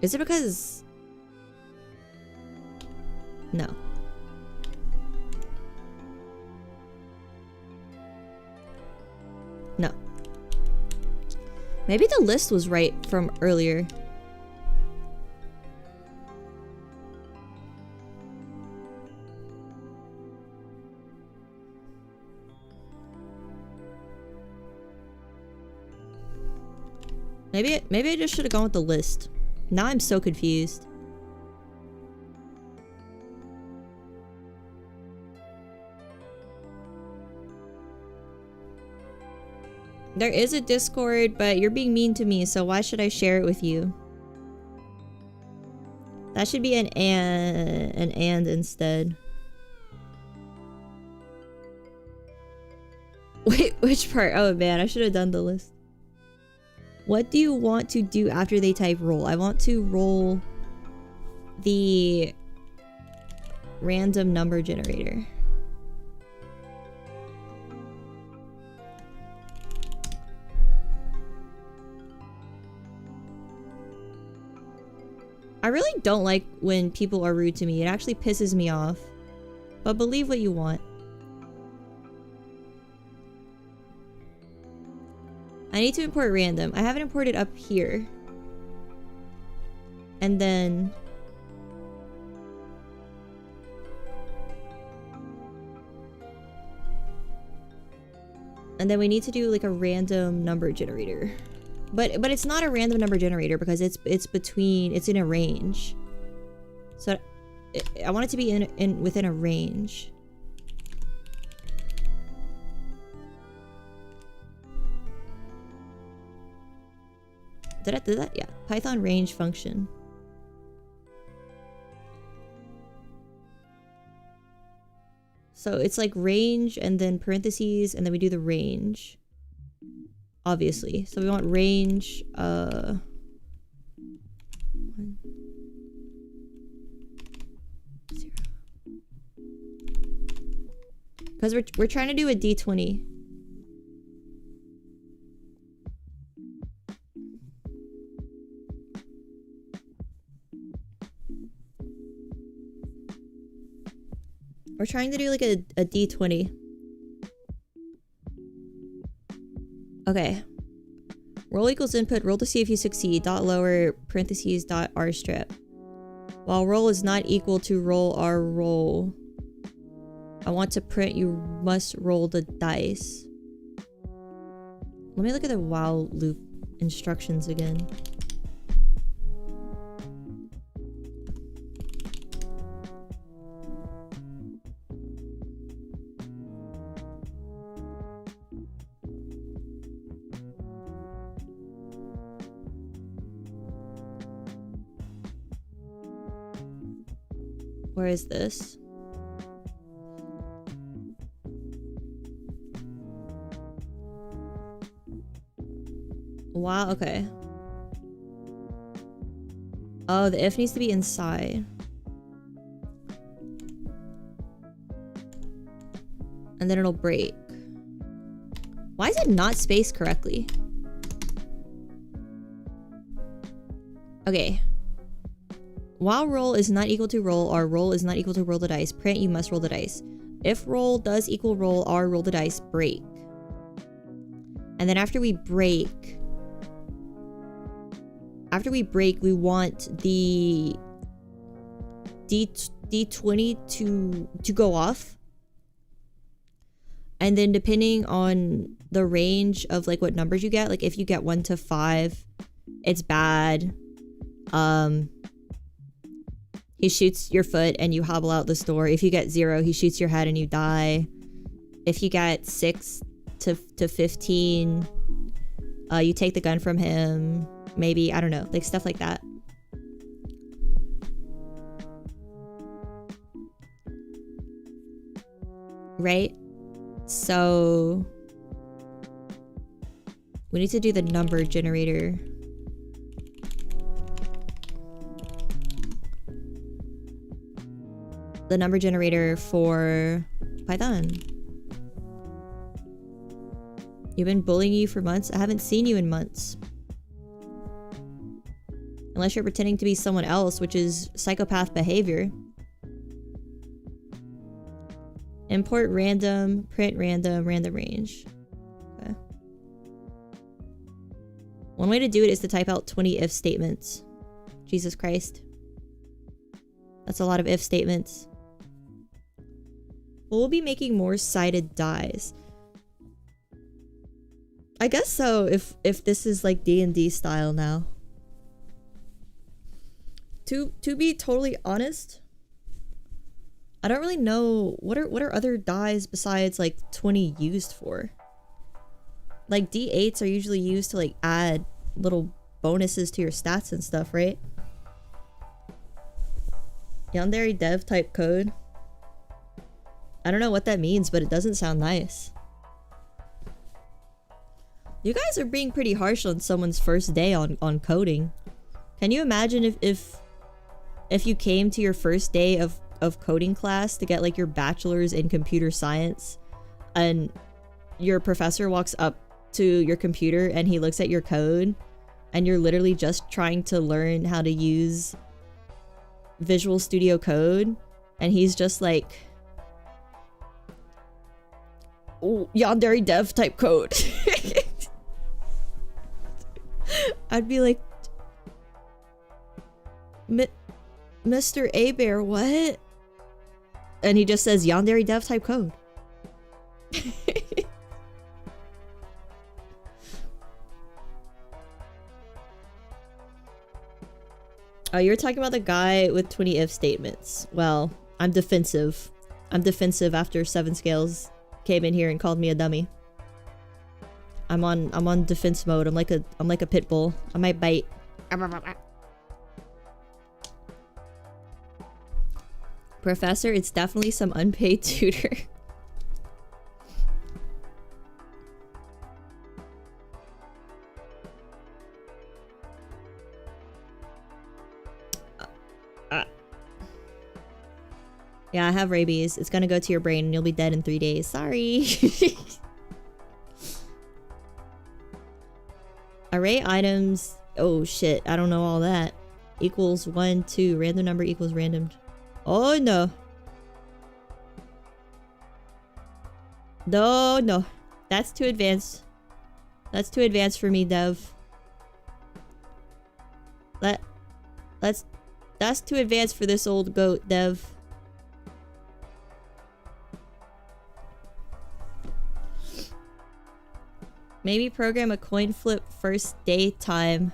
is it because no. No. Maybe the list was right from earlier. Maybe I just should have gone with the list. Now I'm so confused. There is a Discord, but you're being mean to me, so why should I share it with you? That should be an and instead. Wait, which part? Oh man, I should have done the list. What do you want to do after they type roll? I want to roll the random number generator. I really don't like when people are rude to me. It actually pisses me off. But believe what you want. I need to import random. I have it imported up here. And then we need to do like a random number generator. But it's not a random number generator because it's in a range. So I want it to be within a range. Did I do that? Yeah. Python range function. So it's like range and then parentheses and then we do the range. Obviously. So we want range 1, 0. Because we're trying to do a D20. We're trying to do like a D20. Okay. Roll equals input, roll to see if you succeed, dot lower, parentheses, dot r strip. While roll is not equal to roll r roll, I want to print you must roll the dice. Let me look at the while loop instructions again. Where is this? Wow, okay. Oh, the if needs to be inside. And then it'll break. Why is it not spaced correctly? Okay. While roll is not equal to roll or roll is not equal to roll the dice, print you must roll the dice. If roll does equal roll or roll the dice, break. And then after we break, we want the D20 to go off. And then depending on the range of like what numbers you get, like if you get 1 to 5, it's bad. He shoots your foot and you hobble out the store. If you get 0, he shoots your head and you die. If you get 6 to 15, you take the gun from him. Maybe, I don't know, like stuff like that. Right? So we need to do the number generator. The number generator for Python. You've been bullying you for months? I haven't seen you in months. Unless you're pretending to be someone else, which is psychopath behavior. Import random, print random, random range. Okay. One way to do it is to type out 20 if statements. Jesus Christ. That's a lot of if statements. We'll be making more sided dies. I guess so, if this is like D&D style now. To be totally honest, I don't really know what are other dies besides like 20 used for. Like D8s are usually used to like add little bonuses to your stats and stuff, right? Yandere dev type code. I don't know what that means, but it doesn't sound nice. You guys are being pretty harsh on someone's first day on coding. Can you imagine if you came to your first day of coding class to get like your bachelor's in computer science and your professor walks up to your computer and he looks at your code and you're literally just trying to learn how to use Visual Studio Code and he's just like, oh, Yandere dev type code. I'd be like, Mr. A-Bear, what? And he just says Yandere dev type code. Oh, you're talking about the guy with 20 if statements. Well, I'm defensive. I'm defensive after 7 Scales came in here and called me a dummy. I'm on defense mode. I'm like a pit bull. I might bite. Professor, it's definitely some unpaid tutor. Yeah, I have rabies. It's gonna go to your brain and you'll be dead in 3 days. Sorry. Array items. Oh shit, I don't know all that. Equals 1, 2. Random number equals random. Oh no. No. That's too advanced. That's too advanced for me, Dev. That's too advanced for this old goat, Dev. Maybe program a coin flip first day time.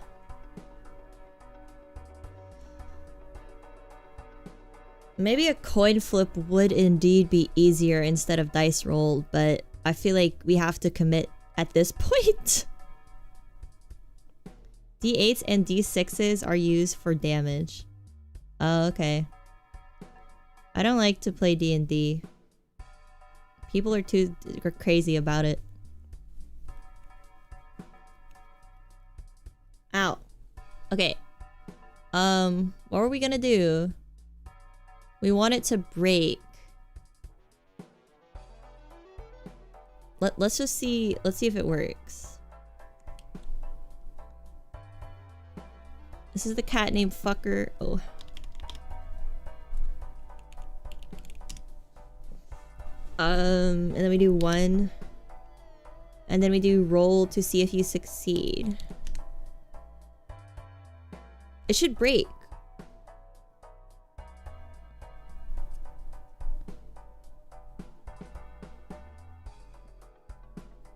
Maybe a coin flip would indeed be easier instead of dice roll, but I feel like we have to commit at this point. D8s and D6s are used for damage. Oh, okay. I don't like to play D&D. People are too crazy about it. Ow. Okay. What are we gonna do? We want it to break. Let's just see. Let's see if it works. This is the cat named Fucker. Oh. And then we do 1. And then we do roll to see if you succeed. It should break.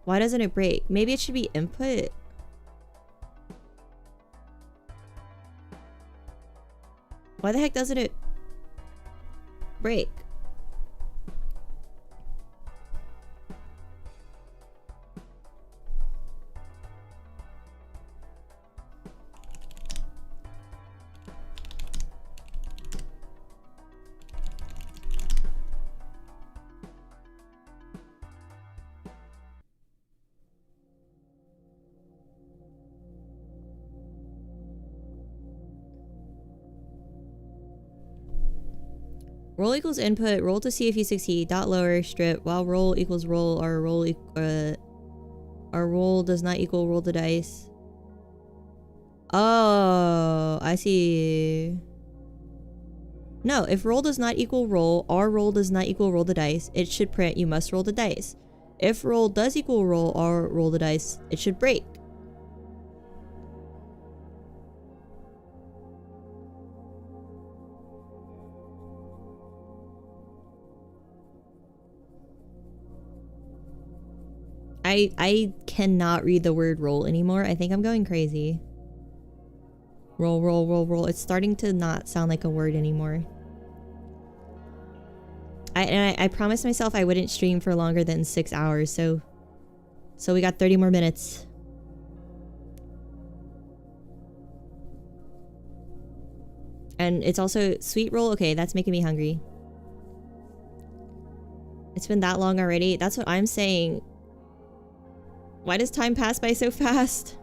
Why doesn't it break? Maybe it should be input. Why the heck doesn't it break? Roll equals input. Roll to see if you succeed. Dot lower strip. While roll equals roll, our roll does not equal roll the dice. Oh, I see. No, if roll does not equal roll, our roll does not equal roll the dice, it should print you must roll the dice. If roll does equal roll or roll the dice, it should break. I cannot read the word roll anymore. I think I'm going crazy. Roll, roll, roll, roll. It's starting to not sound like a word anymore. I promised myself I wouldn't stream for longer than 6 hours, so we got 30 more minutes. And it's also sweet roll. Okay, that's making me hungry. It's been that long already. That's what I'm saying. Why does time pass by so fast?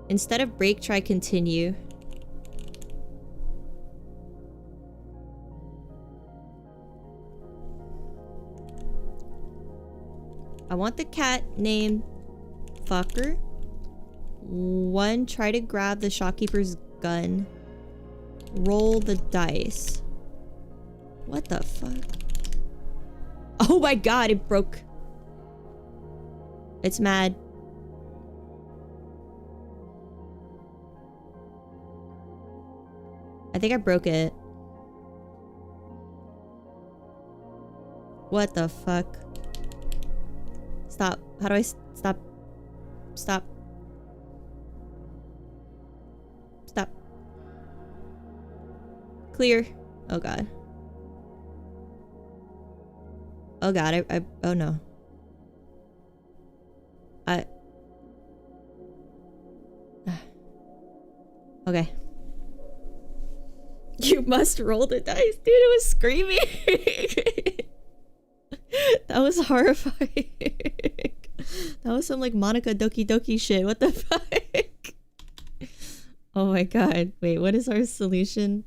Instead of break, try continue. I want the cat named Fucker. 1, try to grab the shopkeeper's gun. Roll the dice. What the fuck? Oh my god, it broke. It's mad. I think I broke it. What the fuck? Stop. How do I stop? Stop. Stop. Clear. Oh god. Oh god, oh no. Okay. You must roll the dice. Dude, it was screaming. That was horrifying. That was some like Monica Doki Doki shit. What the fuck? Oh my god. Wait, what is our solution?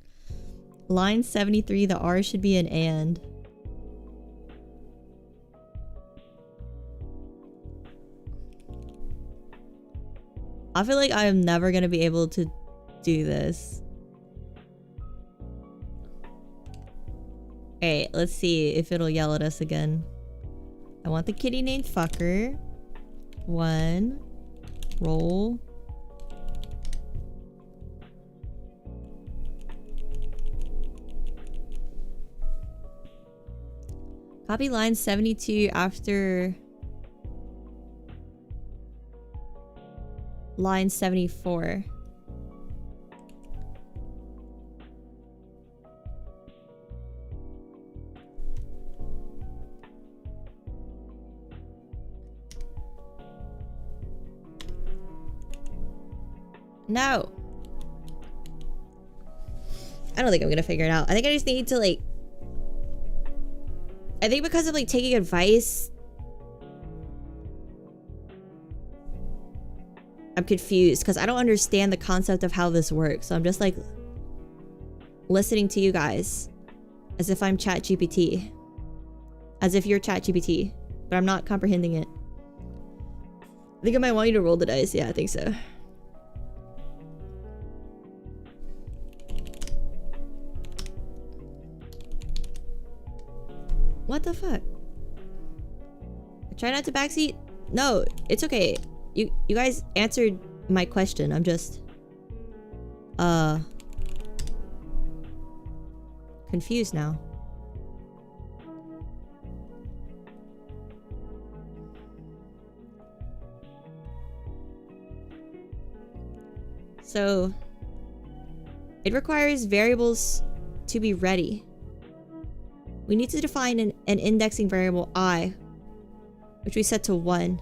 Line 73, the R should be an and. I feel like I am never gonna be able to do this. Alright, let's see if it'll yell at us again. I want the kitty named Fucker. 1. Roll. Copy line 72 after line 74. No. I don't think I'm gonna figure it out. I think I just need to like... I think because of like taking advice, I'm confused because I don't understand the concept of how this works. So I'm just like listening to you guys as if I'm ChatGPT, as if you're ChatGPT, but I'm not comprehending it. I think I might want you to roll the dice. Yeah, I think so. What the fuck? Try not to backseat? No, it's okay. You guys answered my question. I'm just confused now. So it requires variables to be ready. We need to define an indexing variable I, which we set to 1.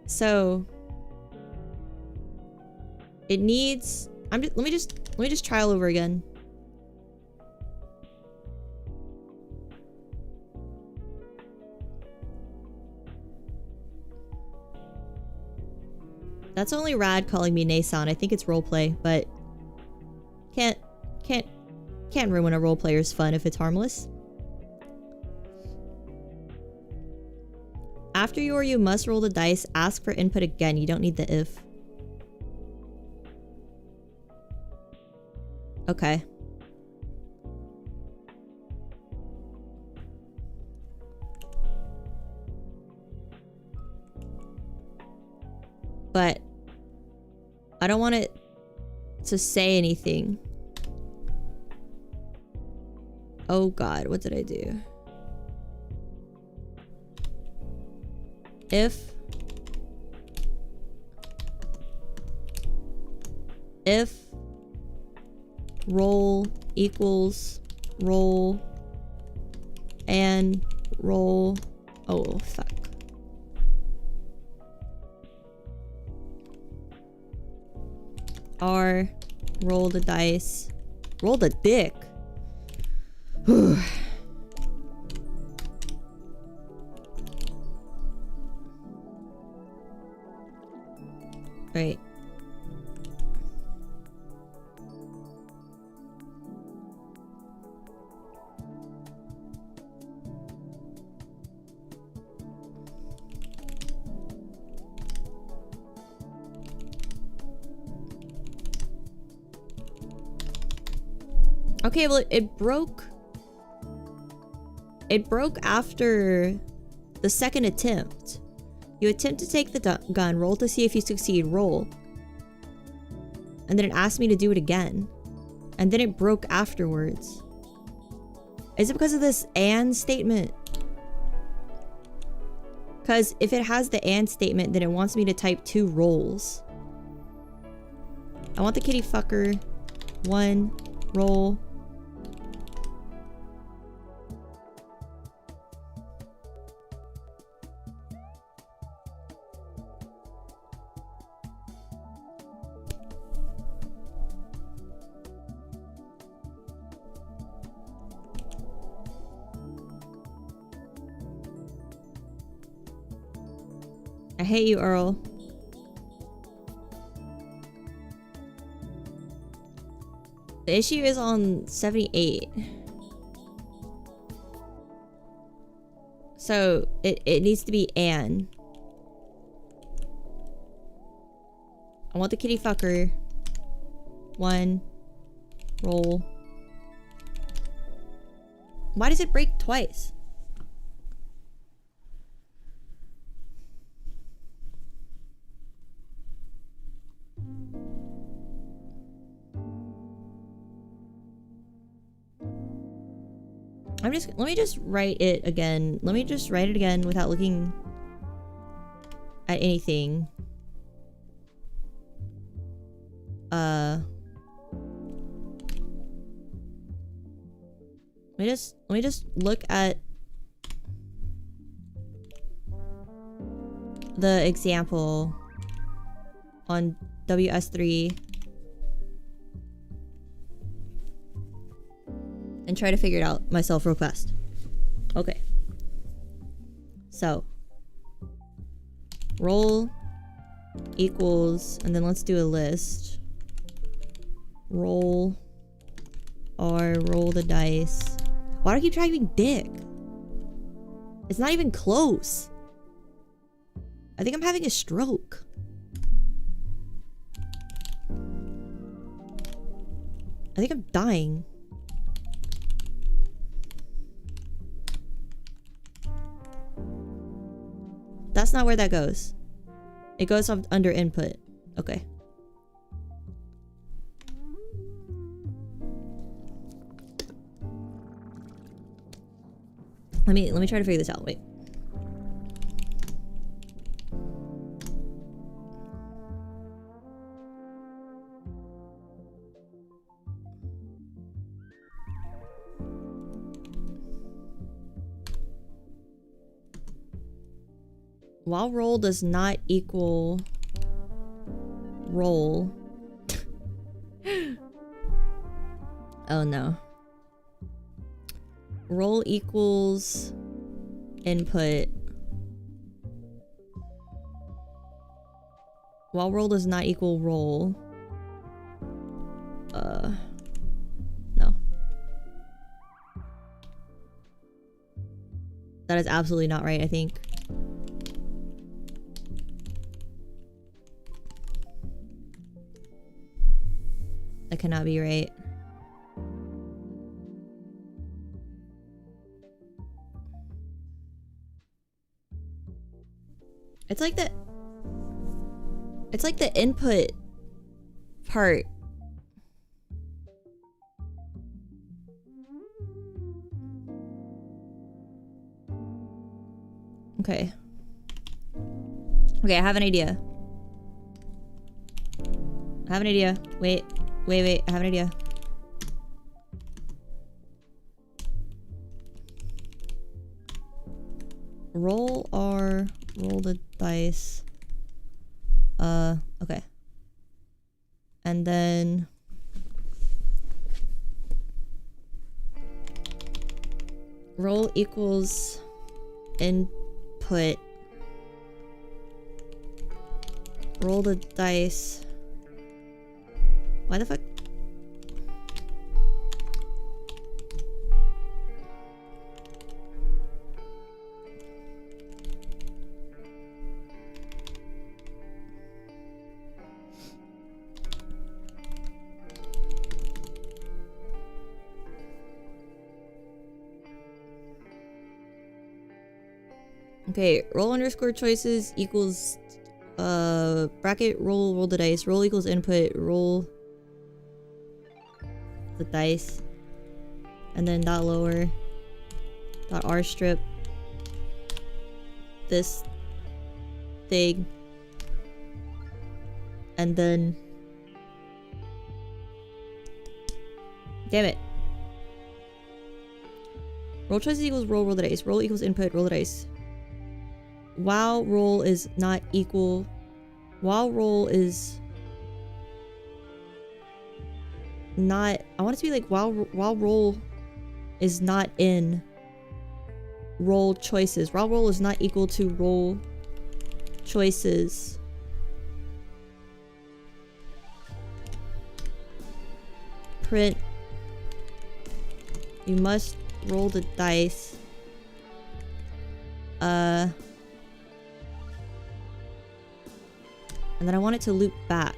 So it needs, let me just try all over again. That's only Rad calling me Nason. I think it's roleplay, but can't ruin a roleplayer's fun if it's harmless. After you must roll the dice, ask for input again. You don't need the if. Okay. But I don't want it to say anything. Oh god, what did I do? If roll equals roll and roll, oh fuck. R, roll the dice. Roll the dick. Right. Okay, well, it broke. It broke after the second attempt. You attempt to take the gun, roll to see if you succeed, roll. And then it asked me to do it again. And then it broke afterwards. Is it because of this and statement? Because if it has the and statement, then it wants me to type 2 rolls. I want the kitty fucker. 1 roll. I hate you, Earl. The issue is on 78. So it needs to be Anne. I want the kitty fucker. 1 roll. Why does it break twice? Let me just write it again. Let me just write it again without looking at anything. Let me just look at the example on WS3 and try to figure it out myself real fast. Okay. So roll equals, and then let's do a list. Roll or roll the dice. Why do I keep typing dick? It's not even close. I think I'm having a stroke. I think I'm dying. That's not where that goes. It goes up under input. Okay. Let me try to figure this out. Wait. while roll does not equal roll. Oh no. Roll equals input. While roll does not equal roll. No. That is absolutely not right, I think. That cannot be right. It's like the input part. Okay. Okay, I have an idea. I have an idea. Wait. I have an idea. Roll R, roll the dice. Okay. And then roll equals input. Roll the dice. Why the fuck? Okay, roll underscore choices equals bracket roll the dice. Roll equals input, roll the dice. And then dot lower dot R strip this thing. And then damn it. Roll choices equals roll the dice. Roll equals input, roll the dice. While roll is not equal. While roll is not. I want it to be like while roll is not in roll choices. While roll is not equal to roll choices. Print. You must roll the dice. And then I want it to loop back.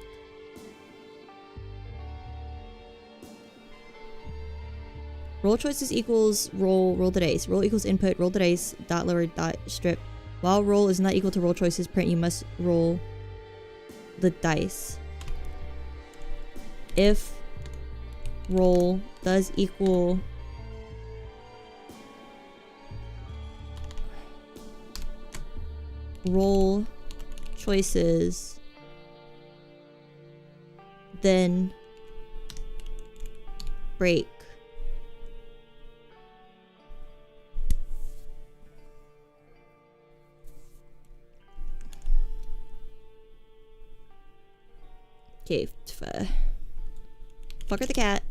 Roll choices equals roll the dice. Roll equals input, roll the dice, dot lower, dot strip. While roll is not equal to roll choices, print you must roll the dice. If roll does equal roll choices, then break. Okay, fucker the cat.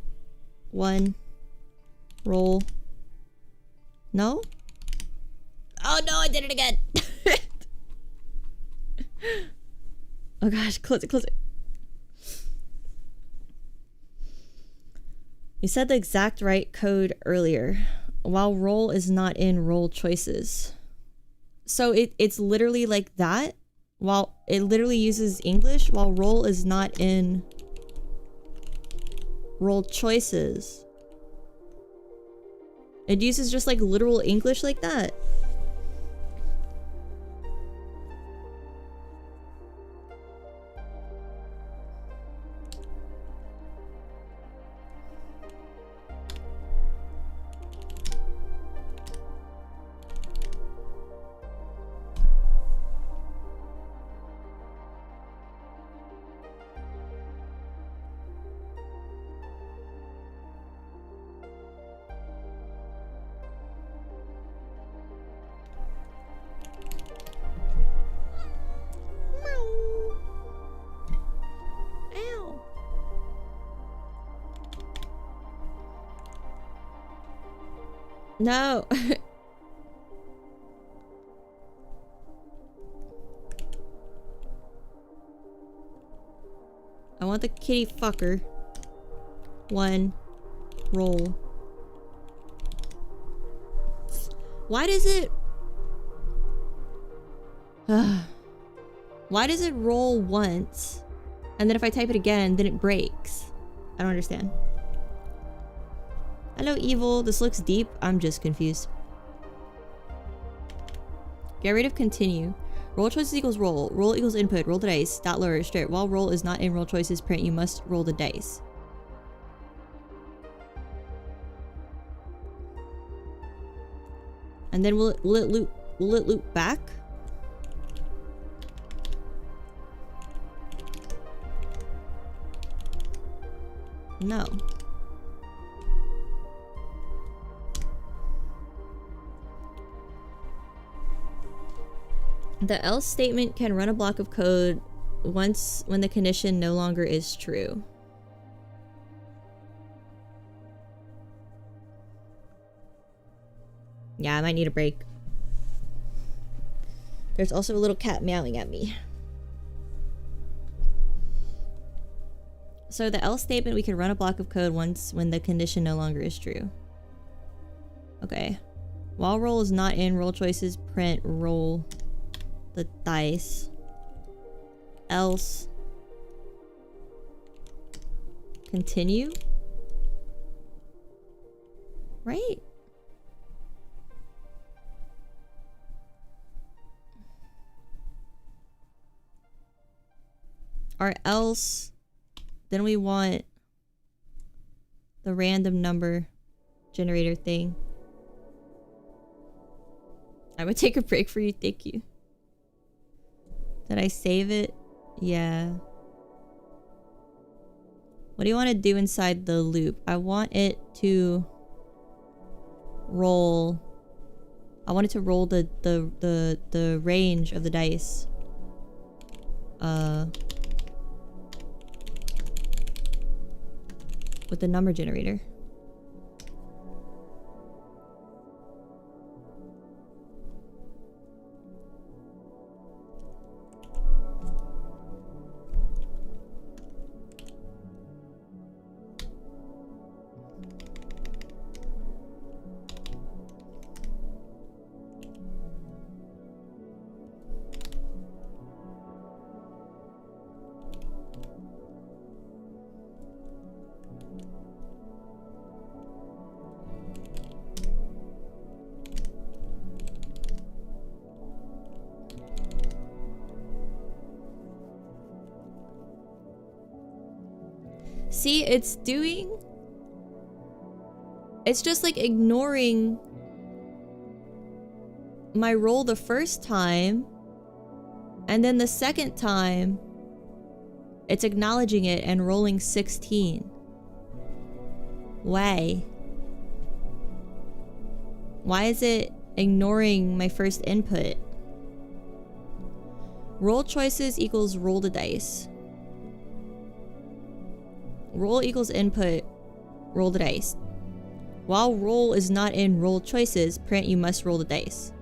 1 roll. No? Oh no, I did it again. Oh gosh, close it. You said the exact right code earlier. While roll is not in roll choices. So it's literally like that. While it literally uses English, while roll is not in roll choices. It uses just like literal English like that. No. I want the kitty fucker. 1. Roll. Why does it... Why does it roll once? And then if I type it again, then it breaks. I don't understand. Hello, evil. This looks deep. I'm just confused. Get rid of continue. Roll choices equals roll. Roll equals input. Roll the dice. Dot lower restrict. While roll is not in roll choices print, you must roll the dice. And then will it loop back? No. The else statement can run a block of code once when the condition no longer is true. Yeah, I might need a break. There's also a little cat meowing at me. So the else statement, we can run a block of code once when the condition no longer is true. Okay. While roll is not in roll choices, print roll the dice. Else continue. Right? Or else then we want the random number generator thing. I would take a break for you, thank you. Did I save it? Yeah. What do you want to do inside the loop? I want it to roll. I want it to roll the range of the dice. With the number generator. See, it's just like ignoring my roll the first time, and then the second time it's acknowledging it and rolling 16. Why? Why is it ignoring my first input? Roll choices equals roll the dice. Roll equals input, roll the dice. While roll is not in roll choices, print you must roll the dice.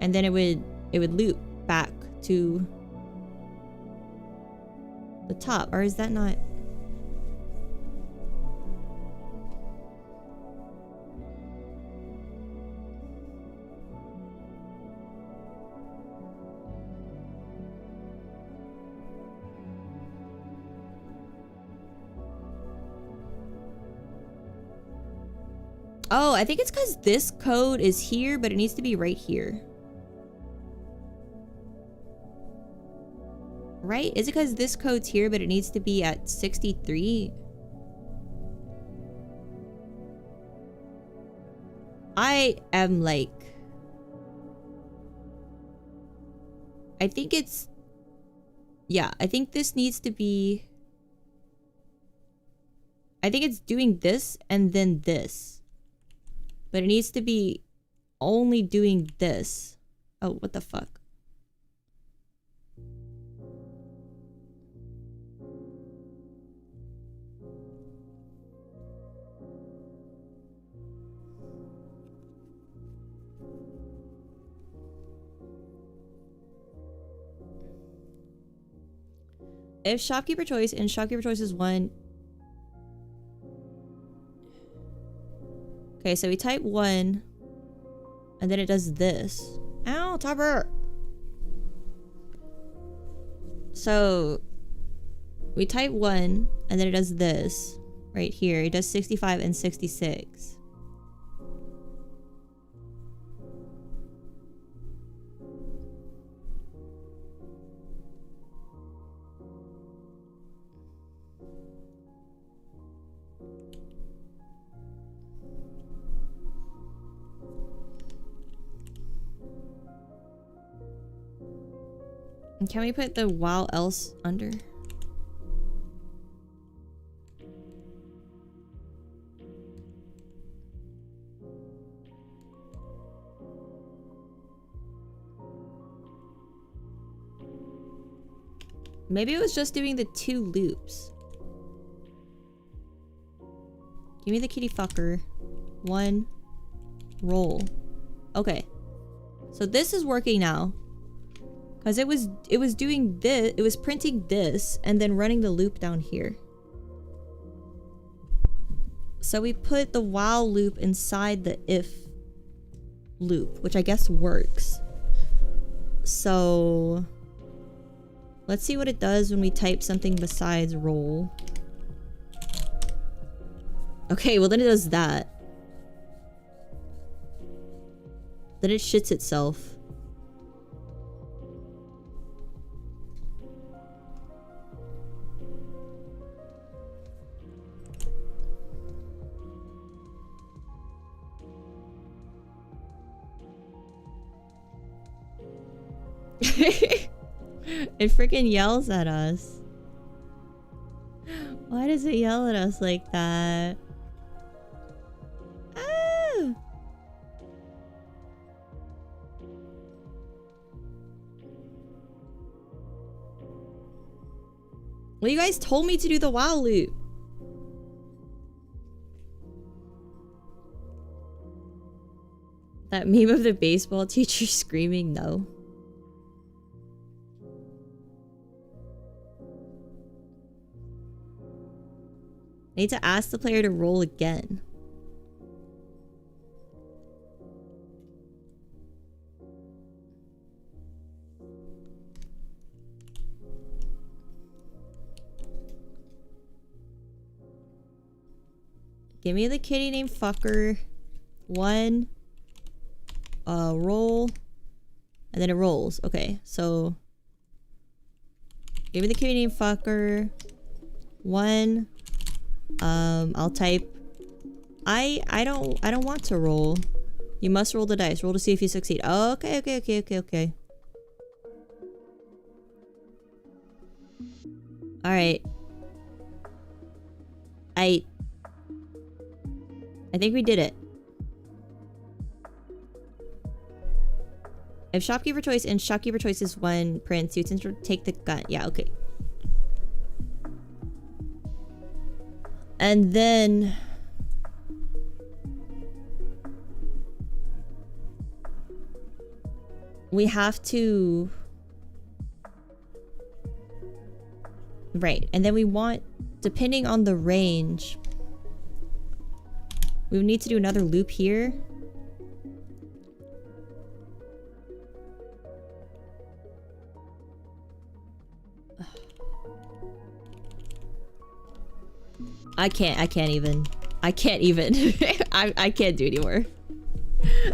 And then it would loop back to the top, or is that not? Oh, I think it's because this code is here, but it needs to be right here. Right? Is it because this code's here, but it needs to be at 63? I am like... I think it's... Yeah, I think this needs to be... I think it's doing this and then this. But it needs to be only doing this. Oh, what the fuck? If shopkeeper choice and shopkeeper choice is 1. Okay, so we type 1 and then it does this. Ow, Topper! So we type 1 and then it does this right here. It does 65 and 66. And can we put the while else under? Maybe it was just doing the 2 loops. Give me the kitty fucker. 1. Roll. Okay. So this is working now. Because it was doing this, it was printing this and then running the loop down here. So we put the while loop inside the if loop, which I guess works. So let's see what it does when we type something besides roll. Okay, well then it does that. Then it shits itself. It freaking yells at us. Why does it yell at us like that? Ah! Well, you guys told me to do the while loop. That meme of the baseball teacher screaming no. I need to ask the player to roll again. Give me the kitty named fucker. 1. Roll. And then it rolls. Okay, so give me the kitty named fucker. 1. I'll type I don't want to roll. You must roll the dice. Roll to see if you succeed. Oh, okay. Alright. I think we did it. If shopkeeper choice and shopkeeper choice is 1 prints, you tend to take the gun. Yeah, okay. And then we have to, right, and then we want, depending on the range, we would need to do another loop here. I can't even. I can't do anymore.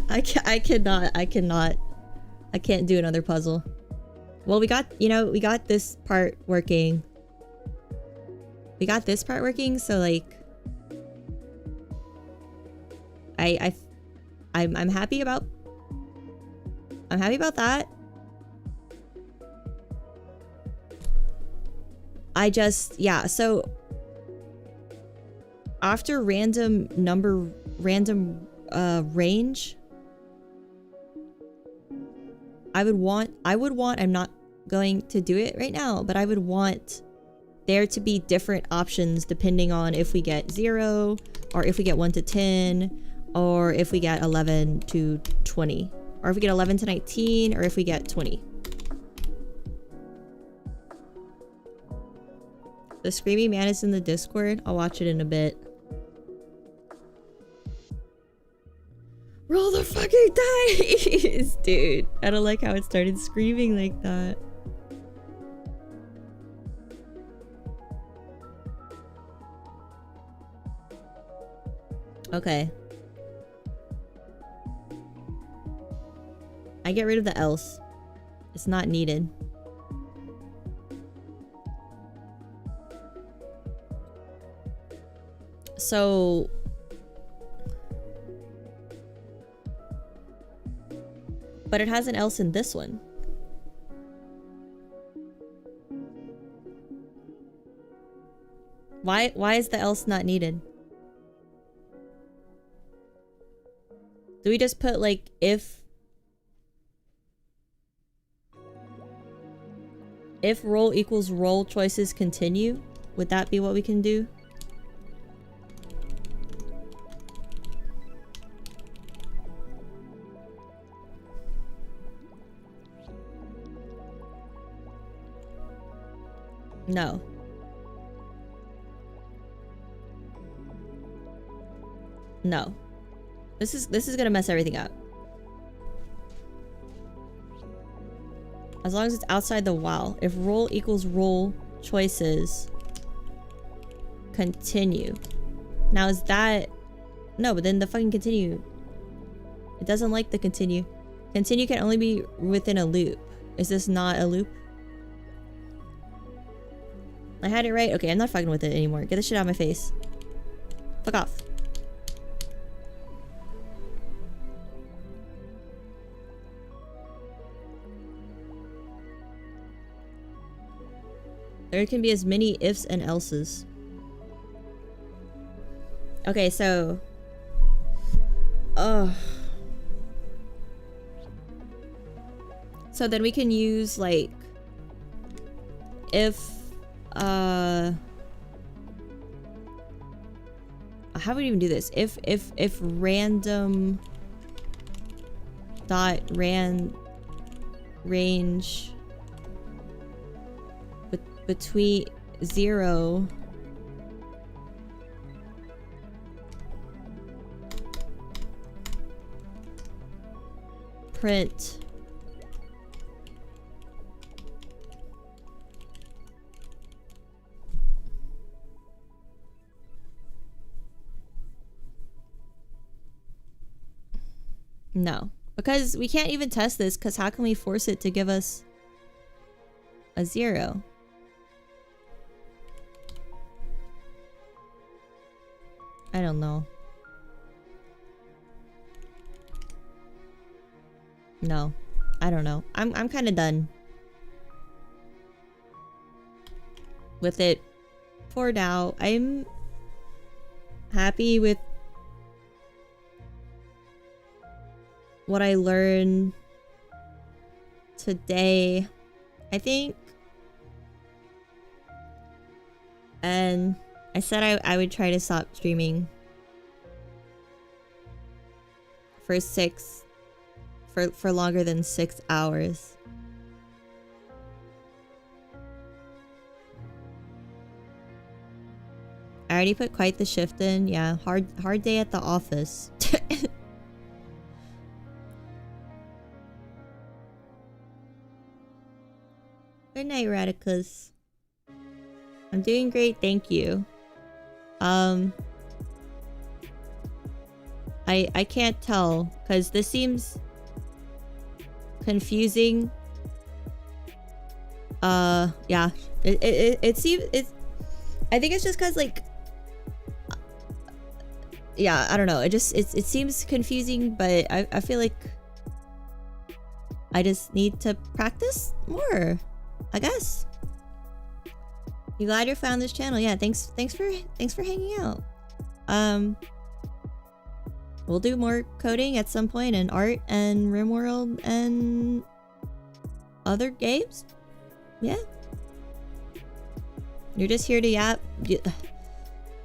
I can't do another puzzle. Well, we got, you know, we got this part working. So like I'm happy about that. I just, yeah, so after random range, I would want, I'm not going to do it right now, but I would want there to be different options depending on if we get 0, or if we get 1 to 10, or if we get 11 to 20, or if we get 11 to 19, or if we get 20. The Screaming Man is in the Discord. I'll watch it in a bit. Roll the fucking dice! Dude, I don't like how it started screaming like that. Okay. I get rid of the else. It's not needed. So... But it has an else in this one. Why is the else not needed? Do we just put like if roll equals roll choices continue? Would that be what we can do? No. No. This is gonna mess everything up. As long as it's outside the while. If roll equals roll choices continue. Now is that... No, but then the fucking continue. It doesn't like the continue. Continue can only be within a loop. Is this not a loop? I had it right? Okay, I'm not fucking with it anymore. Get this shit out of my face. Fuck off. There can be as many ifs and elses. Okay, so... So then we can use, like... If... How would we even do this? If random... Dot range... Between 0 print no, because we can't even test this, because how can we force it to give us a 0? I don't know. No. I don't know. I'm kind of done with it for now. I'm happy with what I learned today, I think. And I said I would try to stop streaming for longer than 6 hours. I already put quite the shift in. Yeah, hard day at the office. Good night, Radicus. I'm doing great, thank you. I can't tell, because this seems confusing. Yeah. It seems... I think it's just because, like... Yeah, I don't know. It seems confusing, but I feel like... I just need to practice more, I guess. You glad you found this channel? Yeah, thanks for hanging out. We'll do more coding at some point, and art and RimWorld and other games. Yeah. You're just here to yap.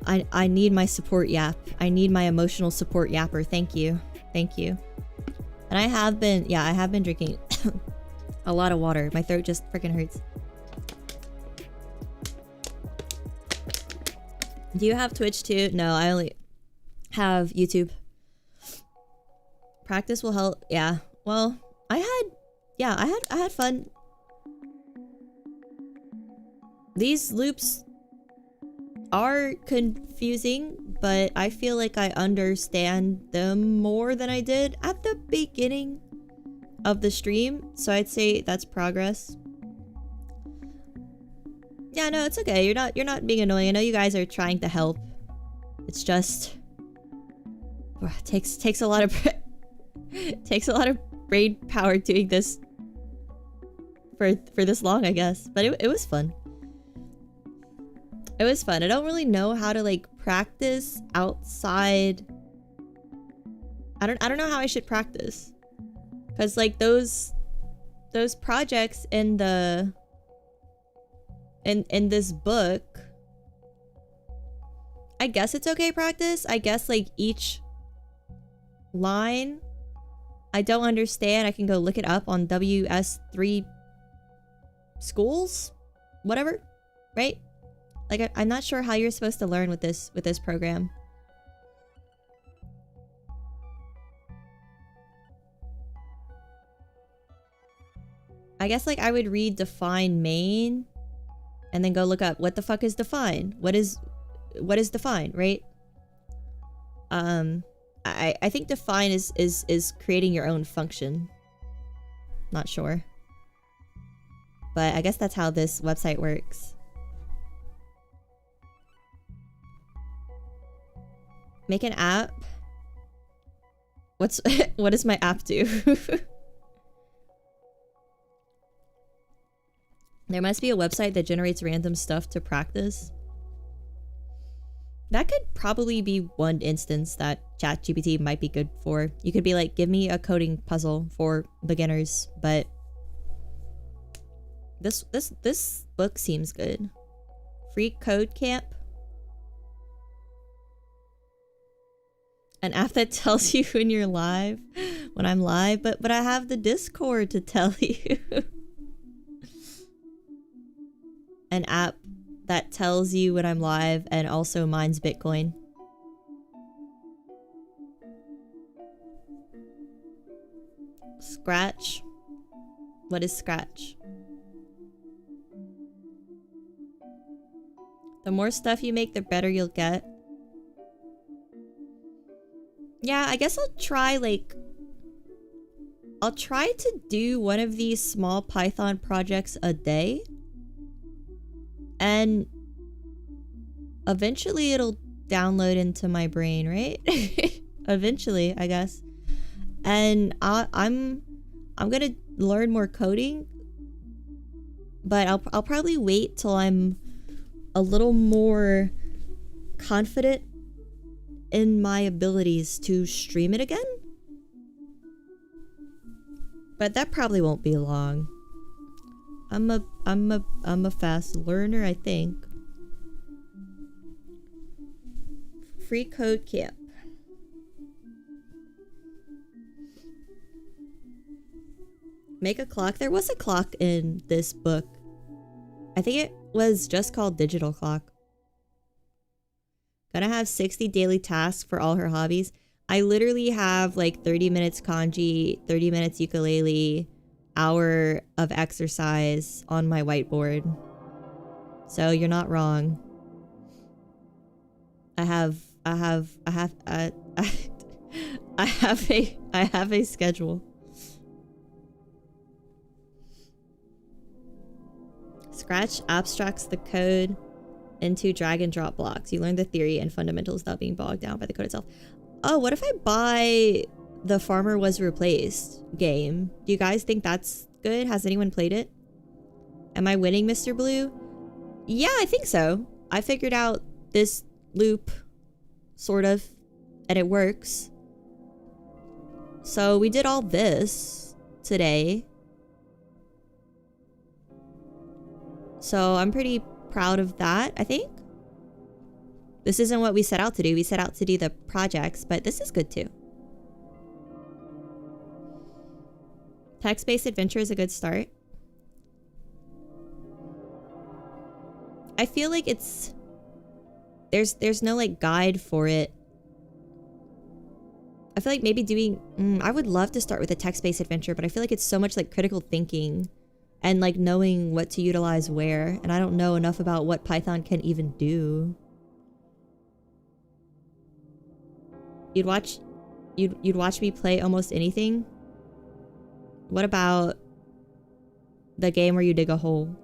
I need my support yap. I need my emotional support yapper. Thank you. Thank you. And I have been drinking a lot of water. My throat just freaking hurts. Do you have Twitch too? No, I only have YouTube. Practice will help. Yeah. Well, I had fun. These loops are confusing, but I feel like I understand them more than I did at the beginning of the stream. So I'd say that's progress. Yeah, no, it's okay. You're not being annoying. I know you guys are trying to help. It's just takes a lot of takes a lot of brain power doing this for this long, I guess. But it was fun. It was fun. I don't really know how to like practice outside. I don't know how I should practice. Cause like those projects in the in this book, I guess it's okay practice. I guess like each line I don't understand, I can go look it up on WS3 schools, whatever, right? Like I'm not sure how you're supposed to learn with this program. I guess like I would read define main and then go look up what the fuck is define? What is define, right? I think define is creating your own function. Not sure. But I guess that's how this website works. Make an app. What does my app do? There must be a website that generates random stuff to practice. That could probably be one instance that ChatGPT might be good for. You could be like, give me a coding puzzle for beginners, but this book seems good. Free code camp. An app that tells you when you're live, when I'm live, but I have the Discord to tell you. An app that tells you when I'm live and also mines Bitcoin. Scratch. What is Scratch? The more stuff you make, the better you'll get. Yeah, I guess I'll try to do one of these small Python projects a day. And eventually it'll download into my brain, right? Eventually, I guess. And I'm gonna learn more coding, but I'll probably wait till I'm a little more confident in my abilities to stream it again. But that probably won't be long. I'm a fast learner, I think. Free code camp. Make a clock. There was a clock in this book. I think it was just called Digital Clock. Gonna have 60 daily tasks for all her hobbies. I literally have like 30 minutes kanji, 30 minutes ukulele, hour of exercise on my whiteboard. So you're not wrong. I have a schedule. Scratch abstracts the code into drag and drop blocks. You learn the theory and fundamentals without being bogged down by the code itself. Oh, what if I buy the Farmer Was Replaced game? Do you guys think that's good? Has anyone played it? Am I winning, Mr. Blue? Yeah, I think so. I figured out this loop, sort of, and it works. So we did all this today. So I'm pretty proud of that, I think. This isn't what we set out to do. We set out to do the projects, but this is good too. Text-based adventure is a good start. I feel like it's There's no like guide for it. I feel like maybe doing I would love to start with a text-based adventure, but I feel like it's so much like critical thinking and like knowing what to utilize where, and I don't know enough about what Python can even do. You'd watch me play almost anything? What about the game where you dig a hole?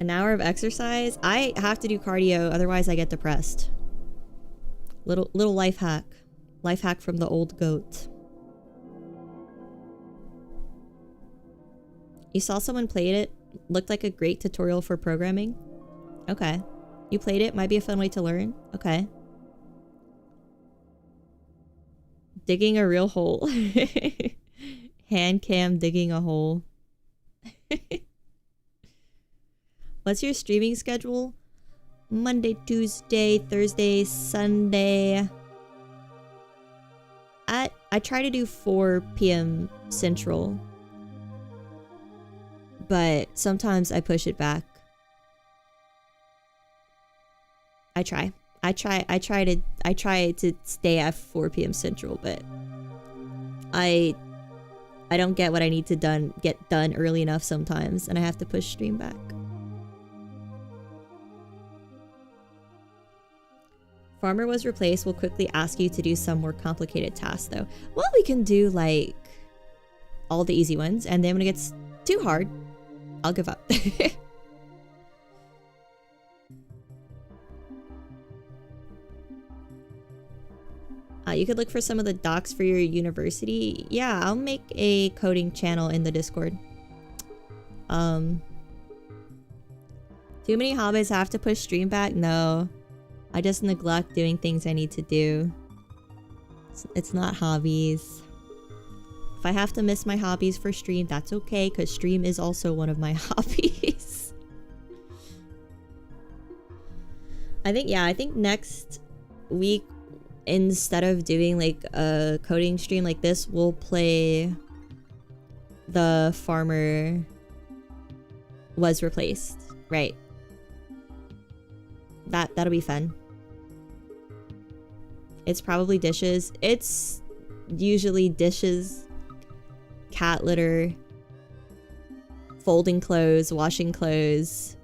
An hour of exercise? I have to do cardio, otherwise I get depressed. Little life hack. Life hack from the old goat. You saw someone played it? Looked like a great tutorial for programming? Okay. You played it? Might be a fun way to learn? Okay. Digging a real hole. Hand cam digging a hole. What's your streaming schedule? Monday, Tuesday, Thursday, Sunday. I try to do 4 p.m. Central. But sometimes I push it back. I try to stay at 4 p.m. Central, but I don't get what I need to get done early enough sometimes, and I have to push stream back. Farmer was replaced will quickly ask you to do some more complicated tasks though. Well, we can do like all the easy ones, and then when it gets too hard, I'll give up. You could look for some of the docs for your university. Yeah, I'll make a coding channel in the Discord. Too many hobbies have to push stream back? No. I just neglect doing things I need to do. It's not hobbies. If I have to miss my hobbies for stream, that's okay, because stream is also one of my hobbies. I think next week, instead of doing like a coding stream like this, we'll play the farmer was replaced. Right. That'll be fun. It's probably dishes. It's usually dishes, cat litter, folding clothes, washing clothes,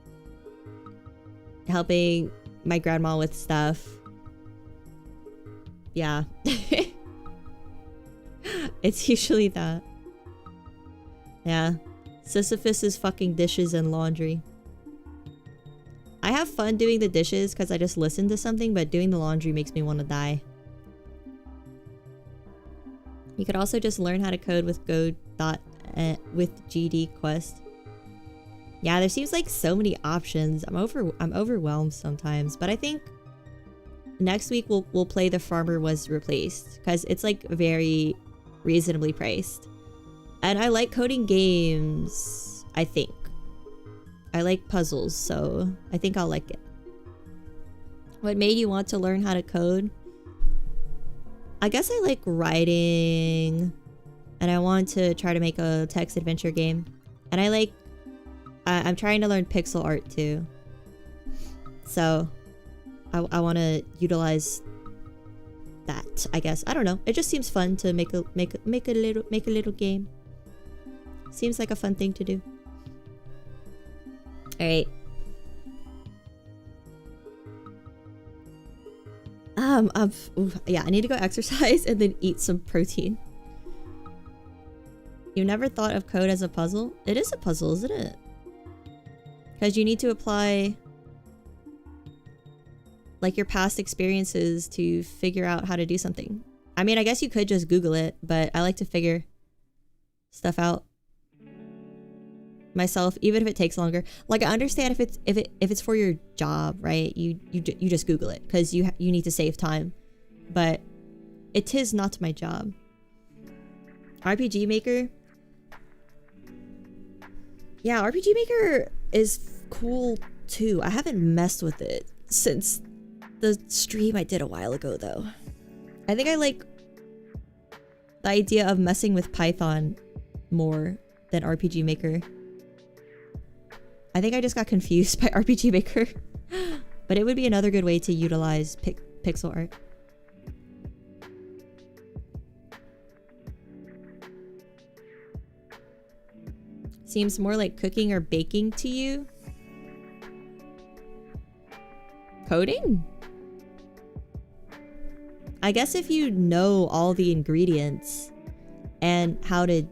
helping my grandma with stuff. Yeah. It's usually that. Yeah. Sisyphus is fucking dishes and laundry. I have fun doing the dishes because I just listen to something, but doing the laundry makes me want to die. You could also just learn how to code with with GD Quest. Yeah, there seems like so many options. I'm overwhelmed sometimes, but I think next week we'll play The Farmer Was Replaced because it's like very reasonably priced. And I like coding games, I think. I like puzzles, so I think I'll like it. What made you want to learn how to code? I guess I like writing, and I want to try to make a text adventure game. And I'm trying to learn pixel art too. So I want to utilize that, I guess. I don't know. It just seems fun to make a little game. Seems like a fun thing to do. All right. Yeah, I need to go exercise and then eat some protein. You never thought of code as a puzzle? It is a puzzle, isn't it? Because you need to apply like your past experiences to figure out how to do something. I mean, I guess you could just Google it, but I like to figure stuff out myself, even if it takes longer. Like, I understand if it's for your job, right? You just Google it because you need to save time, but it is not my job. RPG Maker. Yeah, RPG Maker is cool too. I haven't messed with it since the stream I did a while ago though. I think I like the idea of messing with Python more than RPG Maker. I think I just got confused by RPG Maker. But it would be another good way to utilize pixel art. Seems more like cooking or baking to you. Coding? I guess if you know all the ingredients and how to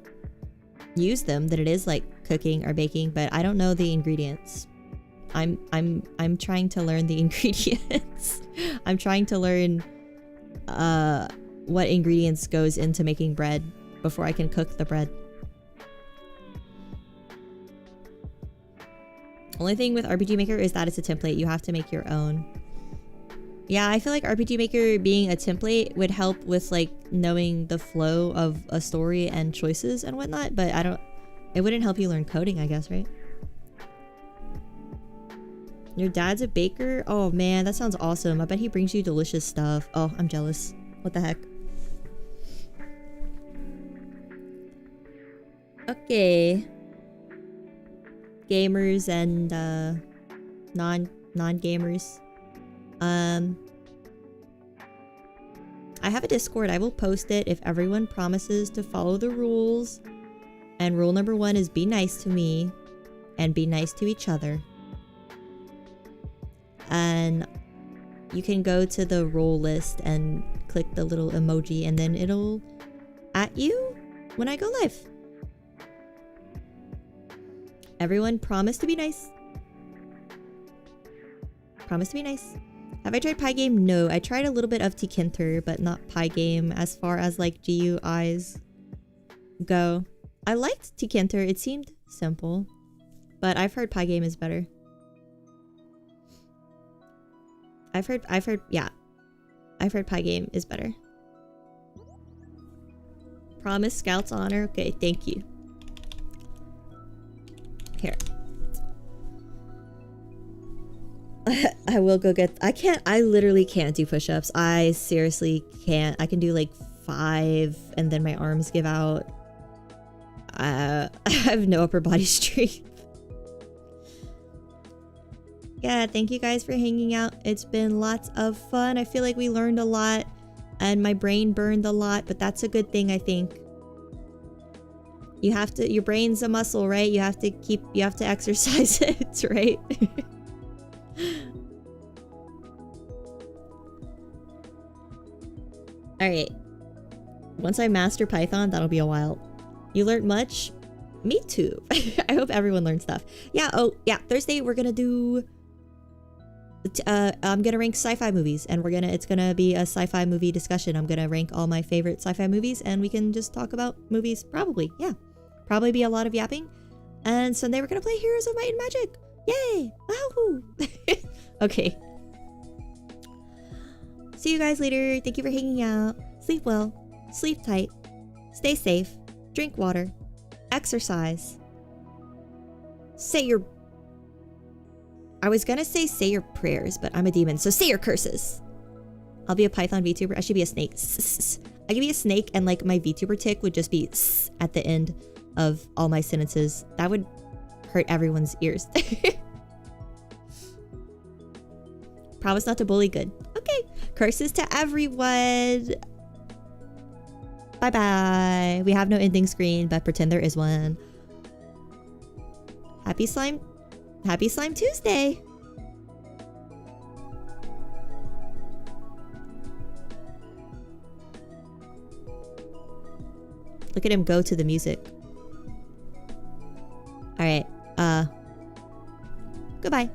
use them, then it is like cooking or baking, but I don't know the ingredients. I'm trying to learn the ingredients. I'm trying to learn what ingredients goes into making bread before I can cook the bread. Only thing with RPG Maker is that it's a template. You have to make your own. Yeah, I feel like RPG Maker being a template would help with like knowing the flow of a story and choices and whatnot, but it wouldn't help you learn coding, I guess, right? Your dad's a baker? Oh man, that sounds awesome. I bet he brings you delicious stuff. Oh, I'm jealous. What the heck? Okay. Gamers and non-gamers. I have a Discord. I will post it if everyone promises to follow the rules. And rule number 1 is be nice to me and be nice to each other. And you can go to the role list and click the little emoji and then it'll at you when I go live. Everyone promise to be nice. Promise to be nice. Have I tried Pygame? No, I tried a little bit of Tkinter, but not Pygame as far as like GUIs go. I liked Tkinter, it seemed simple, but I've heard Pygame is better. I've heard Pygame is better. Promise Scout's honor. Okay, thank you. Here. I will go get... I literally can't do push-ups. I seriously can't. I can do like 5 and then my arms give out. I have no upper body strength. Yeah, thank you guys for hanging out. It's been lots of fun. I feel like we learned a lot and my brain burned a lot, but that's a good thing, I think. You have to... Your brain's a muscle, right? You have to exercise it, right? Alright. Once I master Python, that'll be a while. You learned much? Me too. I hope everyone learned stuff. Yeah, oh, yeah. Thursday, we're gonna do... I'm gonna rank sci-fi movies, and it's gonna be a sci-fi movie discussion. I'm gonna rank all my favorite sci-fi movies, and we can just talk about movies, probably. Yeah. Probably be a lot of yapping. And Sunday, we're gonna play Heroes of Might and Magic. Yay! Wahoo! Okay. See you guys later. Thank you for hanging out. Sleep well. Sleep tight. Stay safe. Drink water. Exercise. I was gonna say your prayers, but I'm a demon, so say your curses. I'll be a Python VTuber. I should be a snake. I could be a snake and like my VTuber tick would just be at the end of all my sentences. That would hurt everyone's ears. Promise not to bully. Good. Okay. Curses to everyone. Bye-bye. We have no ending screen, but pretend there is one. Happy Slime Tuesday. Look at him go to the music. All right. Goodbye.